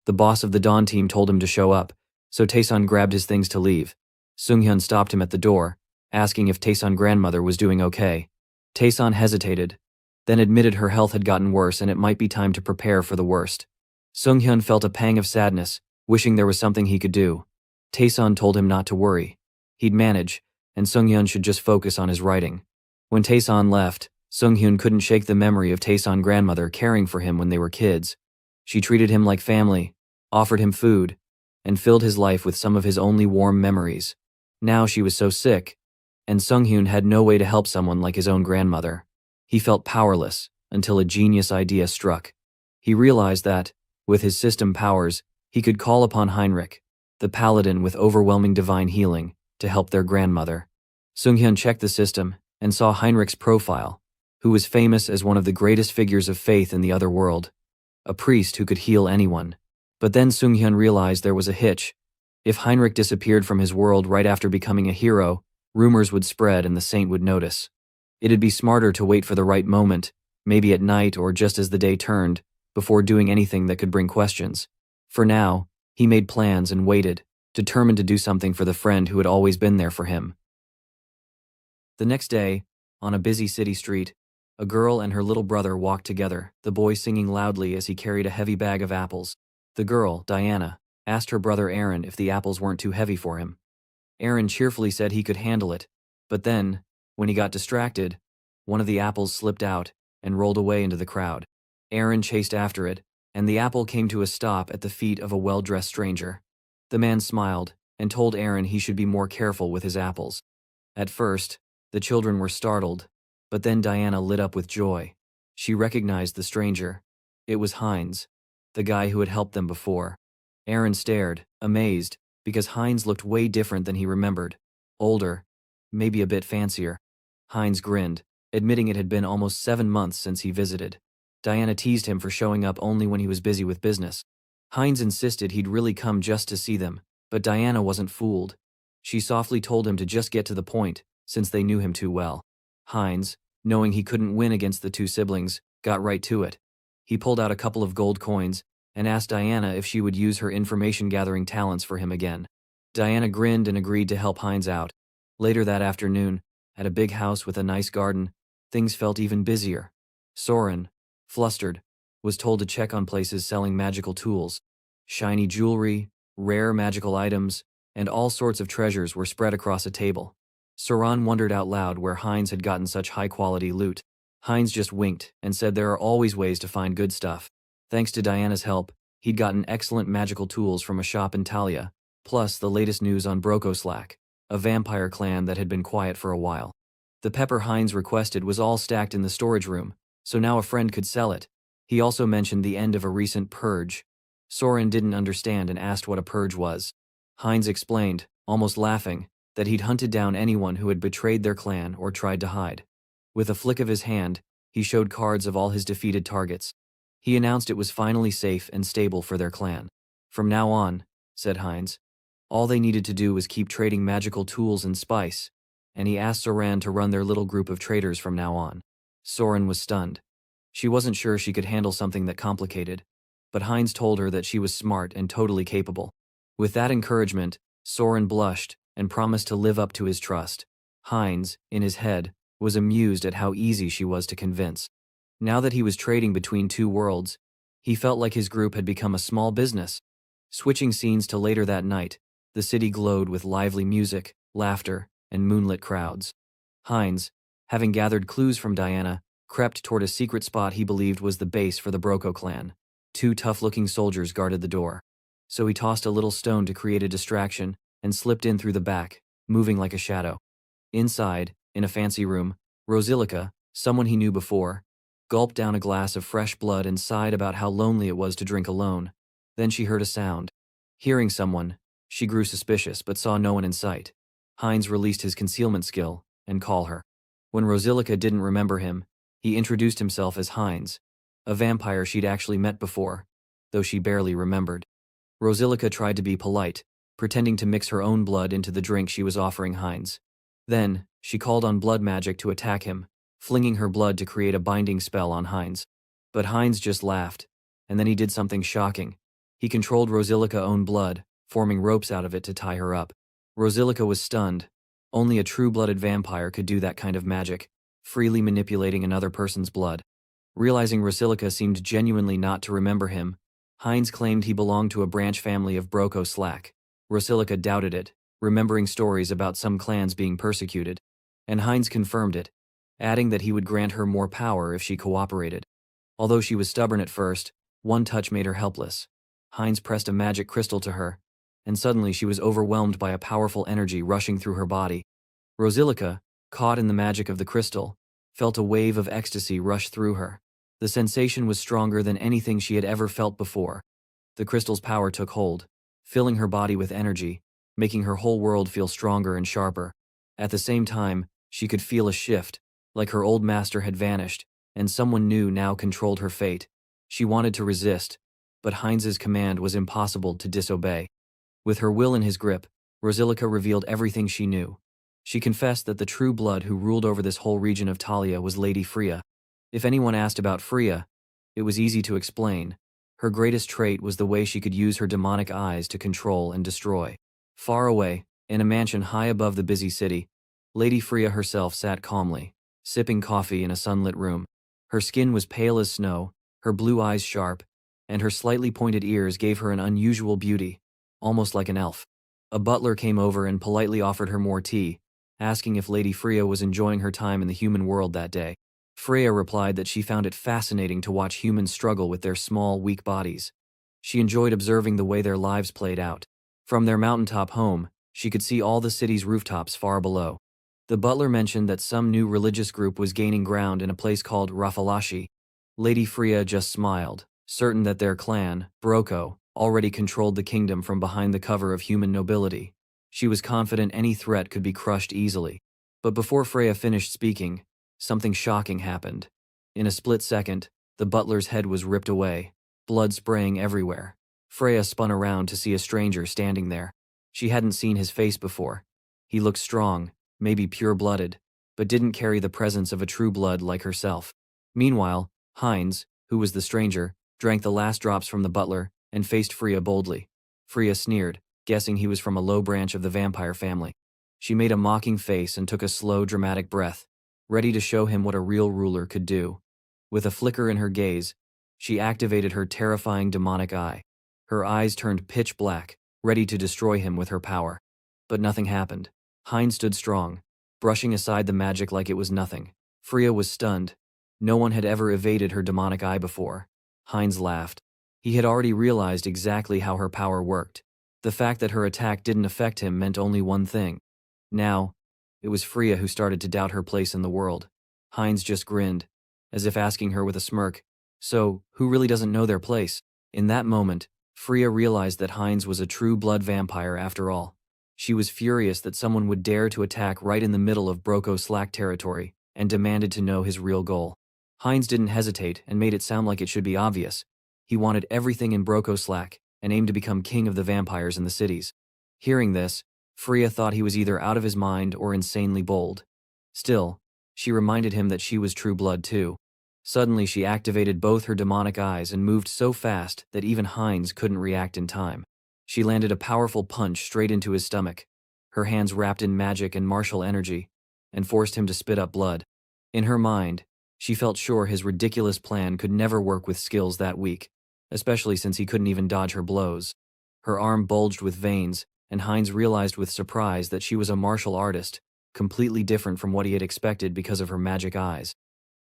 The boss of the Dawn team told him to show up, so Taeson grabbed his things to leave. Sunghyun stopped him at the door, asking if Taeson's grandmother was doing okay. Taeson hesitated, then admitted her health had gotten worse and it might be time to prepare for the worst. Sunghyun felt a pang of sadness, wishing there was something he could do. Taeson told him not to worry. He'd manage, and Sunghyun should just focus on his writing. When Taeson left, Sunghyun couldn't shake the memory of Taeson's grandmother caring for him when they were kids. She treated him like family, offered him food, and filled his life with some of his only warm memories. Now she was so sick, and Sunghyun had no way to help someone like his own grandmother. He felt powerless until a genius idea struck. He realized that, with his system powers, he could call upon Heinrich, the paladin with overwhelming divine healing, to help their grandmother. Sunghyun checked the system and saw Heinrich's profile, who was famous as one of the greatest figures of faith in the other world, a priest who could heal anyone. But then Sunghyun realized there was a hitch. If Heinrich disappeared from his world right after becoming a hero, rumors would spread and the saint would notice. It'd be smarter to wait for the right moment, maybe at night or just as the day turned, before doing anything that could bring questions. For now, he made plans and waited, determined to do something for the friend who had always been there for him. The next day, on a busy city street, a girl and her little brother walked together, the boy singing loudly as he carried a heavy bag of apples. The girl, Diana, asked her brother Aaron if the apples weren't too heavy for him. Aaron cheerfully said he could handle it, but then, when he got distracted, one of the apples slipped out and rolled away into the crowd. Aaron chased after it, and the apple came to a stop at the feet of a well-dressed stranger. The man smiled and told Aaron he should be more careful with his apples. At first, the children were startled, but then Diana lit up with joy. She recognized the stranger. It was Heinz, the guy who had helped them before. Aaron stared, amazed, because Heinz looked way different than he remembered. Older, maybe a bit fancier. Heinz grinned, admitting it had been almost 7 months since he visited. Diana teased him for showing up only when he was busy with business. Heinz insisted he'd really come just to see them, but Diana wasn't fooled. She softly told him to just get to the point, since they knew him too well. Heinz, knowing he couldn't win against the two siblings, got right to it. He pulled out a couple of gold coins and asked Diana if she would use her information-gathering talents for him again. Diana grinned and agreed to help Heinz out. Later that afternoon, at a big house with a nice garden, things felt even busier. Soren, flustered, was told to check on places selling magical tools. Shiny jewelry, rare magical items, and all sorts of treasures were spread across a table. Soren wondered out loud where Heinz had gotten such high-quality loot. Heinz just winked and said there are always ways to find good stuff. Thanks to Diana's help, he'd gotten excellent magical tools from a shop in Talia, plus the latest news on Brokoslack. a vampire clan that had been quiet for a while. The pepper Heinz requested was all stacked in the storage room, so now a friend could sell it. He also mentioned the end of a recent purge. Soren didn't understand and asked what a purge was. Heinz explained, almost laughing, that he'd hunted down anyone who had betrayed their clan or tried to hide. With a flick of his hand, he showed cards of all his defeated targets. He announced it was finally safe and stable for their clan. From now on, said Heinz, all they needed to do was keep trading magical tools and spice, and he asked Soren to run their little group of traders from now on. Soren was stunned. She wasn't sure she could handle something that complicated, but Heinz told her that she was smart and totally capable. With that encouragement, Soren blushed and promised to live up to his trust. Heinz, in his head, was amused at how easy she was to convince. Now that he was trading between two worlds, he felt like his group had become a small business. Switching scenes to later that night, the city glowed with lively music, laughter, and moonlit crowds. Heinz, having gathered clues from Diana, crept toward a secret spot he believed was the base for the Broco clan. Two tough-looking soldiers guarded the door. So he tossed a little stone to create a distraction and slipped in through the back, moving like a shadow. Inside, in a fancy room, Rosilica, someone he knew before, gulped down a glass of fresh blood and sighed about how lonely it was to drink alone. Then she heard a sound. Hearing someone, she grew suspicious but saw no one in sight. Heinz released his concealment skill and called her. When Rosilica didn't remember him, he introduced himself as Heinz, a vampire she'd actually met before, though she barely remembered. Rosilica tried to be polite, pretending to mix her own blood into the drink she was offering Heinz. Then, she called on blood magic to attack him, flinging her blood to create a binding spell on Heinz. But Heinz just laughed, and then he did something shocking. He controlled Rosilica's own blood, forming ropes out of it to tie her up. Rosilica was stunned. Only a true-blooded vampire could do that kind of magic, freely manipulating another person's blood. Realizing Rosilica seemed genuinely not to remember him, Heinz claimed he belonged to a branch family of Broco Slack. Rosilica doubted it, remembering stories about some clans being persecuted, and Heinz confirmed it, adding that he would grant her more power if she cooperated. Although she was stubborn at first, one touch made her helpless. Heinz pressed a magic crystal to her, and suddenly she was overwhelmed by a powerful energy rushing through her body. Rosilica, caught in the magic of the crystal, felt a wave of ecstasy rush through her. The sensation was stronger than anything she had ever felt before. The crystal's power took hold, filling her body with energy, making her whole world feel stronger and sharper. At the same time, she could feel a shift, like her old master had vanished, and someone new now controlled her fate. She wanted to resist, but Heinz's command was impossible to disobey. With her will in his grip, Rosilica revealed everything she knew. She confessed that the true blood who ruled over this whole region of Talia was Lady Freya. If anyone asked about Freya, it was easy to explain. Her greatest trait was the way she could use her demonic eyes to control and destroy. Far away, in a mansion high above the busy city, Lady Freya herself sat calmly, sipping coffee in a sunlit room. Her skin was pale as snow, her blue eyes sharp, and her slightly pointed ears gave her an unusual beauty, almost like an elf. A butler came over and politely offered her more tea, asking if Lady Freya was enjoying her time in the human world that day. Freya replied that she found it fascinating to watch humans struggle with their small, weak bodies. She enjoyed observing the way their lives played out. From their mountaintop home, she could see all the city's rooftops far below. The butler mentioned that some new religious group was gaining ground in a place called Rafalashi. Lady Freya just smiled, certain that their clan, Broco, already controlled the kingdom from behind the cover of human nobility. She was confident any threat could be crushed easily. But before Freya finished speaking, something shocking happened. In a split second, the butler's head was ripped away, blood spraying everywhere. Freya spun around to see a stranger standing there. She hadn't seen his face before. He looked strong, maybe pure-blooded, but didn't carry the presence of a true blood like herself. Meanwhile, Heinz, who was the stranger, drank the last drops from the butler and faced Freya boldly. Freya sneered, guessing he was from a low branch of the vampire family. She made a mocking face and took a slow, dramatic breath, ready to show him what a real ruler could do. With a flicker in her gaze, she activated her terrifying demonic eye. Her eyes turned pitch black, ready to destroy him with her power. But nothing happened. Heinz stood strong, brushing aside the magic like it was nothing. Freya was stunned. No one had ever evaded her demonic eye before. Heinz laughed. He had already realized exactly how her power worked. The fact that her attack didn't affect him meant only one thing. Now, it was Freya who started to doubt her place in the world. Heinz just grinned, as if asking her with a smirk, "So, who really doesn't know their place?" In that moment, Freya realized that Heinz was a true blood vampire after all. She was furious that someone would dare to attack right in the middle of Broko Slack territory, and demanded to know his real goal. Heinz didn't hesitate and made it sound like it should be obvious. He wanted everything in Broko Slack and aimed to become king of the vampires in the cities. Hearing this, Freya thought he was either out of his mind or insanely bold. Still, she reminded him that she was true blood too. Suddenly she activated both her demonic eyes and moved so fast that even Heinz couldn't react in time. She landed a powerful punch straight into his stomach, her hands wrapped in magic and martial energy, and forced him to spit up blood. In her mind, she felt sure his ridiculous plan could never work with skills that weak, especially since he couldn't even dodge her blows. Her arm bulged with veins, and Heinz realized with surprise that she was a martial artist, completely different from what he had expected because of her magic eyes.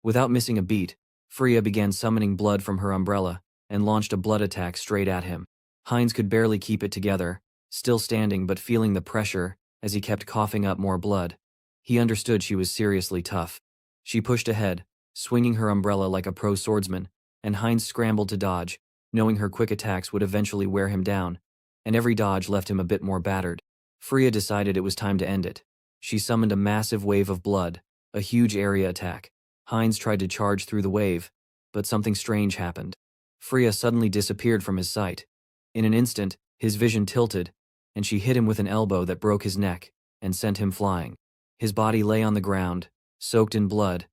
Without missing a beat, Freya began summoning blood from her umbrella and launched a blood attack straight at him. Heinz could barely keep it together, still standing but feeling the pressure as he kept coughing up more blood. He understood she was seriously tough. She pushed ahead, swinging her umbrella like a pro swordsman, and Heinz scrambled to dodge, knowing her quick attacks would eventually wear him down, and every dodge left him a bit more battered. Freya decided it was time to end it. She summoned a massive wave of blood, a huge area attack. Heinz tried to charge through the wave, but something strange happened. Freya suddenly disappeared from his sight. In an instant, his vision tilted, and she hit him with an elbow that broke his neck and sent him flying. His body lay on the ground, soaked in blood,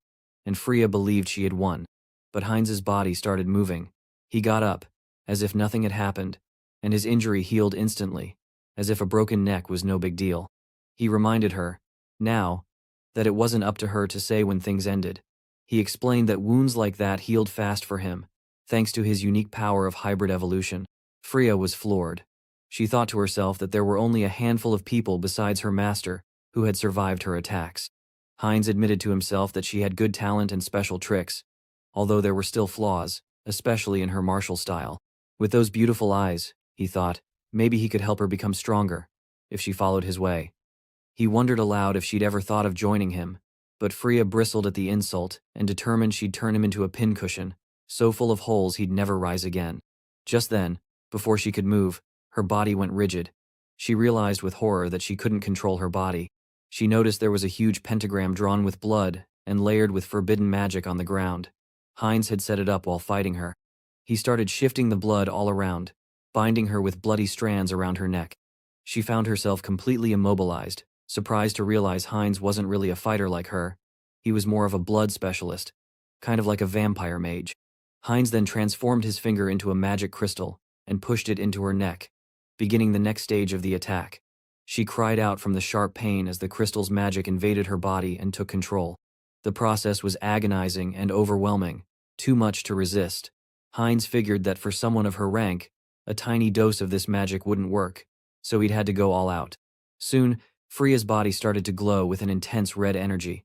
and Freya believed she had won. But Heinz's body started moving. He got up, as if nothing had happened, and his injury healed instantly, as if a broken neck was no big deal. He reminded her, now, that it wasn't up to her to say when things ended. He explained that wounds like that healed fast for him, thanks to his unique power of hybrid evolution. Freya was floored. She thought to herself that there were only a handful of people besides her master who had survived her attacks. Heinz admitted to himself that she had good talent and special tricks, although there were still flaws, especially in her martial style. With those beautiful eyes, he thought, maybe he could help her become stronger, if she followed his way. He wondered aloud if she'd ever thought of joining him, but Freya bristled at the insult and determined she'd turn him into a pincushion, so full of holes he'd never rise again. Just then, before she could move, her body went rigid. She realized with horror that she couldn't control her body. She noticed there was a huge pentagram drawn with blood and layered with forbidden magic on the ground. Heinz had set it up while fighting her. He started shifting the blood all around, binding her with bloody strands around her neck. She found herself completely immobilized, surprised to realize Heinz wasn't really a fighter like her. He was more of a blood specialist, kind of like a vampire mage. Heinz then transformed his finger into a magic crystal and pushed it into her neck, beginning the next stage of the attack. She cried out from the sharp pain as the crystal's magic invaded her body and took control. The process was agonizing and overwhelming, too much to resist. Heinz figured that for someone of her rank, a tiny dose of this magic wouldn't work, so he'd had to go all out. Soon, Freya's body started to glow with an intense red energy.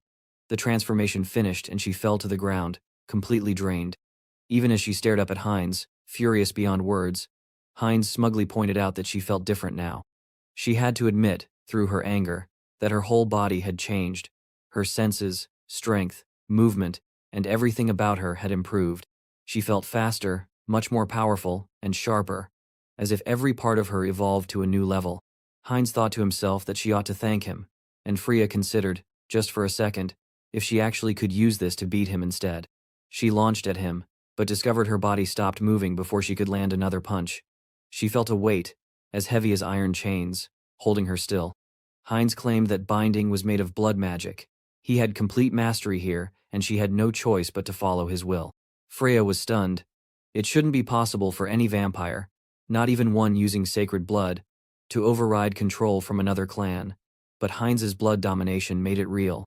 The transformation finished and she fell to the ground, completely drained. Even as she stared up at Heinz, furious beyond words, Heinz smugly pointed out that she felt different now. She had to admit, through her anger, that her whole body had changed. Her senses, strength, movement, and everything about her had improved. She felt faster, much more powerful, and sharper, as if every part of her evolved to a new level. Heinz thought to himself that she ought to thank him, and Freya considered, just for a second, if she actually could use this to beat him instead. She launched at him, but discovered her body stopped moving before she could land another punch. She felt a weight, as heavy as iron chains, holding her still. Heinz claimed that binding was made of blood magic. He had complete mastery here, and she had no choice but to follow his will. Freya was stunned. It shouldn't be possible for any vampire, not even one using sacred blood, to override control from another clan, but Heinz's blood domination made it real.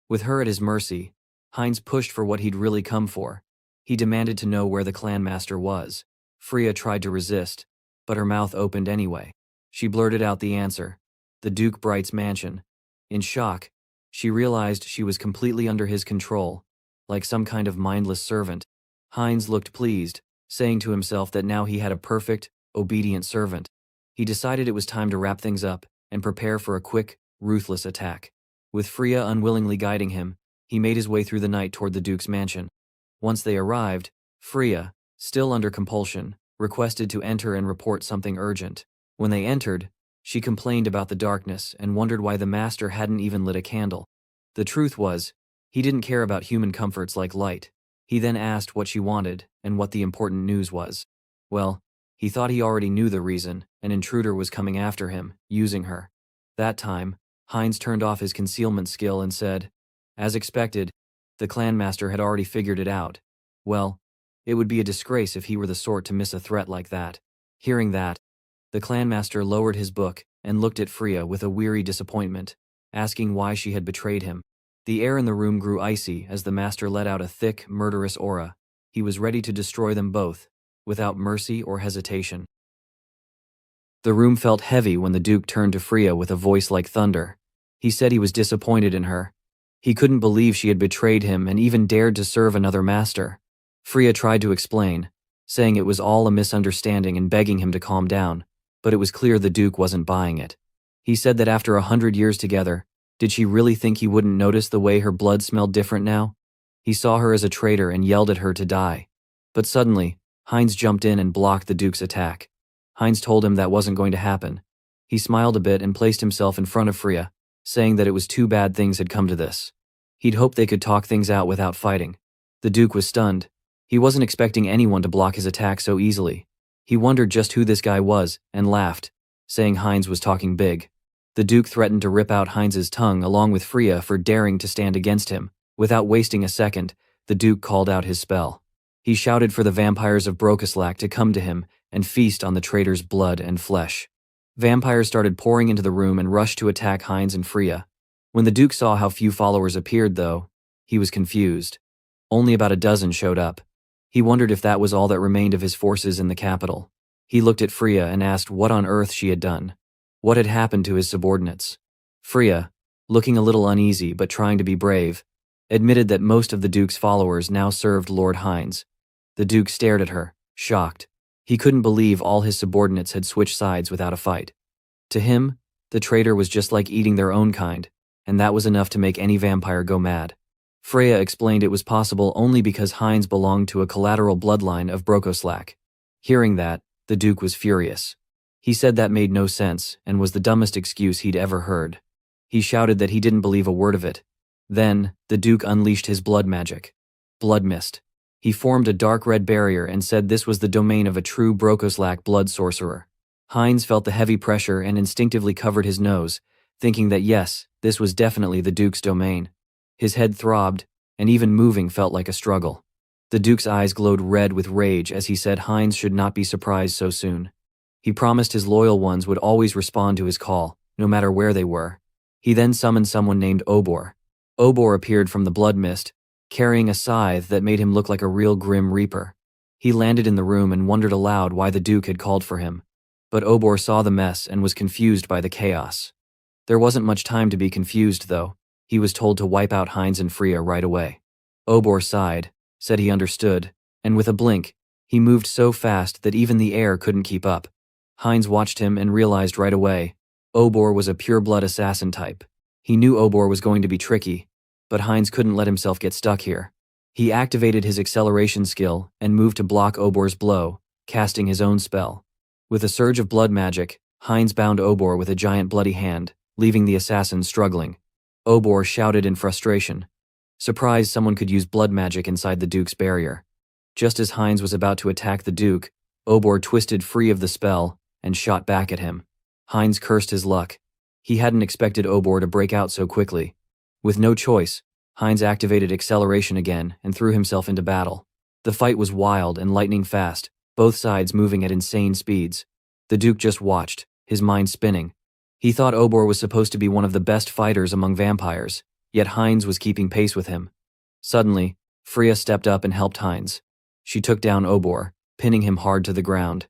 With her at his mercy, Heinz pushed for what he'd really come for. He demanded to know where the clan master was. Freya tried to resist, but her mouth opened anyway. She blurted out the answer, the Duke Bright's mansion. In shock, she realized she was completely under his control, like some kind of mindless servant. Heinz looked pleased, saying to himself that now he had a perfect, obedient servant. He decided it was time to wrap things up and prepare for a quick, ruthless attack. With Freya unwillingly guiding him, he made his way through the night toward the Duke's mansion. Once they arrived, Freya, still under compulsion, requested to enter and report something urgent. When they entered, she complained about the darkness and wondered why the master hadn't even lit a candle. The truth was, he didn't care about human comforts like light. He then asked what she wanted and what the important news was. Well, he thought he already knew the reason. An intruder was coming after him, using her. That time, Heinz turned off his concealment skill and said, as expected, the clan master had already figured it out. Well, it would be a disgrace if he were the sort to miss a threat like that. Hearing that, the clan master lowered his book and looked at Freya with a weary disappointment, asking why she had betrayed him. The air in the room grew icy as the master let out a thick, murderous aura. He was ready to destroy them both, without mercy or hesitation. The room felt heavy when the Duke turned to Freya with a voice like thunder. He said he was disappointed in her. He couldn't believe she had betrayed him and even dared to serve another master. Freya tried to explain, saying it was all a misunderstanding and begging him to calm down, but it was clear the Duke wasn't buying it. He said that after 100 years together, did she really think he wouldn't notice the way her blood smelled different now? He saw her as a traitor and yelled at her to die. But suddenly, Heinz jumped in and blocked the Duke's attack. Heinz told him that wasn't going to happen. He smiled a bit and placed himself in front of Freya, saying that it was too bad things had come to this. He'd hoped they could talk things out without fighting. The Duke was stunned. He wasn't expecting anyone to block his attack so easily. He wondered just who this guy was and laughed, saying Heinz was talking big. The Duke threatened to rip out Heinz's tongue along with Freya for daring to stand against him. Without wasting a second, the Duke called out his spell. He shouted for the vampires of Brokislak to come to him and feast on the traitor's blood and flesh. Vampires started pouring into the room and rushed to attack Heinz and Freya. When the Duke saw how few followers appeared, though, he was confused. Only about a dozen showed up. He wondered if that was all that remained of his forces in the capital. He looked at Freya and asked what on earth she had done. What had happened to his subordinates? Freya, looking a little uneasy but trying to be brave, admitted that most of the Duke's followers now served Lord Heinz. The Duke stared at her, shocked. He couldn't believe all his subordinates had switched sides without a fight. To him, the traitor was just like eating their own kind, and that was enough to make any vampire go mad. Freya explained it was possible only because Heinz belonged to a collateral bloodline of Brokoslak. Hearing that, the Duke was furious. He said that made no sense and was the dumbest excuse he'd ever heard. He shouted that he didn't believe a word of it. Then, the Duke unleashed his blood magic. Blood mist. He formed a dark red barrier and said this was the domain of a true Brokoslak blood sorcerer. Heinz felt the heavy pressure and instinctively covered his nose, thinking that yes, this was definitely the Duke's domain. His head throbbed, and even moving felt like a struggle. The Duke's eyes glowed red with rage as he said Heinz should not be surprised so soon. He promised his loyal ones would always respond to his call, no matter where they were. He then summoned someone named Obor. Obor appeared from the blood mist, carrying a scythe that made him look like a real grim reaper. He landed in the room and wondered aloud why the Duke had called for him. But Obor saw the mess and was confused by the chaos. There wasn't much time to be confused, though. He was told to wipe out Heinz and Freya right away. Obor sighed, said he understood, and with a blink, he moved so fast that even the air couldn't keep up. Heinz watched him and realized right away, Obor was a pure-blood assassin type. He knew Obor was going to be tricky, but Heinz couldn't let himself get stuck here. He activated his acceleration skill and moved to block Obor's blow, casting his own spell. With a surge of blood magic, Heinz bound Obor with a giant bloody hand, leaving the assassin struggling. Obor shouted in frustration. Surprised someone could use blood magic inside the Duke's barrier. Just as Heinz was about to attack the Duke, Obor twisted free of the spell and shot back at him. Heinz cursed his luck. He hadn't expected Obor to break out so quickly. With no choice, Heinz activated acceleration again and threw himself into battle. The fight was wild and lightning fast, both sides moving at insane speeds. The Duke just watched, his mind spinning. He thought Obor was supposed to be one of the best fighters among vampires, yet Heinz was keeping pace with him. Suddenly, Freya stepped up and helped Heinz. She took down Obor, pinning him hard to the ground.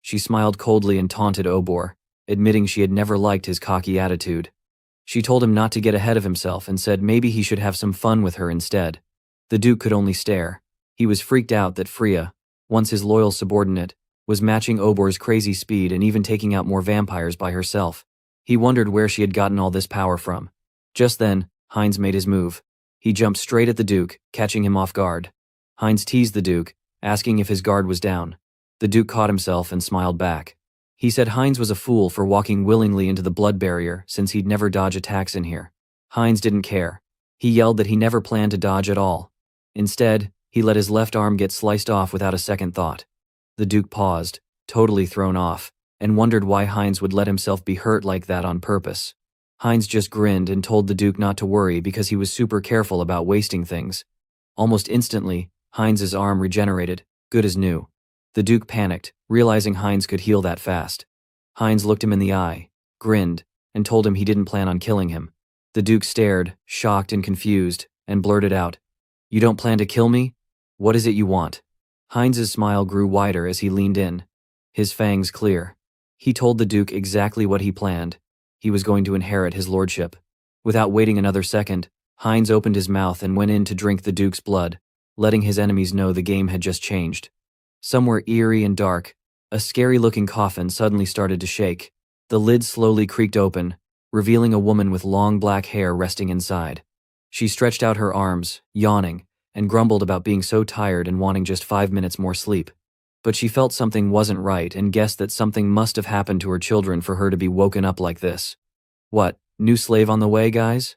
She smiled coldly and taunted Obor, admitting she had never liked his cocky attitude. She told him not to get ahead of himself and said maybe he should have some fun with her instead. The Duke could only stare. He was freaked out that Freya, once his loyal subordinate, was matching Obor's crazy speed and even taking out more vampires by herself. He wondered where she had gotten all this power from. Just then, Heinz made his move. He jumped straight at the Duke, catching him off guard. Heinz teased the Duke, asking if his guard was down. The Duke caught himself and smiled back. He said Heinz was a fool for walking willingly into the blood barrier since he'd never dodge attacks in here. Heinz didn't care. He yelled that he never planned to dodge at all. Instead, he let his left arm get sliced off without a second thought. The Duke paused, totally thrown off, and wondered why Heinz would let himself be hurt like that on purpose. Heinz just grinned and told the Duke not to worry because he was super careful about wasting things. Almost instantly, Heinz's arm regenerated, good as new. The Duke panicked, realizing Heinz could heal that fast. Heinz looked him in the eye, grinned, and told him he didn't plan on killing him. The Duke stared, shocked and confused, and blurted out, "You don't plan to kill me? What is it you want?" Heinz's smile grew wider as he leaned in, his fangs clear. He told the Duke exactly what he planned. He was going to inherit his lordship. Without waiting another second, Heinz opened his mouth and went in to drink the Duke's blood, letting his enemies know the game had just changed. Somewhere eerie and dark, a scary-looking coffin suddenly started to shake. The lid slowly creaked open, revealing a woman with long black hair resting inside. She stretched out her arms, yawning, and grumbled about being so tired and wanting just 5 minutes more sleep. But she felt something wasn't right and guessed that something must have happened to her children for her to be woken up like this. What, new slave on the way, guys?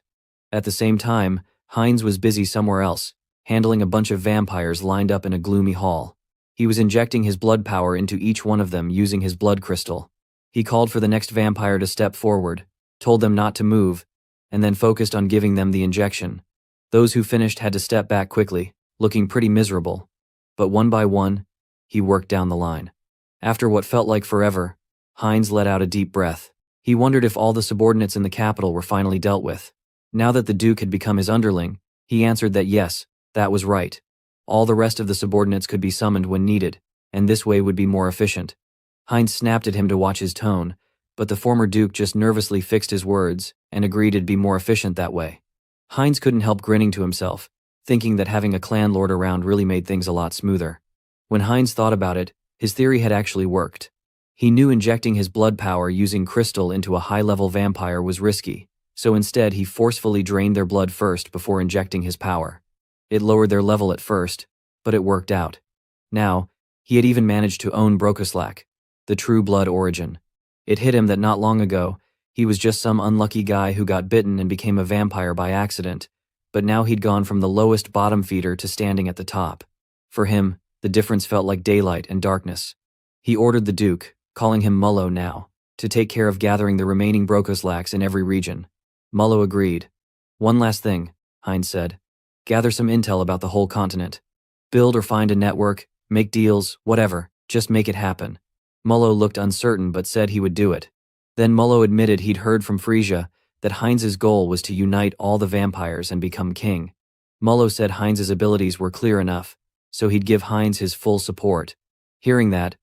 At the same time, Heinz was busy somewhere else, handling a bunch of vampires lined up in a gloomy hall. He was injecting his blood power into each one of them using his blood crystal. He called for the next vampire to step forward, told them not to move, and then focused on giving them the injection. Those who finished had to step back quickly, looking pretty miserable. But one by one, he worked down the line. After what felt like forever, Heinz let out a deep breath. He wondered if all the subordinates in the capital were finally dealt with. Now that the Duke had become his underling, he answered that yes, that was right. All the rest of the subordinates could be summoned when needed, and this way would be more efficient. Heinz snapped at him to watch his tone, but the former Duke just nervously fixed his words and agreed it'd be more efficient that way. Heinz couldn't help grinning to himself, thinking that having a clan lord around really made things a lot smoother. When Heinz thought about it, his theory had actually worked. He knew injecting his blood power using crystal into a high-level vampire was risky, so instead he forcefully drained their blood first before injecting his power. It lowered their level at first, but it worked out. Now, he had even managed to own Brokoslak, the true blood origin. It hit him that not long ago, he was just some unlucky guy who got bitten and became a vampire by accident, but now he'd gone from the lowest bottom feeder to standing at the top. For him, the difference felt like daylight and darkness. He ordered the Duke, calling him Mullo now, to take care of gathering the remaining Brokoslaks in every region. Mullo agreed. "One last thing," Heinz said. "Gather some intel about the whole continent. Build or find a network, make deals, whatever, just make it happen." Mullo looked uncertain but said he would do it. Then Mullo admitted he'd heard from Frisia that Heinz's goal was to unite all the vampires and become king. Mullo said Heinz's abilities were clear enough, so he'd give Heinz his full support. Hearing that,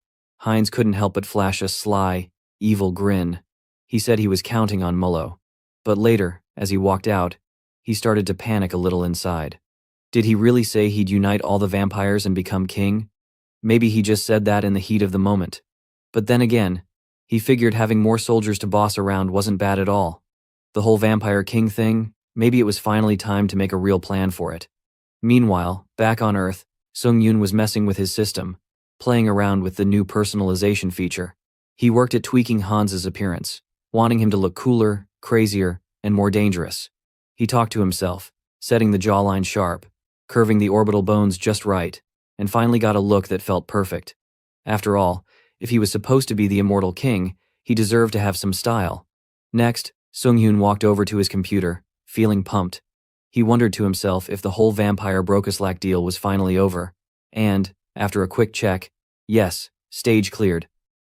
Heinz couldn't help but flash a sly, evil grin. He said he was counting on Mullo. But later, as he walked out, he started to panic a little inside. Did he really say he'd unite all the vampires and become king? Maybe he just said that in the heat of the moment. But then again, he figured having more soldiers to boss around wasn't bad at all. The whole vampire king thing, maybe it was finally time to make a real plan for it. Meanwhile, back on Earth, Sung-Yoon was messing with his system, playing around with the new personalization feature. He worked at tweaking Hans's appearance, wanting him to look cooler, crazier, and more dangerous. He talked to himself, setting the jawline sharp, curving the orbital bones just right, and finally got a look that felt perfect. After all, if he was supposed to be the immortal king, he deserved to have some style. Next, Sung-Yoon walked over to his computer, feeling pumped. He wondered to himself if the whole vampire Brokoslak deal was finally over, and, after a quick check, yes, stage cleared.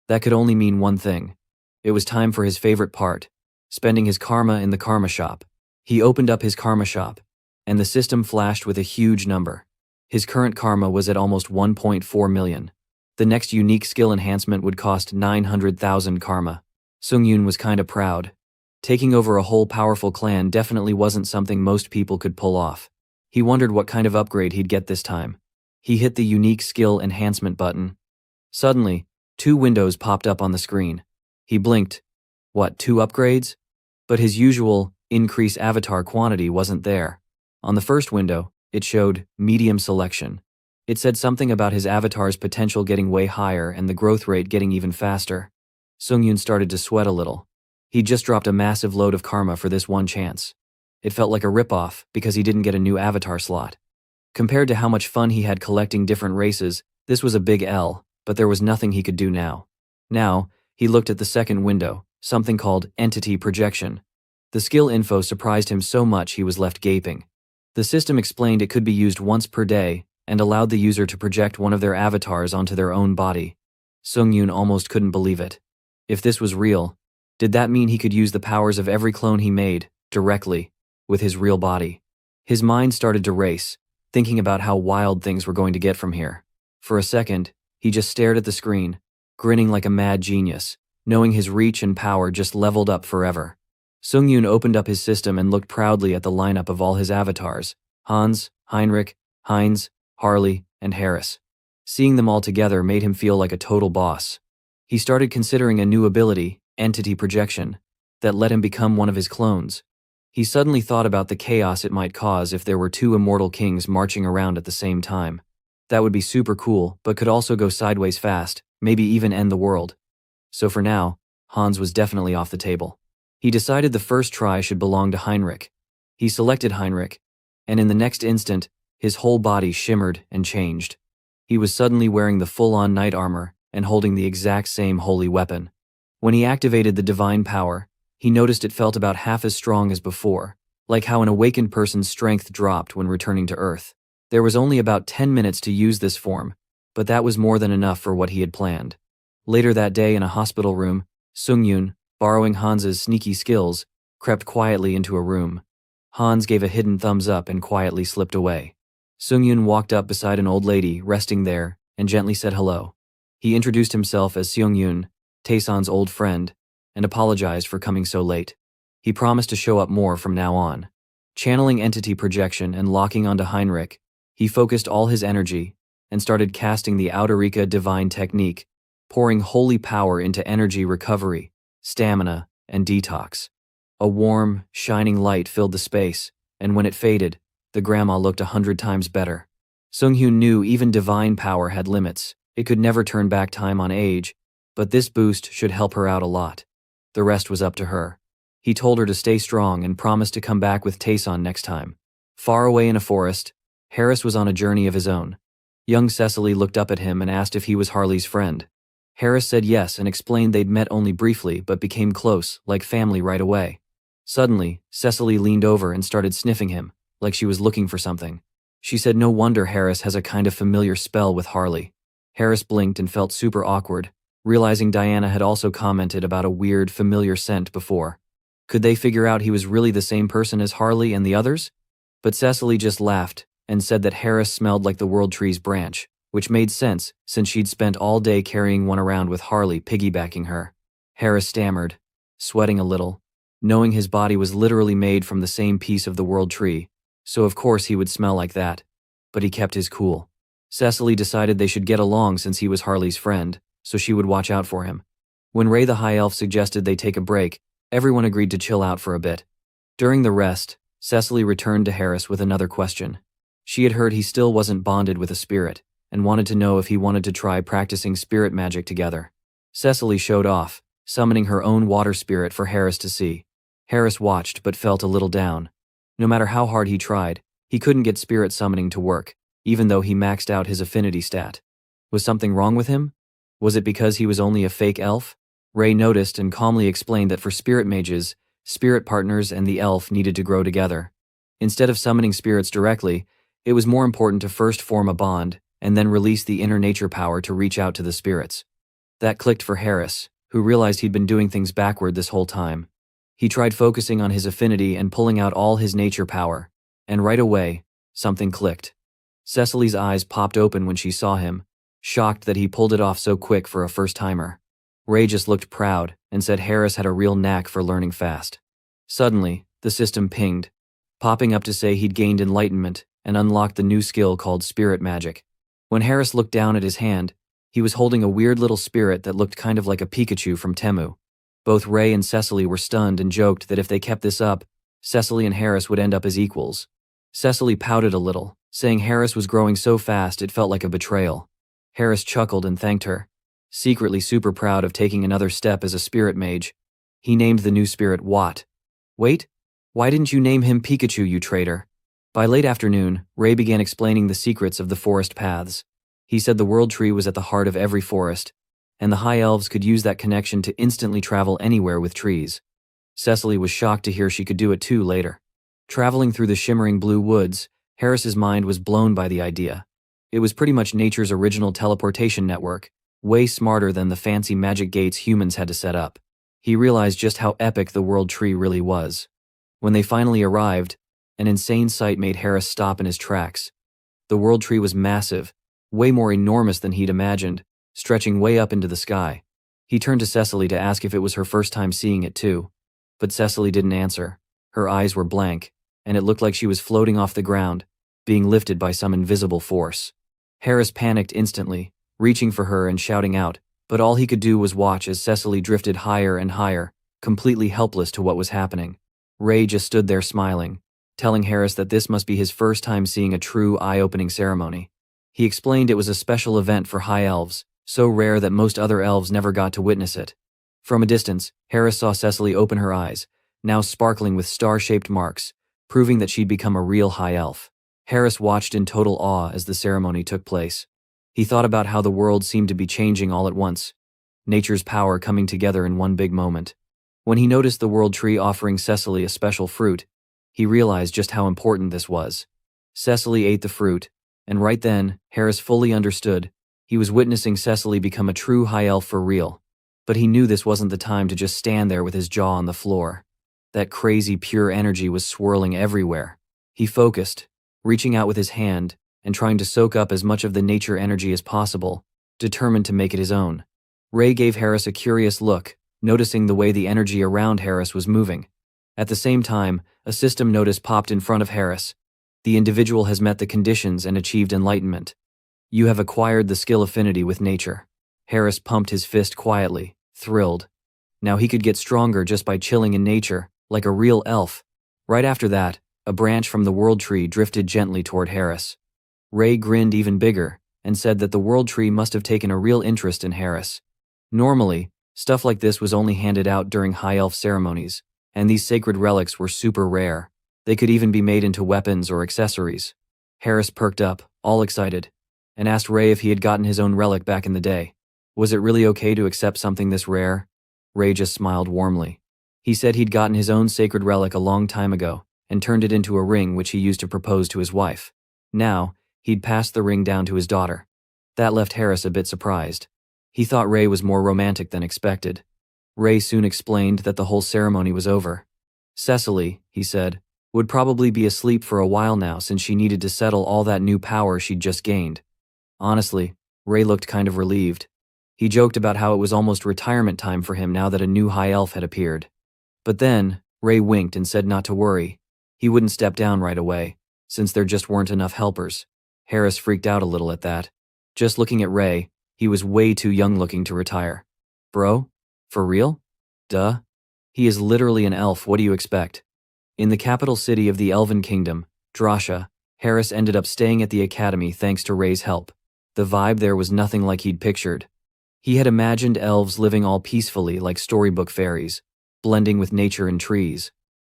That could only mean one thing. It was time for his favorite part, spending his karma in the karma shop. He opened up his karma shop, and the system flashed with a huge number. His current karma was at almost 1.4 million. The next unique skill enhancement would cost 900,000 karma. Sung-Yoon was kinda proud. Taking over a whole powerful clan definitely wasn't something most people could pull off. He wondered what kind of upgrade he'd get this time. He hit the unique skill enhancement button. Suddenly, 2 windows popped up on the screen. He blinked, What, 2 upgrades? But his usual increase avatar quantity wasn't there. On the first window, it showed medium selection. It said something about his avatar's potential getting way higher and the growth rate getting even faster. Sungyun started to sweat a little. He just dropped a massive load of karma for this one chance. It felt like a ripoff because he didn't get a new avatar slot. Compared to how much fun he had collecting different races, this was a big L, but there was nothing he could do now. Now, he looked at the second window, something called Entity Projection. The skill info surprised him so much he was left gaping. The system explained it could be used once per day and allowed the user to project one of their avatars onto their own body. Sungyun almost couldn't believe it. If this was real, did that mean he could use the powers of every clone he made, directly, with his real body? His mind started to race, thinking about how wild things were going to get from here. For a second, he just stared at the screen, grinning like a mad genius, knowing his reach and power just leveled up forever. Sungyun opened up his system and looked proudly at the lineup of all his avatars: Hans, Heinrich, Heinz, Harley, and Harris. Seeing them all together made him feel like a total boss. He started considering a new ability, Entity Projection, that let him become one of his clones. He suddenly thought about the chaos it might cause if there were 2 immortal kings marching around at the same time. That would be super cool, but could also go sideways fast, maybe even end the world. So for now, Hans was definitely off the table. He decided the first try should belong to Heinrich. He selected Heinrich, and in the next instant, his whole body shimmered and changed. He was suddenly wearing the full-on knight armor and holding the exact same holy weapon. When he activated the divine power, he noticed it felt about half as strong as before, like how an awakened person's strength dropped when returning to Earth. There was only about 10 minutes to use this form, but that was more than enough for what he had planned. Later that day in a hospital room, Sungyun, borrowing Hans's sneaky skills, crept quietly into a room. Hans gave a hidden thumbs up and quietly slipped away. Sungyun walked up beside an old lady resting there and gently said hello. He introduced himself as Seongyun, Taeson's old friend, and apologized for coming so late. He promised to show up more from now on. Channeling Entity Projection and locking onto Heinrich, he focused all his energy and started casting the Outerika Divine Technique, pouring holy power into energy recovery, stamina, and detox. A warm, shining light filled the space, and when it faded, the grandma looked 100 times better. Sungyun knew even divine power had limits. It could never turn back time on age, but this boost should help her out a lot. The rest was up to her. He told her to stay strong and promised to come back with Taeson next time. Far away in a forest, Harris was on a journey of his own. Young Cecily looked up at him and asked if he was Harley's friend. Harris said yes and explained they'd met only briefly but became close, like family right away. Suddenly, Cecily leaned over and started sniffing him, like she was looking for something. She said no wonder Harris has a kind of familiar spell with Harley. Harris blinked and felt super awkward, realizing Diana had also commented about a weird, familiar scent before. Could they figure out he was really the same person as Harley and the others? But Cecily just laughed and said that Harris smelled like the World Tree's branch, which made sense since she'd spent all day carrying one around with Harley piggybacking her. Harris stammered, sweating a little, knowing his body was literally made from the same piece of the World Tree, so of course he would smell like that. But he kept his cool. Cecily decided they should get along since he was Harley's friend, so she would watch out for him. When Ray the High Elf suggested they take a break, everyone agreed to chill out for a bit. During the rest, Cecily returned to Harris with another question. She had heard he still wasn't bonded with a spirit, and wanted to know if he wanted to try practicing spirit magic together. Cecily showed off, summoning her own water spirit for Harris to see. Harris watched but felt a little down. No matter how hard he tried, he couldn't get spirit summoning to work, even though he maxed out his affinity stat. Was something wrong with him? Was it because he was only a fake elf? Ray noticed and calmly explained that for spirit mages, spirit partners and the elf needed to grow together. Instead of summoning spirits directly, it was more important to first form a bond and then release the inner nature power to reach out to the spirits. That clicked for Harris, who realized he'd been doing things backward this whole time. He tried focusing on his affinity and pulling out all his nature power, and right away, something clicked. Cecily's eyes popped open when she saw him, shocked that he pulled it off so quick for a first-timer. Ray just looked proud and said Harris had a real knack for learning fast. Suddenly, the system pinged, popping up to say he'd gained enlightenment and unlocked the new skill called spirit magic. When Harris looked down at his hand, he was holding a weird little spirit that looked kind of like a Pikachu from Temu. Both Ray and Cecily were stunned and joked that if they kept this up, Cecily and Harris would end up as equals. Cecily pouted a little, saying Harris was growing so fast it felt like a betrayal. Harris chuckled and thanked her, secretly super proud of taking another step as a spirit mage. He named the new spirit Watt. Wait, why didn't you name him Pikachu, you traitor? By late afternoon, Ray began explaining the secrets of the forest paths. He said the world tree was at the heart of every forest, and the high elves could use that connection to instantly travel anywhere with trees. Cecily was shocked to hear she could do it too later. Traveling through the shimmering blue woods, Harris's mind was blown by the idea. It was pretty much nature's original teleportation network, way smarter than the fancy magic gates humans had to set up. He realized just how epic the world tree really was. When they finally arrived, an insane sight made Harris stop in his tracks. The world tree was massive, way more enormous than he'd imagined, stretching way up into the sky. He turned to Cecily to ask if it was her first time seeing it too. But Cecily didn't answer. Her eyes were blank, and it looked like she was floating off the ground, being lifted by some invisible force. Harris panicked instantly, reaching for her and shouting out, but all he could do was watch as Cecily drifted higher and higher, completely helpless to what was happening. Ray just stood there smiling, telling Harris that this must be his first time seeing a true eye-opening ceremony. He explained it was a special event for high elves, so rare that most other elves never got to witness it. From a distance, Harris saw Cecily open her eyes, now sparkling with star-shaped marks, proving that she'd become a real high elf. Harris watched in total awe as the ceremony took place. He thought about how the world seemed to be changing all at once, nature's power coming together in one big moment. When he noticed the world tree offering Cecily a special fruit, he realized just how important this was. Cecily ate the fruit, and right then, Harris fully understood. He was witnessing Cecily become a true high elf for real. But he knew this wasn't the time to just stand there with his jaw on the floor. That crazy pure energy was swirling everywhere. He focused, reaching out with his hand and trying to soak up as much of the nature energy as possible, determined to make it his own. Ray gave Harris a curious look, noticing the way the energy around Harris was moving. At the same time, a system notice popped in front of Harris. The individual has met the conditions and achieved enlightenment. You have acquired the skill affinity with nature. Harris pumped his fist quietly, thrilled. Now he could get stronger just by chilling in nature, like a real elf. Right after that, a branch from the world tree drifted gently toward Harris. Ray grinned even bigger and said that the world tree must have taken a real interest in Harris. Normally, stuff like this was only handed out during high elf ceremonies, and these sacred relics were super rare. They could even be made into weapons or accessories. Harris perked up, all excited, and asked Ray if he had gotten his own relic back in the day. Was it really okay to accept something this rare? Ray just smiled warmly. He said he'd gotten his own sacred relic a long time ago and turned it into a ring which he used to propose to his wife. Now, he'd passed the ring down to his daughter. That left Harris a bit surprised. He thought Ray was more romantic than expected. Ray soon explained that the whole ceremony was over. Cecily, he said, would probably be asleep for a while now since she needed to settle all that new power she'd just gained. Honestly, Ray looked kind of relieved. He joked about how it was almost retirement time for him now that a new high elf had appeared. But then, Ray winked and said not to worry. He wouldn't step down right away, since there just weren't enough helpers. Harris freaked out a little at that. Just looking at Ray, he was way too young looking to retire. Bro? For real? Duh. He is literally an elf, what do you expect? In the capital city of the Elven Kingdom, Drasha, Harris ended up staying at the academy thanks to Ray's help. The vibe there was nothing like he'd pictured. He had imagined elves living all peacefully like storybook fairies, blending with nature and trees.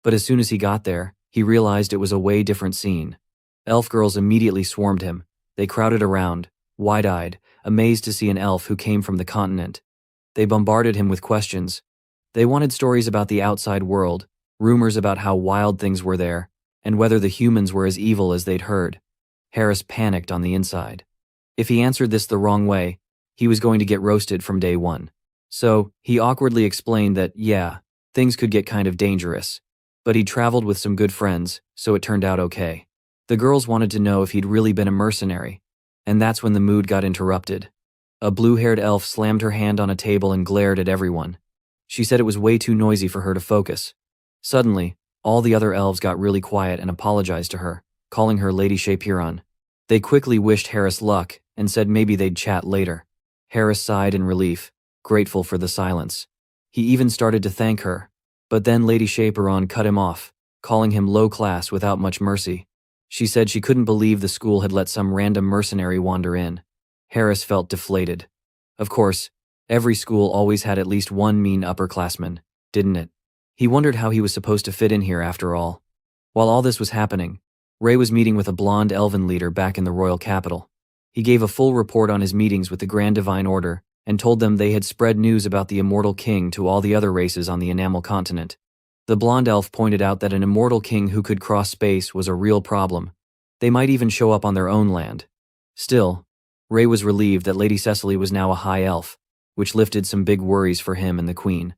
But as soon as he got there, he realized it was a way different scene. Elf girls immediately swarmed him. They crowded around, wide-eyed, amazed to see an elf who came from the continent. They bombarded him with questions. They wanted stories about the outside world, rumors about how wild things were there, and whether the humans were as evil as they'd heard. Harris panicked on the inside. If he answered this the wrong way, he was going to get roasted from day one. So, he awkwardly explained that, yeah, things could get kind of dangerous. But he'd traveled with some good friends, so it turned out okay. The girls wanted to know if he'd really been a mercenary, and that's when the mood got interrupted. A blue-haired elf slammed her hand on a table and glared at everyone. She said it was way too noisy for her to focus. Suddenly, all the other elves got really quiet and apologized to her, calling her Lady Shapiron. They quickly wished Harris luck and said maybe they'd chat later. Harris sighed in relief, grateful for the silence. He even started to thank her. But then Lady Chaperon cut him off, calling him low class without much mercy. She said she couldn't believe the school had let some random mercenary wander in. Harris felt deflated. Of course, every school always had at least one mean upperclassman, didn't it? He wondered how he was supposed to fit in here after all. While all this was happening, Ray was meeting with a blonde elven leader back in the royal capital. He gave a full report on his meetings with the Grand Divine Order and told them they had spread news about the immortal king to all the other races on the enamel continent. The blonde elf pointed out that an immortal king who could cross space was a real problem. They might even show up on their own land. Still, Ray was relieved that Lady Cecily was now a high elf, which lifted some big worries for him and the queen.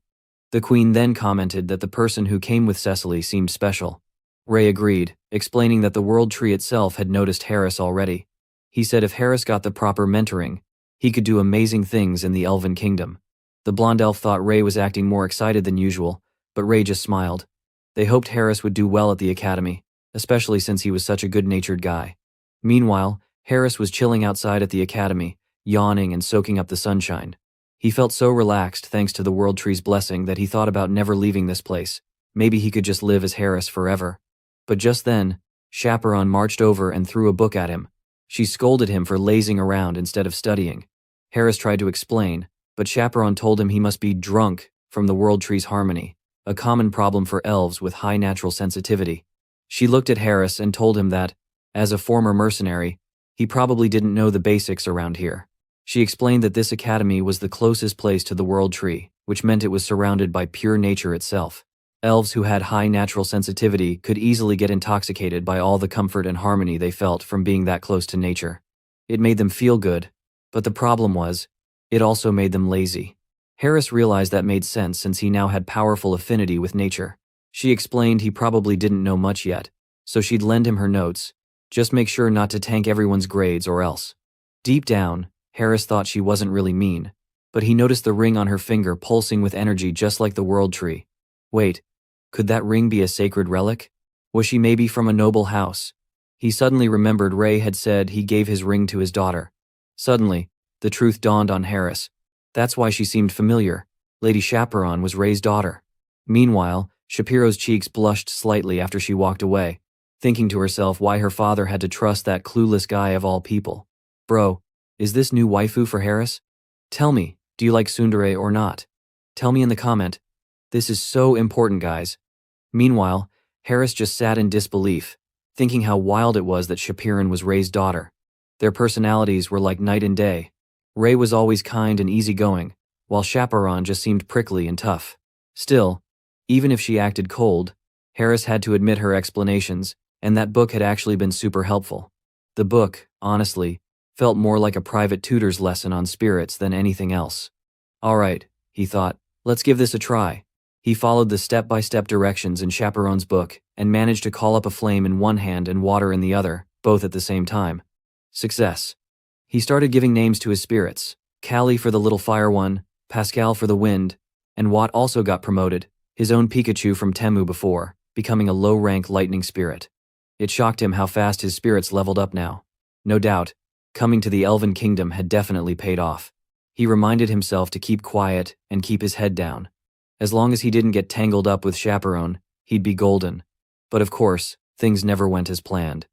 The queen then commented that the person who came with Cecily seemed special. Ray agreed, explaining that the World Tree itself had noticed Harris already. He said if Harris got the proper mentoring, he could do amazing things in the Elven Kingdom. The blonde elf thought Ray was acting more excited than usual, but Ray just smiled. They hoped Harris would do well at the academy, especially since he was such a good-natured guy. Meanwhile, Harris was chilling outside at the academy, yawning and soaking up the sunshine. He felt so relaxed thanks to the World Tree's blessing that he thought about never leaving this place. Maybe he could just live as Harris forever. But just then, Chaperon marched over and threw a book at him. She scolded him for lazing around instead of studying. Harris tried to explain, but Chaperon told him he must be drunk from the World Tree's harmony, a common problem for elves with high natural sensitivity. She looked at Harris and told him that, as a former mercenary, he probably didn't know the basics around here. She explained that this academy was the closest place to the World Tree, which meant it was surrounded by pure nature itself. Elves who had high natural sensitivity could easily get intoxicated by all the comfort and harmony they felt from being that close to nature. It made them feel good, but the problem was, it also made them lazy. Harris realized that made sense since he now had powerful affinity with nature. She explained he probably didn't know much yet, so she'd lend him her notes. Just make sure not to tank everyone's grades or else. Deep down, Harris thought she wasn't really mean, but he noticed the ring on her finger pulsing with energy just like the World Tree. Wait, could that ring be a sacred relic? Was she maybe from a noble house? He suddenly remembered Ray had said he gave his ring to his daughter. Suddenly, the truth dawned on Harris. That's why she seemed familiar. Lady Chaperon was Ray's daughter. Meanwhile, Shapiro's cheeks blushed slightly after she walked away, thinking to herself why her father had to trust that clueless guy of all people. Bro, is this new waifu for Harris? Tell me, do you like tsundere or not? Tell me in the comment. This is so important, guys. Meanwhile, Harris just sat in disbelief, thinking how wild it was that Chaperon was Ray's daughter. Their personalities were like night and day. Ray was always kind and easygoing, while Chaperon just seemed prickly and tough. Still, even if she acted cold, Harris had to admit her explanations, and that book had actually been super helpful. The book, honestly, felt more like a private tutor's lesson on spirits than anything else. Alright, he thought, let's give this a try. He followed the step-by-step directions in Chaperon's book and managed to call up a flame in one hand and water in the other, both at the same time. Success. He started giving names to his spirits. Callie for the little fire one, Pascal for the wind, and Watt also got promoted, his own Pikachu from Temu before, becoming a low-rank lightning spirit. It shocked him how fast his spirits leveled up now. No doubt, coming to the Elven Kingdom had definitely paid off. He reminded himself to keep quiet and keep his head down. As long as he didn't get tangled up with Chaperon, he'd be golden. But of course, things never went as planned.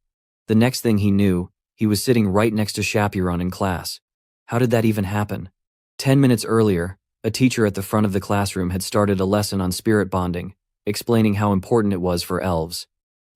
The next thing he knew, he was sitting right next to Chaperon in class. How did that even happen? 10 minutes earlier, a teacher at the front of the classroom had started a lesson on spirit bonding, explaining how important it was for elves.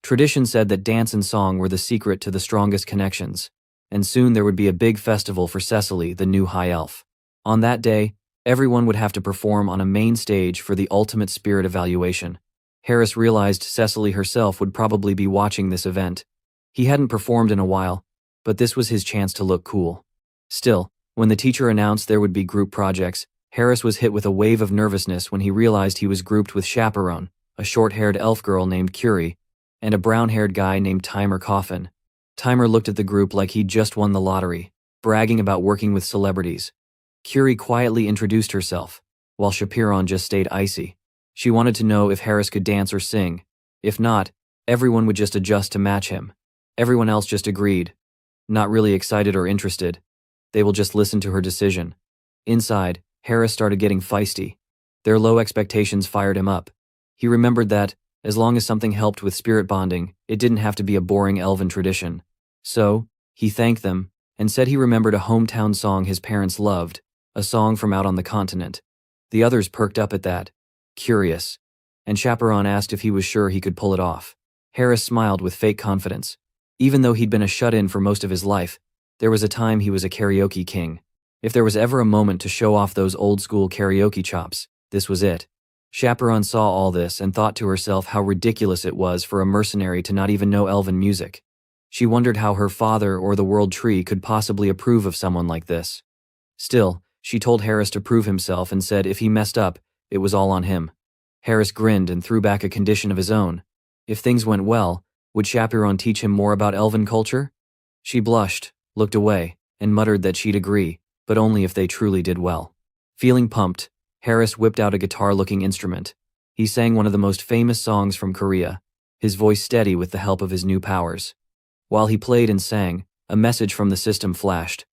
Tradition said that dance and song were the secret to the strongest connections, and soon there would be a big festival for Cecily, the new high elf. On that day, everyone would have to perform on a main stage for the ultimate spirit evaluation. Harris realized Cecily herself would probably be watching this event. He hadn't performed in a while, but this was his chance to look cool. Still, when the teacher announced there would be group projects, Harris was hit with a wave of nervousness when he realized he was grouped with Chaperon, a short-haired elf girl named Curie, and a brown-haired guy named Timer Coffin. Timer looked at the group like he'd just won the lottery, bragging about working with celebrities. Curie quietly introduced herself, while Chaperon just stayed icy. She wanted to know if Harris could dance or sing. If not, everyone would just adjust to match him. Everyone else just agreed. Not really excited or interested. They will just listen to her decision. Inside, Harris started getting feisty. Their low expectations fired him up. He remembered that, as long as something helped with spirit bonding, it didn't have to be a boring elven tradition. So, he thanked them, and said he remembered a hometown song his parents loved, a song from out on the continent. The others perked up at that, curious, and Chaperon asked if he was sure he could pull it off. Harris smiled with fake confidence. Even though he'd been a shut-in for most of his life, there was a time he was a karaoke king. If there was ever a moment to show off those old-school karaoke chops, this was it. Chaperon saw all this and thought to herself how ridiculous it was for a mercenary to not even know elven music. She wondered how her father or the World Tree could possibly approve of someone like this. Still, she told Harris to prove himself and said if he messed up, it was all on him. Harris grinned and threw back a condition of his own. If things went well, would Chaperon teach him more about elven culture? She blushed, looked away, and muttered that she'd agree, but only if they truly did well. Feeling pumped, Harris whipped out a guitar-looking instrument. He sang one of the most famous songs from Korea, his voice steady with the help of his new powers. While he played and sang, a message from the system flashed.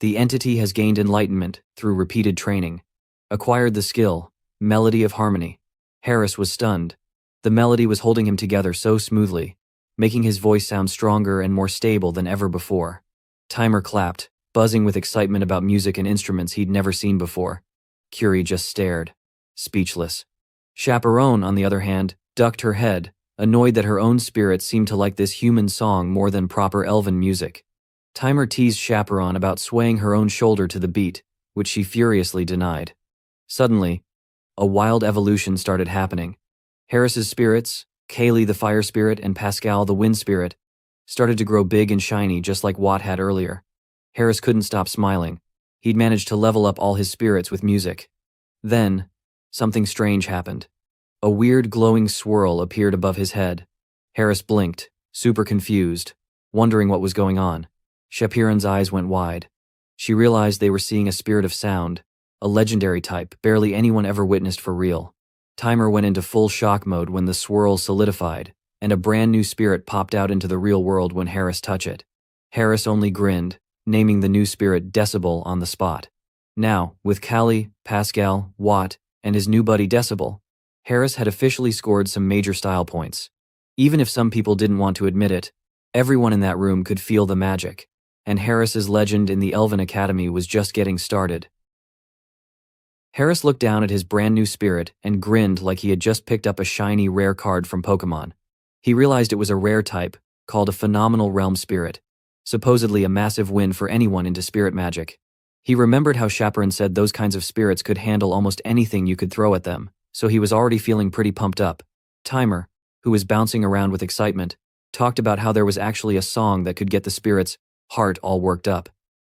The entity has gained enlightenment through repeated training. Acquired the skill, melody of harmony. Harris was stunned. The melody was holding him together so smoothly, making his voice sound stronger and more stable than ever before. Timer clapped, buzzing with excitement about music and instruments he'd never seen before. Curie just stared, speechless. Chaperon, on the other hand, ducked her head, annoyed that her own spirit seemed to like this human song more than proper elven music. Timer teased Chaperon about swaying her own shoulder to the beat, which she furiously denied. Suddenly, a wild evolution started happening. Harris's spirits, Kaylee the fire spirit and Pascal the wind spirit, started to grow big and shiny just like Watt had earlier. Harris couldn't stop smiling. He'd managed to level up all his spirits with music. Then, something strange happened. A weird glowing swirl appeared above his head. Harris blinked, super confused, wondering what was going on. Chaperon's eyes went wide. She realized they were seeing a spirit of sound, a legendary type barely anyone ever witnessed for real. Timer went into full shock mode when the swirl solidified, and a brand new spirit popped out into the real world when Harris touched it. Harris only grinned, naming the new spirit Decibel on the spot. Now, with Callie, Pascal, Watt, and his new buddy Decibel, Harris had officially scored some major style points. Even if some people didn't want to admit it, everyone in that room could feel the magic, and Harris's legend in the Elven Academy was just getting started. Harris looked down at his brand new spirit and grinned like he had just picked up a shiny rare card from Pokemon. He realized it was a rare type, called a Phenomenal Realm Spirit, supposedly a massive win for anyone into spirit magic. He remembered how Chaperon said those kinds of spirits could handle almost anything you could throw at them, so he was already feeling pretty pumped up. Timer, who was bouncing around with excitement, talked about how there was actually a song that could get the spirit's heart all worked up.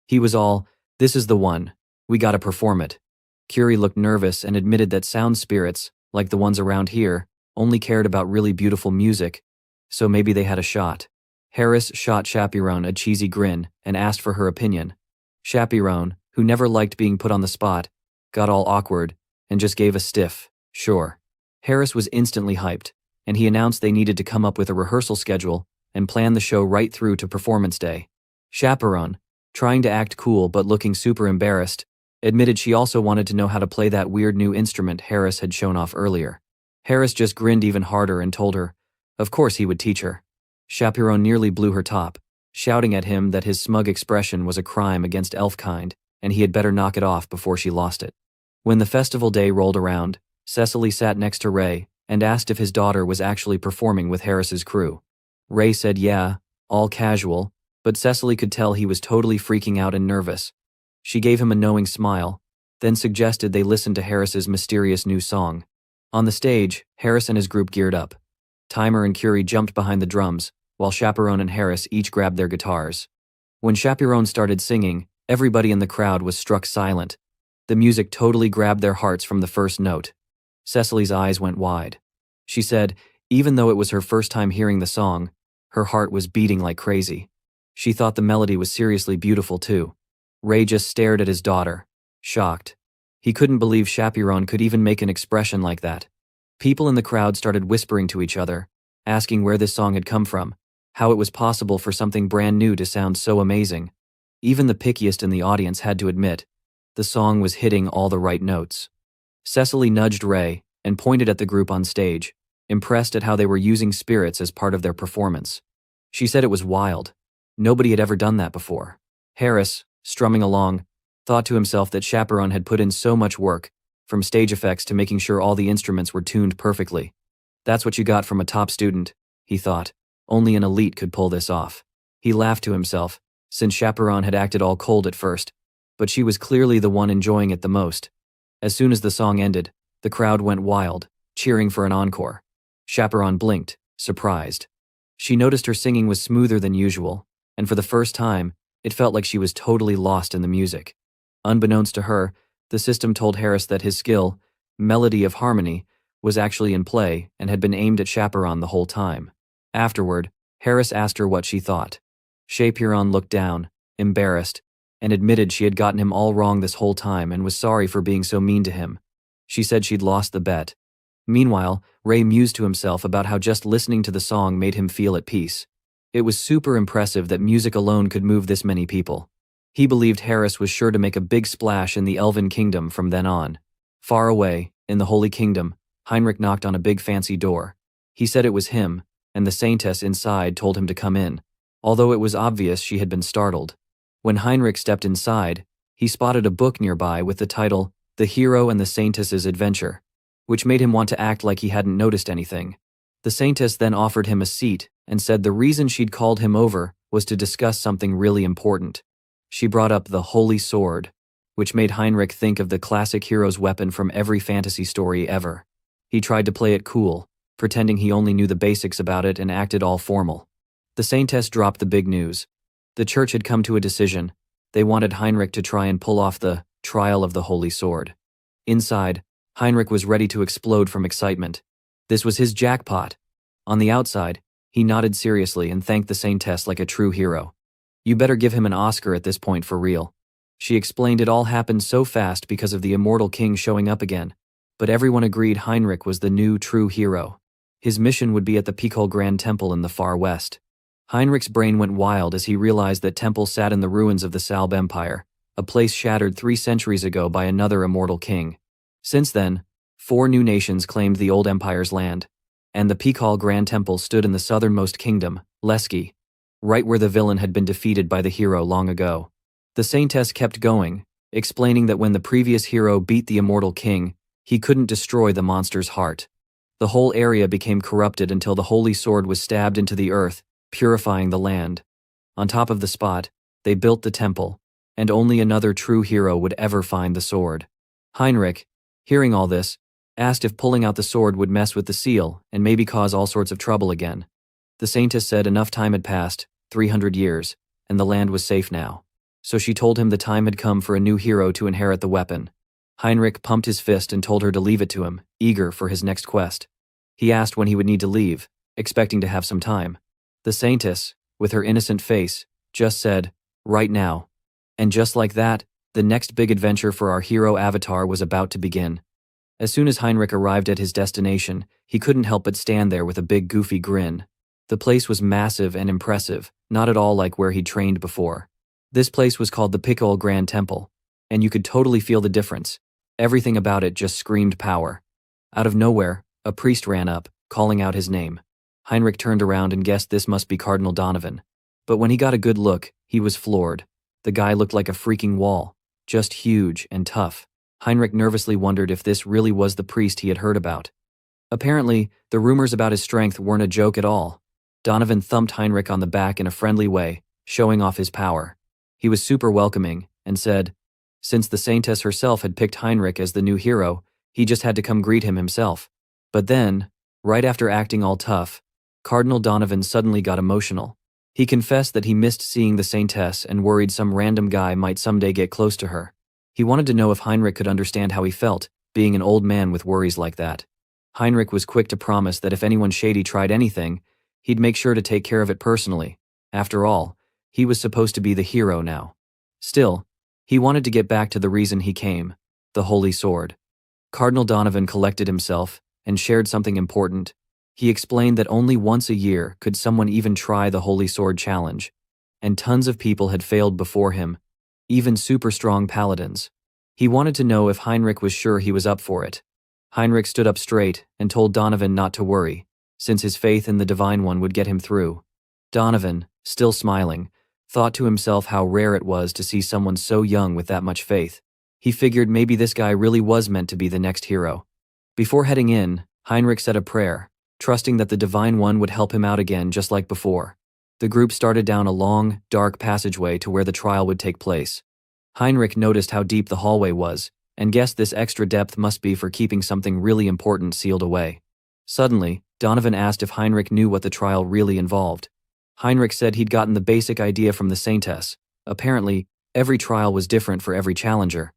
He was all, "This is the one. We gotta perform it." Curie looked nervous and admitted that sound spirits, like the ones around here, only cared about really beautiful music, so maybe they had a shot. Harris shot Chaperon a cheesy grin and asked for her opinion. Chaperon, who never liked being put on the spot, got all awkward and just gave a stiff, "Sure." Harris was instantly hyped, and he announced they needed to come up with a rehearsal schedule and plan the show right through to performance day. Chaperon, trying to act cool but looking super embarrassed, admitted she also wanted to know how to play that weird new instrument Harris had shown off earlier. Harris just grinned even harder and told her, of course he would teach her. Chaperon nearly blew her top, shouting at him that his smug expression was a crime against elfkind, and he had better knock it off before she lost it. When the festival day rolled around, Cecily sat next to Ray and asked if his daughter was actually performing with Harris's crew. Ray said yeah, all casual, but Cecily could tell he was totally freaking out and nervous. She gave him a knowing smile, then suggested they listen to Harris's mysterious new song. On the stage, Harris and his group geared up. Timer and Curie jumped behind the drums, while Chaperon and Harris each grabbed their guitars. When Chaperon started singing, everybody in the crowd was struck silent. The music totally grabbed their hearts from the first note. Cecily's eyes went wide. She said, even though it was her first time hearing the song, her heart was beating like crazy. She thought the melody was seriously beautiful too. Ray just stared at his daughter, shocked. He couldn't believe Chaperon could even make an expression like that. People in the crowd started whispering to each other, asking where this song had come from, how it was possible for something brand new to sound so amazing. Even the pickiest in the audience had to admit, the song was hitting all the right notes. Cecily nudged Ray and pointed at the group on stage, impressed at how they were using spirits as part of their performance. She said it was wild. Nobody had ever done that before. Harris, strumming along, thought to himself that Chaperone had put in so much work, from stage effects to making sure all the instruments were tuned perfectly. That's what you got from a top student, he thought. Only an elite could pull this off. He laughed to himself, since Chaperone had acted all cold at first, but she was clearly the one enjoying it the most. As soon as the song ended, the crowd went wild, cheering for an encore. Chaperone blinked, surprised. She noticed her singing was smoother than usual, and for the first time, it felt like she was totally lost in the music. Unbeknownst to her, the system told Harris that his skill, melody of harmony, was actually in play and had been aimed at Chaperone the whole time. Afterward, Harris asked her what she thought. Chaperone looked down, embarrassed, and admitted she had gotten him all wrong this whole time and was sorry for being so mean to him. She said she'd lost the bet. Meanwhile, Ray mused to himself about how just listening to the song made him feel at peace. It was super impressive that music alone could move this many people. He believed Harris was sure to make a big splash in the Elven Kingdom from then on. Far away, in the Holy Kingdom, Heinrich knocked on a big fancy door. He said it was him, and the Saintess inside told him to come in, although it was obvious she had been startled. When Heinrich stepped inside, he spotted a book nearby with the title, The Hero and the Saintess's Adventure, which made him want to act like he hadn't noticed anything. The Saintess then offered him a seat and said the reason she'd called him over was to discuss something really important. She brought up the Holy Sword, which made Heinrich think of the classic hero's weapon from every fantasy story ever. He tried to play it cool, pretending he only knew the basics about it and acted all formal. The Saintess dropped the big news. The church had come to a decision. They wanted Heinrich to try and pull off the trial of the Holy Sword. Inside, Heinrich was ready to explode from excitement. This was his jackpot. On the outside, he nodded seriously and thanked the Saintess like a true hero. You better give him an Oscar at this point for real. She explained it all happened so fast because of the immortal king showing up again, but everyone agreed Heinrich was the new true hero. His mission would be at the Pikol Grand Temple in the far west. Heinrich's brain went wild as he realized that temple sat in the ruins of the Salb Empire, a place shattered 3 centuries ago by another immortal king. Since then, 4 new nations claimed the old empire's land, and the Pikol Grand Temple stood in the southernmost kingdom, Leski, right where the villain had been defeated by the hero long ago. The Saintess kept going, explaining that when the previous hero beat the immortal king, he couldn't destroy the monster's heart. The whole area became corrupted until the holy sword was stabbed into the earth, purifying the land. On top of the spot, they built the temple, and only another true hero would ever find the sword. Heinrich, hearing all this, asked if pulling out the sword would mess with the seal and maybe cause all sorts of trouble again. The Saintess said enough time had passed, 300 years, and the land was safe now. So she told him the time had come for a new hero to inherit the weapon. Heinrich pumped his fist and told her to leave it to him, eager for his next quest. He asked when he would need to leave, expecting to have some time. The Saintess, with her innocent face, just said, "Right now." And just like that, the next big adventure for our hero avatar was about to begin. As soon as Heinrich arrived at his destination, he couldn't help but stand there with a big goofy grin. The place was massive and impressive, not at all like where he'd trained before. This place was called the Pikol Grand Temple, and you could totally feel the difference. Everything about it just screamed power. Out of nowhere, a priest ran up, calling out his name. Heinrich turned around and guessed this must be Cardinal Donovan. But when he got a good look, he was floored. The guy looked like a freaking wall, just huge and tough. Heinrich nervously wondered if this really was the priest he had heard about. Apparently, the rumors about his strength weren't a joke at all. Donovan thumped Heinrich on the back in a friendly way, showing off his power. He was super welcoming, and said, since the Saintess herself had picked Heinrich as the new hero, he just had to come greet him himself. But then, right after acting all tough, Cardinal Donovan suddenly got emotional. He confessed that he missed seeing the Saintess and worried some random guy might someday get close to her. He wanted to know if Heinrich could understand how he felt, being an old man with worries like that. Heinrich was quick to promise that if anyone shady tried anything, he'd make sure to take care of it personally. After all, he was supposed to be the hero now. Still, he wanted to get back to the reason he came, the Holy Sword. Cardinal Donovan collected himself and shared something important. He explained that only once a year could someone even try the Holy Sword challenge, and tons of people had failed before him, even super strong paladins. He wanted to know if Heinrich was sure he was up for it. Heinrich stood up straight and told Donovan not to worry, since his faith in the Divine One would get him through. Donovan, still smiling, thought to himself how rare it was to see someone so young with that much faith. He figured maybe this guy really was meant to be the next hero. Before heading in, Heinrich said a prayer, trusting that the Divine One would help him out again just like before. The group started down a long, dark passageway to where the trial would take place. Heinrich noticed how deep the hallway was, and guessed this extra depth must be for keeping something really important sealed away. Suddenly, Donovan asked if Heinrich knew what the trial really involved. Heinrich said he'd gotten the basic idea from the Saintess. Apparently, every trial was different for every challenger.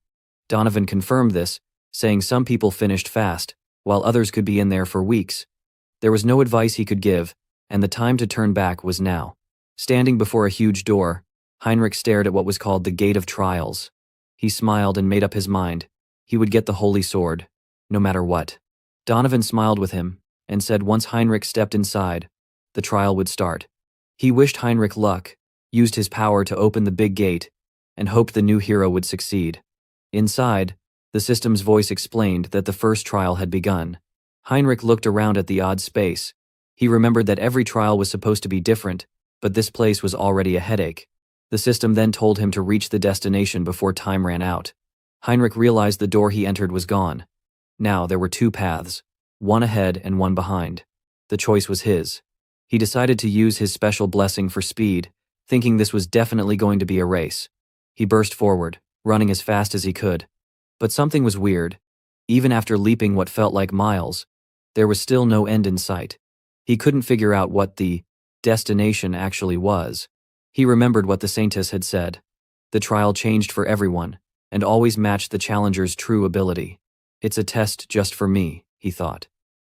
Donovan confirmed this, saying some people finished fast, while others could be in there for weeks. There was no advice he could give, and the time to turn back was now. Standing before a huge door, Heinrich stared at what was called the Gate of Trials. He smiled and made up his mind. He would get the Holy Sword, no matter what. Donovan smiled with him, and said once Heinrich stepped inside, the trial would start. He wished Heinrich luck, used his power to open the big gate, and hoped the new hero would succeed. Inside, the system's voice explained that the first trial had begun. Heinrich looked around at the odd space. He remembered that every trial was supposed to be different, but this place was already a headache. The system then told him to reach the destination before time ran out. Heinrich realized the door he entered was gone. Now there were two paths, one ahead and one behind. The choice was his. He decided to use his special blessing for speed, thinking this was definitely going to be a race. He burst forward, running as fast as he could. But something was weird. Even after leaping what felt like miles, there was still no end in sight. He couldn't figure out what the destination actually was. He remembered what the Saintess had said. The trial changed for everyone, and always matched the challenger's true ability. It's a test just for me, he thought.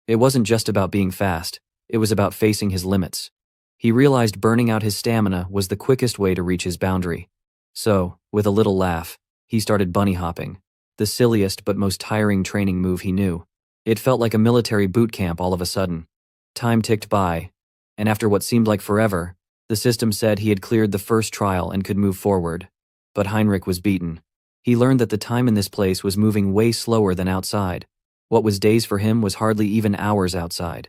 It wasn't just about being fast, it was about facing his limits. He realized burning out his stamina was the quickest way to reach his boundary. So, with a little laugh, he started bunny hopping, the silliest but most tiring training move he knew. It felt like a military boot camp all of a sudden. Time ticked by, and after what seemed like forever, the system said he had cleared the first trial and could move forward. But Heinrich was beaten. He learned that the time in this place was moving way slower than outside. What was days for him was hardly even hours outside.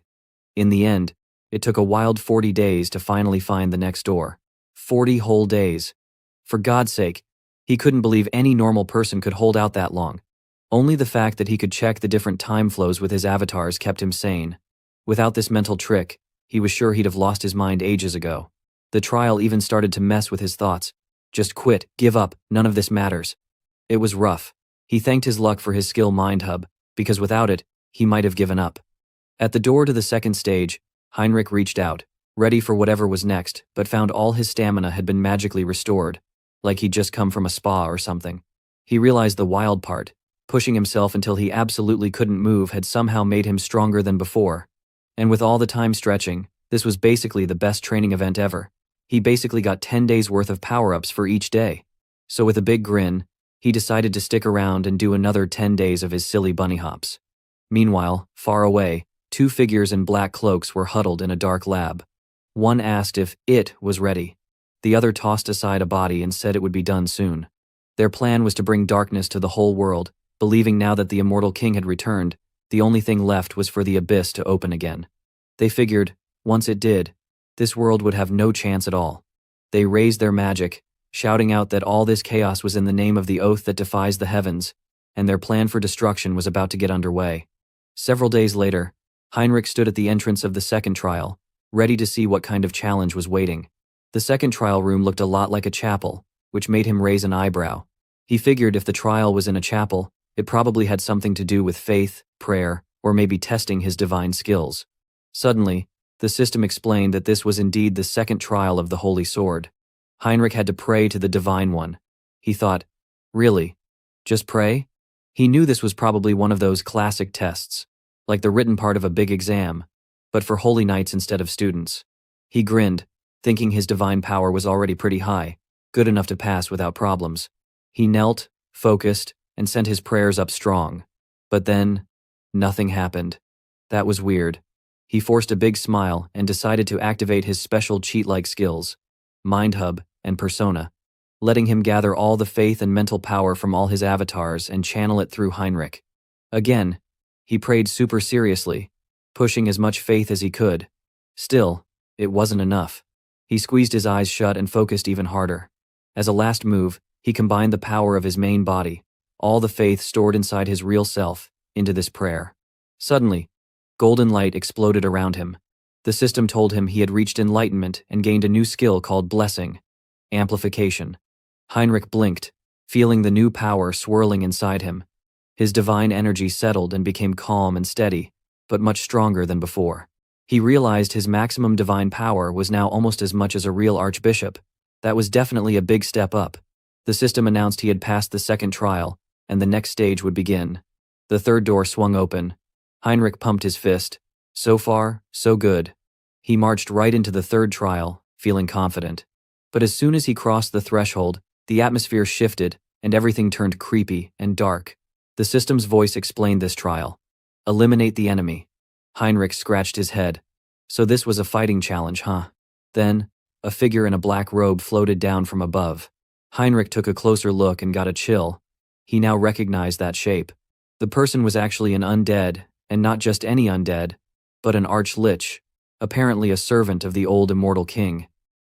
In the end, it took a wild 40 days to finally find the next door. 40 whole days. For God's sake, he couldn't believe any normal person could hold out that long. Only the fact that he could check the different time flows with his avatars kept him sane. Without this mental trick, he was sure he'd have lost his mind ages ago. The trial even started to mess with his thoughts. Just quit, give up, none of this matters. It was rough. He thanked his luck for his skill mind hub, because without it, he might have given up. At the door to the second stage, Heinrich reached out, ready for whatever was next, but found all his stamina had been magically restored, like he'd just come from a spa or something. He realized the wild part. Pushing himself until he absolutely couldn't move had somehow made him stronger than before. And with all the time stretching, this was basically the best training event ever. He basically got 10 days worth of power-ups for each day. So with a big grin, he decided to stick around and do another 10 days of his silly bunny hops. Meanwhile, far away, two figures in black cloaks were huddled in a dark lab. One asked if it was ready. The other tossed aside a body and said it would be done soon. Their plan was to bring darkness to the whole world, believing now that the immortal king had returned, the only thing left was for the abyss to open again. They figured, once it did, this world would have no chance at all. They raised their magic, shouting out that all this chaos was in the name of the oath that defies the heavens, and their plan for destruction was about to get underway. Several days later, Heinrich stood at the entrance of the second trial, ready to see what kind of challenge was waiting. The second trial room looked a lot like a chapel, which made him raise an eyebrow. He figured if the trial was in a chapel, it probably had something to do with faith, prayer, or maybe testing his divine skills. Suddenly, the system explained that this was indeed the second trial of the Holy Sword. Heinrich had to pray to the Divine One. He thought, really? Just pray? He knew this was probably one of those classic tests, like the written part of a big exam, but for holy knights instead of students. He grinned, thinking his divine power was already pretty high, good enough to pass without problems. He knelt, focused, and sent his prayers up strong. But then, nothing happened. That was weird. He forced a big smile and decided to activate his special cheat-like skills, Mind Hub and Persona. letting him gather all the faith and mental power from all his avatars and channel it through Heinrich. Again, he prayed super seriously, pushing as much faith as he could. Still, it wasn't enough. He squeezed his eyes shut and focused even harder. As a last move, he combined the power of his main body, all the faith stored inside his real self, into this prayer. Suddenly, golden light exploded around him. The system told him he had reached enlightenment and gained a new skill called blessing, amplification. Heinrich blinked, feeling the new power swirling inside him. His divine energy settled and became calm and steady, but much stronger than before. He realized his maximum divine power was now almost as much as a real archbishop. That was definitely a big step up. The system announced he had passed the second trial, and the next stage would begin. The third door swung open. Heinrich pumped his fist. So far, so good. He marched right into the third trial, feeling confident. But as soon as he crossed the threshold, the atmosphere shifted, and everything turned creepy and dark. The system's voice explained this trial. Eliminate the enemy. Heinrich scratched his head. So this was a fighting challenge, huh? Then, a figure in a black robe floated down from above. Heinrich took a closer look and got a chill. He now recognized that shape. The person was actually an undead, and not just any undead, but an archlich, apparently a servant of the old immortal king.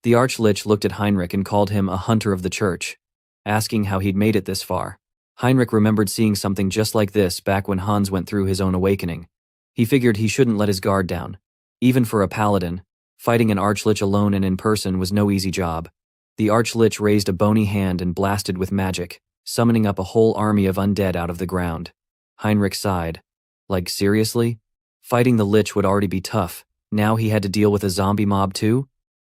The archlich looked at Heinrich and called him a hunter of the church, asking how he'd made it this far. Heinrich remembered seeing something just like this back when Hans went through his own awakening. He figured he shouldn't let his guard down. Even for a paladin, fighting an archlich alone and in person was no easy job. The archlich raised a bony hand and blasted with magic, summoning up a whole army of undead out of the ground. Heinrich sighed. Like, seriously? Fighting the lich would already be tough. Now he had to deal with a zombie mob too?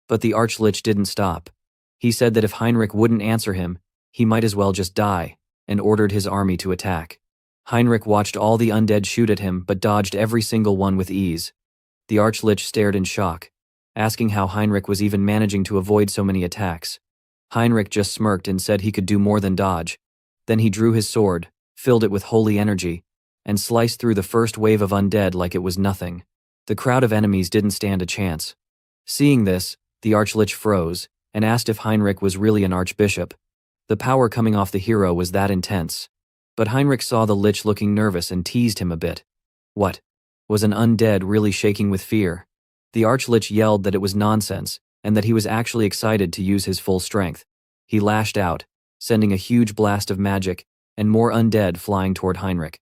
But the archlich didn't stop. He said that if Heinrich wouldn't answer him, he might as well just die, and ordered his army to attack. Heinrich watched all the undead shoot at him but dodged every single one with ease. The archlich stared in shock, asking how Heinrich was even managing to avoid so many attacks. Heinrich just smirked and said he could do more than dodge. Then he drew his sword, filled it with holy energy, and sliced through the first wave of undead like it was nothing. The crowd of enemies didn't stand a chance. Seeing this, the archlich froze, and asked if Heinrich was really an archbishop. The power coming off the hero was that intense. But Heinrich saw the lich looking nervous and teased him a bit. What? Was an undead really shaking with fear? The archlich yelled that it was nonsense, and that he was actually excited to use his full strength. He lashed out, sending a huge blast of magic, and more undead flying toward Heinrich.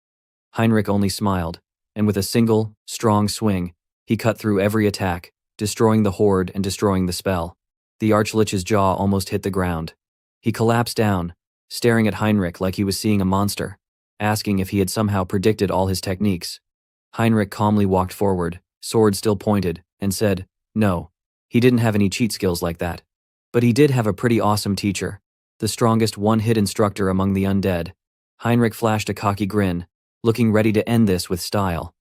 Heinrich only smiled, and with a single, strong swing, he cut through every attack, destroying the horde and destroying the spell. The archlich's jaw almost hit the ground. He collapsed down, staring at Heinrich like he was seeing a monster, asking if he had somehow predicted all his techniques. Heinrich calmly walked forward, sword still pointed, and said, no, he didn't have any cheat skills like that. But he did have a pretty awesome teacher, the strongest one-hit instructor among the undead. Heinrich flashed a cocky grin, looking ready to end this with style.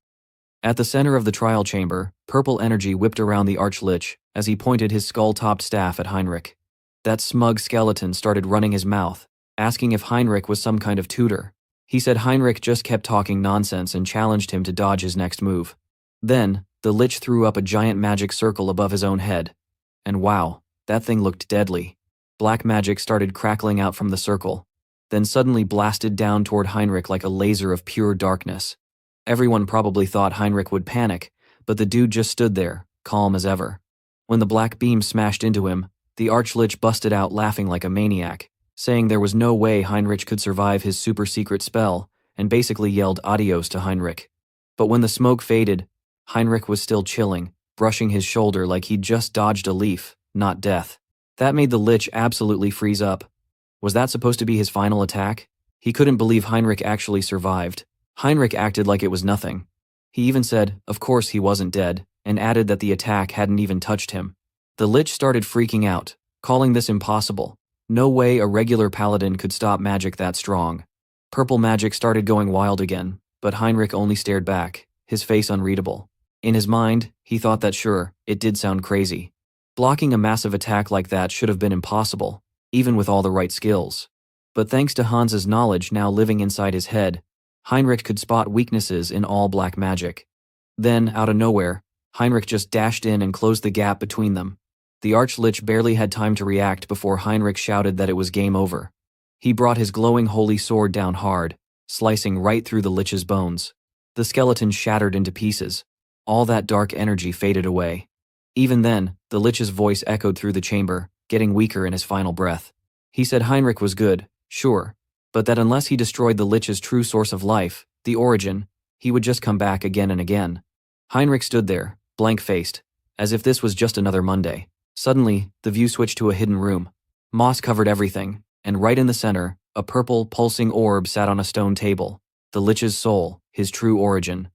At the center of the trial chamber, purple energy whipped around the archlich as he pointed his skull-topped staff at Heinrich. That smug skeleton started running his mouth, asking if Heinrich was some kind of tutor. He said Heinrich just kept talking nonsense and challenged him to dodge his next move. Then, the lich threw up a giant magic circle above his own head. And wow, that thing looked deadly. Black magic started crackling out from the circle, then suddenly blasted down toward Heinrich like a laser of pure darkness. Everyone probably thought Heinrich would panic, but the dude just stood there, calm as ever. When the black beam smashed into him, the archlich busted out laughing like a maniac, saying there was no way Heinrich could survive his super-secret spell, and basically yelled adios to Heinrich. But when the smoke faded, Heinrich was still chilling, brushing his shoulder like he'd just dodged a leaf, not death. That made the lich absolutely freeze up. Was that supposed to be his final attack? He couldn't believe Heinrich actually survived. Heinrich acted like it was nothing. He even said, of course he wasn't dead, and added that the attack hadn't even touched him. The lich started freaking out, calling this impossible. No way a regular paladin could stop magic that strong. Purple magic started going wild again, but Heinrich only stared back, his face unreadable. In his mind, he thought that sure, it did sound crazy. Blocking a massive attack like that should have been impossible, even with all the right skills. But thanks to Hans's knowledge now living inside his head, Heinrich could spot weaknesses in all black magic. Then, out of nowhere, Heinrich just dashed in and closed the gap between them. The Archlich barely had time to react before Heinrich shouted that it was game over. He brought his glowing holy sword down hard, slicing right through the Lich's bones. The skeleton shattered into pieces. All that dark energy faded away. Even then, the Lich's voice echoed through the chamber, getting weaker in his final breath. He said Heinrich was good, sure, but that unless he destroyed the Lich's true source of life, the origin, he would just come back again and again. Heinrich stood there, blank-faced, as if this was just another Monday. Suddenly, the view switched to a hidden room. Moss covered everything, and right in the center, a purple, pulsing orb sat on a stone table. The Lich's soul, his true origin.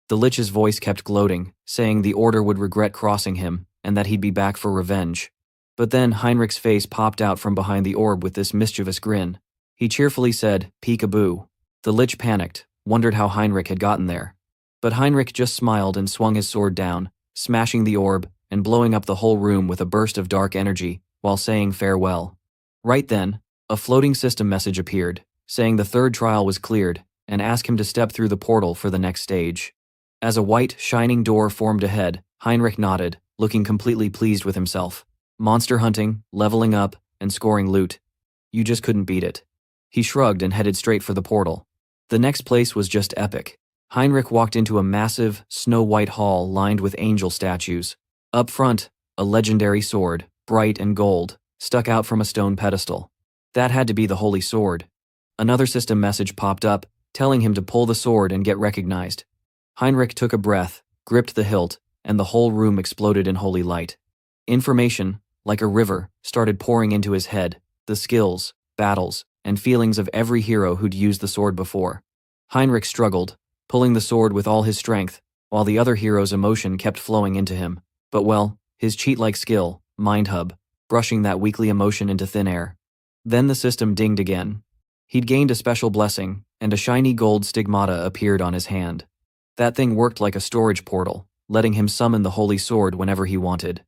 The Lich's voice kept gloating, saying the Order would regret crossing him, and that he'd be back for revenge. But then Heinrich's face popped out from behind the orb with this mischievous grin. He cheerfully said, "Peek-a-boo." The Lich panicked, wondered how Heinrich had gotten there. But Heinrich just smiled and swung his sword down, smashing the orb and blowing up the whole room with a burst of dark energy, while saying farewell. Right then, a floating system message appeared, saying the third trial was cleared, and asked him to step through the portal for the next stage. As a white, shining door formed ahead, Heinrich nodded, looking completely pleased with himself. Monster hunting, leveling up, and scoring loot. You just couldn't beat it. He shrugged and headed straight for the portal. The next place was just epic. Heinrich walked into a massive, snow-white hall lined with angel statues. Up front, a legendary sword, bright and gold, stuck out from a stone pedestal. That had to be the holy sword. Another system message popped up, telling him to pull the sword and get recognized. Heinrich took a breath, gripped the hilt, and the whole room exploded in holy light. Information, like a river, started pouring into his head, the skills, battles, and feelings of every hero who'd used the sword before. Heinrich struggled, pulling the sword with all his strength, while the other hero's emotion kept flowing into him. But well, his cheat-like skill, Mind Hub, brushing that weakly emotion into thin air. Then the system dinged again. He'd gained a special blessing, and a shiny gold stigmata appeared on his hand. That thing worked like a storage portal, letting him summon the holy sword whenever he wanted.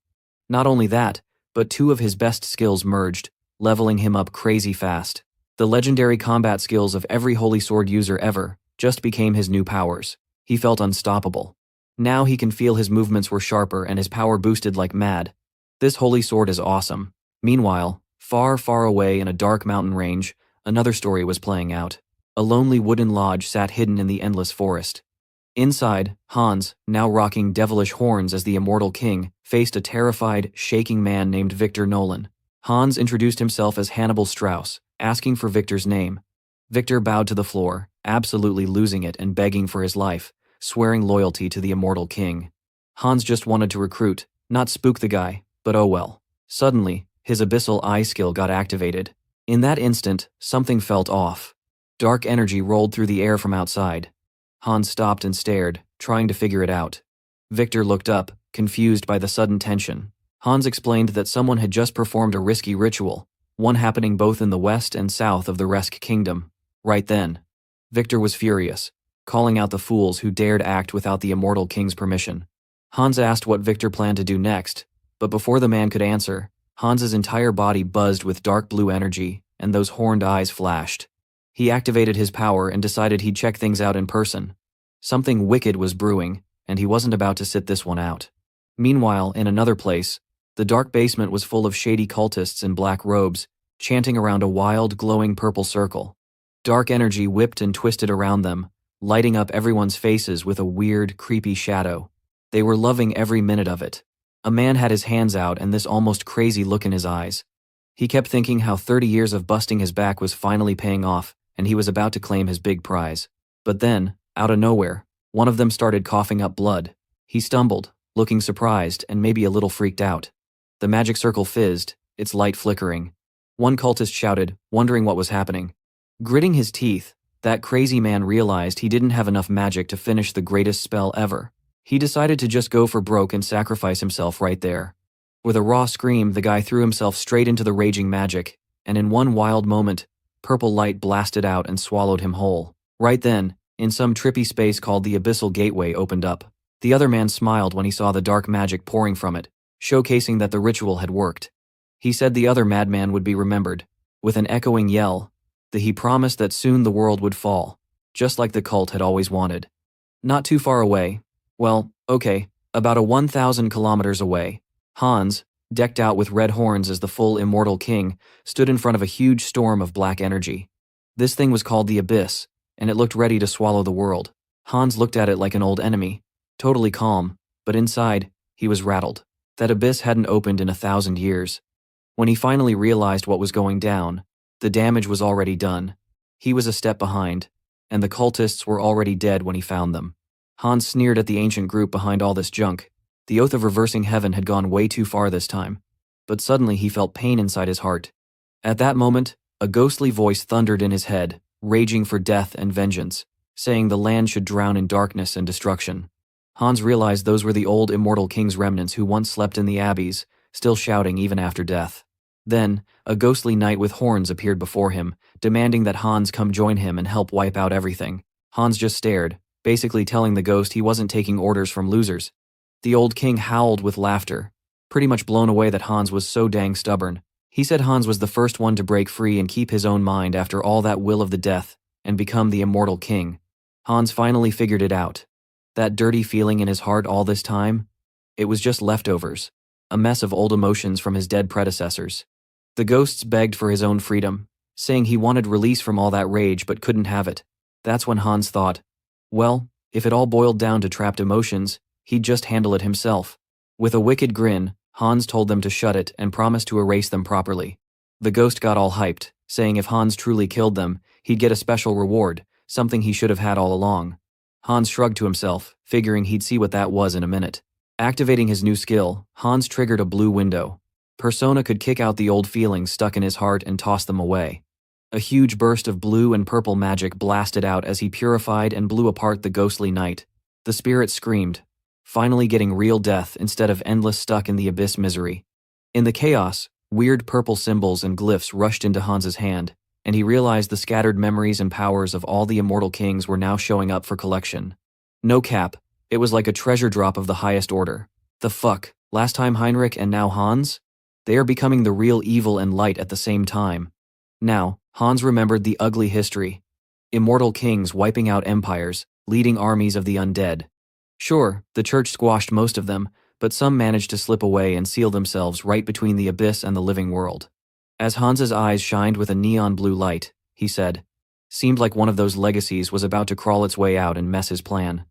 Not only that, but two of his best skills merged, leveling him up crazy fast. The legendary combat skills of every holy sword user ever just became his new powers. He felt unstoppable. Now he can feel his movements were sharper and his power boosted like mad. This holy sword is awesome. Meanwhile, far, far away in a dark mountain range, another story was playing out. A lonely wooden lodge sat hidden in the endless forest. Inside, Hans, now rocking devilish horns as the immortal king, faced a terrified, shaking man named Victor Nolan. Hans introduced himself as Hannibal Strauss, asking for Victor's name. Victor bowed to the floor, absolutely losing it and begging for his life, swearing loyalty to the immortal king. Hans just wanted to recruit, not spook the guy, but oh well. Suddenly, his abyssal eye skill got activated. In that instant, something felt off. Dark energy rolled through the air from outside. Hans stopped and stared, trying to figure it out. Victor looked up, confused by the sudden tension. Hans explained that someone had just performed a risky ritual, one happening both in the west and south of the Resk kingdom. Right then, Victor was furious, calling out the fools who dared act without the immortal king's permission. Hans asked what Victor planned to do next, but before the man could answer, Hans's entire body buzzed with dark blue energy, and those horned eyes flashed. He activated his power and decided he'd check things out in person. Something wicked was brewing, and he wasn't about to sit this one out. Meanwhile, in another place, the dark basement was full of shady cultists in black robes, chanting around a wild, glowing purple circle. Dark energy whipped and twisted around them, lighting up everyone's faces with a weird, creepy shadow. They were loving every minute of it. A man had his hands out and this almost crazy look in his eyes. He kept thinking how 30 years of busting his back was finally paying off, and he was about to claim his big prize. But then, out of nowhere, one of them started coughing up blood. He stumbled, looking surprised and maybe a little freaked out. The magic circle fizzed, its light flickering. One cultist shouted, wondering what was happening. Gritting his teeth, that crazy man realized he didn't have enough magic to finish the greatest spell ever. He decided to just go for broke and sacrifice himself right there. With a raw scream, the guy threw himself straight into the raging magic, and in one wild moment, purple light blasted out and swallowed him whole. Right then, in some trippy space called the Abyssal Gateway opened up. The other man smiled when he saw the dark magic pouring from it, showcasing that the ritual had worked. He said the other madman would be remembered. With an echoing yell, he promised that soon the world would fall, just like the cult had always wanted. Not too far away, well, okay, about 1,000 kilometers away, Hans, decked out with red horns as the full immortal king, stood in front of a huge storm of black energy. This thing was called the Abyss, and it looked ready to swallow the world. Hans looked at it like an old enemy, totally calm, but inside, he was rattled. That abyss hadn't opened in 1,000 years. When he finally realized what was going down, the damage was already done. He was a step behind, and the cultists were already dead when he found them. Hans sneered at the ancient group behind all this junk. The oath of reversing heaven had gone way too far this time. But suddenly he felt pain inside his heart. At that moment, a ghostly voice thundered in his head, raging for death and vengeance, saying the land should drown in darkness and destruction. Hans realized those were the old immortal king's remnants who once slept in the abbeys, still shouting even after death. Then, a ghostly knight with horns appeared before him, demanding that Hans come join him and help wipe out everything. Hans just stared, basically telling the ghost he wasn't taking orders from losers. The old king howled with laughter, pretty much blown away that Hans was so dang stubborn. He said Hans was the first one to break free and keep his own mind after all that will of the death, and become the immortal king. Hans finally figured it out. That dirty feeling in his heart all this time? It was just leftovers, a mess of old emotions from his dead predecessors. The ghosts begged for his own freedom, saying he wanted release from all that rage but couldn't have it. That's when Hans thought, well, if it all boiled down to trapped emotions, he'd just handle it himself. With a wicked grin, Hans told them to shut it and promised to erase them properly. The ghost got all hyped, saying if Hans truly killed them, he'd get a special reward, something he should have had all along. Hans shrugged to himself, figuring he'd see what that was in a minute. Activating his new skill, Hans triggered a blue window. Persona could kick out the old feelings stuck in his heart and toss them away. A huge burst of blue and purple magic blasted out as he purified and blew apart the ghostly knight. The spirit screamed, finally getting real death instead of endless stuck in the abyss misery. In the chaos, weird purple symbols and glyphs rushed into Hans's hand, and he realized the scattered memories and powers of all the immortal kings were now showing up for collection. No cap, it was like a treasure drop of the highest order. The fuck, last time Heinrich and now Hans? They are becoming the real evil and light at the same time. Now, Hans remembered the ugly history. Immortal kings wiping out empires, leading armies of the undead. Sure, the church squashed most of them, but some managed to slip away and seal themselves right between the abyss and the living world. As Hans's eyes shined with a neon blue light, he said, seemed like one of those legacies was about to crawl its way out and mess his plan.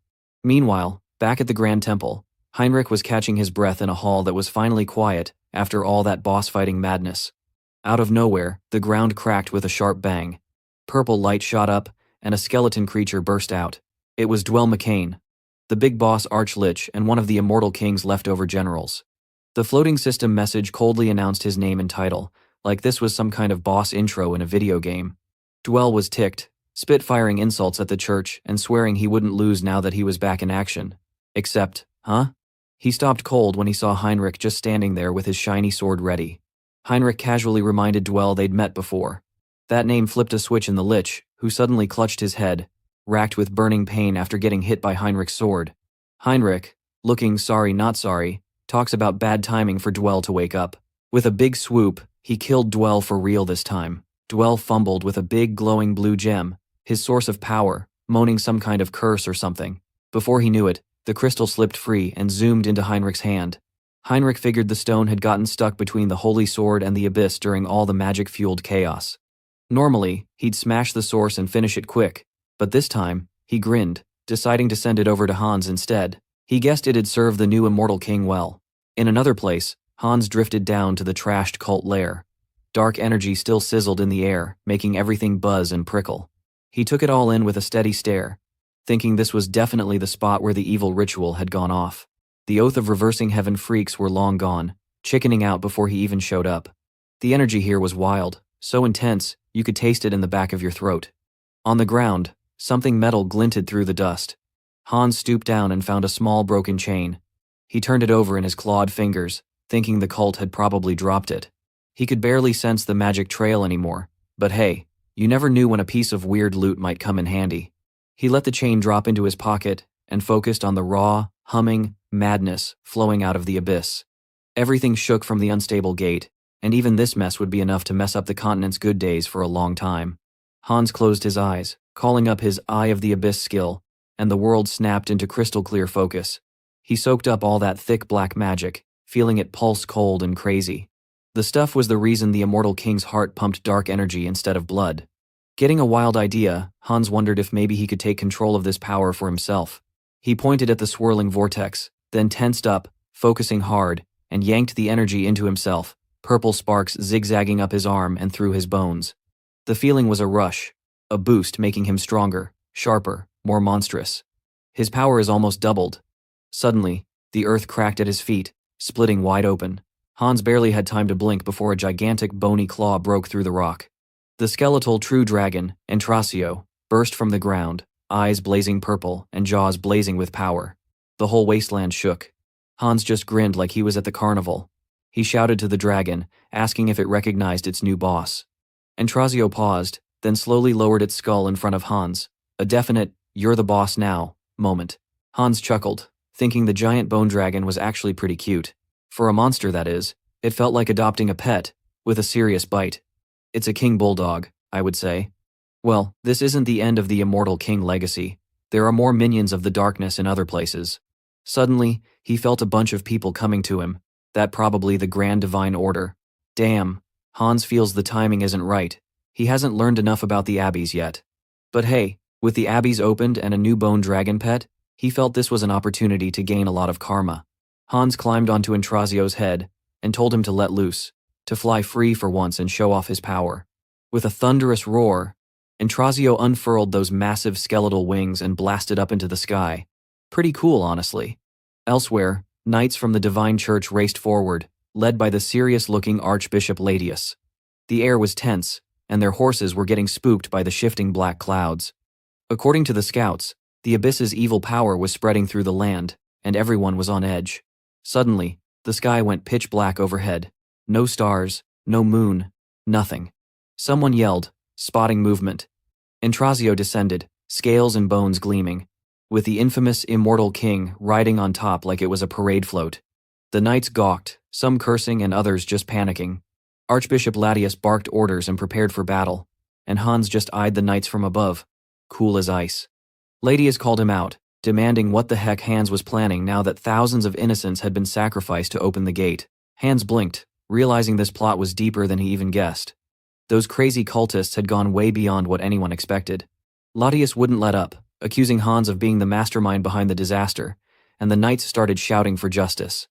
Meanwhile, back at the Grand Temple, Heinrich was catching his breath in a hall that was finally quiet after all that boss-fighting madness. Out of nowhere, the ground cracked with a sharp bang. Purple light shot up, and a skeleton creature burst out. It was Dwell McCain, the big boss Arch-Lich and one of the Immortal King's leftover generals. The floating system message coldly announced his name and title, like this was some kind of boss intro in a video game. Dwell was ticked, spit-firing insults at the church and swearing he wouldn't lose now that he was back in action. Except, huh? He stopped cold when he saw Heinrich just standing there with his shiny sword ready. Heinrich casually reminded Dwell they'd met before. That name flipped a switch in the Lich, who suddenly clutched his head, racked with burning pain after getting hit by Heinrich's sword. Heinrich, looking sorry not sorry, talks about bad timing for Dwell to wake up. With a big swoop, he killed Dwell for real this time. Dwell fumbled with a big glowing blue gem, his source of power, moaning some kind of curse or something. Before he knew it, the crystal slipped free and zoomed into Heinrich's hand. Heinrich figured the stone had gotten stuck between the holy sword and the abyss during all the magic-fueled chaos. Normally, he'd smash the source and finish it quick, but this time, he grinned, deciding to send it over to Hans instead. He guessed it'd serve the new immortal king well. In another place, Hans drifted down to the trashed cult lair. Dark energy still sizzled in the air, making everything buzz and prickle. He took it all in with a steady stare, thinking this was definitely the spot where the evil ritual had gone off. The oath of reversing heaven freaks were long gone, chickening out before he even showed up. The energy here was wild, so intense, you could taste it in the back of your throat. On the ground, something metal glinted through the dust. Hans stooped down and found a small broken chain. He turned it over in his clawed fingers, thinking the cult had probably dropped it. He could barely sense the magic trail anymore, but hey, you never knew when a piece of weird loot might come in handy. He let the chain drop into his pocket and focused on the raw, humming madness flowing out of the abyss. Everything shook from the unstable gate, and even this mess would be enough to mess up the continent's good days for a long time. Hans closed his eyes, calling up his Eye of the Abyss skill, and the world snapped into crystal clear focus. He soaked up all that thick black magic, feeling it pulse cold and crazy. The stuff was the reason the immortal king's heart pumped dark energy instead of blood. Getting a wild idea, Hans wondered if maybe he could take control of this power for himself. He pointed at the swirling vortex, then tensed up, focusing hard, and yanked the energy into himself, purple sparks zigzagging up his arm and through his bones. The feeling was a rush, a boost making him stronger, sharper, more monstrous. His power is almost doubled. Suddenly, the earth cracked at his feet, splitting wide open. Hans barely had time to blink before a gigantic bony claw broke through the rock. The skeletal true dragon, Entrasio, burst from the ground, eyes blazing purple and jaws blazing with power. The whole wasteland shook. Hans just grinned like he was at the carnival. He shouted to the dragon, asking if it recognized its new boss. Entrasio paused, then slowly lowered its skull in front of Hans, a definite, "you're the boss now" moment. Hans chuckled, thinking the giant bone dragon was actually pretty cute. For a monster, that is. It felt like adopting a pet, with a serious bite. It's a king bulldog, I would say. Well, this isn't the end of the immortal king legacy. There are more minions of the darkness in other places. Suddenly, he felt a bunch of people coming to him. That probably the Grand Divine Order. Damn, Hans feels the timing isn't right. He hasn't learned enough about the abbeys yet. But hey, with the abbeys opened and a new bone dragon pet, he felt this was an opportunity to gain a lot of karma. Hans climbed onto Entrasio's head and told him to let loose, to fly free for once and show off his power. With a thunderous roar, Entrasio unfurled those massive skeletal wings and blasted up into the sky. Pretty cool, honestly. Elsewhere, knights from the Divine Church raced forward, led by the serious-looking Archbishop Ladius. The air was tense, and their horses were getting spooked by the shifting black clouds. According to the scouts, the abyss's evil power was spreading through the land, and everyone was on edge. Suddenly, the sky went pitch black overhead. No stars, no moon, nothing. Someone yelled, spotting movement. Entrasio descended, scales and bones gleaming, with the infamous immortal king riding on top like it was a parade float. The knights gawked, some cursing and others just panicking. Archbishop Ladius barked orders and prepared for battle, and Hans just eyed the knights from above, cool as ice. Ladius called him out, demanding what the heck Hans was planning now that thousands of innocents had been sacrificed to open the gate. Hans blinked, realizing this plot was deeper than he even guessed. Those crazy cultists had gone way beyond what anyone expected. Ladius wouldn't let up, accusing Hans of being the mastermind behind the disaster, and the knights started shouting for justice.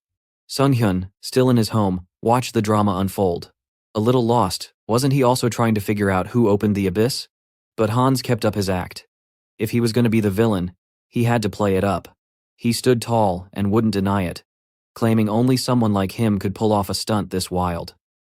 Sung-hyun, still in his home, watched the drama unfold. A little lost, wasn't he also trying to figure out who opened the abyss? But Hans kept up his act. If he was going to be the villain, he had to play it up. He stood tall and wouldn't deny it, claiming only someone like him could pull off a stunt this wild.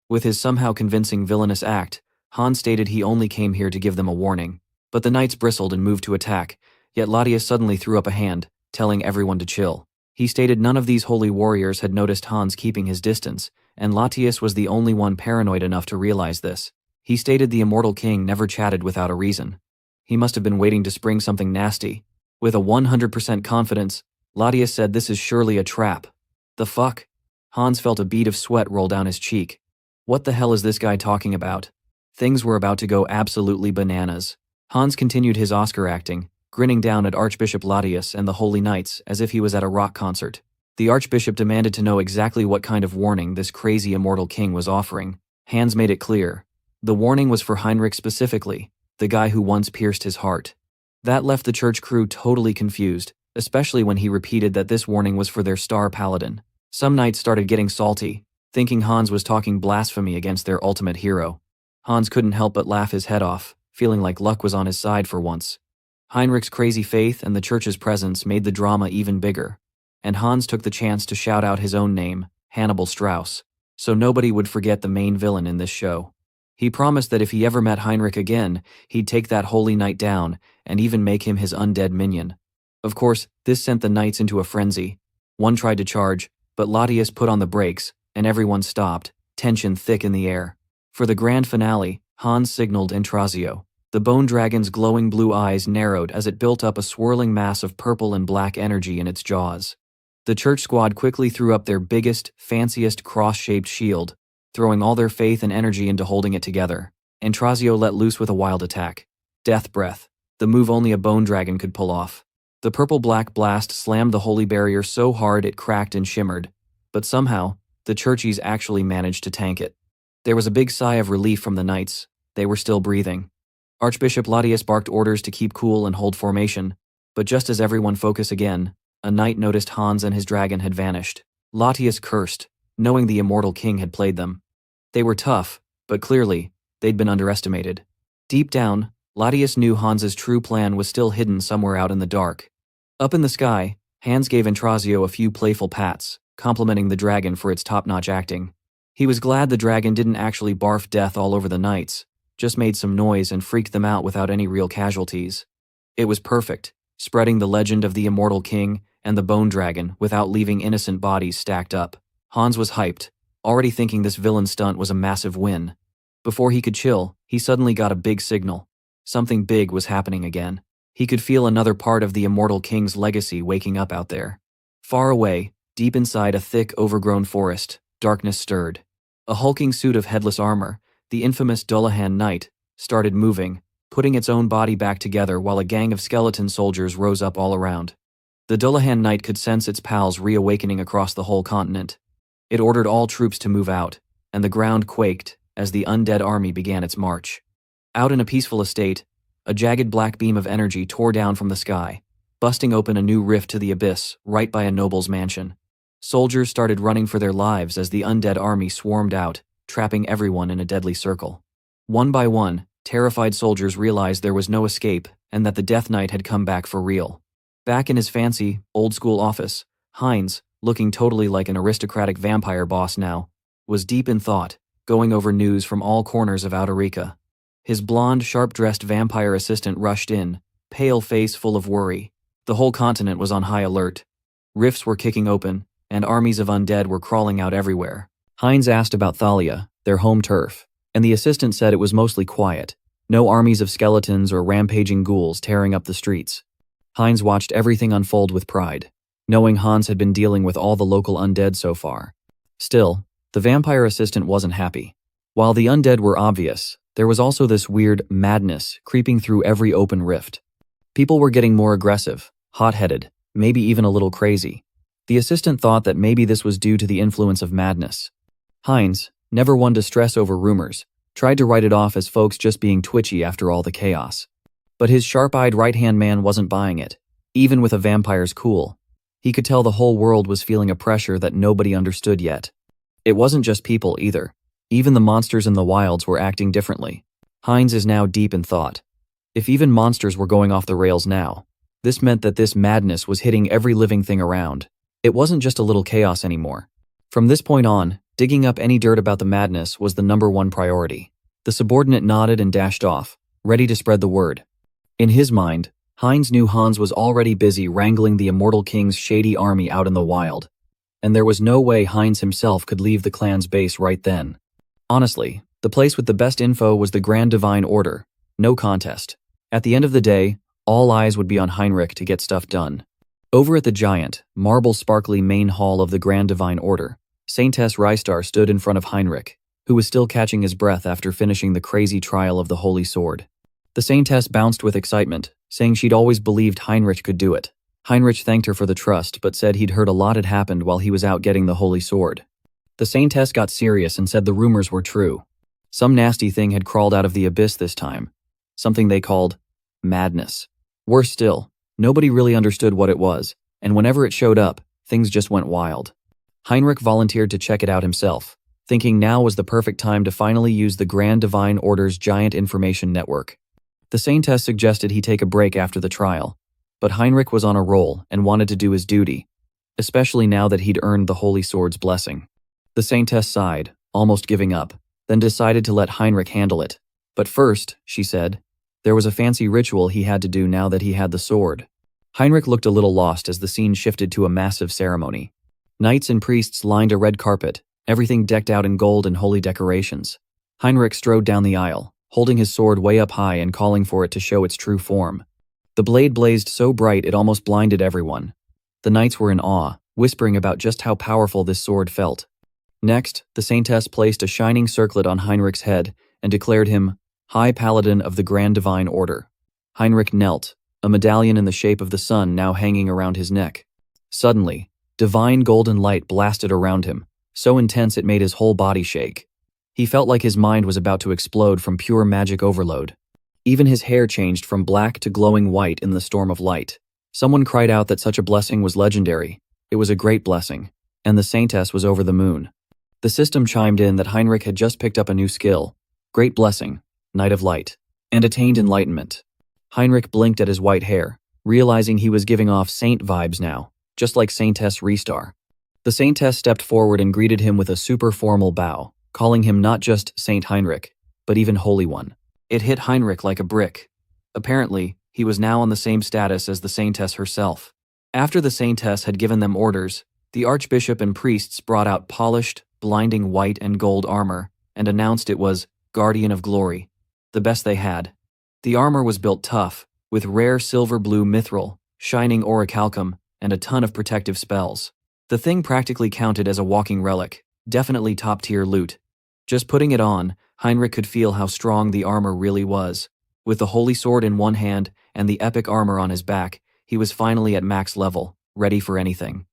With his somehow convincing villainous act, Hans stated he only came here to give them a warning. But the knights bristled and moved to attack, yet Ladius suddenly threw up a hand, telling everyone to chill. He stated none of these holy warriors had noticed Hans keeping his distance, and Latius was the only one paranoid enough to realize this. He stated the immortal king never chatted without a reason. He must have been waiting to spring something nasty. With a 100% confidence, Latius said this is surely a trap. The fuck? Hans felt a bead of sweat roll down his cheek. What the hell is this guy talking about? Things were about to go absolutely bananas. Hans continued his Oscar acting, grinning down at Archbishop Latius and the Holy Knights as if he was at a rock concert. The Archbishop demanded to know exactly what kind of warning this crazy immortal king was offering. Hans made it clear. The warning was for Heinrich specifically, the guy who once pierced his heart. That left the church crew totally confused, especially when he repeated that this warning was for their star paladin. Some knights started getting salty, thinking Hans was talking blasphemy against their ultimate hero. Hans couldn't help but laugh his head off, feeling like luck was on his side for once. Heinrich's crazy faith and the church's presence made the drama even bigger, and Hans took the chance to shout out his own name, Hannibal Strauss, so nobody would forget the main villain in this show. He promised that if he ever met Heinrich again, he'd take that holy knight down and even make him his undead minion. Of course, this sent the knights into a frenzy. One tried to charge, but Latius put on the brakes, and everyone stopped, tension thick in the air. For the grand finale, Hans signaled Entrasio. The bone dragon's glowing blue eyes narrowed as it built up a swirling mass of purple and black energy in its jaws. The church squad quickly threw up their biggest, fanciest cross-shaped shield, throwing all their faith and energy into holding it together. Entrasio let loose with a wild attack. Death Breath, the move only a bone dragon could pull off. The purple-black blast slammed the holy barrier so hard it cracked and shimmered, But somehow, the Churchies actually managed to tank it. There was a big sigh of relief from the knights. They were still breathing. Archbishop Latius barked orders to keep cool and hold formation, but just as everyone focused again, a knight noticed Hans and his dragon had vanished. Latius cursed, knowing the immortal king had played them. They were tough, but clearly, they'd been underestimated. Deep down, Latius knew Hans's true plan was still hidden somewhere out in the dark. Up in the sky, Hans gave Intrazio a few playful pats, complimenting the dragon for its top-notch acting. He was glad the dragon didn't actually barf death all over the knights, just made some noise and freaked them out without any real casualties. It was perfect, spreading the legend of the immortal king and the bone dragon without leaving innocent bodies stacked up. Hans was hyped, already thinking this villain stunt was a massive win. Before he could chill, he suddenly got a big signal. Something big was happening again. He could feel another part of the immortal king's legacy waking up out there. Far away, deep inside a thick, overgrown forest, darkness stirred. A hulking suit of headless armor, the infamous Dullahan Knight, started moving, putting its own body back together while a gang of skeleton soldiers rose up all around. The Dullahan Knight could sense its pals reawakening across the whole continent. It ordered all troops to move out, and the ground quaked as the undead army began its march. Out in a peaceful estate, a jagged black beam of energy tore down from the sky, busting open a new rift to the abyss right by a noble's mansion. Soldiers started running for their lives as the undead army swarmed out, trapping everyone in a deadly circle. One by one, terrified soldiers realized there was no escape and that the Death Knight had come back for real. Back in his fancy, old-school office, Heinz, looking totally like an aristocratic vampire boss now, was deep in thought, going over news from all corners of Outerica. His blonde, sharp-dressed vampire assistant rushed in, pale face full of worry. The whole continent was on high alert. Rifts were kicking open, and armies of undead were crawling out everywhere. Heinz asked about Thalia, their home turf, and the assistant said it was mostly quiet. No armies of skeletons or rampaging ghouls tearing up the streets. Heinz watched everything unfold with pride, knowing Hans had been dealing with all the local undead so far. Still, the vampire assistant wasn't happy. While the undead were obvious, there was also this weird madness creeping through every open rift. People were getting more aggressive, hot-headed, maybe even a little crazy. The assistant thought that maybe this was due to the influence of madness. Heinz, never one to stress over rumors, tried to write it off as folks just being twitchy after all the chaos. But his sharp-eyed right-hand man wasn't buying it, even with a vampire's cool. He could tell the whole world was feeling a pressure that nobody understood yet. It wasn't just people either. Even the monsters in the wilds were acting differently. Heinz is now deep in thought. If even monsters were going off the rails now, this meant that this madness was hitting every living thing around. It wasn't just a little chaos anymore. From this point on, digging up any dirt about the madness was the #1 priority. The subordinate nodded and dashed off, ready to spread the word. In his mind, Heinz knew Hans was already busy wrangling the immortal king's shady army out in the wild, and there was no way Heinz himself could leave the clan's base right then. Honestly, the place with the best info was the Grand Divine Order. No contest. At the end of the day, all eyes would be on Heinrich to get stuff done. Over at the giant, marble-sparkly main hall of the Grand Divine Order, Saintess Rystar stood in front of Heinrich, who was still catching his breath after finishing the crazy trial of the Holy Sword. The Saintess bounced with excitement, saying she'd always believed Heinrich could do it. Heinrich thanked her for the trust but said he'd heard a lot had happened while he was out getting the Holy Sword. The Saintess got serious and said the rumors were true. Some nasty thing had crawled out of the abyss this time. Something they called madness. Worse still, nobody really understood what it was, and whenever it showed up, things just went wild. Heinrich volunteered to check it out himself, thinking now was the perfect time to finally use the Grand Divine Order's giant information network. The Saintess suggested he take a break after the trial, but Heinrich was on a roll and wanted to do his duty, especially now that he'd earned the Holy Sword's blessing. The Saintess sighed, almost giving up, then decided to let Heinrich handle it. But first, she said, there was a fancy ritual he had to do now that he had the sword. Heinrich looked a little lost as the scene shifted to a massive ceremony. Knights and priests lined a red carpet, everything decked out in gold and holy decorations. Heinrich strode down the aisle, holding his sword way up high and calling for it to show its true form. The blade blazed so bright it almost blinded everyone. The knights were in awe, whispering about just how powerful this sword felt. Next, the Saintess placed a shining circlet on Heinrich's head and declared him High Paladin of the Grand Divine Order. Heinrich knelt, a medallion in the shape of the sun now hanging around his neck. Suddenly, Divine golden light blasted around him, so intense it made his whole body shake. He felt like his mind was about to explode from pure magic overload. Even his hair changed from black to glowing white in the storm of light. Someone cried out that such a blessing was legendary. It was a great blessing, and the saintess was over the moon. The system chimed in that Heinrich had just picked up a new skill, Great Blessing, Night of Light, and attained enlightenment. Heinrich blinked at his white hair, realizing he was giving off saint vibes now, just like Saintess Restar. The saintess stepped forward and greeted him with a super formal bow, calling him not just Saint Heinrich, but even Holy One. It hit Heinrich like a brick. Apparently, he was now on the same status as the saintess herself. After the saintess had given them orders, the archbishop and priests brought out polished, blinding white and gold armor and announced it was Guardian of Glory, the best they had. The armor was built tough, with rare silver-blue mithril, shining orichalcum, and a ton of protective spells. The thing practically counted as a walking relic, definitely top-tier loot. Just putting it on, Heinrich could feel how strong the armor really was. With the holy sword in one hand and the epic armor on his back, he was finally at max level, ready for anything.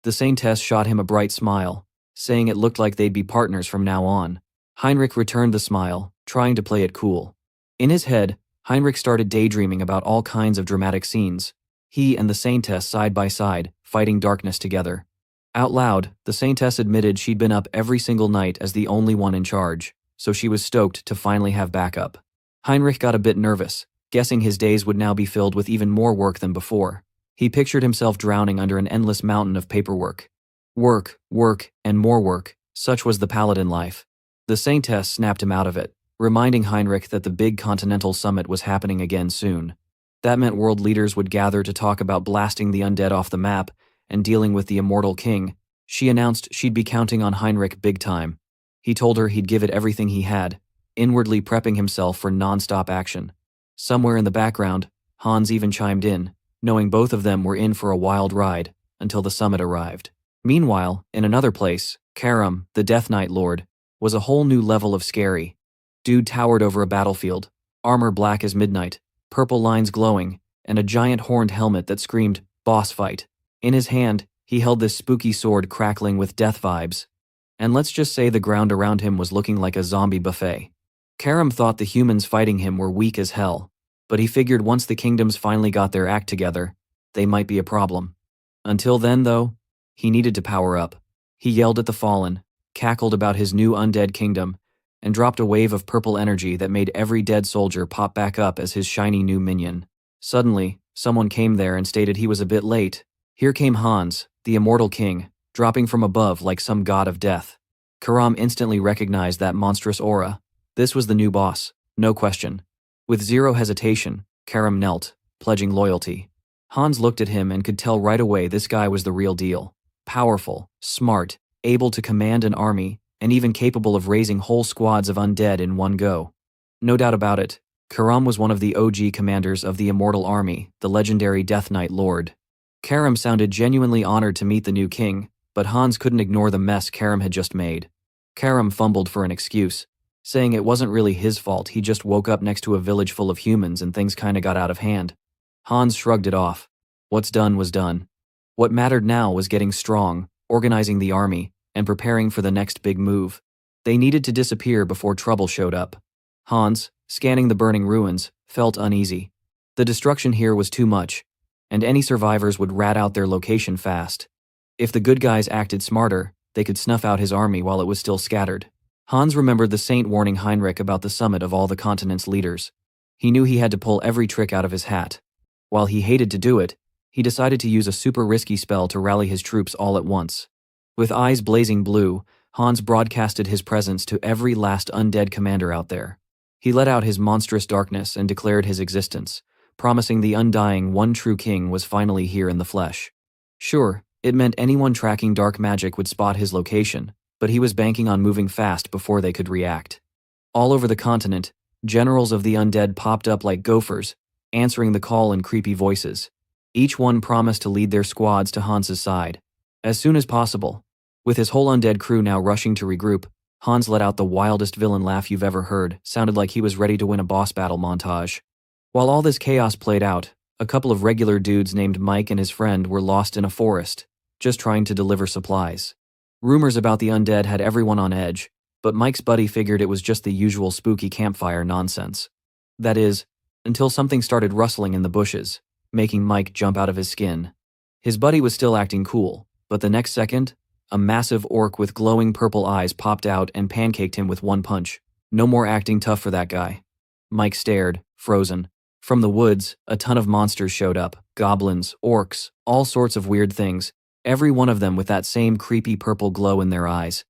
The saintess shot him a bright smile, saying it looked like they'd be partners from now on. Heinrich returned the smile, trying to play it cool. In his head, Heinrich started daydreaming about all kinds of dramatic scenes. He and the saintess side by side, fighting darkness together. Out loud, the saintess admitted she'd been up every single night as the only one in charge, so she was stoked to finally have backup. Heinrich got a bit nervous, guessing his days would now be filled with even more work than before. He pictured himself drowning under an endless mountain of paperwork. Work, work, and more work, such was the paladin life. The saintess snapped him out of it, reminding Heinrich that the big continental summit was happening again soon. That meant world leaders would gather to talk about blasting the undead off the map and dealing with the immortal king. She announced she'd be counting on Heinrich big time. He told her he'd give it everything he had, inwardly prepping himself for non-stop action. Somewhere in the background, Hans even chimed in, knowing both of them were in for a wild ride until the summit arrived. Meanwhile, in another place, Karam, the Death Knight Lord, was a whole new level of scary. Dude towered over a battlefield, armor black as midnight, purple lines glowing, and a giant horned helmet that screamed, "Boss fight." In his hand, he held this spooky sword crackling with death vibes. And let's just say the ground around him was looking like a zombie buffet. Karam thought the humans fighting him were weak as hell, but he figured once the kingdoms finally got their act together, they might be a problem. Until then, though, he needed to power up. He yelled at the fallen, cackled about his new undead kingdom, and dropped a wave of purple energy that made every dead soldier pop back up as his shiny new minion. Suddenly, someone came there and stated he was a bit late. Here came Hans, the immortal king, dropping from above like some god of death. Karam instantly recognized that monstrous aura. This was the new boss, no question. With zero hesitation, Karam knelt, pledging loyalty. Hans looked at him and could tell right away this guy was the real deal. Powerful, smart, able to command an army, and even capable of raising whole squads of undead in one go. No doubt about it, Karam was one of the OG commanders of the Immortal Army, the legendary Death Knight Lord. Karam sounded genuinely honored to meet the new king, but Hans couldn't ignore the mess Karam had just made. Karam fumbled for an excuse, saying it wasn't really his fault, he just woke up next to a village full of humans and things kinda got out of hand. Hans shrugged it off. What's done was done. What mattered now was getting strong, organizing the army, and preparing for the next big move. They needed to disappear before trouble showed up. Hans, scanning the burning ruins, felt uneasy. The destruction here was too much, and any survivors would rat out their location fast. If the good guys acted smarter, they could snuff out his army while it was still scattered. Hans remembered the saint warning Heinrich about the summit of all the continent's leaders. He knew he had to pull every trick out of his hat. While he hated to do it, he decided to use a super risky spell to rally his troops all at once. With eyes blazing blue, Hans broadcasted his presence to every last undead commander out there. He let out his monstrous darkness and declared his existence, promising the undying one true king was finally here in the flesh. Sure, it meant anyone tracking dark magic would spot his location, but he was banking on moving fast before they could react. All over the continent, generals of the undead popped up like gophers, answering the call in creepy voices. Each one promised to lead their squads to Hans's side, as soon as possible. With his whole undead crew now rushing to regroup, Hans let out the wildest villain laugh you've ever heard, sounded like he was ready to win a boss battle montage. While all this chaos played out, a couple of regular dudes named Mike and his friend were lost in a forest, just trying to deliver supplies. Rumors about the undead had everyone on edge, but Mike's buddy figured it was just the usual spooky campfire nonsense. That is, until something started rustling in the bushes, making Mike jump out of his skin. His buddy was still acting cool, but the next second, a massive orc with glowing purple eyes popped out and pancaked him with one punch. No more acting tough for that guy. Mike stared, frozen. From the woods, a ton of monsters showed up. Goblins, orcs, all sorts of weird things, every one of them with that same creepy purple glow in their eyes.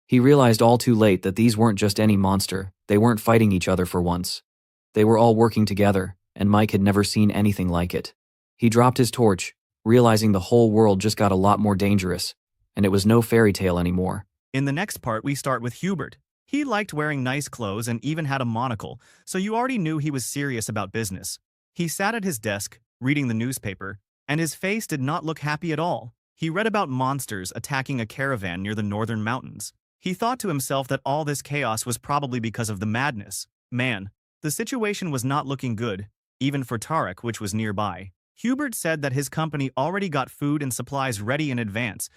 He realized all too late that these weren't just any monster, they weren't fighting each other for once. They were all working together, and Mike had never seen anything like it. He dropped his torch, realizing the whole world just got a lot more dangerous, and it was no fairy tale anymore. In the next part, we start with Hubert. He liked wearing nice clothes and even had a monocle, so you already knew he was serious about business. He sat at his desk, reading the newspaper, and his face did not look happy at all. He read about monsters attacking a caravan near the northern mountains. He thought to himself that all this chaos was probably because of the madness. Man, the situation was not looking good, even for Tarek, which was nearby. Hubert said that his company already got food and supplies ready in advance,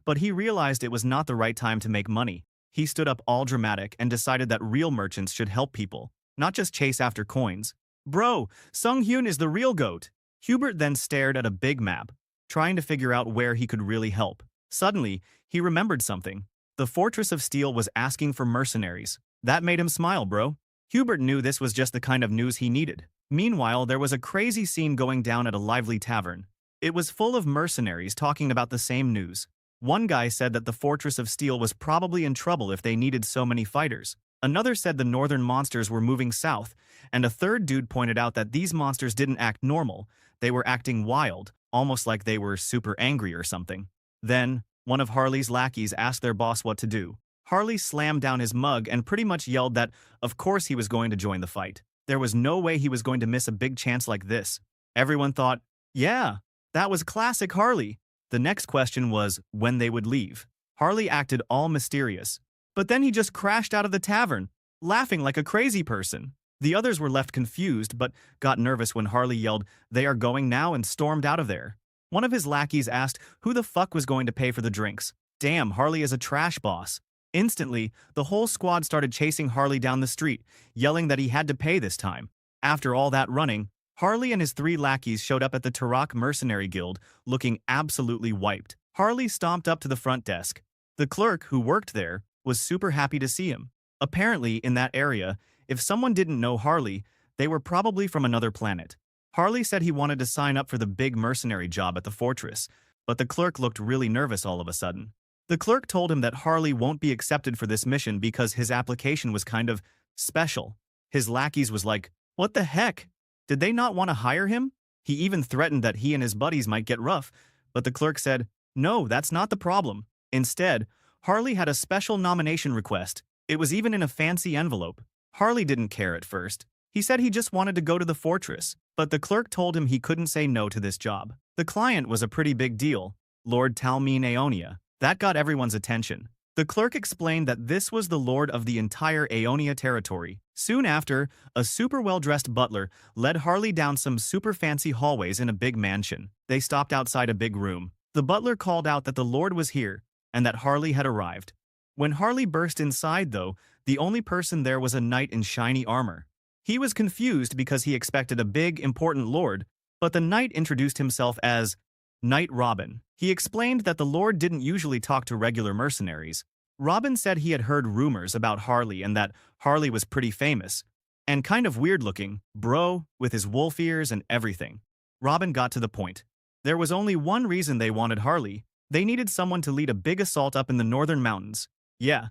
but he realized it was not the right time to make money. He stood up all dramatic and decided that real merchants should help people, not just chase after coins. Bro, Sung Hyun is the real goat. Hubert then stared at a big map, trying to figure out where he could really help. Suddenly, he remembered something. The Fortress of Steel was asking for mercenaries. That made him smile, bro. Hubert knew this was just the kind of news he needed. Meanwhile, there was a crazy scene going down at a lively tavern. It was full of mercenaries talking about the same news. One guy said that the Fortress of Steel was probably in trouble if they needed so many fighters. Another said the northern monsters were moving south, and a third dude pointed out that these monsters didn't act normal. They were acting wild, almost like they were super angry or something. Then, one of Harley's lackeys asked their boss what to do. Harley slammed down his mug and pretty much yelled that, of course he was going to join the fight. There was no way he was going to miss a big chance like this. Everyone thought, yeah, that was classic Harley. The next question was when they would leave. Harley acted all mysterious. But then he just crashed out of the tavern, laughing like a crazy person. The others were left confused but got nervous when Harley yelled, "They are going now," and stormed out of there. One of his lackeys asked who the fuck was going to pay for the drinks. Damn, Harley is a trash boss. Instantly, the whole squad started chasing Harley down the street, yelling that he had to pay this time. After all that running, Harley and his 3 lackeys showed up at the Tarak Mercenary Guild, looking absolutely wiped. Harley stomped up to the front desk. The clerk, who worked there, was super happy to see him. Apparently, in that area, if someone didn't know Harley, they were probably from another planet. Harley said he wanted to sign up for the big mercenary job at the fortress, but the clerk looked really nervous all of a sudden. The clerk told him that Harley won't be accepted for this mission because his application was kind of special. His lackeys was like, what the heck? Did they not want to hire him? He even threatened that he and his buddies might get rough, but the clerk said, no, that's not the problem. Instead, Harley had a special nomination request. It was even in a fancy envelope. Harley didn't care at first. He said he just wanted to go to the fortress, but the clerk told him he couldn't say no to this job. The client was a pretty big deal, Lord Talmin Aeonia. That got everyone's attention. The clerk explained that this was the lord of the entire Aeonia territory. Soon after, a super well-dressed butler led Harley down some super fancy hallways in a big mansion. They stopped outside a big room. The butler called out that the lord was here and that Harley had arrived. When Harley burst inside, though, the only person there was a knight in shiny armor. He was confused because he expected a big, important lord, but the knight introduced himself as Knight Robin. He explained that the lord didn't usually talk to regular mercenaries. Robin said he had heard rumors about Harley and that Harley was pretty famous, and kind of weird-looking, bro, with his wolf ears and everything. Robin got to the point. There was only one reason they wanted Harley. They needed someone to lead a big assault up in the northern mountains. Yeah,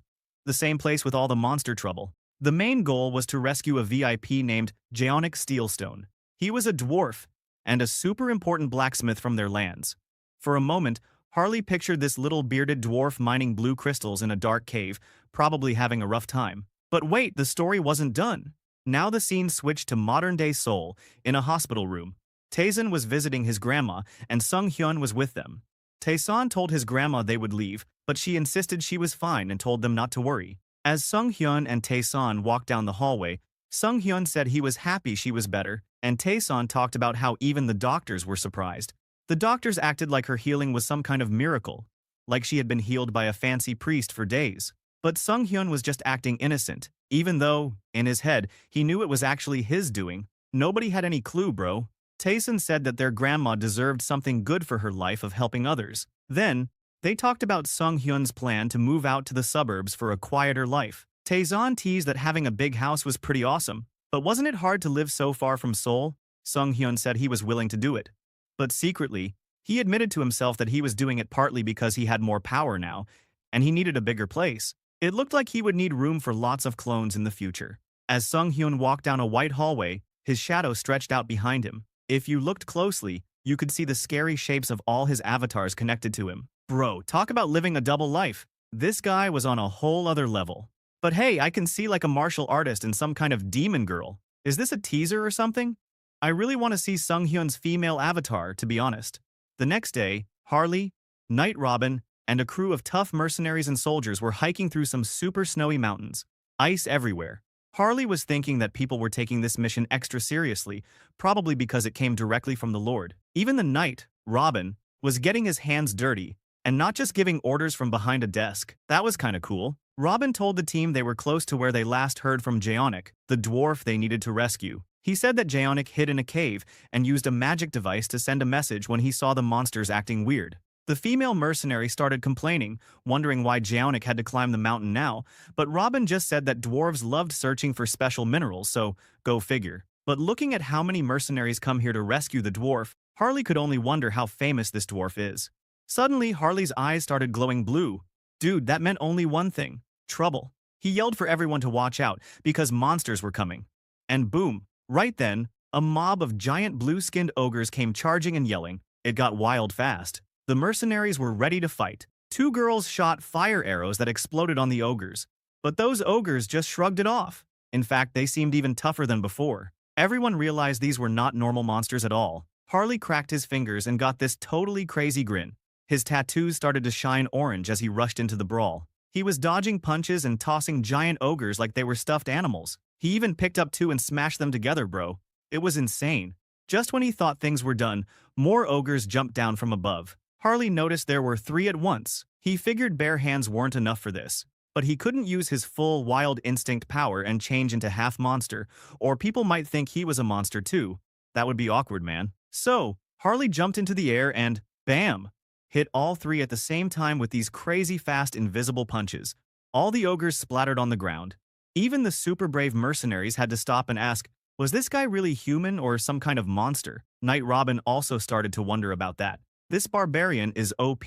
the same place with all the monster trouble. The main goal was to rescue a VIP named Jaonic Steelstone. He was a dwarf and a super important blacksmith from their lands. For a moment, Harley pictured this little bearded dwarf mining blue crystals in a dark cave, probably having a rough time. But wait, the story wasn't done. Now the scene switched to modern-day Seoul, in a hospital room. Taesun was visiting his grandma, and Sung Hyun was with them. Taesun told his grandma they would leave, but she insisted she was fine and told them not to worry. As Sung Hyun and Taesun walked down the hallway, Sung Hyun said he was happy she was better, and Taesun talked about how even the doctors were surprised. The doctors acted like her healing was some kind of miracle, like she had been healed by a fancy priest for days. But Sung Hyun was just acting innocent, even though, in his head, he knew it was actually his doing. Nobody had any clue, bro. Taesun said that their grandma deserved something good for her life of helping others. Then, they talked about Sung Hyun's plan to move out to the suburbs for a quieter life. Taesun teased that having a big house was pretty awesome, but wasn't it hard to live so far from Seoul? Sung Hyun said he was willing to do it. But secretly, he admitted to himself that he was doing it partly because he had more power now, and he needed a bigger place. It looked like he would need room for lots of clones in the future. As Sung Hyun walked down a white hallway, his shadow stretched out behind him. If you looked closely, you could see the scary shapes of all his avatars connected to him. Bro, talk about living a double life. This guy was on a whole other level. But hey, I can see like a martial artist and some kind of demon girl. Is this a teaser or something? I really want to see Sung Hyun's female avatar, to be honest. The next day, Harley, Night Robin, and a crew of tough mercenaries and soldiers were hiking through some super snowy mountains. Ice everywhere. Harley was thinking that people were taking this mission extra seriously, probably because it came directly from the Lord. Even the Knight, Robin, was getting his hands dirty, and not just giving orders from behind a desk. That was kinda cool. Robin told the team they were close to where they last heard from Jaeonic, the dwarf they needed to rescue. He said that Jaeonic hid in a cave and used a magic device to send a message when he saw the monsters acting weird. The female mercenary started complaining, wondering why Jaeonic had to climb the mountain now, but Robin just said that dwarves loved searching for special minerals, so go figure. But looking at how many mercenaries come here to rescue the dwarf, Harley could only wonder how famous this dwarf is. Suddenly, Harley's eyes started glowing blue. Dude, that meant only one thing: trouble. He yelled for everyone to watch out, because monsters were coming. And boom, right then, a mob of giant blue-skinned ogres came charging and yelling. It got wild fast. The mercenaries were ready to fight. Two girls shot fire arrows that exploded on the ogres. But those ogres just shrugged it off. In fact, they seemed even tougher than before. Everyone realized these were not normal monsters at all. Harley cracked his fingers and got this totally crazy grin. His tattoos started to shine orange as he rushed into the brawl. He was dodging punches and tossing giant ogres like they were stuffed animals. He even picked up two and smashed them together, bro. It was insane. Just when he thought things were done, more ogres jumped down from above. Harley noticed there were 3 at once. He figured bare hands weren't enough for this, but he couldn't use his full wild instinct power and change into half monster, or people might think he was a monster too. That would be awkward, man. So, Harley jumped into the air and, bam, hit all 3 at the same time with these crazy fast invisible punches. All the ogres splattered on the ground. Even the super brave mercenaries had to stop and ask, was this guy really human or some kind of monster? Night Robin also started to wonder about that. This barbarian is OP.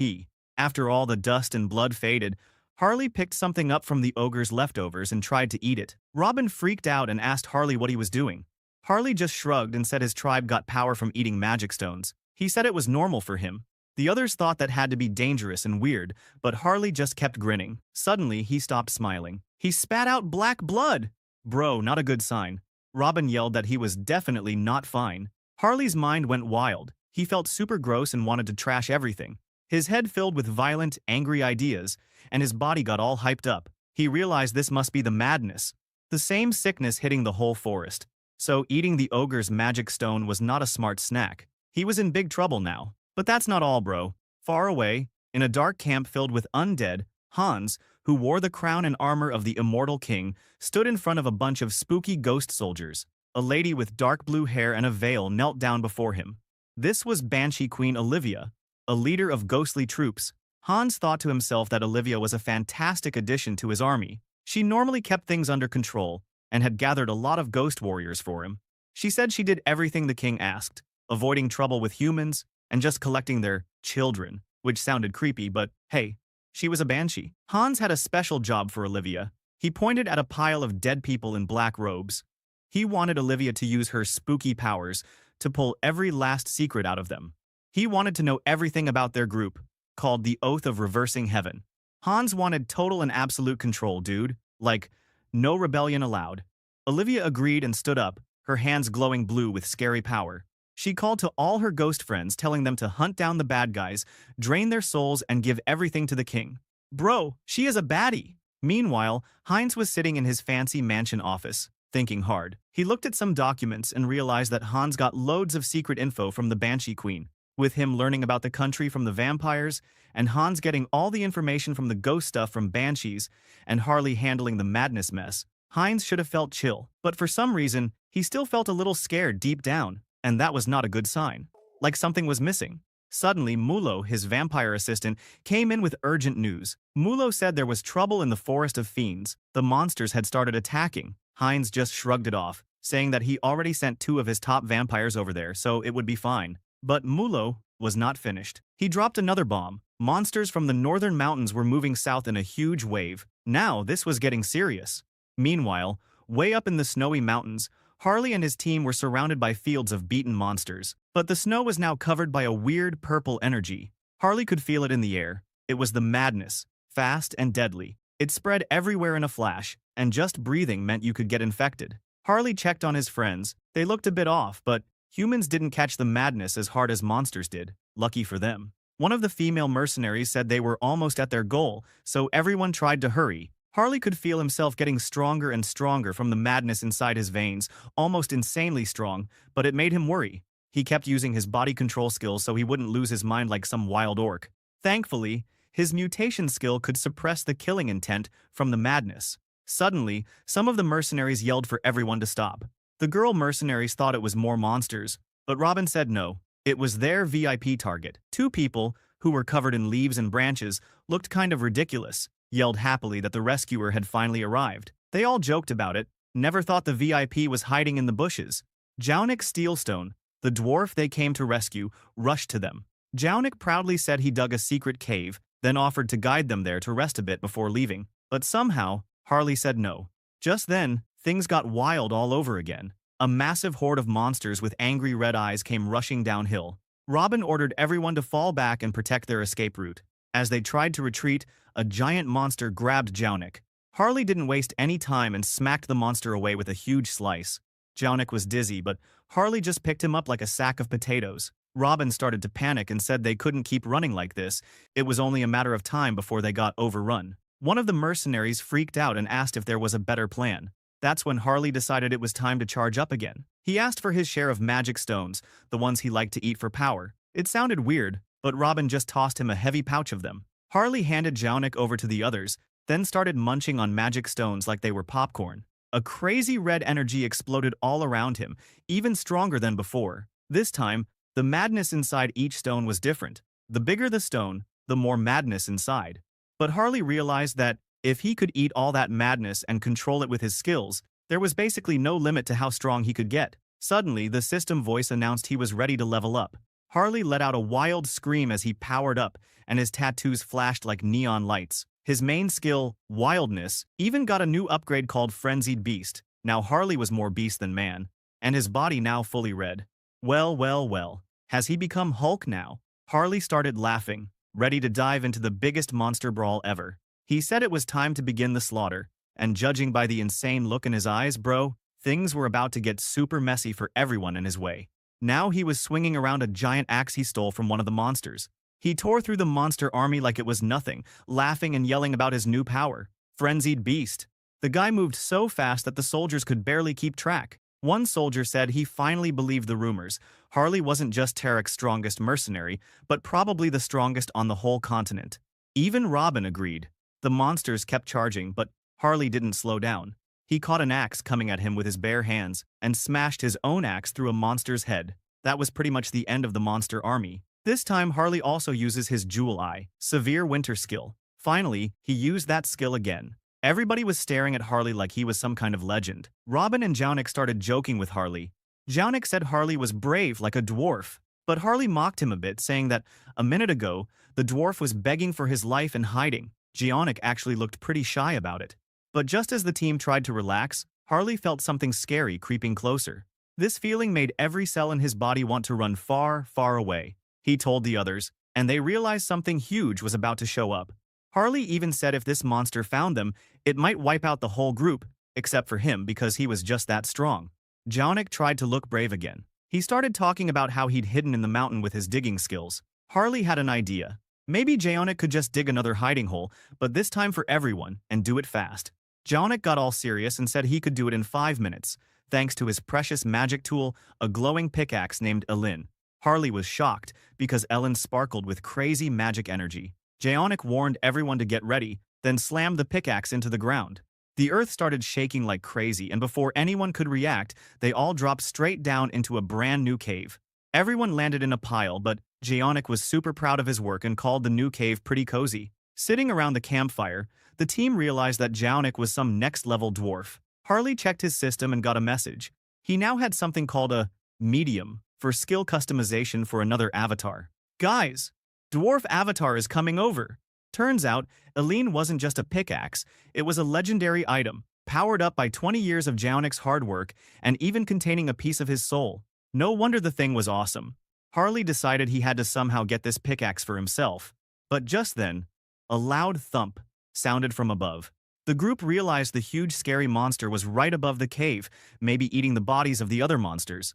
After all the dust and blood faded, Harley picked something up from the ogre's leftovers and tried to eat it. Robin freaked out and asked Harley what he was doing. Harley just shrugged and said his tribe got power from eating magic stones. He said it was normal for him. The others thought that had to be dangerous and weird, but Harley just kept grinning. Suddenly, he stopped smiling. He spat out black blood! Bro, not a good sign. Robin yelled that he was definitely not fine. Harley's mind went wild. He felt super gross and wanted to trash everything. His head filled with violent, angry ideas, and his body got all hyped up. He realized this must be the madness. The same sickness hitting the whole forest. So eating the ogre's magic stone was not a smart snack. He was in big trouble now. But that's not all, bro. Far away, in a dark camp filled with undead, Hans, who wore the crown and armor of the immortal king, stood in front of a bunch of spooky ghost soldiers. A lady with dark blue hair and a veil knelt down before him. This was Banshee Queen Olivia, a leader of ghostly troops. Hans thought to himself that Olivia was a fantastic addition to his army. She normally kept things under control and had gathered a lot of ghost warriors for him. She said she did everything the king asked, avoiding trouble with humans and just collecting their children, which sounded creepy, but hey, she was a banshee. Hans had a special job for Olivia. He pointed at a pile of dead people in black robes. He wanted Olivia to use her spooky powers to pull every last secret out of them. He wanted to know everything about their group, called the Oath of Reversing Heaven. Hans wanted total and absolute control, dude. Like, no rebellion allowed. Olivia agreed and stood up, her hands glowing blue with scary power. She called to all her ghost friends, telling them to hunt down the bad guys, drain their souls, and give everything to the king. Bro, she is a baddie. Meanwhile, Heinz was sitting in his fancy mansion office, thinking hard. He looked at some documents and realized that Hans got loads of secret info from the Banshee Queen, with him learning about the country from the vampires, and Hans getting all the information from the ghost stuff from banshees, and Harley handling the madness mess. Heinz should have felt chill, but for some reason, he still felt a little scared deep down, and that was not a good sign. Like something was missing. Suddenly, Mulo, his vampire assistant, came in with urgent news. Mulo said there was trouble in the Forest of Fiends. The monsters had started attacking. Heinz just shrugged it off, saying that he already sent 2 of his top vampires over there, so it would be fine. But Mulo was not finished. He dropped another bomb. Monsters from the northern mountains were moving south in a huge wave. Now, this was getting serious. Meanwhile, way up in the snowy mountains, Harley and his team were surrounded by fields of beaten monsters. But the snow was now covered by a weird purple energy. Harley could feel it in the air. It was the madness, fast and deadly. It spread everywhere in a flash, and just breathing meant you could get infected. Harley checked on his friends. They looked a bit off, but humans didn't catch the madness as hard as monsters did. Lucky for them. One of the female mercenaries said they were almost at their goal, so everyone tried to hurry. Harley could feel himself getting stronger and stronger from the madness inside his veins, almost insanely strong, but it made him worry. He kept using his body control skills so he wouldn't lose his mind like some wild orc. Thankfully, his mutation skill could suppress the killing intent from the madness. Suddenly, some of the mercenaries yelled for everyone to stop. The girl mercenaries thought it was more monsters, but Robin said no. It was their VIP target. 2 people, who were covered in leaves and branches, looked kind of ridiculous, yelled happily that the rescuer had finally arrived. They all joked about it, never thought the VIP was hiding in the bushes. Jaunik Steelstone, the dwarf they came to rescue, rushed to them. Jaunik proudly said he dug a secret cave, then offered to guide them there to rest a bit before leaving. But somehow, Harley said no. Just then, things got wild all over again. A massive horde of monsters with angry red eyes came rushing downhill. Robin ordered everyone to fall back and protect their escape route. As they tried to retreat, a giant monster grabbed Jaunik. Harley didn't waste any time and smacked the monster away with a huge slice. Jaunik was dizzy, but Harley just picked him up like a sack of potatoes. Robin started to panic and said they couldn't keep running like this. It was only a matter of time before they got overrun. One of the mercenaries freaked out and asked if there was a better plan. That's when Harley decided it was time to charge up again. He asked for his share of magic stones, the ones he liked to eat for power. It sounded weird, but Robin just tossed him a heavy pouch of them. Harley handed Jaunik over to the others, then started munching on magic stones like they were popcorn. A crazy red energy exploded all around him, even stronger than before. This time, the madness inside each stone was different. The bigger the stone, the more madness inside. But Harley realized that if he could eat all that madness and control it with his skills, there was basically no limit to how strong he could get. Suddenly, the system voice announced he was ready to level up. Harley let out a wild scream as he powered up, and his tattoos flashed like neon lights. His main skill, Wildness, even got a new upgrade called Frenzied Beast. Now Harley was more beast than man, and his body now fully red. Well, has he become Hulk now? Harley started laughing, ready to dive into the biggest monster brawl ever. He said it was time to begin the slaughter, and judging by the insane look in his eyes, bro, things were about to get super messy for everyone in his way. Now he was swinging around a giant axe he stole from one of the monsters. He tore through the monster army like it was nothing, laughing and yelling about his new power. Frenzied Beast. The guy moved so fast that the soldiers could barely keep track. One soldier said he finally believed the rumors. Harley wasn't just Tarek's strongest mercenary, but probably the strongest on the whole continent. Even Robin agreed. The monsters kept charging, but Harley didn't slow down. He caught an axe coming at him with his bare hands and smashed his own axe through a monster's head. That was pretty much the end of the monster army. This time, Harley also uses his Jewel Eye, Severe Winter skill. Finally, he used that skill again. Everybody was staring at Harley like he was some kind of legend. Robin and Jaunik started joking with Harley. Jaunik said Harley was brave like a dwarf, but Harley mocked him a bit, saying that a minute ago, the dwarf was begging for his life and hiding. Jaunik actually looked pretty shy about it. But just as the team tried to relax, Harley felt something scary creeping closer. This feeling made every cell in his body want to run far, far away. He told the others, and they realized something huge was about to show up. Harley even said if this monster found them, it might wipe out the whole group, except for him because he was just that strong. Jaunik tried to look brave again. He started talking about how he'd hidden in the mountain with his digging skills. Harley had an idea. Maybe Jaunik could just dig another hiding hole, but this time for everyone, and do it fast. Jaunik got all serious and said he could do it in 5 minutes, thanks to his precious magic tool, a glowing pickaxe named Elin. Harley was shocked because Ellen sparkled with crazy magic energy. Jaonic warned everyone to get ready, then slammed the pickaxe into the ground. The earth started shaking like crazy, and before anyone could react, they all dropped straight down into a brand new cave. Everyone landed in a pile, but Jaonic was super proud of his work and called the new cave pretty cozy. Sitting around the campfire, the team realized that Jaonic was some next-level dwarf. Harley checked his system and got a message. He now had something called a medium for skill customization for another avatar. Guys, dwarf avatar is coming over. Turns out, Eileen wasn't just a pickaxe, it was a legendary item, powered up by 20 years of Jaonic's hard work and even containing a piece of his soul. No wonder the thing was awesome. Harley decided he had to somehow get this pickaxe for himself. But just then, a loud thump sounded from above. The group realized the huge scary monster was right above the cave, maybe eating the bodies of the other monsters.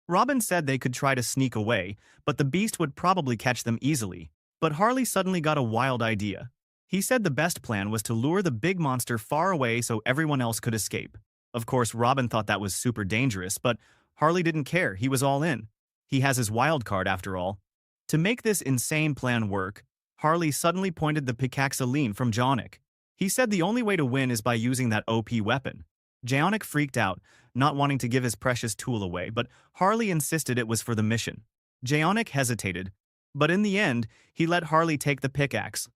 Robin said they could try to sneak away, but the beast would probably catch them easily. But Harley suddenly got a wild idea. He said the best plan was to lure the big monster far away so everyone else could escape. Of course, Robin thought that was super dangerous, but Harley didn't care. He was all in. He has his wild card after all. To make this insane plan work, Harley suddenly pointed the pickaxe Eileen from Jaonic. He said the only way to win is by using that OP weapon. Jaonic freaked out, not wanting to give his precious tool away, but Harley insisted it was for the mission. Jaonic hesitated, but in the end, he let Harley take the pickaxe.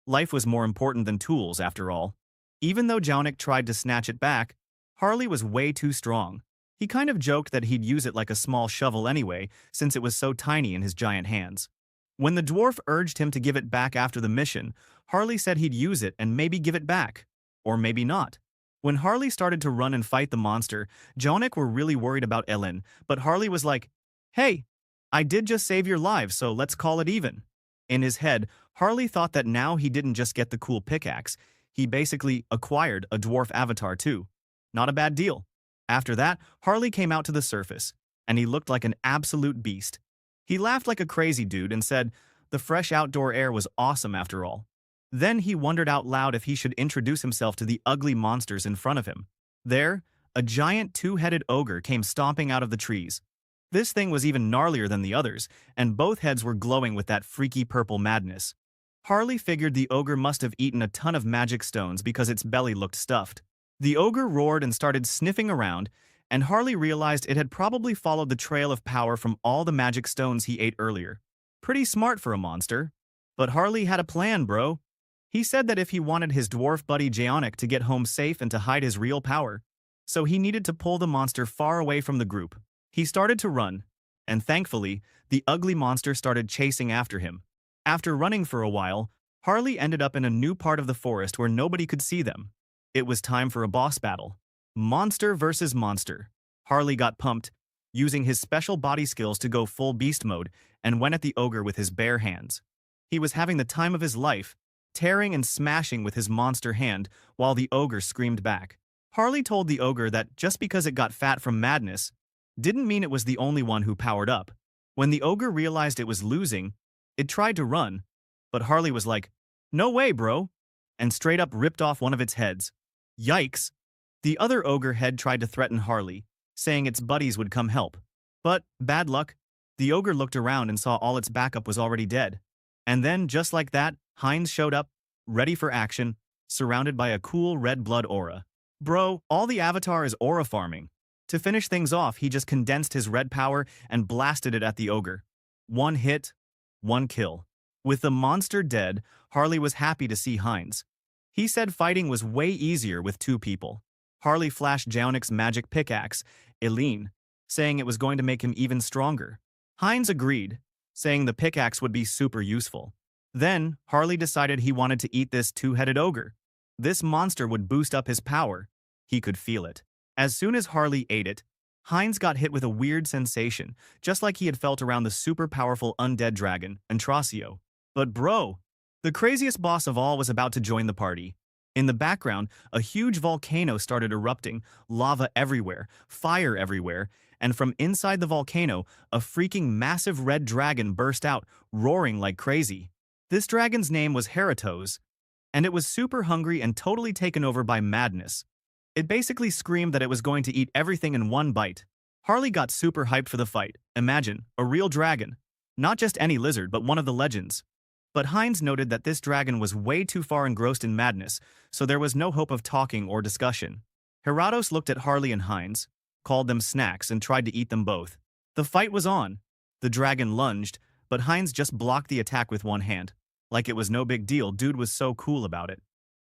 Life was more important than tools, after all. Even though Jaonic tried to snatch it back, Harley was way too strong. He kind of joked that he'd use it like a small shovel anyway, since it was so tiny in his giant hands. When the dwarf urged him to give it back after the mission, Harley said he'd use it and maybe give it back. Or maybe not. When Harley started to run and fight the monster, Jaonic were really worried about Ellen, but Harley was like, "Hey, I did just save your lives, so let's call it even." In his head, Harley thought that now he didn't just get the cool pickaxe, he basically acquired a dwarf avatar too. Not a bad deal. After that, Harley came out to the surface, and he looked like an absolute beast. He laughed like a crazy dude and said the fresh outdoor air was awesome after all. Then he wondered out loud if he should introduce himself to the ugly monsters in front of him. There, a giant two-headed ogre came stomping out of the trees. This thing was even gnarlier than the others, and both heads were glowing with that freaky purple madness. Harley figured the ogre must have eaten a ton of magic stones because its belly looked stuffed. The ogre roared and started sniffing around, and Harley realized it had probably followed the trail of power from all the magic stones he ate earlier. Pretty smart for a monster. But Harley had a plan, bro. He said that if he wanted his dwarf buddy Jaonic to get home safe and to hide his real power, so he needed to pull the monster far away from the group. He started to run, and thankfully, the ugly monster started chasing after him. After running for a while, Harley ended up in a new part of the forest where nobody could see them. It was time for a boss battle. Monster versus monster. Harley got pumped, using his special body skills to go full beast mode, and went at the ogre with his bare hands. He was having the time of his life, tearing and smashing with his monster hand while the ogre screamed back. Harley told the ogre that just because it got fat from madness didn't mean it was the only one who powered up. When the ogre realized it was losing, it tried to run, but Harley was like, "No way, bro," and straight up ripped off one of its heads. Yikes! The other ogre head tried to threaten Harley, saying its buddies would come help. But, bad luck, the ogre looked around and saw all its backup was already dead. And then, just like that, Heinz showed up, ready for action, surrounded by a cool red blood aura. Bro, all the avatar is aura farming. To finish things off, he just condensed his red power and blasted it at the ogre. One hit, one kill. With the monster dead, Harley was happy to see Heinz. He said fighting was way easier with two people. Harley flashed Jaonic's magic pickaxe, Eileen, saying it was going to make him even stronger. Heinz agreed, saying the pickaxe would be super useful. Then, Harley decided he wanted to eat this two-headed ogre. This monster would boost up his power. He could feel it. As soon as Harley ate it, Heinz got hit with a weird sensation, just like he had felt around the super-powerful undead dragon, Antracio. But bro, the craziest boss of all was about to join the party. In the background, a huge volcano started erupting, lava everywhere, fire everywhere, and from inside the volcano, a freaking massive red dragon burst out, roaring like crazy. This dragon's name was Heratos, and it was super hungry and totally taken over by madness. It basically screamed that it was going to eat everything in one bite. Harley got super hyped for the fight. Imagine, a real dragon. Not just any lizard, but one of the legends. But Heinz noted that this dragon was way too far engrossed in madness, so there was no hope of talking or discussion. Heratos looked at Harley and Heinz, called them snacks, and tried to eat them both. The fight was on. The dragon lunged, but Heinz just blocked the attack with one hand. Like it was no big deal, dude was so cool about it.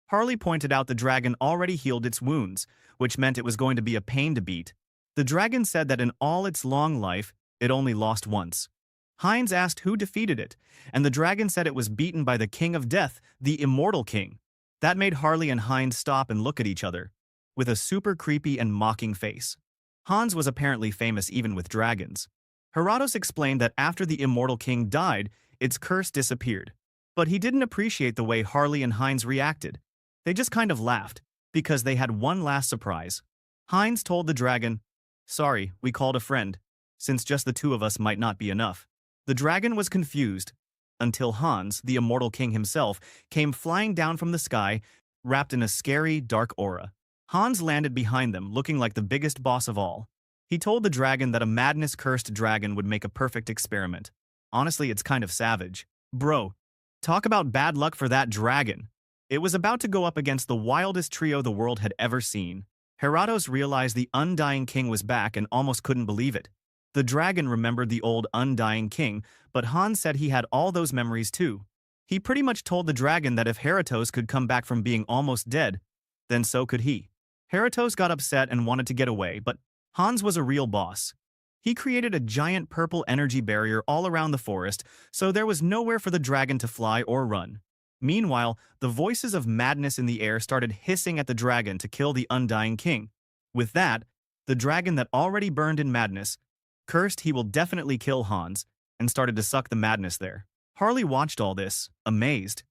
Harley pointed out the dragon already healed its wounds, which meant it was going to be a pain to beat. The dragon said that in all its long life, it only lost once. Heinz asked who defeated it, and the dragon said it was beaten by the King of Death, the Immortal King. That made Harley and Heinz stop and look at each other, with a super creepy and mocking face. Hans was apparently famous even with dragons. Heratos explained that after the Immortal King died, its curse disappeared. But he didn't appreciate the way Harley and Heinz reacted. They just kind of laughed, because they had one last surprise. Heinz told the dragon, "Sorry, we called a friend, since just the two of us might not be enough." The dragon was confused, until Hans, the Immortal King himself, came flying down from the sky, wrapped in a scary, dark aura. Hans landed behind them, looking like the biggest boss of all. He told the dragon that a madness-cursed dragon would make a perfect experiment. Honestly, it's kind of savage. Bro, talk about bad luck for that dragon. It was about to go up against the wildest trio the world had ever seen. Heratos realized the Undying King was back and almost couldn't believe it. The dragon remembered the old Undying King, but Hans said he had all those memories too. He pretty much told the dragon that if Heratos could come back from being almost dead, then so could he. Heratos got upset and wanted to get away, but Hans was a real boss. He created a giant purple energy barrier all around the forest, so there was nowhere for the dragon to fly or run. Meanwhile, the voices of madness in the air started hissing at the dragon to kill the Undying King. With that, the dragon that already burned in madness cursed he will definitely kill Hans, and started to suck the madness there. Harley watched all this, amazed.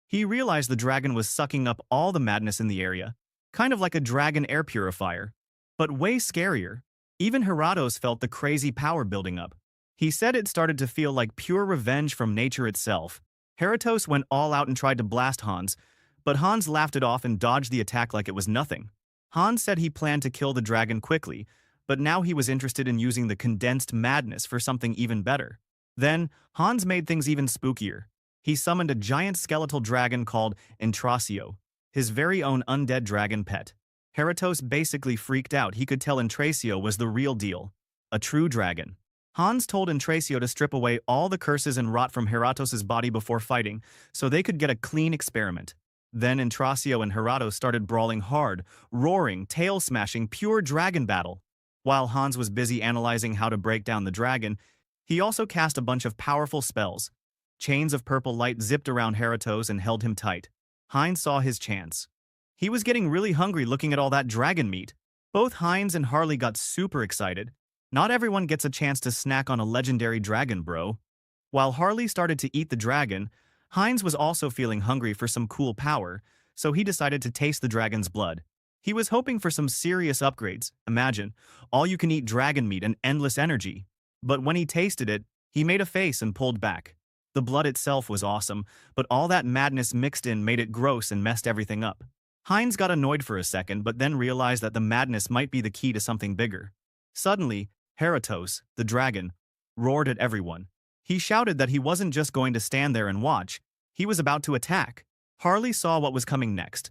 He realized the dragon was sucking up all the madness in the area, kind of like a dragon air purifier. But way scarier. Even Heratos felt the crazy power building up. He said it started to feel like pure revenge from nature itself. Heratos went all out and tried to blast Hans, but Hans laughed it off and dodged the attack like it was nothing. Hans said he planned to kill the dragon quickly, but now he was interested in using the condensed madness for something even better. Then, Hans made things even spookier. He summoned a giant skeletal dragon called Intrasio, his very own undead dragon pet. Heratos basically freaked out. He could tell Intrasio was the real deal, a true dragon. Hans told Intrasio to strip away all the curses and rot from Heratos' body before fighting, so they could get a clean experiment. Then Intrasio and Heratos started brawling hard, roaring, tail-smashing, pure dragon battle. While Hans was busy analyzing how to break down the dragon, he also cast a bunch of powerful spells. Chains of purple light zipped around Heratos and held him tight. Heinz saw his chance. He was getting really hungry looking at all that dragon meat. Both Heinz and Harley got super excited. Not everyone gets a chance to snack on a legendary dragon, bro. While Harley started to eat the dragon, Heinz was also feeling hungry for some cool power, so he decided to taste the dragon's blood. He was hoping for some serious upgrades. Imagine, all-you-can-eat dragon meat and endless energy. But when he tasted it, he made a face and pulled back. The blood itself was awesome, but all that madness mixed in made it gross and messed everything up. Heinz got annoyed for a second, but then realized that the madness might be the key to something bigger. Suddenly, Heratos, the dragon, roared at everyone. He shouted that he wasn't just going to stand there and watch, he was about to attack. Harley saw what was coming next.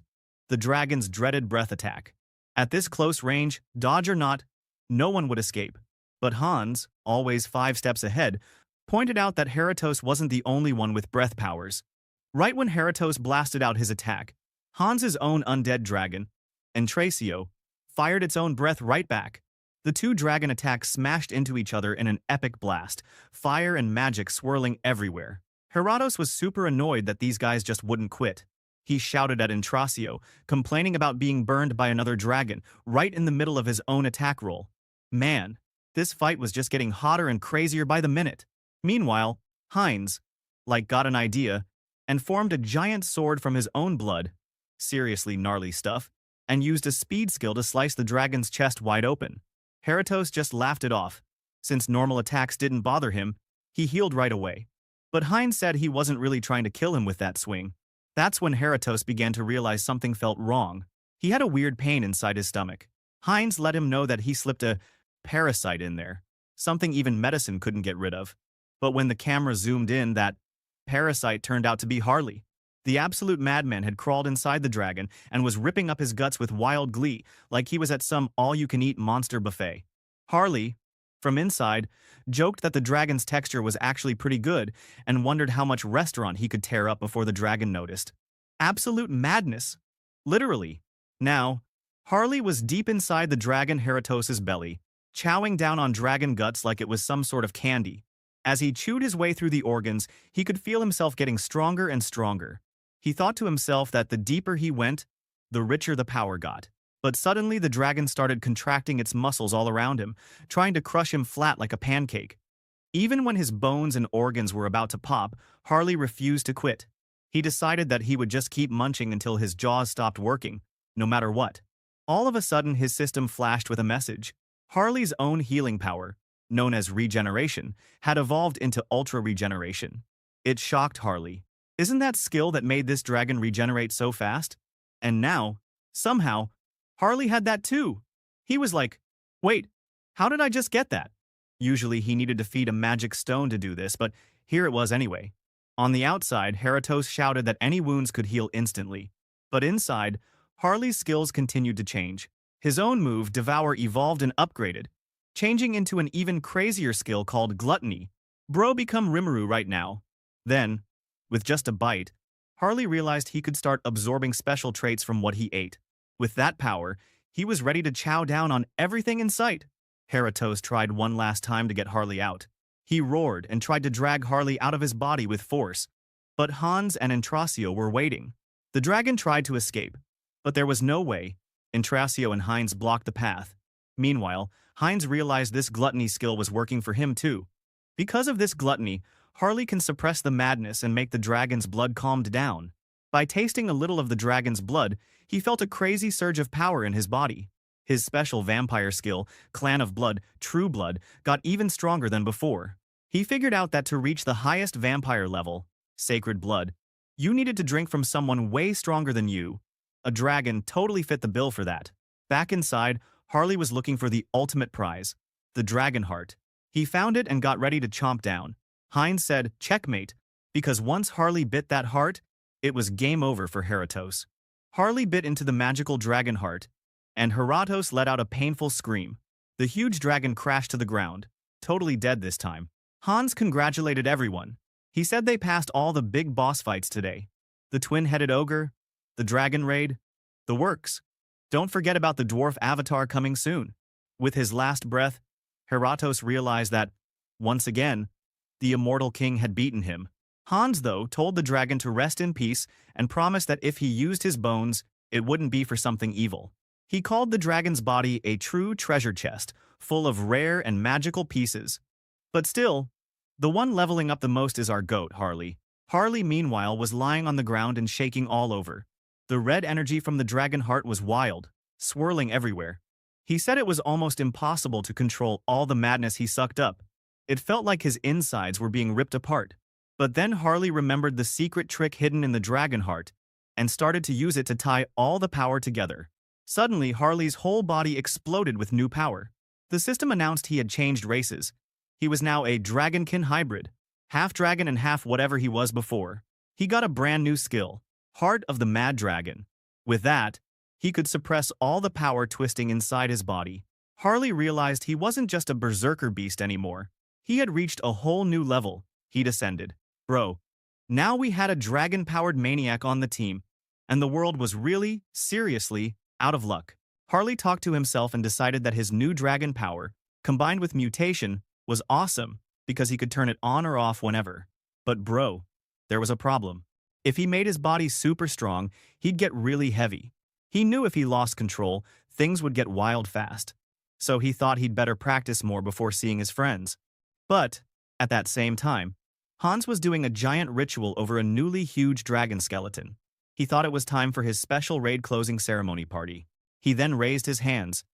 The dragon's dreaded breath attack. At this close range, dodge or not, no one would escape. But Hans, always 5 steps ahead, pointed out that Heratos wasn't the only one with breath powers. Right when Heratos blasted out his attack, Hans's own undead dragon, Intrasio, fired its own breath right back. The two dragon attacks smashed into each other in an epic blast, fire and magic swirling everywhere. Heratos was super annoyed that these guys just wouldn't quit. He shouted at Intrasio, complaining about being burned by another dragon, right in the middle of his own attack roll. Man, this fight was just getting hotter and crazier by the minute. Meanwhile, Heinz, got an idea, and formed a giant sword from his own blood, seriously gnarly stuff, and used a speed skill to slice the dragon's chest wide open. Heratos just laughed it off. Since normal attacks didn't bother him, he healed right away. But Heinz said he wasn't really trying to kill him with that swing. That's when Heratos began to realize something felt wrong. He had a weird pain inside his stomach. Heinz let him know that he slipped a parasite in there, something even medicine couldn't get rid of. But when the camera zoomed in, that parasite turned out to be Harley. The absolute madman had crawled inside the dragon and was ripping up his guts with wild glee, like he was at some all-you-can-eat monster buffet. Harley, from inside, joked that the dragon's texture was actually pretty good and wondered how much restaurant he could tear up before the dragon noticed. Absolute madness. Literally. Now, Harley was deep inside the dragon Heratos' belly, chowing down on dragon guts like it was some sort of candy. As he chewed his way through the organs, he could feel himself getting stronger and stronger. He thought to himself that the deeper he went, the richer the power got. But suddenly the dragon started contracting its muscles all around him, trying to crush him flat like a pancake. Even when his bones and organs were about to pop, Harley refused to quit. He decided that he would just keep munching until his jaws stopped working, no matter what. All of a sudden, his system flashed with a message. Harley's own healing power, known as regeneration, had evolved into ultra-regeneration. It shocked Harley. Isn't that skill that made this dragon regenerate so fast? And now, somehow, Harley had that too. He was like, wait, how did I just get that? Usually he needed to feed a magic stone to do this, but here it was anyway. On the outside, Heratos shouted that any wounds could heal instantly. But inside, Harley's skills continued to change. His own move, Devour, evolved and upgraded, changing into an even crazier skill called Gluttony. Bro become Rimuru right now. Then, with just a bite, Harley realized he could start absorbing special traits from what he ate. With that power, he was ready to chow down on everything in sight. Heratos tried one last time to get Harley out. He roared and tried to drag Harley out of his body with force. But Hans and Entrasio were waiting. The dragon tried to escape, but there was no way. Entrasio and Heinz blocked the path. Meanwhile, Heinz realized this gluttony skill was working for him too. Because of this gluttony, Harley can suppress the madness and make the dragon's blood calmed down. By tasting a little of the dragon's blood, he felt a crazy surge of power in his body. His special vampire skill, Clan of Blood, True Blood, got even stronger than before. He figured out that to reach the highest vampire level, Sacred Blood, you needed to drink from someone way stronger than you. A dragon totally fit the bill for that. Back inside, Harley was looking for the ultimate prize, the dragon heart. He found it and got ready to chomp down. Heinz said, checkmate, because once Harley bit that heart, it was game over for Heratos. Harley bit into the magical dragon heart, and Heratos let out a painful scream. The huge dragon crashed to the ground, totally dead this time. Hans congratulated everyone. He said they passed all the big boss fights today. The twin-headed ogre, the dragon raid, the works. Don't forget about the dwarf avatar coming soon. With his last breath, Heratos realized that, once again, the immortal king had beaten him. Hans, though, told the dragon to rest in peace and promised that if he used his bones, it wouldn't be for something evil. He called the dragon's body a true treasure chest, full of rare and magical pieces. But still, the one leveling up the most is our goat, Harley. Harley, meanwhile, was lying on the ground and shaking all over. The red energy from the dragon heart was wild, swirling everywhere. He said it was almost impossible to control all the madness he sucked up. It felt like his insides were being ripped apart. But then Harley remembered the secret trick hidden in the dragon heart and started to use it to tie all the power together. Suddenly, Harley's whole body exploded with new power. The system announced he had changed races. He was now a dragonkin hybrid, half dragon and half whatever he was before. He got a brand new skill, Heart of the Mad Dragon. With that, he could suppress all the power twisting inside his body. Harley realized he wasn't just a berserker beast anymore. He had reached a whole new level. He descended. Bro, now we had a dragon-powered maniac on the team, and the world was really, seriously, out of luck. Harley talked to himself and decided that his new dragon power, combined with mutation, was awesome because he could turn it on or off whenever. But bro, there was a problem. If he made his body super strong, he'd get really heavy. He knew if he lost control, things would get wild fast. So he thought he'd better practice more before seeing his friends. But, at that same time, Hans was doing a giant ritual over a newly huge dragon skeleton. He thought it was time for his special raid closing ceremony party. He then raised his hands,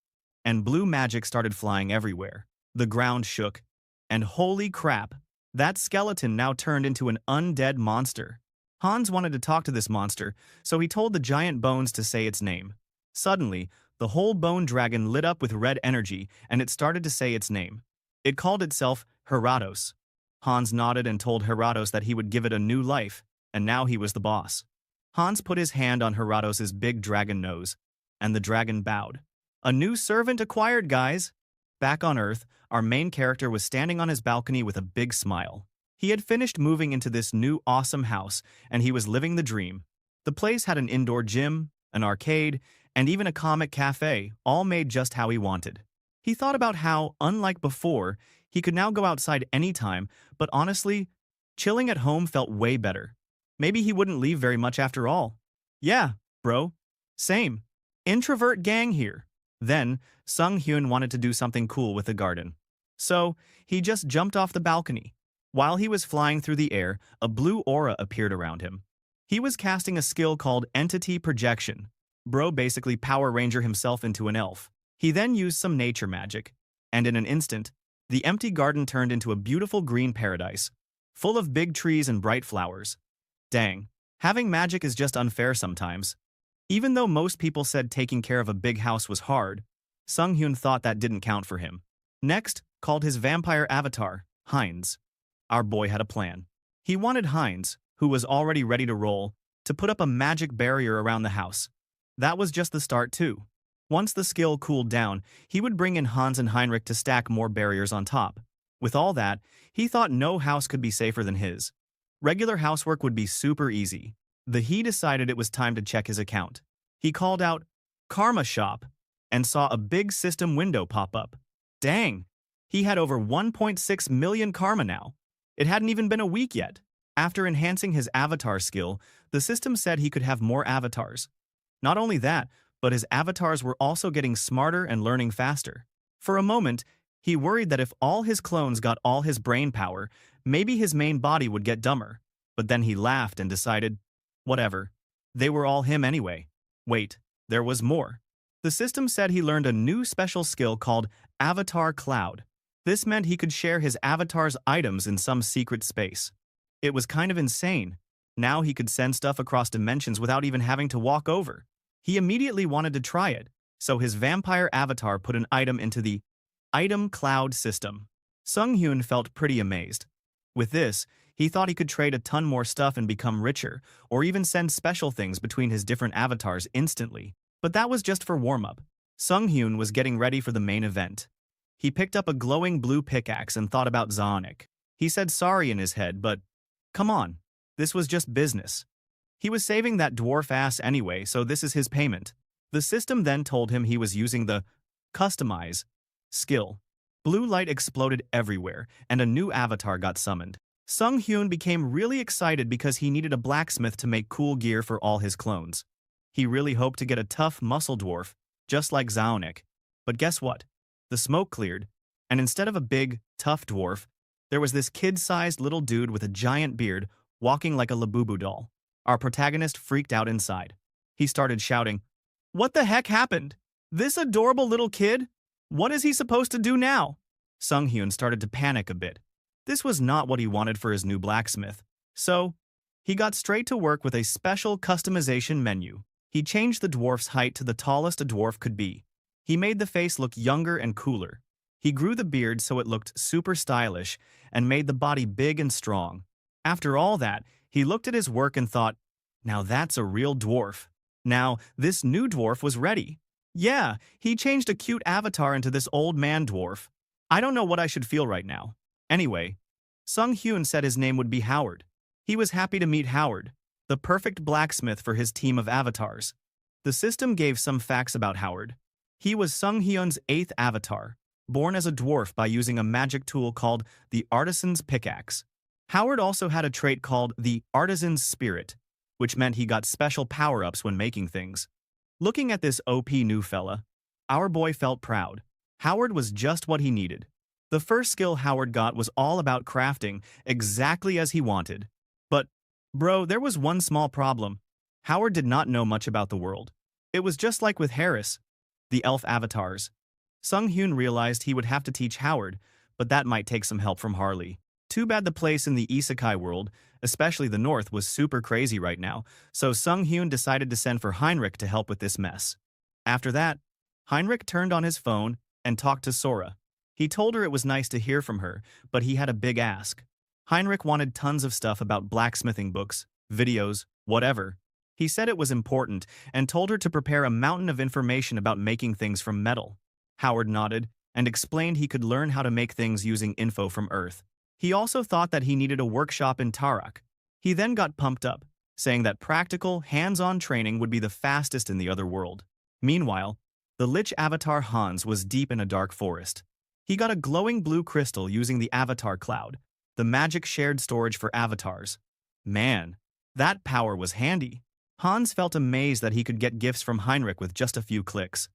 and blue magic started flying everywhere. The ground shook, and holy crap, that skeleton now turned into an undead monster. Hans wanted to talk to this monster, so he told the giant bones to say its name. Suddenly, The whole bone dragon lit up with red energy, and it started to say its name. It called itself Heratos. Hans nodded and told Heratos that he would give it a new life, and now he was the boss. Hans put his hand on Heratos's big dragon nose, and the dragon bowed. A new servant acquired, guys! Back on Earth, our main character was standing on his balcony with a big smile. He had finished moving into this new awesome house, and he was living the dream. The place had an indoor gym, an arcade, and even a comic cafe, all made just how he wanted. He thought about how, unlike before, he could now go outside anytime, but honestly, chilling at home felt way better. Maybe he wouldn't leave very much after all. Yeah, bro. Same. Introvert gang here. Then, Sung Hyun wanted to do something cool with the garden. So, he just jumped off the balcony. While he was flying through the air, a blue aura appeared around him. He was casting a skill called Entity Projection. Bro basically Power Ranger himself into an elf. He then used some nature magic, and in an instant, the empty garden turned into a beautiful green paradise, full of big trees and bright flowers. Dang, having magic is just unfair sometimes. Even though most people said taking care of a big house was hard, Sung Hyun thought that didn't count for him. Next, called his vampire avatar, Heinz. Our boy had a plan. He wanted Heinz, who was already ready to roll, to put up a magic barrier around the house. That was just the start too. Once the skill cooled down, he would bring in Hans and Heinrich to stack more barriers on top. With all that, he thought no house could be safer than his. Regular housework would be super easy. He decided it was time to check his account. He called out, "Karma Shop," and saw a big system window pop up. Dang! He had over 1.6 million karma now. It hadn't even been a week yet. After enhancing his avatar skill, the system said he could have more avatars. Not only that, but his avatars were also getting smarter and learning faster. For a moment, he worried that if all his clones got all his brain power, maybe his main body would get dumber. But then he laughed and decided, whatever. They were all him anyway. Wait, there was more. The system said he learned a new special skill called Avatar Cloud. This meant he could share his avatar's items in some secret space. It was kind of insane. Now he could send stuff across dimensions without even having to walk over. He immediately wanted to try it, so his vampire avatar put an item into the Item Cloud system. Sung Hyun felt pretty amazed. With this, he thought he could trade a ton more stuff and become richer, or even send special things between his different avatars instantly. But that was just for warm-up. Sung Hyun was getting ready for the main event. He picked up a glowing blue pickaxe and thought about Zonic. He said sorry in his head, but come on, this was just business. He was saving that dwarf ass anyway, so this is his payment. The system then told him he was using the Customize skill. Blue light exploded everywhere, and a new avatar got summoned. Sung Hyun became really excited because he needed a blacksmith to make cool gear for all his clones. He really hoped to get a tough muscle dwarf, just like Zaunic. But guess what? The smoke cleared, and instead of a big, tough dwarf, there was this kid-sized little dude with a giant beard walking like a Labubu doll. Our protagonist freaked out inside. He started shouting, "What the heck happened? This adorable little kid? What is he supposed to do now?" Sung Hyun started to panic a bit. This was not what he wanted for his new blacksmith. So, he got straight to work with a special customization menu. He changed the dwarf's height to the tallest a dwarf could be. He made the face look younger and cooler. He grew the beard so it looked super stylish and made the body big and strong. After all that, he looked at his work and thought, now that's a real dwarf. Now, this new dwarf was ready. Yeah, he changed a cute avatar into this old man dwarf. I don't know what I should feel right now. Anyway, Sung Hyun said his name would be Howard. He was happy to meet Howard, the perfect blacksmith for his team of avatars. The system gave some facts about Howard. He was Sung Hyun's 8th avatar, born as a dwarf by using a magic tool called the Artisan's Pickaxe. Howard also had a trait called the Artisan's Spirit, which meant he got special power-ups when making things. Looking at this OP new fella, our boy felt proud. Howard was just what he needed. The first skill Howard got was all about crafting, exactly as he wanted. But, bro, there was one small problem. Howard did not know much about the world. It was just like with Harris, the elf avatars. Sung Hyun realized he would have to teach Howard, but that might take some help from Harley. Too bad the place in the isekai world, especially the north, was super crazy right now, so Sung Hyun decided to send for Heinrich to help with this mess. After that, Heinrich turned on his phone and talked to Sora. He told her it was nice to hear from her, but he had a big ask. Heinrich wanted tons of stuff about blacksmithing books, videos, whatever. He said it was important and told her to prepare a mountain of information about making things from metal. Howard nodded and explained he could learn how to make things using info from Earth. He also thought that he needed a workshop in Tarak. He then got pumped up, saying that practical, hands-on training would be the fastest in the other world. Meanwhile, the Lich avatar Hans was deep in a dark forest. He got a glowing blue crystal using the avatar cloud, the magic shared storage for avatars. Man, that power was handy. Hans felt amazed that he could get gifts from Heinrich with just a few clicks.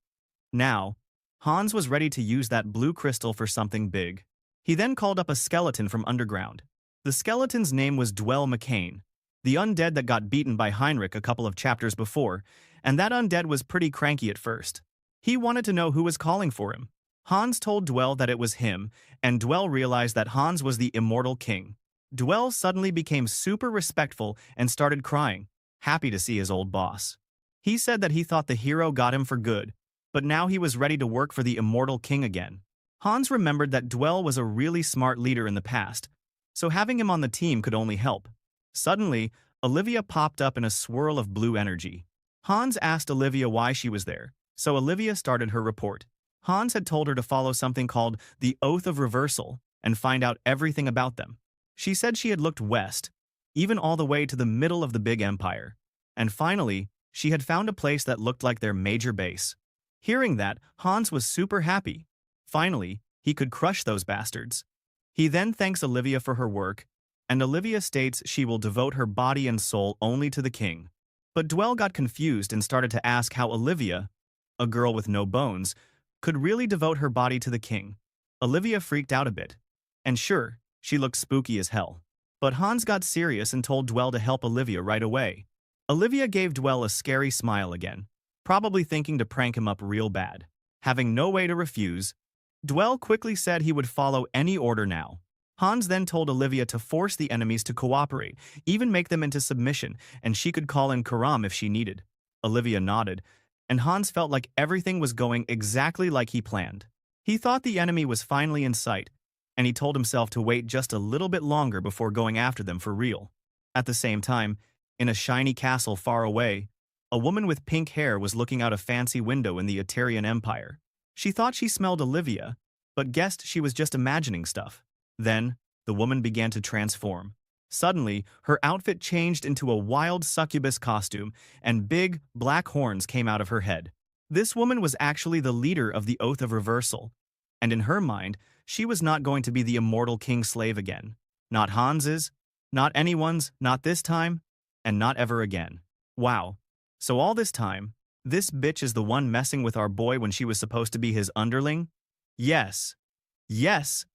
Now, Hans was ready to use that blue crystal for something big. He then called up a skeleton from underground. The skeleton's name was Dwell McCain, the undead that got beaten by Heinrich a couple of chapters before, and that undead was pretty cranky at first. He wanted to know who was calling for him. Hans told Dwell that it was him, and Dwell realized that Hans was the immortal king. Dwell suddenly became super respectful and started crying, happy to see his old boss. He said that he thought the hero got him for good, but now he was ready to work for the immortal king again. Hans remembered that Dwell was a really smart leader in the past, so having him on the team could only help. Suddenly, Olivia popped up in a swirl of blue energy. Hans asked Olivia why she was there, so Olivia started her report. Hans had told her to follow something called the Oath of Reversal and find out everything about them. She said she had looked west, even all the way to the middle of the big empire, and finally, she had found a place that looked like their major base. Hearing that, Hans was super happy. Finally, he could crush those bastards. He then thanks Olivia for her work, and Olivia states she will devote her body and soul only to the king. But Dwell got confused and started to ask how Olivia, a girl with no bones, could really devote her body to the king. Olivia freaked out a bit. And sure, she looked spooky as hell. But Hans got serious and told Dwell to help Olivia right away. Olivia gave Dwell a scary smile again, probably thinking to prank him up real bad. Having no way to refuse, Dwell quickly said he would follow any order now. Hans then told Olivia to force the enemies to cooperate, even make them into submission, and she could call in Karam if she needed. Olivia nodded, and Hans felt like everything was going exactly like he planned. He thought the enemy was finally in sight, and he told himself to wait just a little bit longer before going after them for real. At the same time, in a shiny castle far away, a woman with pink hair was looking out a fancy window in the Atarian Empire. She thought she smelled Olivia, but guessed she was just imagining stuff. Then, the woman began to transform. Suddenly, her outfit changed into a wild succubus costume, and big, black horns came out of her head. This woman was actually the leader of the Oath of Reversal, and in her mind, she was not going to be the immortal king's slave again. Not Hans's, not anyone's, not this time, and not ever again. Wow. So all this time, this bitch is the one messing with our boy when she was supposed to be his underling? Yes. Yes.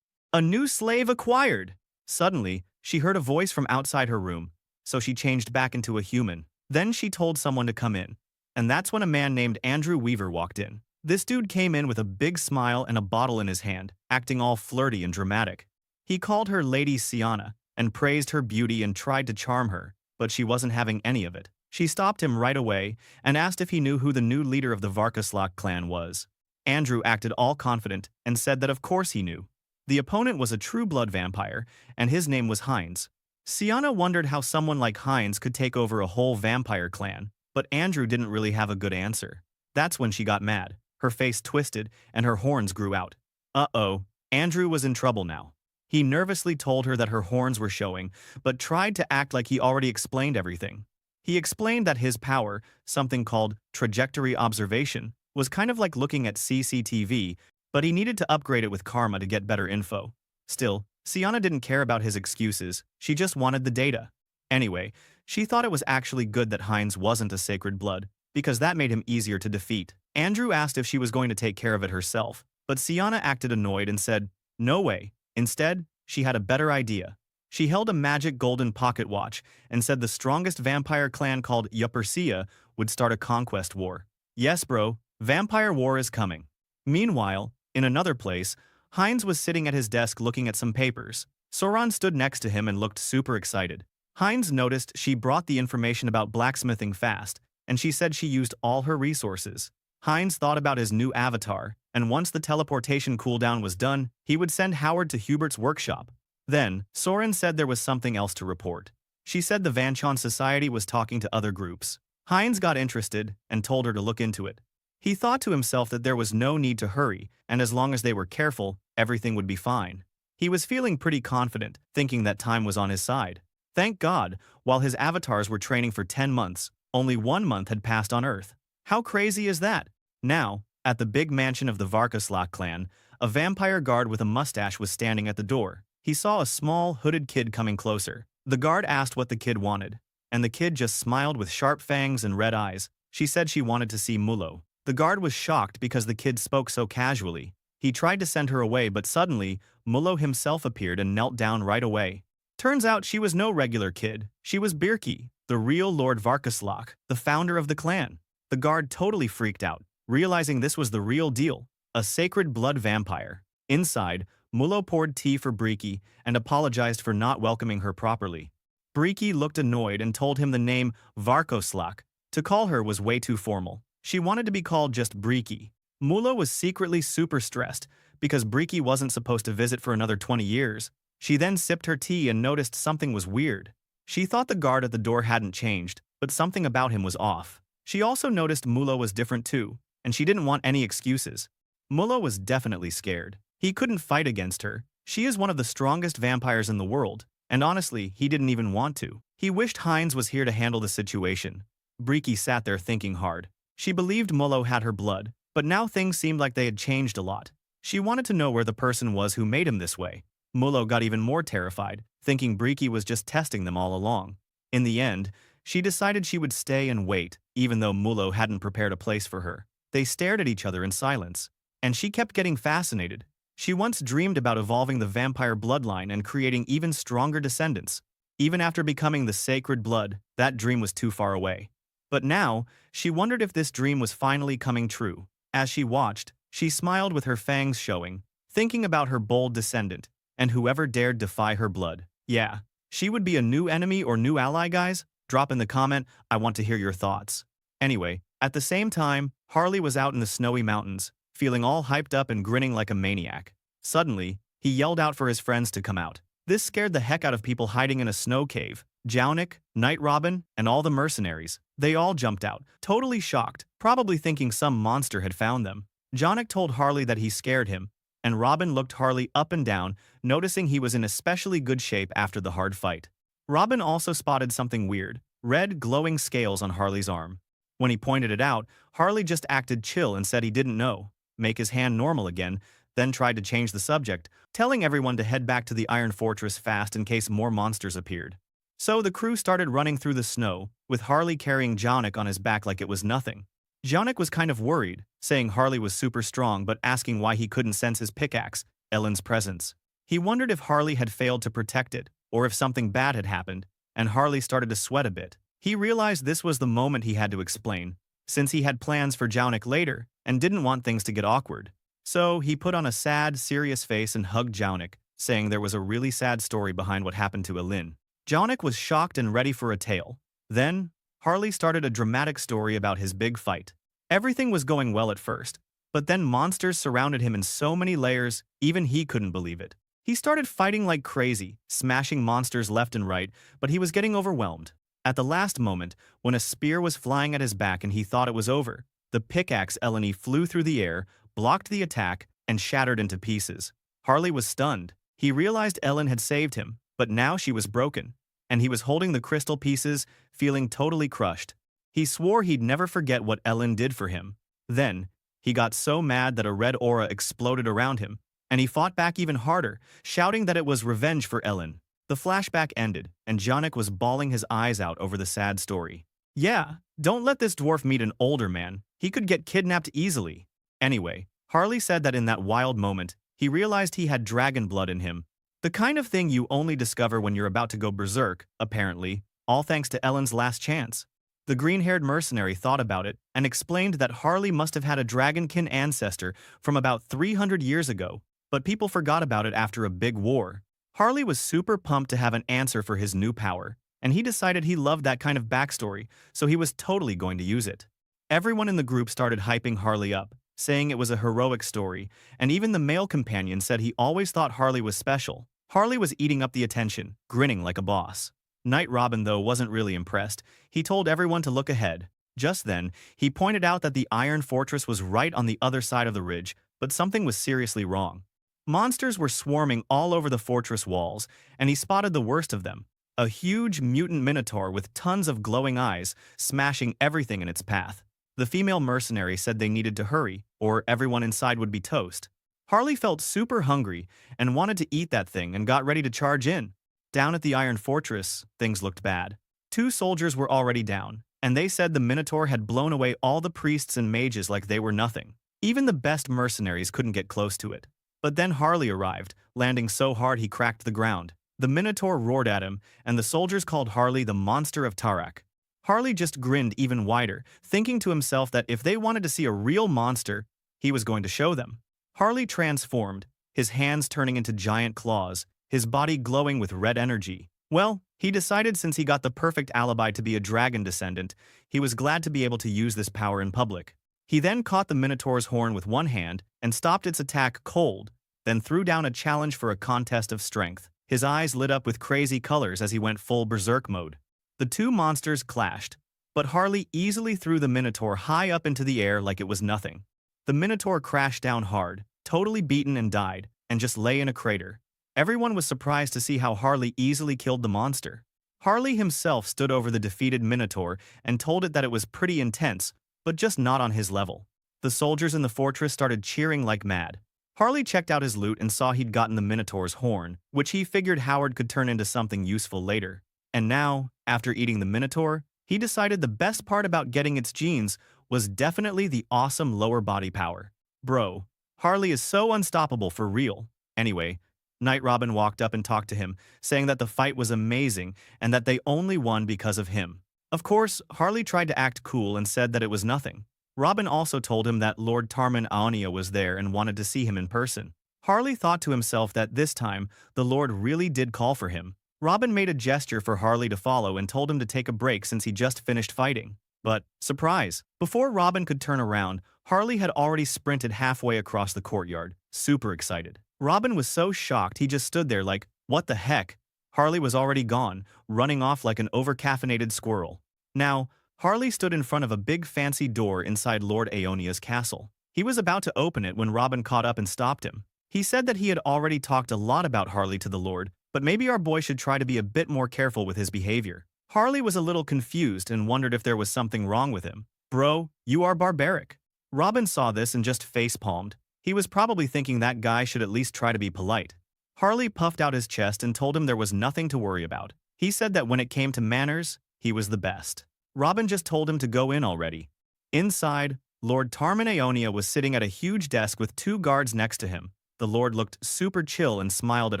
A new slave acquired. Suddenly, she heard a voice from outside her room, so she changed back into a human. Then she told someone to come in, and that's when a man named Andrew Weaver walked in. This dude came in with a big smile and a bottle in his hand, acting all flirty and dramatic. He called her Lady Sienna and praised her beauty and tried to charm her, but she wasn't having any of it. She stopped him right away and asked if he knew who the new leader of the Varkaslak clan was. Andrew acted all confident and said that of course he knew. The opponent was a true-blood vampire, and his name was Heinz. Sienna wondered how someone like Heinz could take over a whole vampire clan, but Andrew didn't really have a good answer. That's when she got mad. Her face twisted, and her horns grew out. Uh-oh, Andrew was in trouble now. He nervously told her that her horns were showing, but tried to act like he already explained everything. He explained that his power, something called trajectory observation, was kind of like looking at CCTV, but he needed to upgrade it with karma to get better info. Still, Sienna didn't care about his excuses, she just wanted the data. Anyway, she thought it was actually good that Heinz wasn't a sacred blood, because that made him easier to defeat. Andrew asked if she was going to take care of it herself, but Sienna acted annoyed and said, no way. Instead, she had a better idea. She held a magic golden pocket watch and said the strongest vampire clan called Yupersia would start a conquest war. Yes, bro, vampire war is coming. Meanwhile, in another place, Heinz was sitting at his desk looking at some papers. Soran stood next to him and looked super excited. Heinz noticed she brought the information about blacksmithing fast, and she said she used all her resources. Hines thought about his new avatar, and once the teleportation cooldown was done, he would send Howard to Hubert's workshop. Then, Soren said there was something else to report. She said the Vanchon Society was talking to other groups. Hines got interested and told her to look into it. He thought to himself that there was no need to hurry, and as long as they were careful, everything would be fine. He was feeling pretty confident, thinking that time was on his side. Thank God, while his avatars were training for 10 months, only 1 month had passed on Earth. How crazy is that? Now, at the big mansion of the Varkaslak clan, a vampire guard with a mustache was standing at the door. He saw a small, hooded kid coming closer. The guard asked what the kid wanted, and the kid just smiled with sharp fangs and red eyes. She said she wanted to see Mullo. The guard was shocked because the kid spoke so casually. He tried to send her away, but suddenly, Mullo himself appeared and knelt down right away. Turns out she was no regular kid. She was Birki, the real Lord Varkaslak, the founder of the clan. The guard totally freaked out, realizing this was the real deal, a sacred blood vampire. Inside, Mullo poured tea for Briki and apologized for not welcoming her properly. Briki looked annoyed and told him the name Varkoslak. To call her was way too formal. She wanted to be called just Briki. Mullo was secretly super stressed because Briki wasn't supposed to visit for another 20 years. She then sipped her tea and noticed something was weird. She thought the guard at the door hadn't changed, but something about him was off. She also noticed Mullo was different too, and she didn't want any excuses. Mullo was definitely scared. He couldn't fight against her. She is one of the strongest vampires in the world, and honestly, he didn't even want to. He wished Hines was here to handle the situation. Briki sat there thinking hard. She believed Mullo had her blood, but now things seemed like they had changed a lot. She wanted to know where the person was who made him this way. Mullo got even more terrified, thinking Briki was just testing them all along. In the end, she decided she would stay and wait, even though Mullo hadn't prepared a place for her. They stared at each other in silence, and she kept getting fascinated. She once dreamed about evolving the vampire bloodline and creating even stronger descendants. Even after becoming the sacred blood, that dream was too far away. But now, she wondered if this dream was finally coming true. As she watched, she smiled with her fangs showing, thinking about her bold descendant, and whoever dared defy her blood. Yeah, she would be a new enemy or new ally, guys? Drop in the comment, I want to hear your thoughts. Anyway, at the same time, Harley was out in the snowy mountains, feeling all hyped up and grinning like a maniac. Suddenly, he yelled out for his friends to come out. This scared the heck out of people hiding in a snow cave. Jaunik, Night Robin, and all the mercenaries. They all jumped out, totally shocked, probably thinking some monster had found them. Jaunik told Harley that he scared him, and Robin looked Harley up and down, noticing he was in especially good shape after the hard fight. Robin also spotted something weird, red glowing scales on Harley's arm. When he pointed it out, Harley just acted chill and said he didn't know, make his hand normal again, then tried to change the subject, telling everyone to head back to the Iron Fortress fast in case more monsters appeared. So the crew started running through the snow, with Harley carrying Jaunik on his back like it was nothing. Jaunik was kind of worried, saying Harley was super strong but asking why he couldn't sense his pickaxe, Ellen's presence. He wondered if Harley had failed to protect it, or if something bad had happened, and Harley started to sweat a bit. He realized this was the moment he had to explain, since he had plans for Jaunik later and didn't want things to get awkward. So he put on a sad, serious face and hugged Jaunik, saying there was a really sad story behind what happened to Elin. Jaunik was shocked and ready for a tale. Then, Harley started a dramatic story about his big fight. Everything was going well at first, but then monsters surrounded him in so many layers, even he couldn't believe it. He started fighting like crazy, smashing monsters left and right, but he was getting overwhelmed. At the last moment, when a spear was flying at his back and he thought it was over, the pickaxe Eleni flew through the air, blocked the attack, and shattered into pieces. Harley was stunned. He realized Ellen had saved him, but now she was broken, and he was holding the crystal pieces, feeling totally crushed. He swore he'd never forget what Ellen did for him. Then, he got so mad that a red aura exploded around him, and he fought back even harder, shouting that it was revenge for Ellen. The flashback ended, and Jaunik was bawling his eyes out over the sad story. Yeah, don't let this dwarf meet an older man. He could get kidnapped easily. Anyway, Harley said that in that wild moment, he realized he had dragon blood in him. The kind of thing you only discover when you're about to go berserk, apparently, all thanks to Ellen's last chance. The green-haired mercenary thought about it and explained that Harley must have had a dragonkin ancestor from about 300 years ago, but people forgot about it after a big war. Harley was super pumped to have an answer for his new power, and he decided he loved that kind of backstory, so he was totally going to use it. Everyone in the group started hyping Harley up, saying it was a heroic story, and even the male companion said he always thought Harley was special. Harley was eating up the attention, grinning like a boss. Knight Robin, though, wasn't really impressed. He told everyone to look ahead. Just then, he pointed out that the Iron Fortress was right on the other side of the ridge, but something was seriously wrong. Monsters were swarming all over the fortress walls, and he spotted the worst of them. A huge mutant minotaur with tons of glowing eyes, smashing everything in its path. The female mercenary said they needed to hurry, or everyone inside would be toast. Harley felt super hungry and wanted to eat that thing and got ready to charge in. Down at the Iron Fortress, things looked bad. 2 soldiers were already down, and they said the Minotaur had blown away all the priests and mages like they were nothing. Even the best mercenaries couldn't get close to it. But then Harley arrived, landing so hard he cracked the ground. The Minotaur roared at him, and the soldiers called Harley the Monster of Tarak. Harley just grinned even wider, thinking to himself that if they wanted to see a real monster, he was going to show them. Harley transformed, his hands turning into giant claws, his body glowing with red energy. Well, he decided since he got the perfect alibi to be a dragon descendant, he was glad to be able to use this power in public. He then caught the Minotaur's horn with one hand and stopped its attack cold, then threw down a challenge for a contest of strength. His eyes lit up with crazy colors as he went full berserk mode. The 2 monsters clashed, but Harley easily threw the Minotaur high up into the air like it was nothing. The Minotaur crashed down hard, totally beaten and died, and just lay in a crater. Everyone was surprised to see how Harley easily killed the monster. Harley himself stood over the defeated Minotaur and told it that it was pretty intense, but just not on his level. The soldiers in the fortress started cheering like mad. Harley checked out his loot and saw he'd gotten the Minotaur's horn, which he figured Howard could turn into something useful later. And now, after eating the Minotaur, he decided the best part about getting its genes was definitely the awesome lower body power. Bro, Harley is so unstoppable for real. Anyway, Knight Robin walked up and talked to him, saying that the fight was amazing and that they only won because of him. Of course, Harley tried to act cool and said that it was nothing. Robin also told him that Lord Tarman Aonia was there and wanted to see him in person. Harley thought to himself that this time, the Lord really did call for him. Robin made a gesture for Harley to follow and told him to take a break since he just finished fighting. But, surprise! Before Robin could turn around, Harley had already sprinted halfway across the courtyard, super excited. Robin was so shocked he just stood there like, what the heck? Harley was already gone, running off like an overcaffeinated squirrel. Now, Harley stood in front of a big fancy door inside Lord Aonia's castle. He was about to open it when Robin caught up and stopped him. He said that he had already talked a lot about Harley to the Lord, but maybe our boy should try to be a bit more careful with his behavior. Harley was a little confused and wondered if there was something wrong with him. Bro, you are barbaric. Robin saw this and just face-palmed. He was probably thinking that guy should at least try to be polite. Harley puffed out his chest and told him there was nothing to worry about. He said that when it came to manners, he was the best. Robin just told him to go in already. Inside, Lord Tarman Aonia was sitting at a huge desk with 2 guards next to him. The Lord looked super chill and smiled at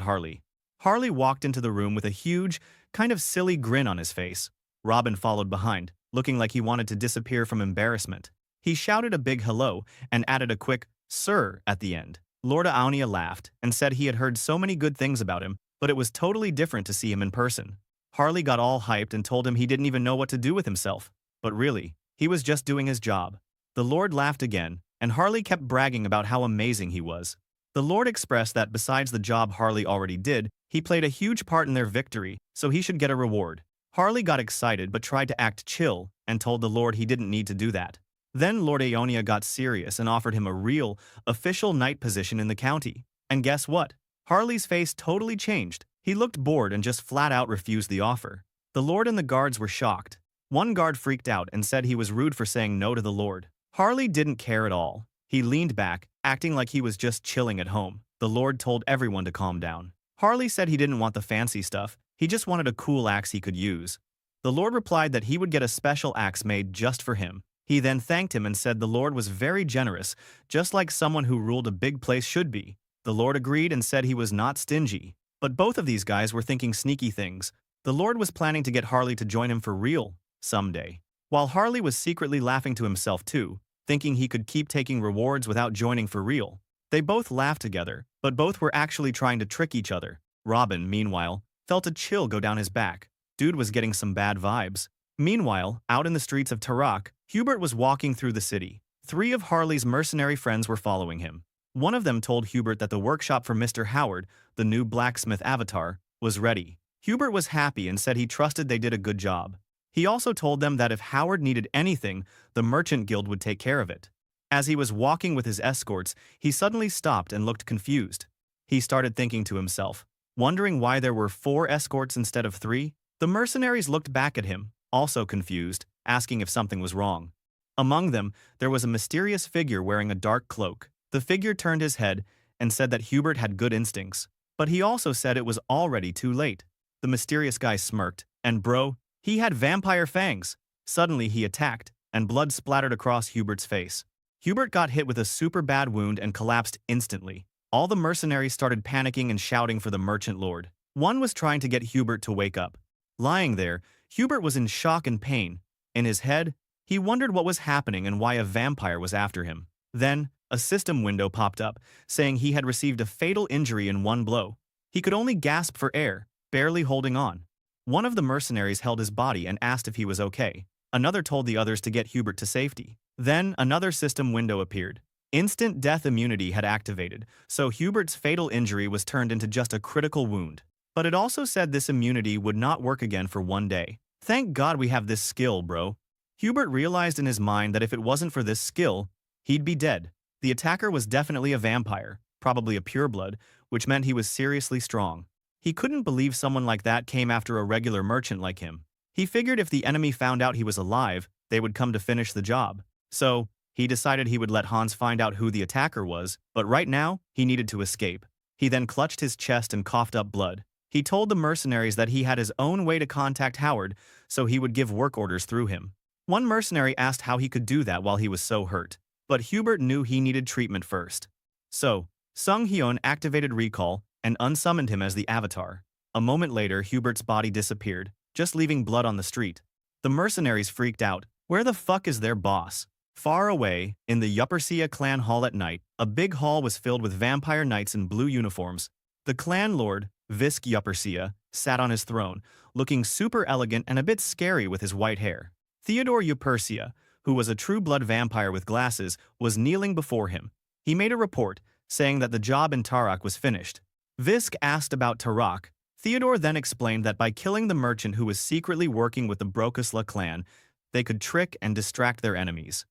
Harley. Harley walked into the room with a huge, kind of silly grin on his face. Robin followed behind, looking like he wanted to disappear from embarrassment. He shouted a big hello and added a quick, "Sir," at the end. Lord Aonia laughed and said he had heard so many good things about him, but it was totally different to see him in person. Harley got all hyped and told him he didn't even know what to do with himself. But really, he was just doing his job. The Lord laughed again, and Harley kept bragging about how amazing he was. The Lord expressed that besides the job Harley already did, he played a huge part in their victory, so he should get a reward. Harley got excited but tried to act chill and told the Lord he didn't need to do that. Then Lord Aonia got serious and offered him a real, official knight position in the county. And guess what? Harley's face totally changed. He looked bored and just flat out refused the offer. The Lord and the guards were shocked. One guard freaked out and said he was rude for saying no to the Lord. Harley didn't care at all. He leaned back, acting like he was just chilling at home. The Lord told everyone to calm down. Harley said he didn't want the fancy stuff, he just wanted a cool axe he could use. The Lord replied that he would get a special axe made just for him. He then thanked him and said the Lord was very generous, just like someone who ruled a big place should be. The Lord agreed and said he was not stingy. But both of these guys were thinking sneaky things. The Lord was planning to get Harley to join him for real, someday. While Harley was secretly laughing to himself too, thinking he could keep taking rewards without joining for real. They both laughed together, but both were actually trying to trick each other. Robin, meanwhile, felt a chill go down his back. Dude was getting some bad vibes. Meanwhile, out in the streets of Tarak, Hubert was walking through the city. 3 of Harley's mercenary friends were following him. One of them told Hubert that the workshop for Mr. Howard, the new blacksmith avatar, was ready. Hubert was happy and said he trusted they did a good job. He also told them that if Howard needed anything, the Merchant Guild would take care of it. As he was walking with his escorts, he suddenly stopped and looked confused. He started thinking to himself, wondering why there were 4 escorts instead of 3. The mercenaries looked back at him, also confused, asking if something was wrong. Among them, there was a mysterious figure wearing a dark cloak. The figure turned his head and said that Hubert had good instincts, but he also said it was already too late. The mysterious guy smirked, and bro, he had vampire fangs. Suddenly he attacked, and blood splattered across Hubert's face. Hubert got hit with a super bad wound and collapsed instantly. All the mercenaries started panicking and shouting for the merchant lord. One was trying to get Hubert to wake up. Lying there, Hubert was in shock and pain. In his head, he wondered what was happening and why a vampire was after him. Then, a system window popped up, saying he had received a fatal injury in one blow. He could only gasp for air, barely holding on. One of the mercenaries held his body and asked if he was okay. Another told the others to get Hubert to safety. Then, another system window appeared. Instant death immunity had activated, so Hubert's fatal injury was turned into just a critical wound. But it also said this immunity would not work again for 1 day. Thank God we have this skill, bro. Hubert realized in his mind that if it wasn't for this skill, he'd be dead. The attacker was definitely a vampire, probably a pureblood, which meant he was seriously strong. He couldn't believe someone like that came after a regular merchant like him. He figured if the enemy found out he was alive, they would come to finish the job. So, he decided he would let Hans find out who the attacker was, but right now, he needed to escape. He then clutched his chest and coughed up blood. He told the mercenaries that he had his own way to contact Howard, so he would give work orders through him. One mercenary asked how he could do that while he was so hurt, but Hubert knew he needed treatment first. So, Sung Hyun activated recall and unsummoned him as the avatar. A moment later, Hubert's body disappeared, just leaving blood on the street. The mercenaries freaked out. Where the fuck is their boss? Far away, in the Yuppersia clan hall at night, a big hall was filled with vampire knights in blue uniforms. The clan lord, Visk Yuppersia, sat on his throne, looking super elegant and a bit scary with his white hair. Theodore Yuppersia, who was a true-blood vampire with glasses, was kneeling before him. He made a report, saying that the job in Tarak was finished. Visk asked about Tarak. Theodore then explained that by killing the merchant who was secretly working with the Brokosla clan, they could trick and distract their enemies.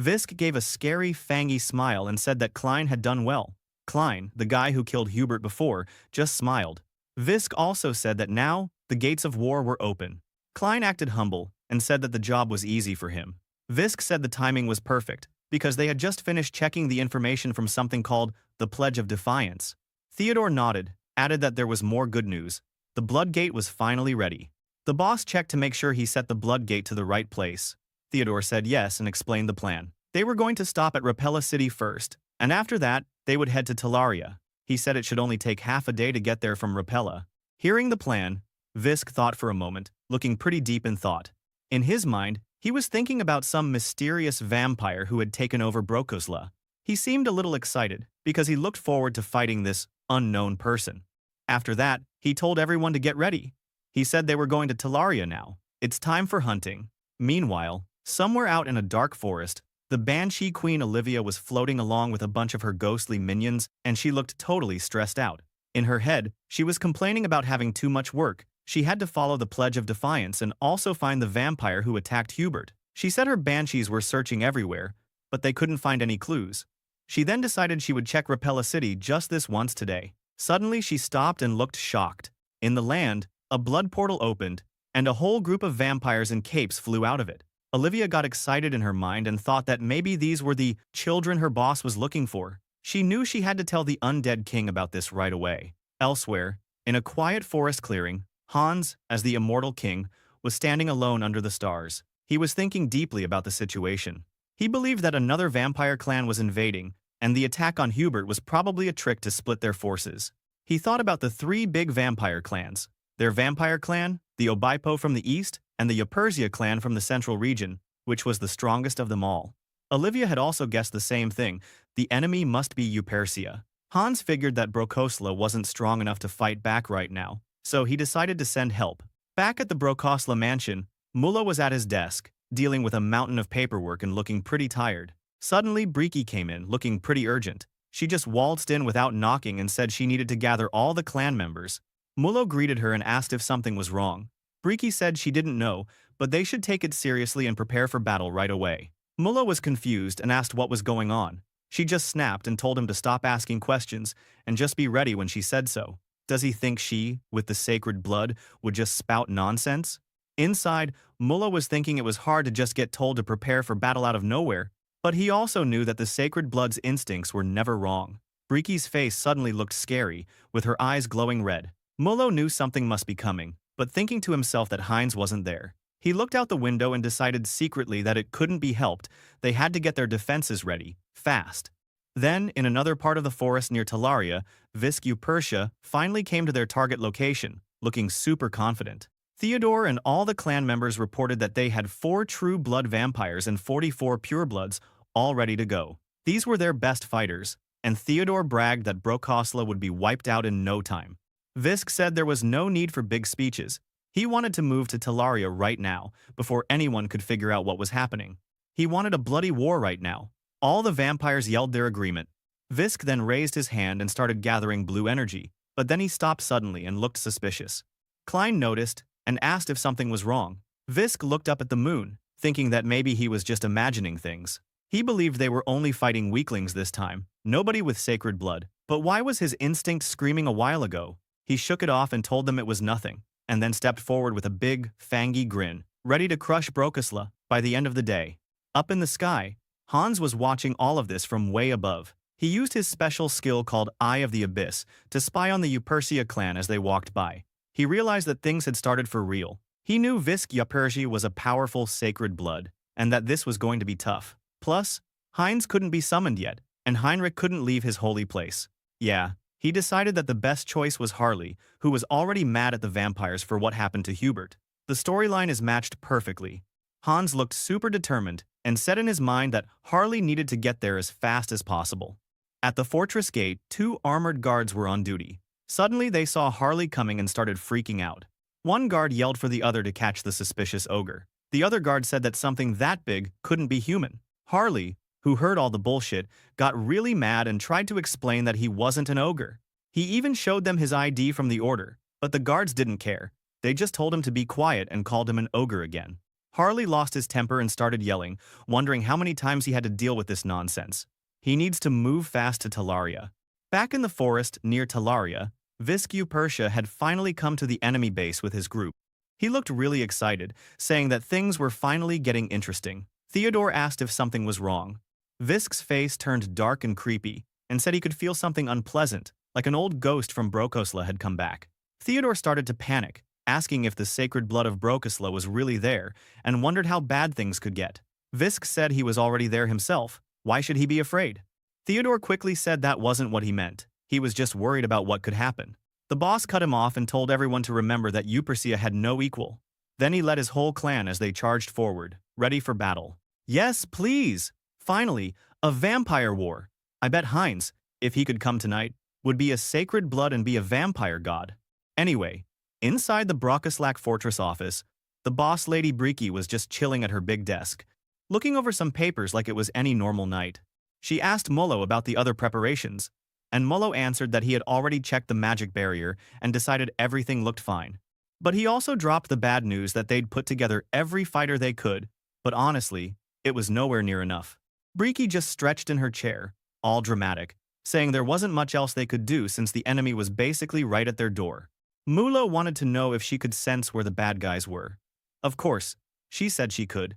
Visk gave a scary, fangy smile and said that Klein had done well. Klein, the guy who killed Hubert before, just smiled. Visk also said that now, the gates of war were open. Klein acted humble and said that the job was easy for him. Visk said the timing was perfect, because they had just finished checking the information from something called the Pledge of Defiance. Theodore nodded, added that there was more good news. The Blood Gate was finally ready. The boss checked to make sure he set the Blood Gate to the right place. Theodore said yes and explained the plan. They were going to stop at Rapella City first, and after that, they would head to Talaria. He said it should only take half a day to get there from Rapella. Hearing the plan, Visk thought for a moment, looking pretty deep in thought. In his mind, he was thinking about some mysterious vampire who had taken over Brokosla. He seemed a little excited, because he looked forward to fighting this unknown person. After that, he told everyone to get ready. He said they were going to Talaria now. It's time for hunting. Meanwhile, somewhere out in a dark forest, the Banshee Queen Olivia was floating along with a bunch of her ghostly minions, and she looked totally stressed out. In her head, she was complaining about having too much work. She had to follow the Pledge of Defiance and also find the vampire who attacked Hubert. She said her banshees were searching everywhere, but they couldn't find any clues. She then decided she would check Rapella City just this once today. Suddenly she stopped and looked shocked. In the land, a blood portal opened, and a whole group of vampires in capes flew out of it. Olivia got excited in her mind and thought that maybe these were the children her boss was looking for. She knew she had to tell the undead king about this right away. Elsewhere, in a quiet forest clearing, Hans, as the immortal king, was standing alone under the stars. He was thinking deeply about the situation. He believed that another vampire clan was invading, and the attack on Hubert was probably a trick to split their forces. He thought about the 3 big vampire clans: their vampire clan, the Obaipo from the east, and the Yuppersia clan from the central region, which was the strongest of them all. Olivia had also guessed the same thing: the enemy must be Yuppersia. Hans figured that Brokosla wasn't strong enough to fight back right now, so he decided to send help. Back at the Brokosla mansion, Mullah was at his desk, dealing with a mountain of paperwork and looking pretty tired. Suddenly, Briki came in, looking pretty urgent. She just waltzed in without knocking and said she needed to gather all the clan members. Mullah greeted her and asked if something was wrong. Briki said she didn't know, but they should take it seriously and prepare for battle right away. Mullah was confused and asked what was going on. She just snapped and told him to stop asking questions and just be ready when she said so. Does he think she, with the sacred blood, would just spout nonsense? Inside, Mullah was thinking it was hard to just get told to prepare for battle out of nowhere, but he also knew that the sacred blood's instincts were never wrong. Briki's face suddenly looked scary, with her eyes glowing red. Mullah knew something must be coming, but thinking to himself that Heinz wasn't there. He looked out the window and decided secretly that it couldn't be helped. They had to get their defenses ready, fast. Then, in another part of the forest near Talaria, Viscu finally came to their target location, looking super confident. Theodore and all the clan members reported that they had 4 true blood vampires and 44 purebloods, all ready to go. These were their best fighters, and Theodore bragged that Brokosla would be wiped out in no time. Visk said there was no need for big speeches. He wanted to move to Talaria right now, before anyone could figure out what was happening. He wanted a bloody war right now. All the vampires yelled their agreement. Visk then raised his hand and started gathering blue energy, but then he stopped suddenly and looked suspicious. Klein noticed and asked if something was wrong. Visk looked up at the moon, thinking that maybe he was just imagining things. He believed they were only fighting weaklings this time, nobody with sacred blood. But why was his instinct screaming a while ago? He shook it off and told them it was nothing, and then stepped forward with a big, fangy grin, ready to crush Brokosla by the end of the day. Up in the sky, Hans was watching all of this from way above. He used his special skill called Eye of the Abyss to spy on the Upersia clan as they walked by. He realized that things had started for real. He knew Visk Upersia was a powerful sacred blood, and that this was going to be tough. Plus, Heinz couldn't be summoned yet, and Heinrich couldn't leave his holy place. Yeah, he decided that the best choice was Harley, who was already mad at the vampires for what happened to Hubert. The storyline is matched perfectly. Hans looked super determined and said in his mind that Harley needed to get there as fast as possible. At the fortress gate, 2 armored guards were on duty. Suddenly, they saw Harley coming and started freaking out. One guard yelled for the other to catch the suspicious ogre. The other guard said that something that big couldn't be human. Harley, who heard all the bullshit, got really mad and tried to explain that he wasn't an ogre. He even showed them his ID from the order, but the guards didn't care. They just told him to be quiet and called him an ogre again. Harley lost his temper and started yelling, wondering how many times he had to deal with this nonsense. He needs to move fast to Talaria. Back in the forest near Talaria, Viscu Persia had finally come to the enemy base with his group. He looked really excited, saying that things were finally getting interesting. Theodore asked if something was wrong. Visk's face turned dark and creepy, and said he could feel something unpleasant, like an old ghost from Brokosla had come back. Theodore started to panic, asking if the sacred blood of Brokosla was really there, and wondered how bad things could get. Visk said he was already there himself. Why should he be afraid? Theodore quickly said that wasn't what he meant. He was just worried about what could happen. The boss cut him off and told everyone to remember that Upersia had no equal. Then he led his whole clan as they charged forward, ready for battle. Yes, please! Finally, a vampire war. I bet Heinz, if he could come tonight, would be a sacred blood and be a vampire god. Anyway, inside the Brokoslak fortress office, the boss lady Briki was just chilling at her big desk, looking over some papers like it was any normal night. She asked Molo about the other preparations, and Molo answered that he had already checked the magic barrier and decided everything looked fine. But he also dropped the bad news that they'd put together every fighter they could, but honestly, it was nowhere near enough. Briki just stretched in her chair, all dramatic, saying there wasn't much else they could do since the enemy was basically right at their door. Mula wanted to know if she could sense where the bad guys were. Of course, she said she could,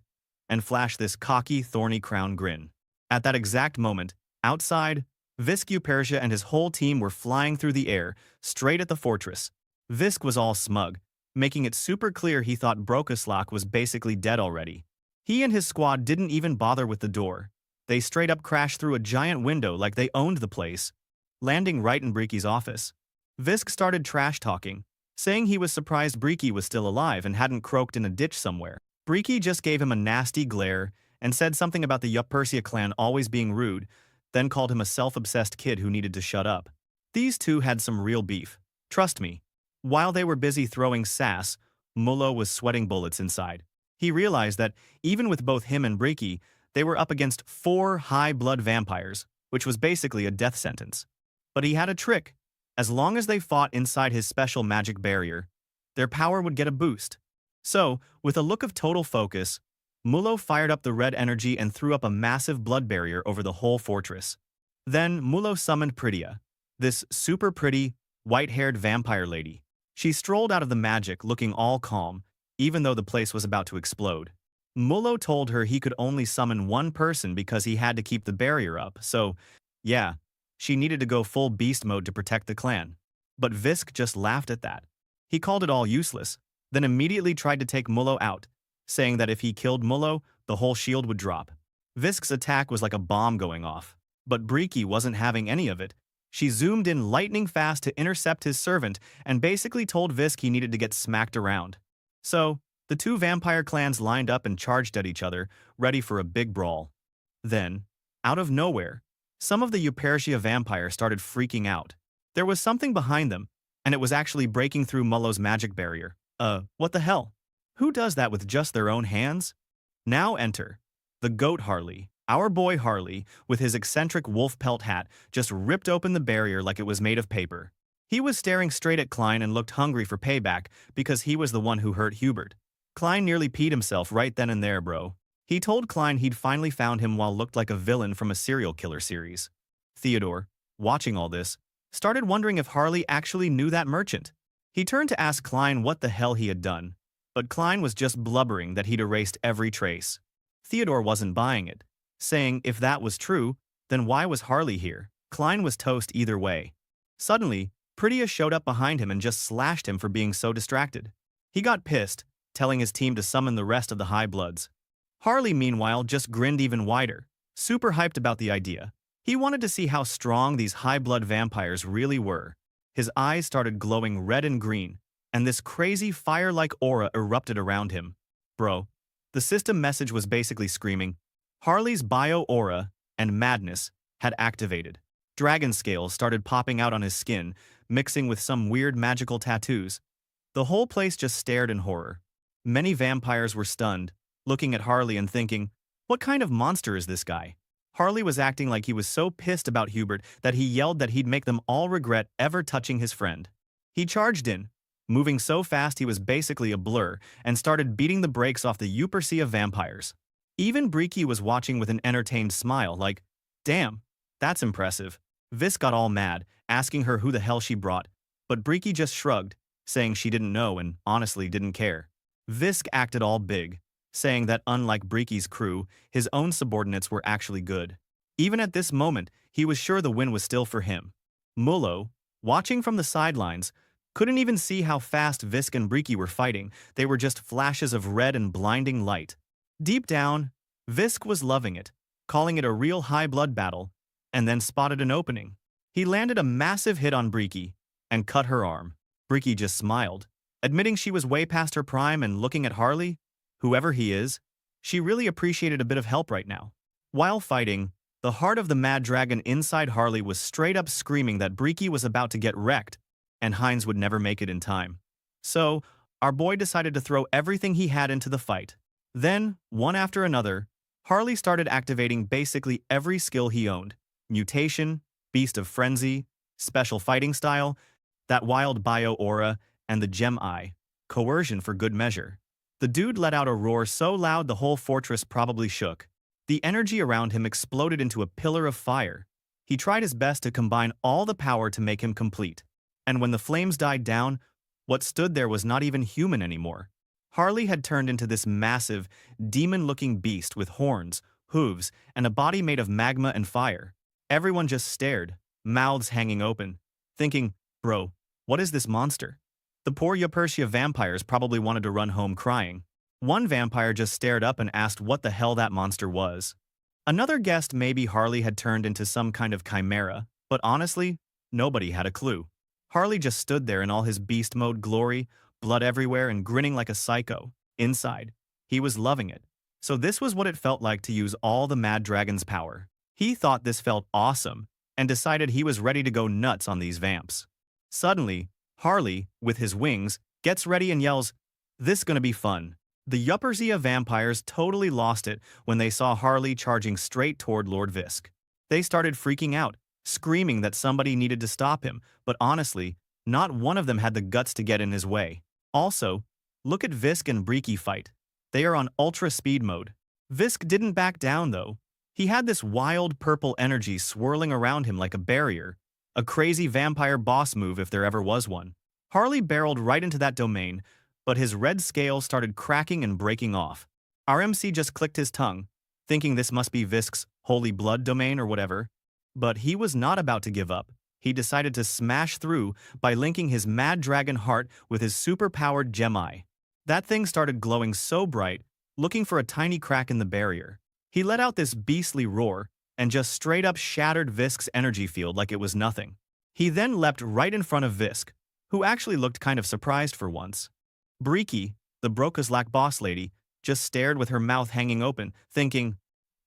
and flashed this cocky, thorny crown grin. At that exact moment, outside, Viscu Persia and his whole team were flying through the air, straight at the fortress. Visk was all smug, making it super clear he thought Brokoslak was basically dead already. He and his squad didn't even bother with the door. They straight up crashed through a giant window like they owned the place, landing right in Briki's office. Visk started trash-talking, saying he was surprised Briki was still alive and hadn't croaked in a ditch somewhere. Briki just gave him a nasty glare and said something about the Upersia clan always being rude, then called him a self-obsessed kid who needed to shut up. These two had some real beef. Trust me. While they were busy throwing sass, Mullo was sweating bullets inside. He realized that even with both him and Breaky, they were up against 4 high-blood vampires, which was basically a death sentence. But he had a trick. As long as they fought inside his special magic barrier, their power would get a boost. So, with a look of total focus, Mullo fired up the red energy and threw up a massive blood barrier over the whole fortress. Then Mullo summoned Pritia, this super pretty, white-haired vampire lady. She strolled out of the magic looking all calm, even though the place was about to explode. Mullo told her he could only summon one person because he had to keep the barrier up, so, yeah, she needed to go full beast mode to protect the clan. But Visk just laughed at that. He called it all useless, then immediately tried to take Mullo out, saying that if he killed Mullo, the whole shield would drop. Visk's attack was like a bomb going off, but Breaky wasn't having any of it. She zoomed in lightning fast to intercept his servant and basically told Visk he needed to get smacked around. So, the two vampire clans lined up and charged at each other, ready for a big brawl. Then, out of nowhere, some of the Eupersia vampires started freaking out. There was something behind them, and it was actually breaking through Mullo's magic barrier. What the hell? Who does that with just their own hands? Now enter the goat Harley. Our boy Harley, with his eccentric wolf pelt hat, just ripped open the barrier like it was made of paper. He was staring straight at Klein and looked hungry for payback because he was the one who hurt Hubert. Klein nearly peed himself right then and there, bro. He told Klein he'd finally found him while looked like a villain from a serial killer series. Theodore, watching all this, started wondering if Harley actually knew that merchant. He turned to ask Klein what the hell he had done, but Klein was just blubbering that he'd erased every trace. Theodore wasn't buying it, saying if that was true, then why was Harley here? Klein was toast either way. Suddenly, Pritia showed up behind him and just slashed him for being so distracted. He got pissed, telling his team to summon the rest of the High Bloods. Harley, meanwhile, just grinned even wider, super hyped about the idea. He wanted to see how strong these high-blood vampires really were. His eyes started glowing red and green, and this crazy fire-like aura erupted around him. Bro, the system message was basically screaming, Harley's bio-aura and madness had activated. Dragon scales started popping out on his skin, mixing with some weird magical tattoos. The whole place just stared in horror. Many vampires were stunned, looking at Harley and thinking, what kind of monster is this guy? Harley was acting like he was so pissed about Hubert that he yelled that he'd make them all regret ever touching his friend. He charged in, moving so fast he was basically a blur, and started beating the brakes off the Eupersia vampires. Even Breaky was watching with an entertained smile like, damn, that's impressive. Visk got all mad, asking her who the hell she brought, but Breaky just shrugged, saying she didn't know and honestly didn't care. Visk acted all big, saying that unlike Breaky's crew, his own subordinates were actually good. Even at this moment, he was sure the win was still for him. Mullo, watching from the sidelines, couldn't even see how fast Visk and Breaky were fighting. They were just flashes of red and blinding light. Deep down, Visk was loving it, calling it a real high-blood battle, and then spotted an opening. He landed a massive hit on Breaky and cut her arm. Breaky just smiled, admitting she was way past her prime and looking at Harley, whoever he is, she really appreciated a bit of help right now. While fighting, the heart of the mad dragon inside Harley was straight up screaming that Breaky was about to get wrecked, and Heinz would never make it in time. So, our boy decided to throw everything he had into the fight. Then, one after another, Harley started activating basically every skill he owned. Mutation, Beast of Frenzy, Special Fighting Style, that wild bio aura, and the gem eye, coercion for good measure. The dude let out a roar so loud the whole fortress probably shook. The energy around him exploded into a pillar of fire. He tried his best to combine all the power to make him complete. And when the flames died down, what stood there was not even human anymore. Harley had turned into this massive, demon-looking beast with horns, hooves, and a body made of magma and fire. Everyone just stared, mouths hanging open, thinking, bro, what is this monster? The poor Eupersia vampires probably wanted to run home crying. One vampire just stared up and asked what the hell that monster was. Another guessed maybe Harley had turned into some kind of chimera, but honestly, nobody had a clue. Harley just stood there in all his beast mode glory, blood everywhere and grinning like a psycho. Inside, he was loving it. So this was what it felt like to use all the Mad Dragon's power. He thought this felt awesome, and decided he was ready to go nuts on these vamps. Suddenly, Harley, with his wings, gets ready and yells, "This gonna be fun." The Yupperzia vampires totally lost it when they saw Harley charging straight toward Lord Visk. They started freaking out, screaming that somebody needed to stop him, but honestly, not one of them had the guts to get in his way. Also, look at Visk and Breeky fight. They are on ultra speed mode. Visk didn't back down though. He had this wild purple energy swirling around him like a barrier, a crazy vampire boss move if there ever was one. Harley barreled right into that domain, but his red scales started cracking and breaking off. RMC just clicked his tongue, thinking this must be Visk's holy blood domain or whatever. But he was not about to give up. He decided to smash through by linking his Mad Dragon heart with his super-powered gem eye. That thing started glowing so bright, looking for a tiny crack in the barrier. He let out this beastly roar and just straight up shattered Visk's energy field like it was nothing. He then leapt right in front of Visk, who actually looked kind of surprised for once. Breeky, the Brokaslak boss lady, just stared with her mouth hanging open, thinking,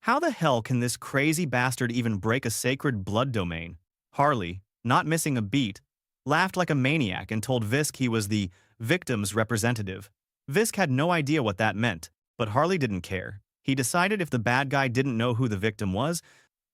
how the hell can this crazy bastard even break a sacred blood domain? Harley, not missing a beat, laughed like a maniac and told Visk he was the victim's representative. Visk had no idea what that meant, but Harley didn't care. He decided if the bad guy didn't know who the victim was,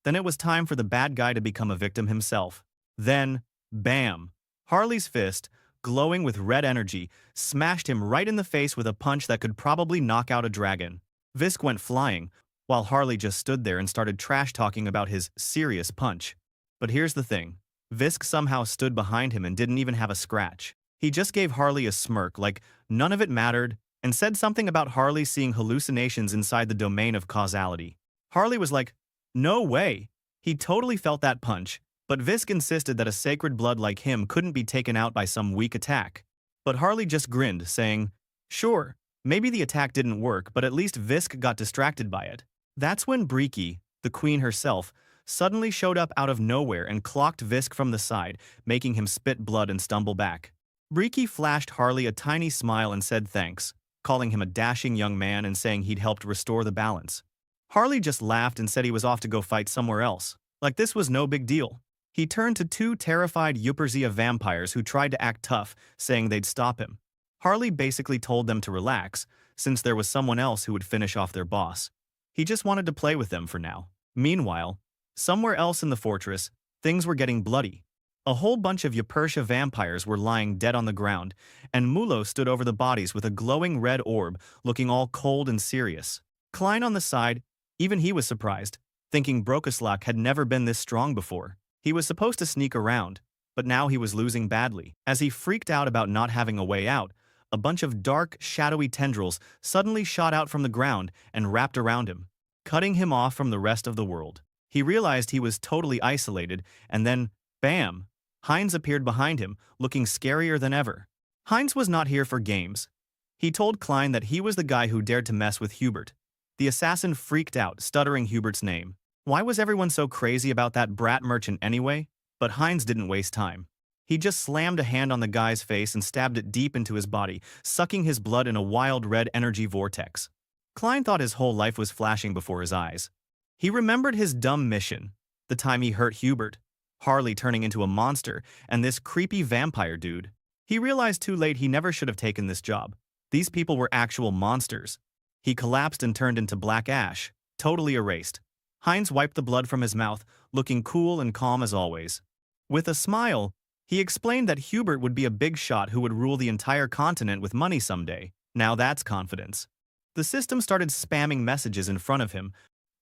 then it was time for the bad guy to become a victim himself. Then, bam! Harley's fist, glowing with red energy, smashed him right in the face with a punch that could probably knock out a dragon. Visk went flying, while Harley just stood there and started trash-talking about his serious punch. But here's the thing. Visk somehow stood behind him and didn't even have a scratch. He just gave Harley a smirk like none of it mattered and said something about Harley seeing hallucinations inside the domain of causality. Harley was like, no way. He totally felt that punch, but Visk insisted that a sacred blood like him couldn't be taken out by some weak attack. But Harley just grinned, saying, sure, maybe the attack didn't work, but at least Visk got distracted by it. That's when Breeky, the queen herself, suddenly showed up out of nowhere and clocked Visk from the side, making him spit blood and stumble back. Breeky flashed Harley a tiny smile and said thanks, calling him a dashing young man and saying he'd helped restore the balance. Harley just laughed and said he was off to go fight somewhere else, like this was no big deal. He turned to two terrified Yupperzia vampires who tried to act tough, saying they'd stop him. Harley basically told them to relax, since there was someone else who would finish off their boss. He just wanted to play with them for now. Meanwhile, somewhere else in the fortress, things were getting bloody. A whole bunch of Yupperzia vampires were lying dead on the ground, and Mulo stood over the bodies with a glowing red orb, looking all cold and serious. Klein on the side, even he was surprised, thinking Brokaslak had never been this strong before. He was supposed to sneak around, but now he was losing badly. As he freaked out about not having a way out, a bunch of dark, shadowy tendrils suddenly shot out from the ground and wrapped around him, cutting him off from the rest of the world. He realized he was totally isolated, and then, bam! Heinz appeared behind him, looking scarier than ever. Heinz was not here for games. He told Klein that he was the guy who dared to mess with Hubert. The assassin freaked out, stuttering Hubert's name. Why was everyone so crazy about that brat merchant anyway? But Heinz didn't waste time. He just slammed a hand on the guy's face and stabbed it deep into his body, sucking his blood in a wild red energy vortex. Klein thought his whole life was flashing before his eyes. He remembered his dumb mission, the time he hurt Hubert, Harley turning into a monster, and this creepy vampire dude. He realized too late he never should have taken this job. These people were actual monsters. He collapsed and turned into black ash, totally erased. Heinz wiped the blood from his mouth, looking cool and calm as always. With a smile, he explained that Hubert would be a big shot who would rule the entire continent with money someday. Now that's confidence. The system started spamming messages in front of him,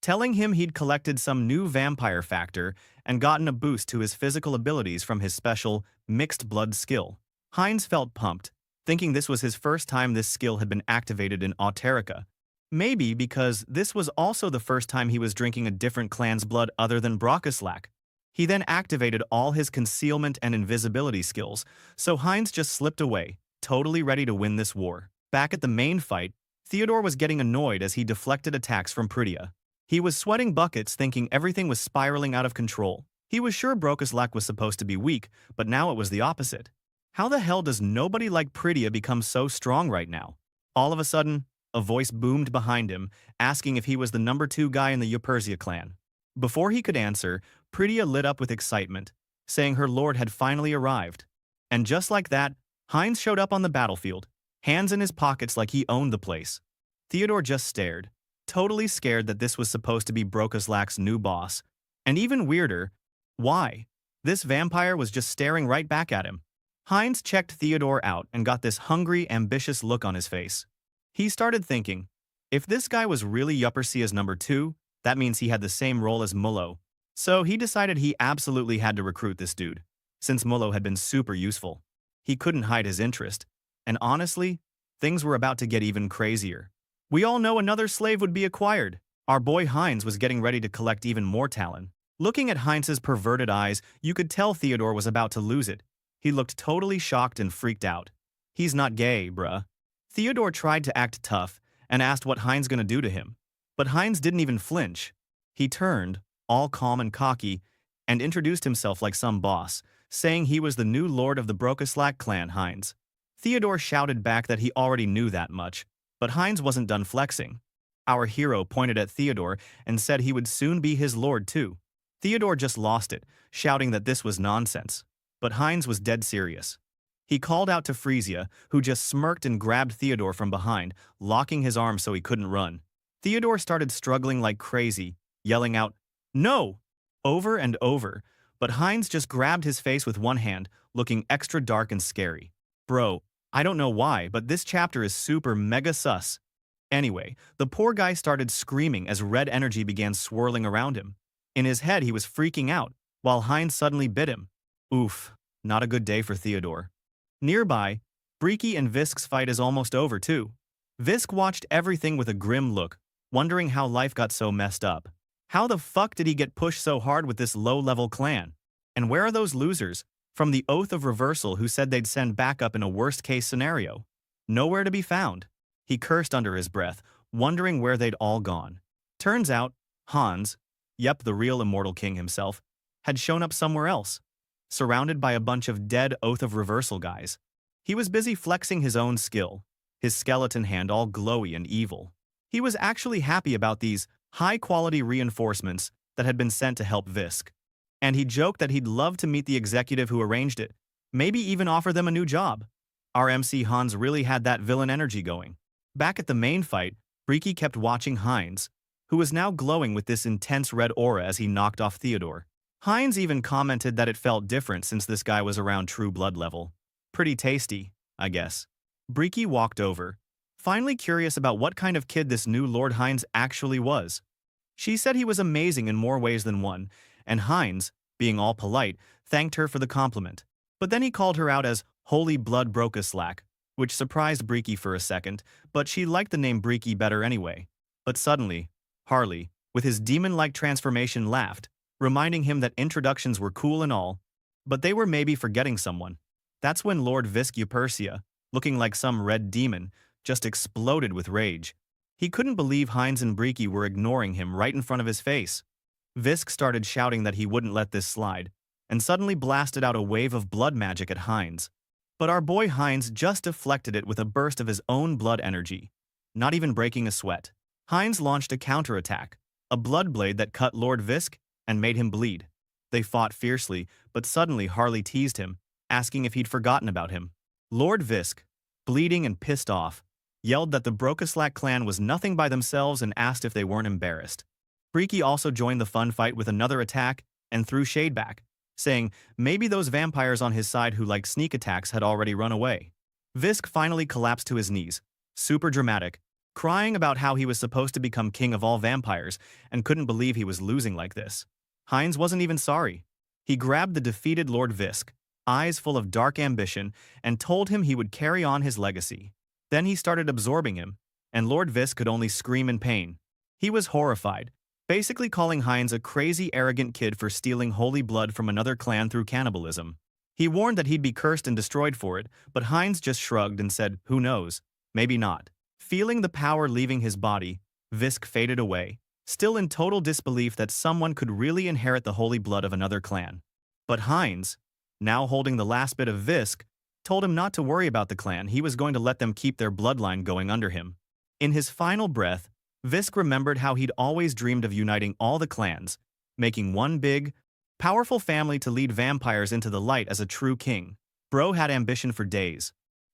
telling him he'd collected some new vampire factor and gotten a boost to his physical abilities from his special mixed blood skill. Heinz felt pumped, thinking this was his first time this skill had been activated in Auterica. Maybe because this was also the first time he was drinking a different clan's blood other than Brokaslak. He then activated all his concealment and invisibility skills, so Heinz just slipped away, totally ready to win this war. Back at the main fight, Theodore was getting annoyed as he deflected attacks from Pritia. He was sweating buckets, thinking everything was spiraling out of control. He was sure Brokaslak was supposed to be weak, but now it was the opposite. How the hell does nobody like Pritia become so strong right now? All of a sudden, a voice boomed behind him, asking if he was the number 2 guy in the Yupperzia clan. Before he could answer, Pritia lit up with excitement, saying her lord had finally arrived. And just like that, Heinz showed up on the battlefield, hands in his pockets like he owned the place. Theodore just stared, totally scared that this was supposed to be Brokaslak's new boss. And even weirder, why? This vampire was just staring right back at him. Heinz checked Theodore out and got this hungry, ambitious look on his face. He started thinking, if this guy was really Yuppersia's number 2, that means he had the same role as Mullo. So he decided he absolutely had to recruit this dude, since Mullo had been super useful. He couldn't hide his interest, and honestly, things were about to get even crazier. We all know another slave would be acquired. Our boy Heinz was getting ready to collect even more talent. Looking at Heinz's perverted eyes, you could tell Theodore was about to lose it. He looked totally shocked and freaked out. He's not gay, bruh. Theodore tried to act tough and asked what Heinz gonna do to him. But Heinz didn't even flinch. He turned, all calm and cocky, and introduced himself like some boss, saying he was the new lord of the Brokaslak clan, Heinz. Theodore shouted back that he already knew that much, but Heinz wasn't done flexing. Our hero pointed at Theodore and said he would soon be his lord too. Theodore just lost it, shouting that this was nonsense. But Heinz was dead serious. He called out to Frisia, who just smirked and grabbed Theodore from behind, locking his arm so he couldn't run. Theodore started struggling like crazy, yelling out, "No!" over and over, but Heinz just grabbed his face with one hand, looking extra dark and scary. Bro, I don't know why, but this chapter is super mega sus. Anyway, the poor guy started screaming as red energy began swirling around him. In his head, he was freaking out, while Heinz suddenly bit him. Oof, not a good day for Theodore. Nearby, Breeky and Visk's fight is almost over too. Visk watched everything with a grim look, wondering how life got so messed up. How the fuck did he get pushed so hard with this low-level clan? And where are those losers from the Oath of Reversal who said they'd send backup in a worst-case scenario? Nowhere to be found. He cursed under his breath, wondering where they'd all gone. Turns out, Hans, yep, the real immortal king himself, had shown up somewhere else, surrounded by a bunch of dead Oath of Reversal guys. He was busy flexing his own skill, his skeleton hand all glowy and evil. He was actually happy about these high-quality reinforcements that had been sent to help Visk. And he joked that he'd love to meet the executive who arranged it, maybe even offer them a new job. Our MC Hans really had that villain energy going. Back at the main fight, Breeky kept watching Heinz, who was now glowing with this intense red aura as he knocked off Theodore. Heinz even commented that it felt different since this guy was around true blood level. Pretty tasty, I guess. Breeky walked over, finally curious about what kind of kid this new Lord Heinz actually was. She said he was amazing in more ways than one, and Heinz, being all polite, thanked her for the compliment. But then he called her out as Holy Blood Brokaslak, which surprised Breeky for a second, but she liked the name Breeky better anyway. But suddenly, Harley, with his demon-like transformation, laughed, reminding him that introductions were cool and all, but they were maybe forgetting someone. That's when Lord Visk Yuppersia, looking like some red demon, just exploded with rage. He couldn't believe Heinz and Breeky were ignoring him right in front of his face. Visk started shouting that he wouldn't let this slide, and suddenly blasted out a wave of blood magic at Heinz. But our boy Heinz just deflected it with a burst of his own blood energy, not even breaking a sweat. Heinz launched a counterattack, a blood blade that cut Lord Visk and made him bleed. They fought fiercely, but suddenly Harley teased him, asking if he'd forgotten about him. Lord Visk, bleeding and pissed off, yelled that the Brokaslak clan was nothing by themselves and asked if they weren't embarrassed. Breeky also joined the fun fight with another attack and threw shade back, saying maybe those vampires on his side who liked sneak attacks had already run away. Visk finally collapsed to his knees, super dramatic, crying about how he was supposed to become king of all vampires and couldn't believe he was losing like this. Heinz wasn't even sorry. He grabbed the defeated Lord Visk, eyes full of dark ambition, and told him he would carry on his legacy. Then he started absorbing him, and Lord Visk could only scream in pain. He was horrified, basically calling Heinz a crazy, arrogant kid for stealing holy blood from another clan through cannibalism. He warned that he'd be cursed and destroyed for it, but Heinz just shrugged and said, who knows, maybe not. Feeling the power leaving his body, Visk faded away, still in total disbelief that someone could really inherit the holy blood of another clan. But Heinz, now holding the last bit of Visk, told him not to worry about the clan, he was going to let them keep their bloodline going under him. In his final breath, Visk remembered how he'd always dreamed of uniting all the clans, making one big, powerful family to lead vampires into the light as a true king. Bro had ambition for days.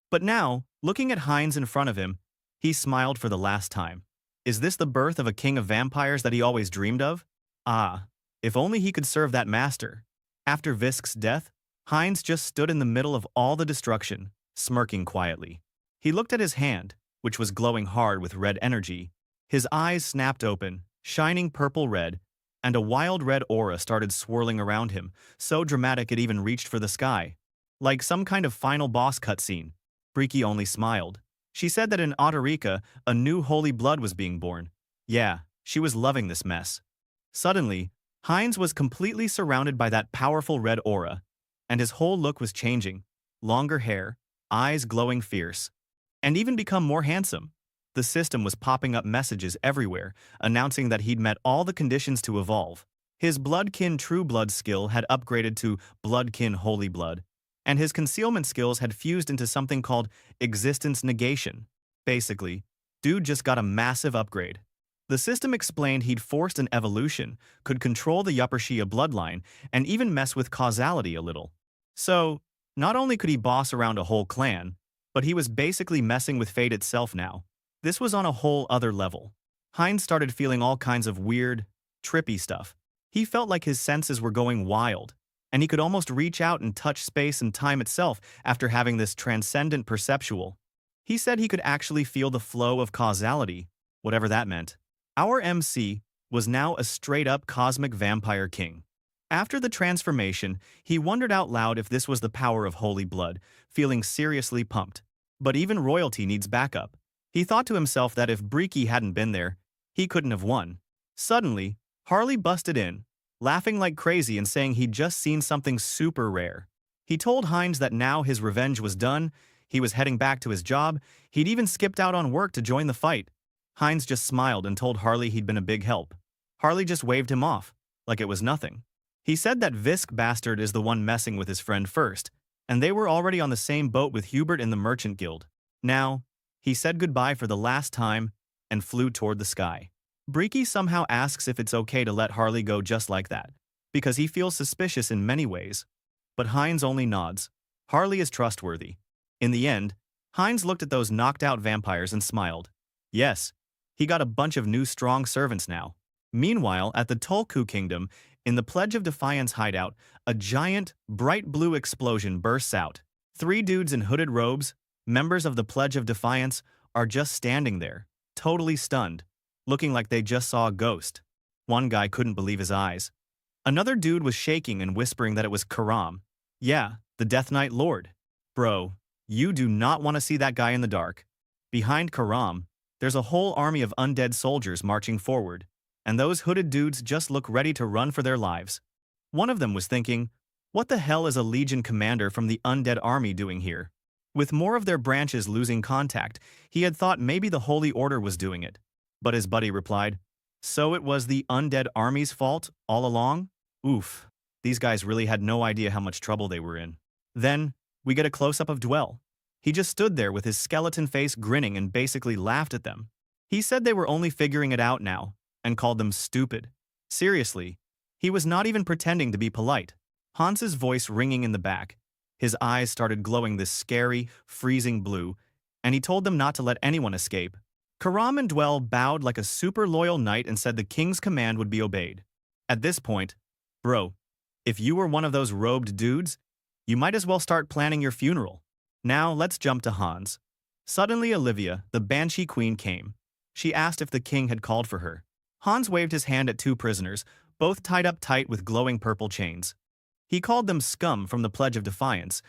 But now, looking at Heinz in front of him, He smiled for the last time. Is this the birth of a king of vampires that he always dreamed of? Ah, if only he could serve that master. After Visk's death, Heinz just stood in the middle of all the destruction, smirking quietly. He looked at his hand, which was glowing hard with red energy. His eyes snapped open, shining purple-red, and a wild red aura started swirling around him, so dramatic it even reached for the sky. Like some kind of final boss cutscene. Briki only smiled. She said that in Otterika, a new holy blood was being born. Yeah, she was loving this mess. Suddenly, Heinz was completely surrounded by that powerful red aura, and his whole look was changing. Longer hair, eyes glowing fierce, and even become more handsome. The system was popping up messages everywhere, announcing that he'd met all the conditions to evolve. His Bloodkin True Blood skill had upgraded to Bloodkin Holy Blood, and his concealment skills had fused into something called Existence Negation. Basically, dude just got a massive upgrade. The system explained he'd forced an evolution, could control the Yuppershia bloodline, and even mess with causality a little. So, not only could he boss around a whole clan, but he was basically messing with fate itself now. This was on a whole other level. Heinz started feeling all kinds of weird, trippy stuff. He felt like his senses were going wild, and he could almost reach out and touch space and time itself after having this transcendent perceptual. He said he could actually feel the flow of causality, whatever that meant. Our MC was now a straight-up cosmic vampire king. After the transformation, he wondered out loud if this was the power of holy blood, feeling seriously pumped. But even royalty needs backup. He thought to himself that if Briki hadn't been there, he couldn't have won. Suddenly, Harley busted in, laughing like crazy and saying he'd just seen something super rare. He told Heinz that now his revenge was done, he was heading back to his job, he'd even skipped out on work to join the fight. Heinz just smiled and told Harley he'd been a big help. Harley just waved him off, like it was nothing. He said that Visk bastard is the one messing with his friend first, and they were already on the same boat with Hubert in the Merchant Guild. Now, he said goodbye for the last time and flew toward the sky. Briki somehow asks if it's okay to let Harley go just like that, because he feels suspicious in many ways. But Heinz only nods. Harley is trustworthy. In the end, Heinz looked at those knocked-out vampires and smiled. Yes, he got a bunch of new strong servants now. Meanwhile, at the Tolku Kingdom, in the Pledge of Defiance hideout, a giant, bright blue explosion bursts out. 3 dudes in hooded robes, members of the Pledge of Defiance, are just standing there, totally stunned, looking like they just saw a ghost. One guy couldn't believe his eyes. Another dude was shaking and whispering that it was Karam. Yeah, the Death Knight Lord. Bro, you do not want to see that guy in the dark. Behind Karam, there's a whole army of undead soldiers marching forward, and those hooded dudes just look ready to run for their lives. One of them was thinking, what the hell is a Legion commander from the undead army doing here? With more of their branches losing contact, he had thought maybe the Holy Order was doing it. But his buddy replied, so it was the undead army's fault all along? Oof, these guys really had no idea how much trouble they were in. Then, we get a close-up of Dwell. He just stood there with his skeleton face grinning and basically laughed at them. He said they were only figuring it out now, and called them stupid. Seriously, he was not even pretending to be polite. Hans's voice ringing in the back. His eyes started glowing this scary, freezing blue, and he told them not to let anyone escape. Karam and Dwell bowed like a super loyal knight and said the king's command would be obeyed. At this point, bro, if you were one of those robed dudes, you might as well start planning your funeral. Now let's jump to Hans. Suddenly Olivia, the Banshee Queen, came. She asked if the king had called for her. Hans waved his hand at 2 prisoners, both tied up tight with glowing purple chains. He called them scum from the Pledge of Defiance,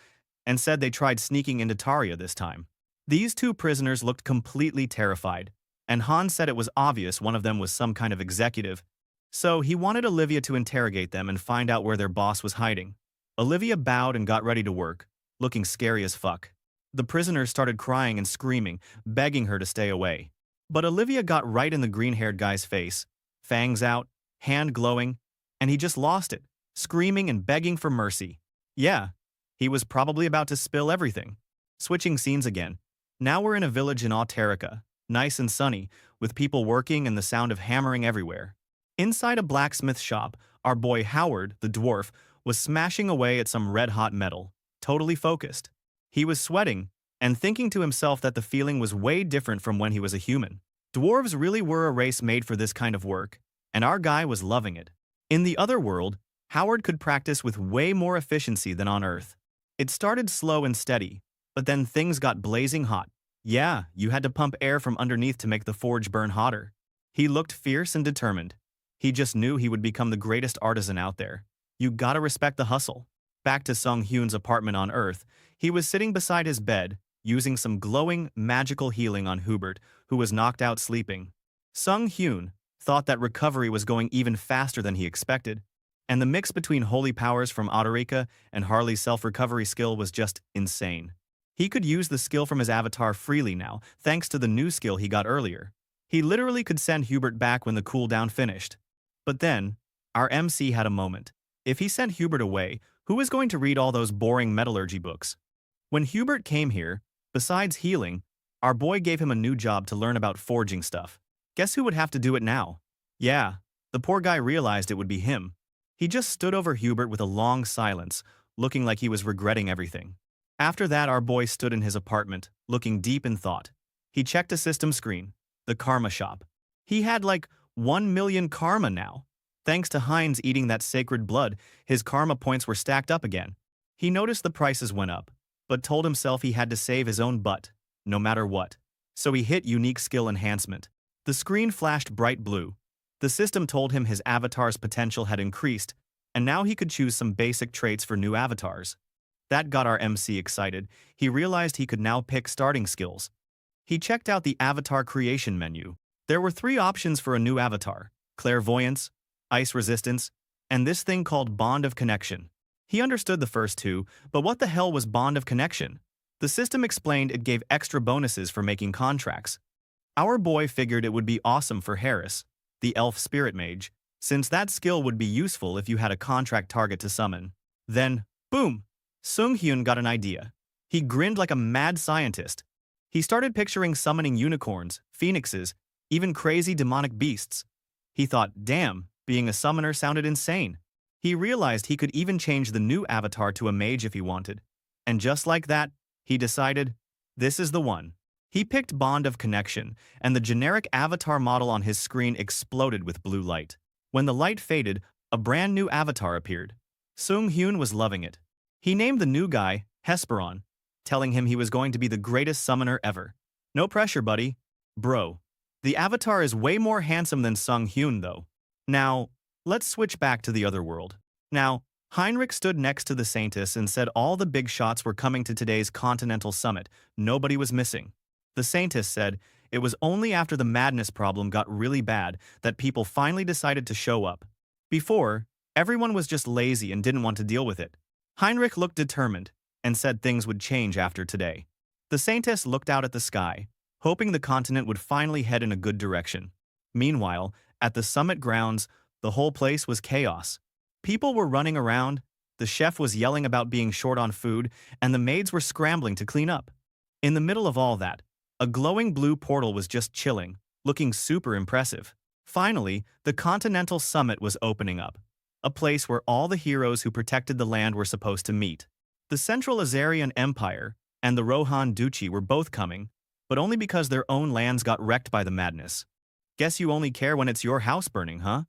and said they tried sneaking into Taria this time. These 2 prisoners looked completely terrified, and Hans said it was obvious one of them was some kind of executive, so he wanted Olivia to interrogate them and find out where their boss was hiding. Olivia bowed and got ready to work, looking scary as fuck. The prisoners started crying and screaming, begging her to stay away. But Olivia got right in the green-haired guy's face, fangs out, hand glowing, and he just lost it, screaming and begging for mercy. Yeah, he was probably about to spill everything. Switching scenes again. Now we're in a village in Auterica, nice and sunny, with people working and the sound of hammering everywhere. Inside a blacksmith shop, our boy Howard, the dwarf, was smashing away at some red-hot metal, totally focused. He was sweating, and thinking to himself that the feeling was way different from when he was a human. Dwarves really were a race made for this kind of work, and our guy was loving it. In the other world, Howard could practice with way more efficiency than on Earth. It started slow and steady, but then things got blazing hot. Yeah, you had to pump air from underneath to make the forge burn hotter. He looked fierce and determined. He just knew he would become the greatest artisan out there. You gotta respect the hustle. Back to Sung Hyun's apartment on Earth, he was sitting beside his bed, using some glowing, magical healing on Hubert, who was knocked out sleeping. Sung Hyun thought that recovery was going even faster than he expected, and the mix between holy powers from Otterika and Harley's self-recovery skill was just insane. He could use the skill from his avatar freely now, thanks to the new skill he got earlier. He literally could send Hubert back when the cooldown finished. But then, our MC had a moment. If he sent Hubert away, who was going to read all those boring metallurgy books? When Hubert came here, besides healing, our boy gave him a new job to learn about forging stuff. Guess who would have to do it now? Yeah, the poor guy realized it would be him. He just stood over Hubert with a long silence, looking like he was regretting everything. After that, our boy stood in his apartment, looking deep in thought. He checked a system screen, the karma shop. He had like 1 million karma now. Thanks to Heinz eating that sacred blood, his karma points were stacked up again. He noticed the prices went up, but told himself he had to save his own butt, no matter what. So he hit unique skill enhancement. The screen flashed bright blue. The system told him his avatar's potential had increased, and now he could choose some basic traits for new avatars. That got our MC excited. He realized he could now pick starting skills. He checked out the avatar creation menu. There were 3 options for a new avatar: clairvoyance, ice resistance, and this thing called bond of connection. He understood the first 2, but what the hell was bond of connection? The system explained it gave extra bonuses for making contracts. Our boy figured it would be awesome for Harris, the elf spirit mage, since that skill would be useful if you had a contract target to summon. Then, boom! Sung Hyun got an idea. He grinned like a mad scientist. He started picturing summoning unicorns, phoenixes, even crazy demonic beasts. He thought, damn, being a summoner sounded insane. He realized he could even change the new avatar to a mage if he wanted. And just like that, he decided, this is the one. He picked Bond of Connection, and the generic avatar model on his screen exploded with blue light. When the light faded, a brand new avatar appeared. Sung Hyun was loving it. He named the new guy Hesperon, telling him he was going to be the greatest summoner ever. No pressure, buddy. Bro. The avatar is way more handsome than Sung Hyun, though. Now, let's switch back to the other world. Now, Heinrich stood next to the Saintess and said all the big shots were coming to today's Continental Summit. Nobody was missing. The Saintess said it was only after the madness problem got really bad that people finally decided to show up. Before, everyone was just lazy and didn't want to deal with it. Heinrich looked determined and said things would change after today. The Saintess looked out at the sky, hoping the continent would finally head in a good direction. Meanwhile, at the summit grounds, the whole place was chaos. People were running around, the chef was yelling about being short on food, and the maids were scrambling to clean up. In the middle of all that, a glowing blue portal was just chilling, looking super impressive. Finally, the Continental Summit was opening up, a place where all the heroes who protected the land were supposed to meet. The Central Azarian Empire and the Rohan Duchy were both coming, but only because their own lands got wrecked by the madness. Guess you only care when it's your house burning, huh?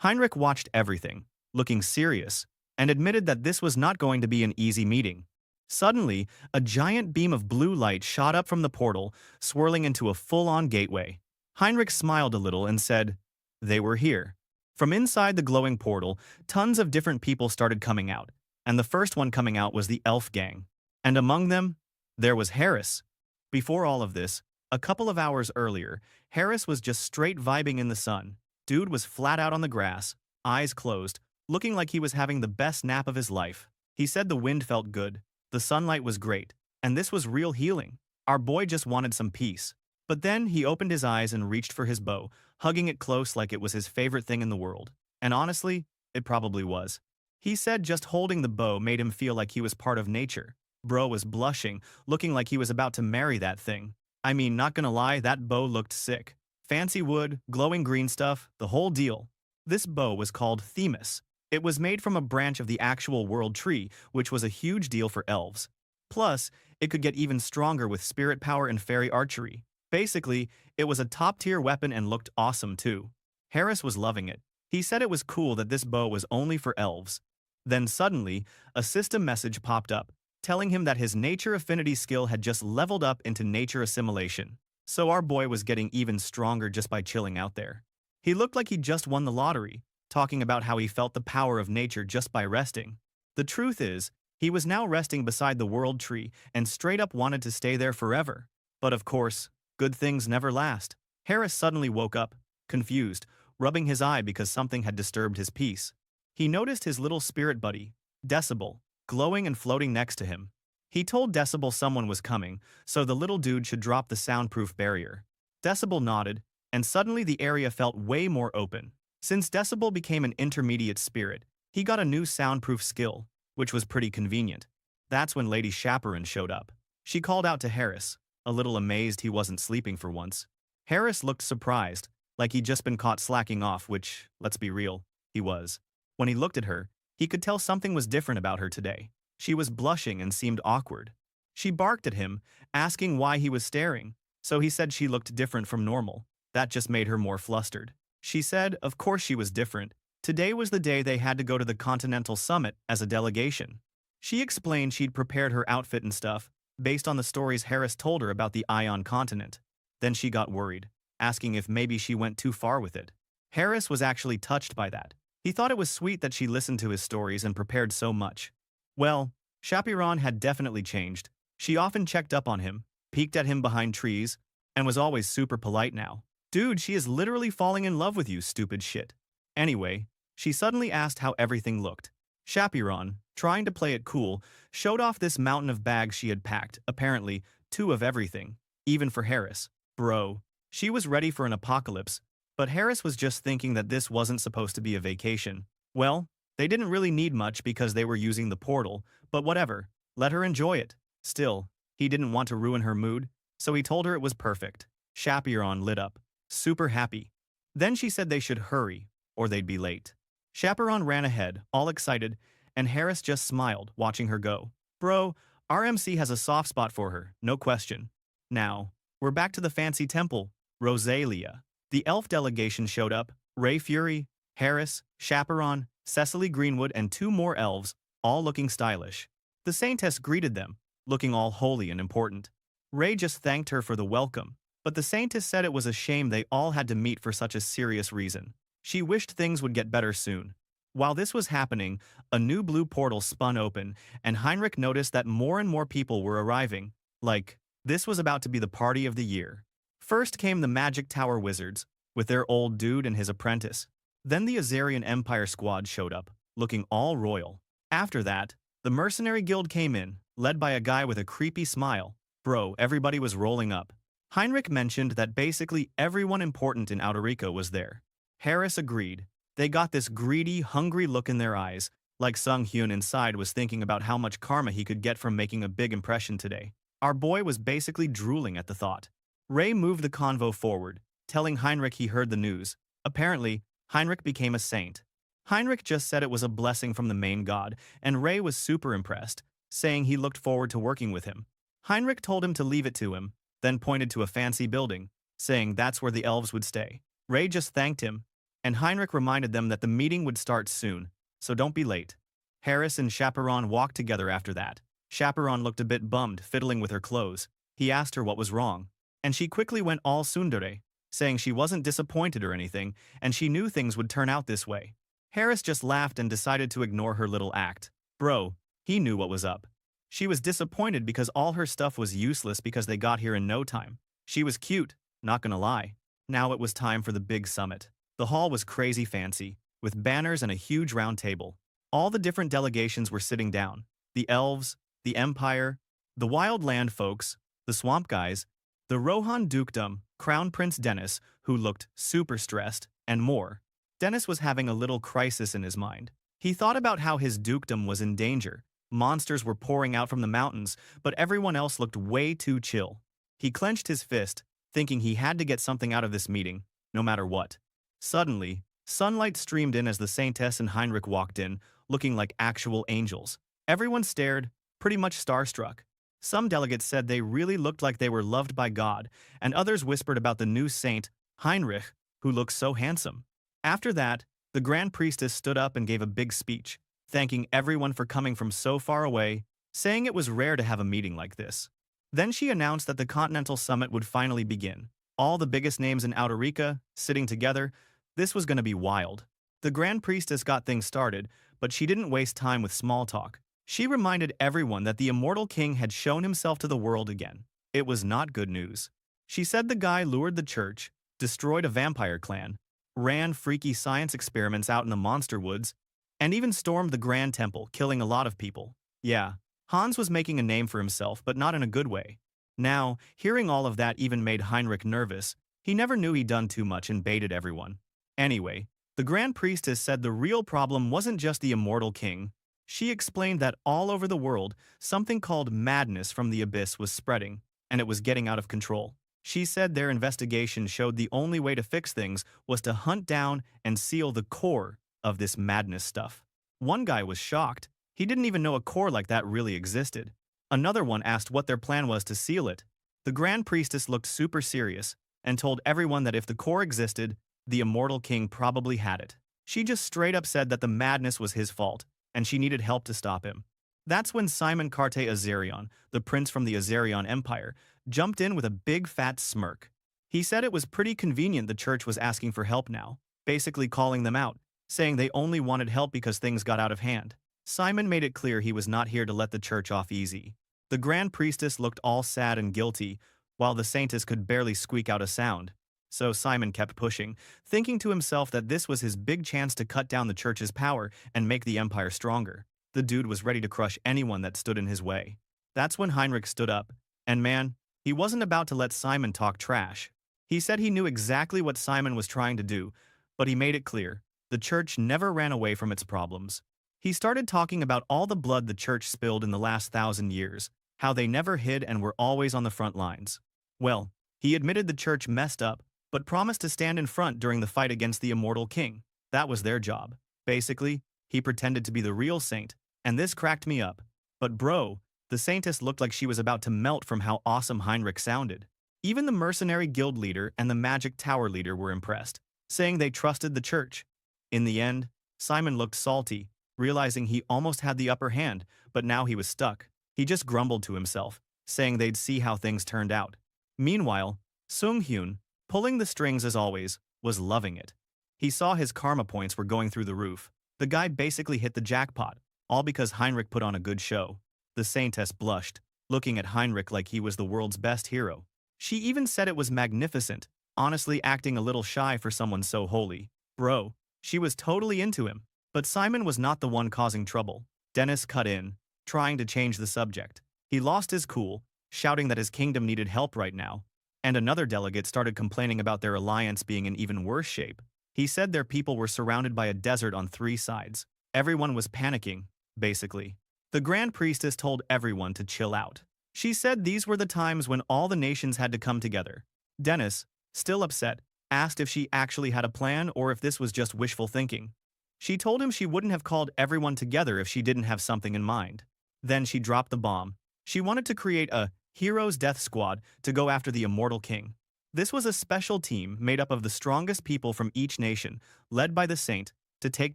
Heinrich watched everything, looking serious, and admitted that this was not going to be an easy meeting. Suddenly, a giant beam of blue light shot up from the portal, swirling into a full-on gateway. Heinrich smiled a little and said, they were here. From inside the glowing portal, tons of different people started coming out, and the first one coming out was the elf gang. And among them, there was Harris. Before all of this, a couple of hours earlier, Harris was just straight vibing in the sun. Dude was flat out on the grass, eyes closed, looking like he was having the best nap of his life. He said the wind felt good, the sunlight was great, and this was real healing. Our boy just wanted some peace. But then he opened his eyes and reached for his bow, hugging it close like it was his favorite thing in the world. And honestly, it probably was. He said just holding the bow made him feel like he was part of nature. Bro was blushing, looking like he was about to marry that thing. I mean, not gonna lie, that bow looked sick. Fancy wood, glowing green stuff, the whole deal. This bow was called Themis. It was made from a branch of the actual world tree, which was a huge deal for elves. Plus, It could get even stronger with spirit power and fairy archery. Basically, it was a top-tier weapon and looked awesome too. Harris was loving it. He said it was cool that this bow was only for elves. Then suddenly, a system message popped up, telling him that his nature affinity skill had just leveled up into nature assimilation. So our boy was getting even stronger just by chilling out there. He looked like he just won the lottery, talking about how he felt the power of nature just by resting. The truth is, he was now resting beside the world tree and straight up wanted to stay there forever. But of course, good things never last. Harris suddenly woke up, confused, rubbing his eye because something had disturbed his peace. He noticed his little spirit buddy, Decibel, glowing and floating next to him. He told Decibel someone was coming, so the little dude should drop the soundproof barrier. Decibel nodded, and suddenly the area felt way more open. Since Decibel became an intermediate spirit, he got a new soundproof skill, which was pretty convenient. That's when Lady Chaperon showed up. She called out to Harris, a little amazed he wasn't sleeping for once. Harris looked surprised, like he'd just been caught slacking off, which, let's be real, he was. When he looked at her, he could tell something was different about her today. She was blushing and seemed awkward. She barked at him, asking why he was staring, so he said she looked different from normal. That just made her more flustered. She said, of course she was different. Today was the day they had to go to the Continental Summit as a delegation. She explained she'd prepared her outfit and stuff, based on the stories Harris told her about the Ion continent. Then she got worried, asking if maybe she went too far with it. Harris was actually touched by that. He thought it was sweet that she listened to his stories and prepared so much. Well, Chaperon had definitely changed. She often checked up on him, peeked at him behind trees, and was always super polite now. Dude, she is literally falling in love with you, stupid shit. Anyway, she suddenly asked how everything looked. Chaperon, trying to play it cool, showed off this mountain of bags she had packed, apparently, 2 of everything, even for Harris. Bro, she was ready for an apocalypse, but Harris was just thinking that this wasn't supposed to be a vacation. Well, they didn't really need much because they were using the portal, but whatever, let her enjoy it. Still, he didn't want to ruin her mood, so he told her it was perfect. Chaperon lit up, super happy. Then she said they should hurry, or they'd be late. Chaperon ran ahead, all excited, and Harris just smiled, watching her go. Bro, RMC has a soft spot for her, no question. Now, we're back to the fancy temple, Rosalia. The elf delegation showed up, Ray Fury, Harris, Chaperon, Cecily Greenwood, and 2 more elves, all looking stylish. The Saintess greeted them, looking all holy and important. Ray just thanked her for the welcome, but the Saintess said it was a shame they all had to meet for such a serious reason. She wished things would get better soon. While this was happening, a new blue portal spun open, and Heinrich noticed that more and more people were arriving. Like, this was about to be the party of the year. First came the Magic Tower Wizards, with their old dude and his apprentice. Then the Azarian Empire squad showed up, looking all royal. After that, the Mercenary Guild came in, led by a guy with a creepy smile. Bro, everybody was rolling up. Heinrich mentioned that basically everyone important in Outerico was there. Harris agreed. They got this greedy, hungry look in their eyes, like Sung Hyun inside was thinking about how much karma he could get from making a big impression today. Our boy was basically drooling at the thought. Ray moved the convo forward, telling Heinrich he heard the news. Apparently, Heinrich became a saint. Heinrich just said it was a blessing from the main god, and Ray was super impressed, saying he looked forward to working with him. Heinrich told him to leave it to him, then pointed to a fancy building, saying that's where the elves would stay. Ray just thanked him, and Heinrich reminded them that the meeting would start soon, so don't be late. Harris and Chaperon walked together after that. Chaperon looked a bit bummed, fiddling with her clothes. He asked her what was wrong, and she quickly went all tsundere, saying she wasn't disappointed or anything, and she knew things would turn out this way. Harris just laughed and decided to ignore her little act. Bro, he knew what was up. She was disappointed because all her stuff was useless because they got here in no time. She was cute, not gonna lie. Now it was time for the big summit. The hall was crazy fancy, with banners and a huge round table. All the different delegations were sitting down. The elves, the empire, the wild land folks, the swamp guys, the Rohan dukedom, Crown Prince Dennis, who looked super stressed, and more. Dennis was having a little crisis in his mind. He thought about how his dukedom was in danger. Monsters were pouring out from the mountains, but everyone else looked way too chill. He clenched his fist, thinking he had to get something out of this meeting, no matter what. Suddenly, sunlight streamed in as the Saintess and Heinrich walked in, looking like actual angels. Everyone stared, pretty much starstruck. Some delegates said they really looked like they were loved by God, and others whispered about the new saint, Heinrich, who looked so handsome. After that, the Grand Priestess stood up and gave a big speech, thanking everyone for coming from so far away, saying it was rare to have a meeting like this. Then she announced that the Continental Summit would finally begin. All the biggest names in Outerica, sitting together. This was going to be wild. The Grand Priestess got things started, but she didn't waste time with small talk. She reminded everyone that the immortal king had shown himself to the world again. It was not good news. She said the guy lured the church, destroyed a vampire clan, ran freaky science experiments out in the monster woods, and even stormed the Grand Temple, killing a lot of people. Yeah, Hans was making a name for himself, but not in a good way. Now, hearing all of that even made Heinrich nervous. He never knew he'd done too much and baited everyone. Anyway, the Grand Priestess said the real problem wasn't just the immortal king. She explained that all over the world, something called madness from the abyss was spreading, and it was getting out of control. She said their investigation showed the only way to fix things was to hunt down and seal the core of this madness stuff. One guy was shocked. He didn't even know a core like that really existed. Another one asked what their plan was to seal it. The Grand Priestess looked super serious and told everyone that if the core existed, the immortal king probably had it. She just straight up said that the madness was his fault, and she needed help to stop him. That's when Simon Carte Azarion, the prince from the Azarion Empire, jumped in with a big fat smirk. He said it was pretty convenient the church was asking for help now, basically calling them out, saying they only wanted help because things got out of hand. Simon made it clear he was not here to let the church off easy. The Grand Priestess looked all sad and guilty, while the Saintess could barely squeak out a sound. So Simon kept pushing, thinking to himself that this was his big chance to cut down the church's power and make the empire stronger. The dude was ready to crush anyone that stood in his way. That's when Heinrich stood up, and man, he wasn't about to let Simon talk trash. He said he knew exactly what Simon was trying to do, but he made it clear, the church never ran away from its problems. He started talking about all the blood the church spilled in the last 1,000 years, how they never hid and were always on the front lines. Well, he admitted the church messed up, but promised to stand in front during the fight against the immortal king. That was their job. Basically, he pretended to be the real saint, and this cracked me up. But bro, the saintess looked like she was about to melt from how awesome Heinrich sounded. Even the mercenary guild leader and the magic tower leader were impressed, saying they trusted the church. In the end, Simon looked salty, realizing he almost had the upper hand, but now he was stuck. He just grumbled to himself, saying they'd see how things turned out. Meanwhile, Sung-hyun, pulling the strings as always, was loving it. He saw his karma points were going through the roof. The guy basically hit the jackpot, all because Heinrich put on a good show. The saintess blushed, looking at Heinrich like he was the world's best hero. She even said it was magnificent, honestly acting a little shy for someone so holy. Bro, she was totally into him. But Simon was not the one causing trouble. Dennis cut in, trying to change the subject. He lost his cool, shouting that his kingdom needed help right now. And another delegate started complaining about their alliance being in even worse shape. He said their people were surrounded by a desert on 3 sides. Everyone was panicking, basically. The Grand Priestess told everyone to chill out. She said these were the times when all the nations had to come together. Dennis, still upset, asked if she actually had a plan or if this was just wishful thinking. She told him she wouldn't have called everyone together if she didn't have something in mind. Then she dropped the bomb. She wanted to create a Heroes Death Squad to go after the immortal king. This was a special team made up of the strongest people from each nation, led by the saint, to take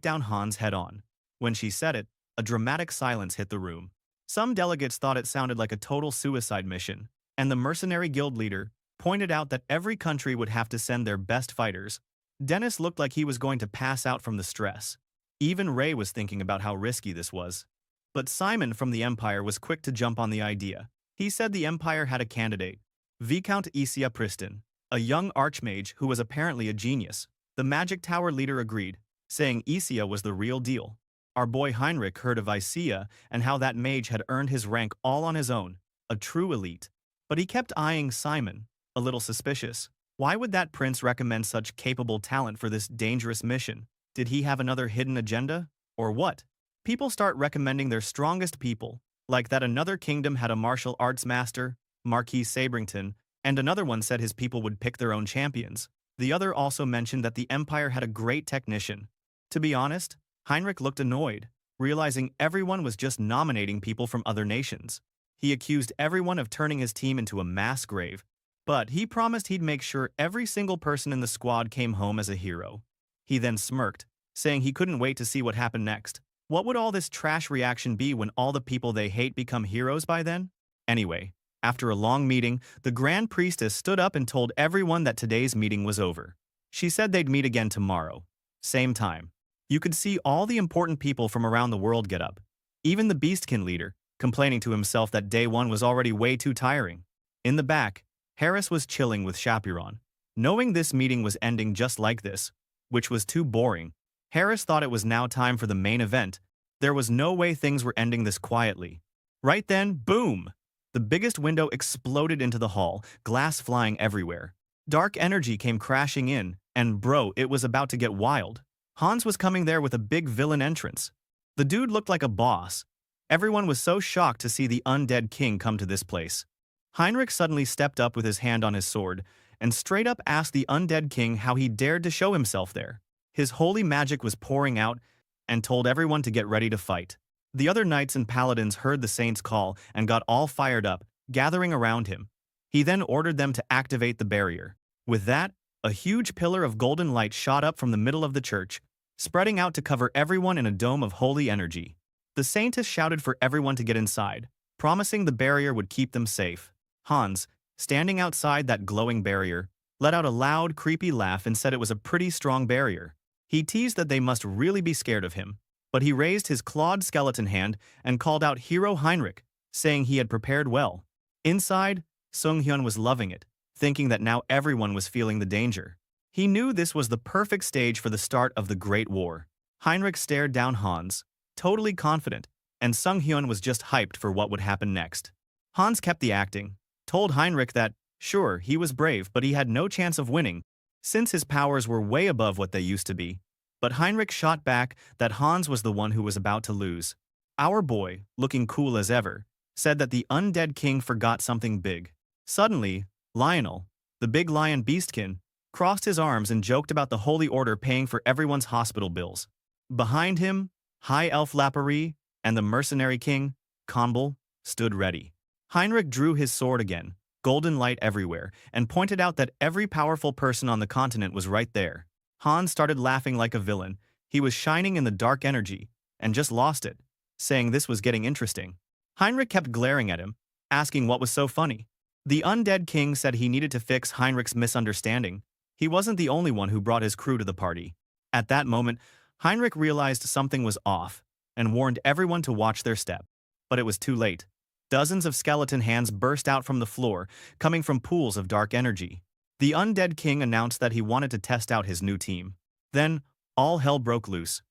down Hans head-on. When she said it, a dramatic silence hit the room. Some delegates thought it sounded like a total suicide mission, and the mercenary guild leader pointed out that every country would have to send their best fighters. Dennis looked like he was going to pass out from the stress. Even Ray was thinking about how risky this was. But Simon from the Empire was quick to jump on the idea. He said the Empire had a candidate, Viscount Isia Priston, a young archmage who was apparently a genius. The Magic Tower leader agreed, saying Isia was the real deal. Our boy Heinrich heard of Isia and how that mage had earned his rank all on his own, a true elite. But he kept eyeing Simon, a little suspicious. Why would that prince recommend such capable talent for this dangerous mission? Did he have another hidden agenda? Or what? People start recommending their strongest people, like that another kingdom had a martial arts master, Marquis Sabrington, and another one said his people would pick their own champions. The other also mentioned that the Empire had a great technician. To be honest, Heinrich looked annoyed, realizing everyone was just nominating people from other nations. He accused everyone of turning his team into a mass grave, but he promised he'd make sure every single person in the squad came home as a hero. He then smirked, saying he couldn't wait to see what happened next. What would all this trash reaction be when all the people they hate become heroes by then? Anyway, after a long meeting, the Grand Priestess stood up and told everyone that today's meeting was over. She said they'd meet again tomorrow. Same time. You could see all the important people from around the world get up. Even the Beastkin leader, complaining to himself that day one was already way too tiring. In the back, Harris was chilling with Chaperon. Knowing this meeting was ending just like this, which was too boring, Harris thought it was now time for the main event. There was no way things were ending this quietly. Right then, boom! The biggest window exploded into the hall, glass flying everywhere. Dark energy came crashing in, and bro, it was about to get wild. Hans was coming there with a big villain entrance. The dude looked like a boss. Everyone was so shocked to see the undead king come to this place. Heinrich suddenly stepped up with his hand on his sword, and straight up asked the undead king how he dared to show himself there. His holy magic was pouring out, and told everyone to get ready to fight. The other knights and paladins heard the saint's call and got all fired up, gathering around him. He then ordered them to activate the barrier. With that, a huge pillar of golden light shot up from the middle of the church, spreading out to cover everyone in a dome of holy energy. The saintess shouted for everyone to get inside, promising the barrier would keep them safe. Hans, standing outside that glowing barrier, let out a loud, creepy laugh and said it was a pretty strong barrier. He teased that they must really be scared of him, but he raised his clawed skeleton hand and called out Hero Heinrich, saying he had prepared well. Inside, Sung-hyun was loving it, thinking that now everyone was feeling the danger. He knew this was the perfect stage for the start of the Great War. Heinrich stared down Hans, totally confident, and Sung-hyun was just hyped for what would happen next. Hans kept the acting, told Heinrich that, sure, he was brave but he had no chance of winning, since his powers were way above what they used to be. But Heinrich shot back that Hans was the one who was about to lose. Our boy, looking cool as ever, said that the undead king forgot something big. Suddenly, Lionel, the big lion beastkin, crossed his arms and joked about the Holy Order paying for everyone's hospital bills. Behind him, High Elf Lapari and the mercenary king, Konbal, stood ready. Heinrich drew his sword again, golden light everywhere, and pointed out that every powerful person on the continent was right there. Hans started laughing like a villain. He was shining in the dark energy, and just lost it, saying this was getting interesting. Heinrich kept glaring at him, asking what was so funny. The undead king said he needed to fix Heinrich's misunderstanding. He wasn't the only one who brought his crew to the party. At that moment, Heinrich realized something was off, and warned everyone to watch their step. But it was too late. Dozens of skeleton hands burst out from the floor, coming from pools of dark energy. The undead king announced that he wanted to test out his new team. Then, all hell broke loose.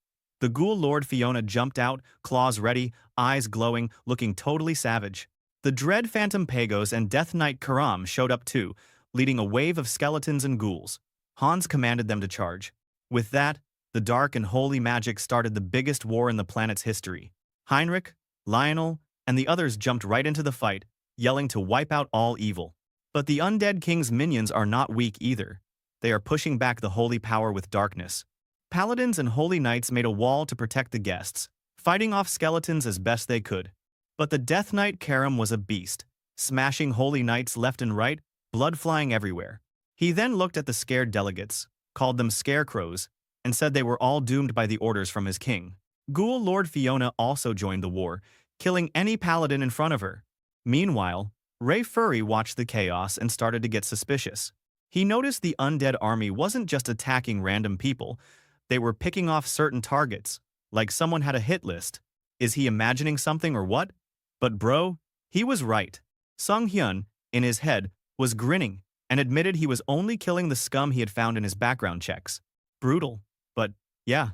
The ghoul lord Fiona jumped out, claws ready, eyes glowing, looking totally savage. The dread phantom Pagos and death knight Karam showed up too, leading a wave of skeletons and ghouls. Hans commanded them to charge. With that, the dark and holy magic started the biggest war in the planet's history. Heinrich, Lionel, and the others jumped right into the fight, yelling to wipe out all evil. But the undead king's minions are not weak either. They are pushing back the holy power with darkness. Paladins and holy knights made a wall to protect the guests, fighting off skeletons as best they could. But the death knight Karam was a beast, smashing holy knights left and right, blood flying everywhere. He then looked at the scared delegates, called them scarecrows, and said they were all doomed by the orders from his king. Ghoul Lord Fiona also joined the war, killing any paladin in front of her. Meanwhile, Ray Furry watched the chaos and started to get suspicious. He noticed the undead army wasn't just attacking random people, they were picking off certain targets, like someone had a hit list. Is he imagining something or what? But bro, he was right. Sung-hyun, in his head, was grinning and admitted he was only killing the scum he had found in his background checks. Brutal. But, yeah,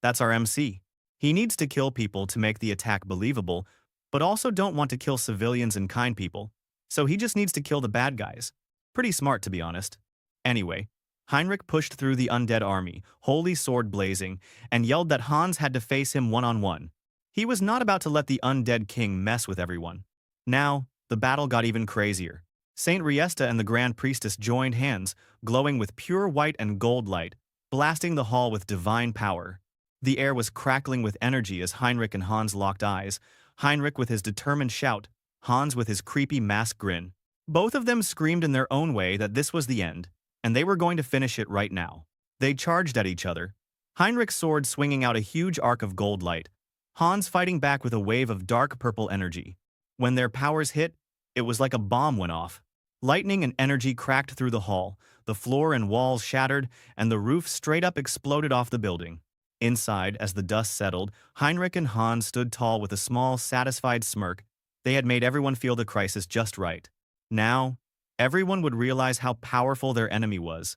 that's our MC. He needs to kill people to make the attack believable, but also don't want to kill civilians and kind people. So he just needs to kill the bad guys. Pretty smart, to be honest. Anyway, Heinrich pushed through the undead army, holy sword blazing, and yelled that Hans had to face him one-on-one. He was not about to let the undead king mess with everyone. Now, the battle got even crazier. Saint Riesta and the Grand Priestess joined hands, glowing with pure white and gold light, blasting the hall with divine power. The air was crackling with energy as Heinrich and Hans locked eyes, Heinrich with his determined shout, Hans with his creepy mask grin. Both of them screamed in their own way that this was the end, and they were going to finish it right now. They charged at each other, Heinrich's sword swinging out a huge arc of gold light, Hans fighting back with a wave of dark purple energy. When their powers hit, it was like a bomb went off. Lightning and energy cracked through the hall, the floor and walls shattered, and the roof straight up exploded off the building. Inside, as the dust settled, Heinrich and Hans stood tall with a small, satisfied smirk. They had made everyone feel the crisis just right. Now, everyone would realize how powerful their enemy was.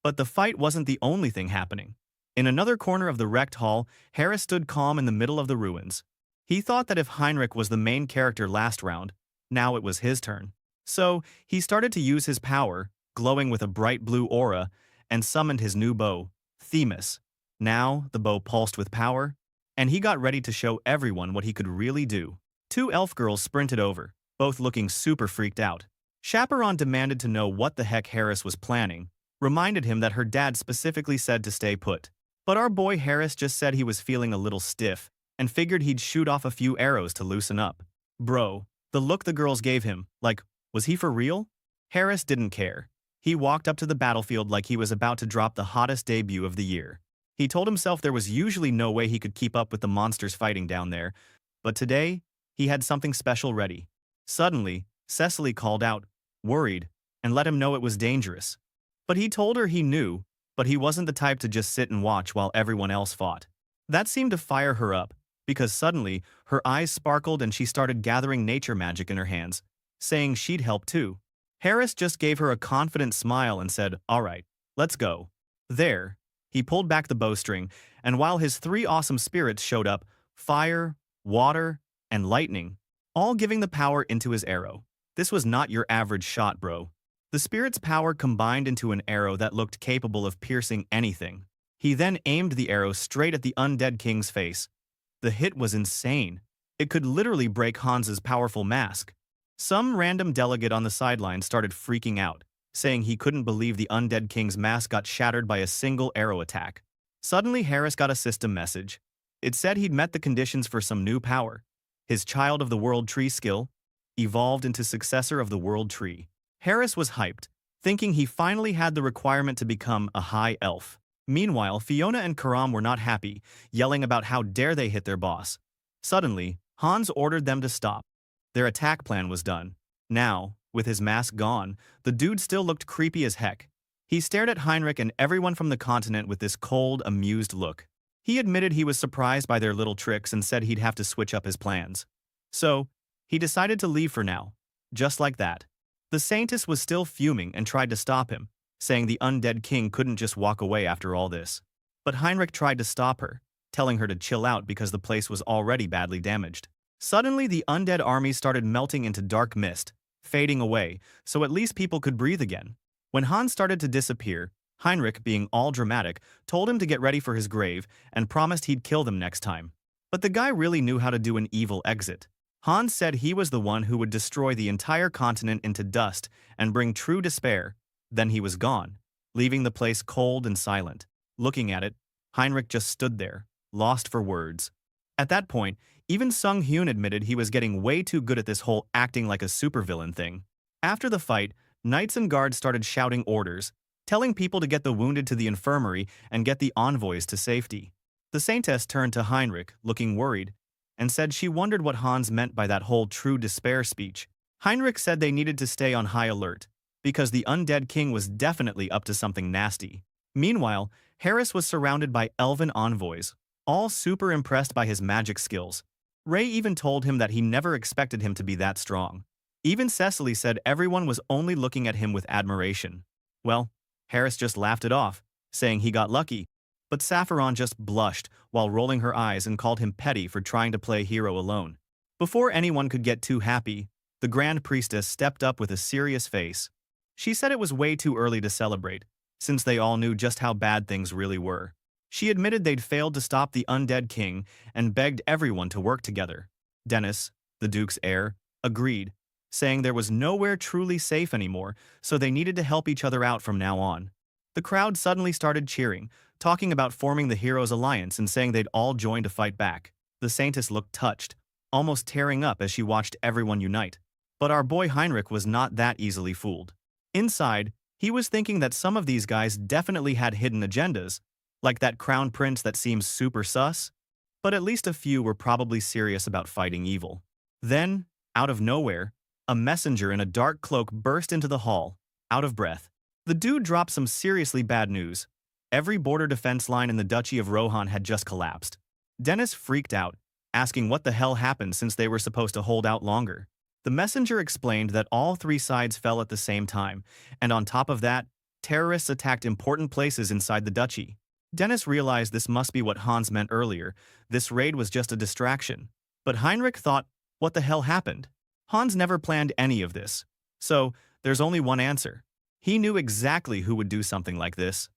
But the fight wasn't the only thing happening. In another corner of the wrecked hall, Harris stood calm in the middle of the ruins. He thought that if Heinrich was the main character last round, now it was his turn. So, he started to use his power, glowing with a bright blue aura, and summoned his new bow, Themis. Now, the bow pulsed with power, and he got ready to show everyone what he could really do. Two elf girls sprinted over, both looking super freaked out. Chaperon demanded to know what the heck Harris was planning, reminded him that her dad specifically said to stay put. But our boy Harris just said he was feeling a little stiff, and figured he'd shoot off a few arrows to loosen up. Bro, the look the girls gave him, like, was he for real? Harris didn't care. He walked up to the battlefield like he was about to drop the hottest debut of the year. He told himself there was usually no way he could keep up with the monsters fighting down there, but today, he had something special ready. Suddenly, Cecily called out, worried, and let him know it was dangerous. But he told her he knew, but he wasn't the type to just sit and watch while everyone else fought. That seemed to fire her up, because suddenly, her eyes sparkled and she started gathering nature magic in her hands, saying she'd help too. Harris just gave her a confident smile and said, all right, let's go. There, he pulled back the bowstring, and while his three awesome spirits showed up, fire, water, and lightning, all giving the power into his arrow. This was not your average shot, bro. The spirit's power combined into an arrow that looked capable of piercing anything. He then aimed the arrow straight at the undead king's face. The hit was insane. It could literally break Hans's powerful mask. Some random delegate on the sideline started freaking out, saying he couldn't believe the undead king's mask got shattered by a single arrow attack. Suddenly, Harris got a system message. It said he'd met the conditions for some new power. His Child of the World Tree skill evolved into Successor of the World Tree. Harris was hyped, thinking he finally had the requirement to become a high elf. Meanwhile, Fiona and Karam were not happy, yelling about how dare they hit their boss. Suddenly, Hans ordered them to stop. Their attack plan was done. Now, with his mask gone, the dude still looked creepy as heck. He stared at Heinrich and everyone from the continent with this cold, amused look. He admitted he was surprised by their little tricks and said he'd have to switch up his plans. So, he decided to leave for now. Just like that. The Saintess was still fuming and tried to stop him, saying the undead king couldn't just walk away after all this. But Heinrich tried to stop her, telling her to chill out because the place was already badly damaged. Suddenly, the undead army started melting into dark mist, fading away, so at least people could breathe again. When Hans started to disappear, Heinrich, being all dramatic, told him to get ready for his grave and promised he'd kill them next time. But the guy really knew how to do an evil exit. Hans said he was the one who would destroy the entire continent into dust and bring true despair. Then he was gone, leaving the place cold and silent. Looking at it, Heinrich just stood there, lost for words. At that point, even Sung Hyun admitted he was getting way too good at this whole acting like a supervillain thing. After the fight, knights and guards started shouting orders, telling people to get the wounded to the infirmary and get the envoys to safety. The Saintess turned to Heinrich, looking worried, and said she wondered what Hans meant by that whole true despair speech. Heinrich said they needed to stay on high alert, because the undead king was definitely up to something nasty. Meanwhile, Harris was surrounded by elven envoys, all super impressed by his magic skills. Ray even told him that he never expected him to be that strong. Even Cecily said everyone was only looking at him with admiration. Well, Harris just laughed it off, saying he got lucky, but Saffron just blushed while rolling her eyes and called him petty for trying to play hero alone. Before anyone could get too happy, the Grand Priestess stepped up with a serious face. She said it was way too early to celebrate, since they all knew just how bad things really were. She admitted they'd failed to stop the undead king and begged everyone to work together. Dennis, the Duke's heir, agreed, saying there was nowhere truly safe anymore, so they needed to help each other out from now on. The crowd suddenly started cheering, talking about forming the Heroes Alliance and saying they'd all join to fight back. The Saintess looked touched, almost tearing up as she watched everyone unite. But our boy Heinrich was not that easily fooled. Inside, he was thinking that some of these guys definitely had hidden agendas, like that crown prince that seems super sus, but at least a few were probably serious about fighting evil. Then, out of nowhere, a messenger in a dark cloak burst into the hall, out of breath. The dude dropped some seriously bad news. Every border defense line in the Duchy of Rohan had just collapsed. Dennis freaked out, asking what the hell happened since they were supposed to hold out longer. The messenger explained that all three sides fell at the same time, and on top of that, terrorists attacked important places inside the duchy. Dennis realized this must be what Hans meant earlier. This raid was just a distraction. But Heinrich thought, what the hell happened? Hans never planned any of this. So, there's only one answer. He knew exactly who would do something like this.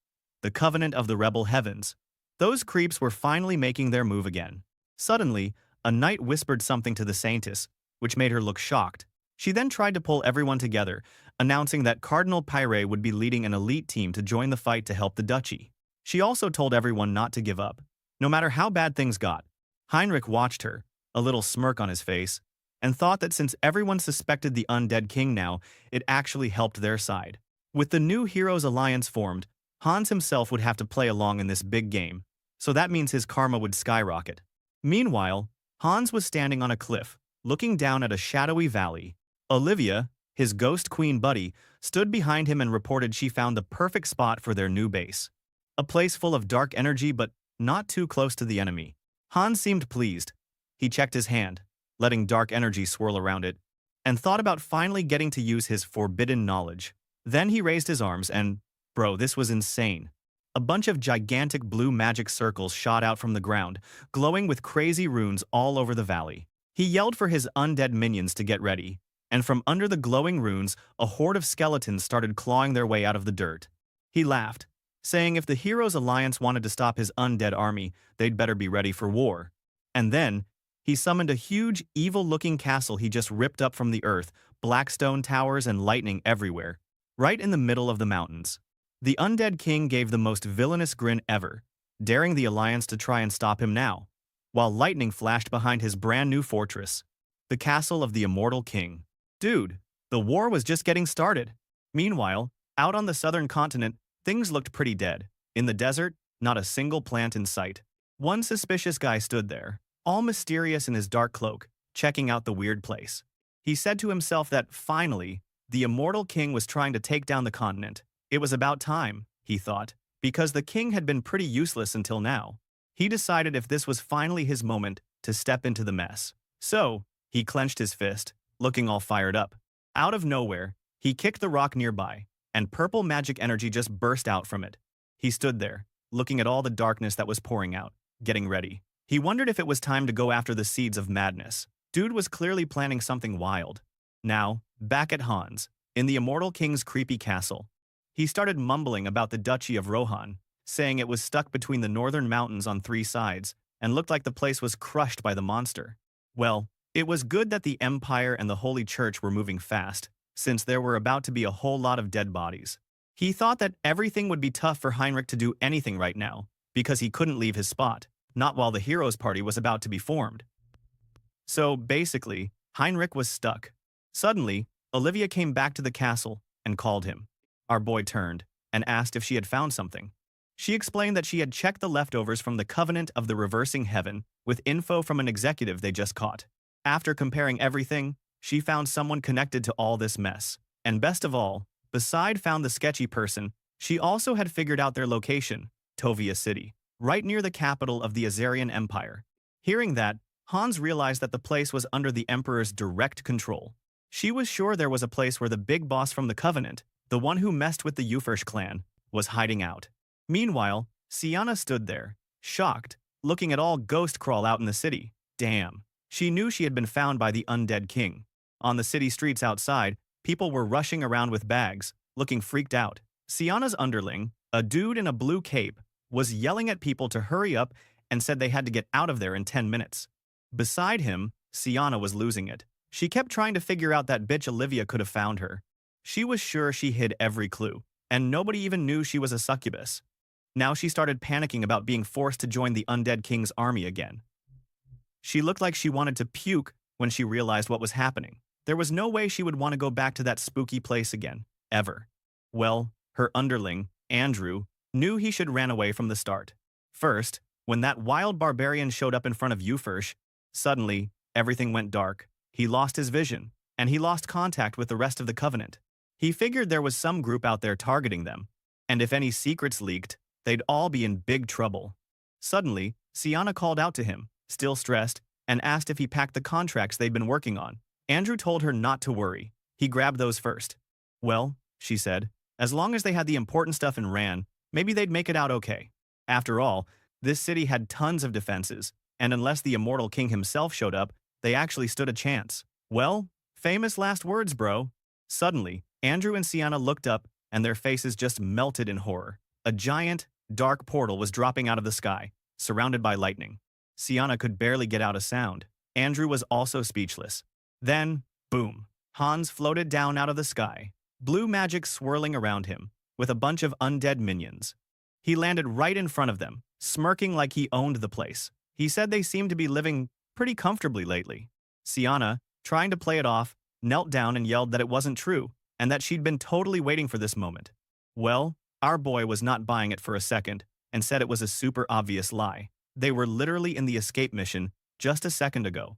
The Covenant of the Rebel Heavens. Those creeps were finally making their move again. Suddenly, a knight whispered something to the Saintess, which made her look shocked. She then tried to pull everyone together, announcing that Cardinal Pyre would be leading an elite team to join the fight to help the duchy. She also told everyone not to give up, no matter how bad things got. Heinrich watched her, a little smirk on his face, and thought that since everyone suspected the undead king now, it actually helped their side. With the new Heroes Alliance formed, Hans himself would have to play along in this big game, so that means his karma would skyrocket. Meanwhile, Hans was standing on a cliff, looking down at a shadowy valley. Olivia, his ghost queen buddy, stood behind him and reported she found the perfect spot for their new base. A place full of dark energy but not too close to the enemy. Hans seemed pleased. He checked his hand, letting dark energy swirl around it, and thought about finally getting to use his forbidden knowledge. Then he raised his arms and, bro, this was insane. A bunch of gigantic blue magic circles shot out from the ground, glowing with crazy runes all over the valley. He yelled for his undead minions to get ready, and from under the glowing runes, a horde of skeletons started clawing their way out of the dirt. He laughed, saying if the Heroes Alliance wanted to stop his undead army, they'd better be ready for war. And then, he summoned a huge, evil-looking castle he just ripped up from the earth, black stone towers and lightning everywhere, right in the middle of the mountains. The undead king gave the most villainous grin ever, daring the Alliance to try and stop him now, while lightning flashed behind his brand new fortress, the castle of the immortal king. Dude, the war was just getting started. Meanwhile, out on the southern continent, things looked pretty dead. In the desert, not a single plant in sight. One suspicious guy stood there, all mysterious in his dark cloak, checking out the weird place. He said to himself that, finally, the immortal king was trying to take down the continent. It was about time, he thought, because the king had been pretty useless until now. He decided if this was finally his moment to step into the mess. So, he clenched his fist, looking all fired up. Out of nowhere, he kicked the rock nearby, and purple magic energy just burst out from it. He stood there, looking at all the darkness that was pouring out, getting ready. He wondered if it was time to go after the seeds of madness. Dude was clearly planning something wild. Now, back at Hans, in the immortal king's creepy castle, he started mumbling about the Duchy of Rohan, saying it was stuck between the northern mountains on three sides, and looked like the place was crushed by the monster. Well, it was good that the Empire and the Holy Church were moving fast, since there were about to be a whole lot of dead bodies. He thought that everything would be tough for Heinrich to do anything right now, because he couldn't leave his spot, not while the Heroes Party was about to be formed. So, basically, Heinrich was stuck. Suddenly, Olivia came back to the castle and called him. Our boy turned and asked if she had found something. She explained that she had checked the leftovers from the Covenant of the Reversing Heaven with info from an executive they just caught. After comparing everything, she found someone connected to all this mess. And best of all, beside found the sketchy person, she also had figured out their location, Tovia City, right near the capital of the Azarian Empire. Hearing that, Hans realized that the place was under the Emperor's direct control. She was sure there was a place where the big boss from the Covenant, the one who messed with the Ufersh clan, was hiding out. Meanwhile, Sienna stood there, shocked, looking at all ghost crawl out in the city. Damn. She knew she had been found by the undead king. On the city streets outside, people were rushing around with bags, looking freaked out. Sienna's underling, a dude in a blue cape, was yelling at people to hurry up and said they had to get out of there in 10 minutes. Beside him, Sienna was losing it. She kept trying to figure out that bitch Olivia could have found her. She was sure she hid every clue, and nobody even knew she was a succubus. Now she started panicking about being forced to join the undead king's army again. She looked like she wanted to puke when she realized what was happening. There was no way she would want to go back to that spooky place again, ever. Well, her underling, Andrew, knew he should ran away from the start. First, when that wild barbarian showed up in front of Euphirsch, suddenly, everything went dark. He lost his vision, and he lost contact with the rest of the Covenant. He figured there was some group out there targeting them, and if any secrets leaked, they'd all be in big trouble. Suddenly, Sienna called out to him, still stressed, and asked if he packed the contracts they'd been working on. Andrew told her not to worry. He grabbed those first. Well, she said, as long as they had the important stuff and ran, maybe they'd make it out okay. After all, this city had tons of defenses, and unless the immortal king himself showed up, they actually stood a chance. Well, famous last words, bro. Suddenly, Andrew and Sienna looked up, and their faces just melted in horror. A giant, dark portal was dropping out of the sky, surrounded by lightning. Sienna could barely get out a sound. Andrew was also speechless. Then, boom, Hans floated down out of the sky, blue magic swirling around him, with a bunch of undead minions. He landed right in front of them, smirking like he owned the place. He said they seemed to be living pretty comfortably lately. Sienna, trying to play it off, knelt down and yelled that it wasn't true, and that she'd been totally waiting for this moment. Well, our boy was not buying it for a second, and said it was a super obvious lie. They were literally in the escape mission just a second ago.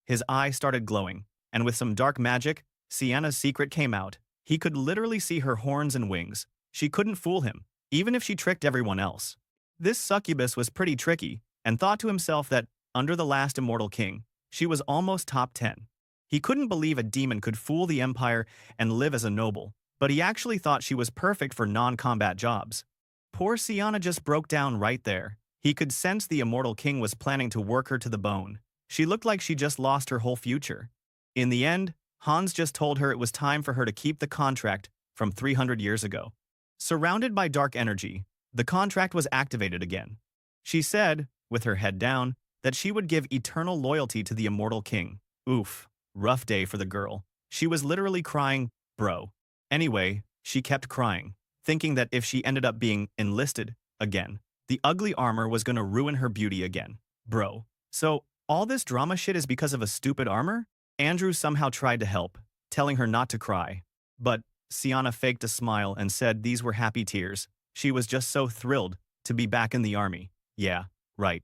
His eye started glowing, and with some dark magic, Sienna's secret came out. He could literally see her horns and wings. She couldn't fool him, even if she tricked everyone else. This succubus was pretty tricky, and thought to himself that, under the last immortal king, she was almost top 10. He couldn't believe a demon could fool the Empire and live as a noble, but he actually thought she was perfect for non-combat jobs. Poor Sienna just broke down right there. He could sense the immortal king was planning to work her to the bone. She looked like she just lost her whole future. In the end, Hans just told her it was time for her to keep the contract from 300 years ago. Surrounded by dark energy, the contract was activated again. She said, with her head down, that she would give eternal loyalty to the immortal king. Oof, rough day for the girl. She was literally crying, bro. Anyway, she kept crying, thinking that if she ended up being enlisted again, the ugly armor was gonna ruin her beauty again. Bro. So, all this drama shit is because of a stupid armor? Andrew somehow tried to help, telling her not to cry. But Sienna faked a smile and said these were happy tears. She was just so thrilled to be back in the army. Yeah, right.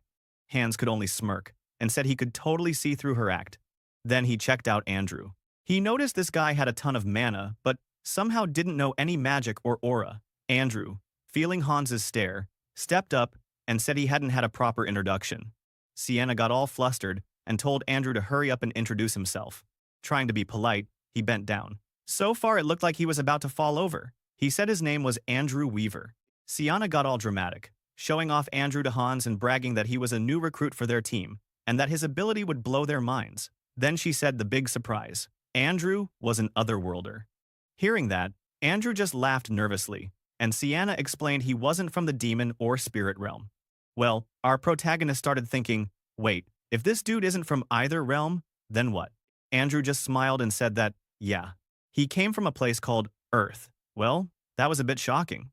Hans could only smirk, and said he could totally see through her act. Then he checked out Andrew. He noticed this guy had a ton of mana, but somehow didn't know any magic or aura. Andrew, feeling Hans's stare, stepped up and said he hadn't had a proper introduction. Sienna got all flustered and told Andrew to hurry up and introduce himself. Trying to be polite, he bent down. So far it looked like he was about to fall over. He said his name was Andrew Weaver. Sienna got all dramatic, showing off Andrew to Hans and bragging that he was a new recruit for their team, and that his ability would blow their minds. Then she said the big surprise. Andrew was an otherworlder. Hearing that, Andrew just laughed nervously, and Sienna explained he wasn't from the demon or spirit realm. Well, our protagonist started thinking, wait, if this dude isn't from either realm, then what? Andrew just smiled and said that, yeah, he came from a place called Earth. Well, that was a bit shocking.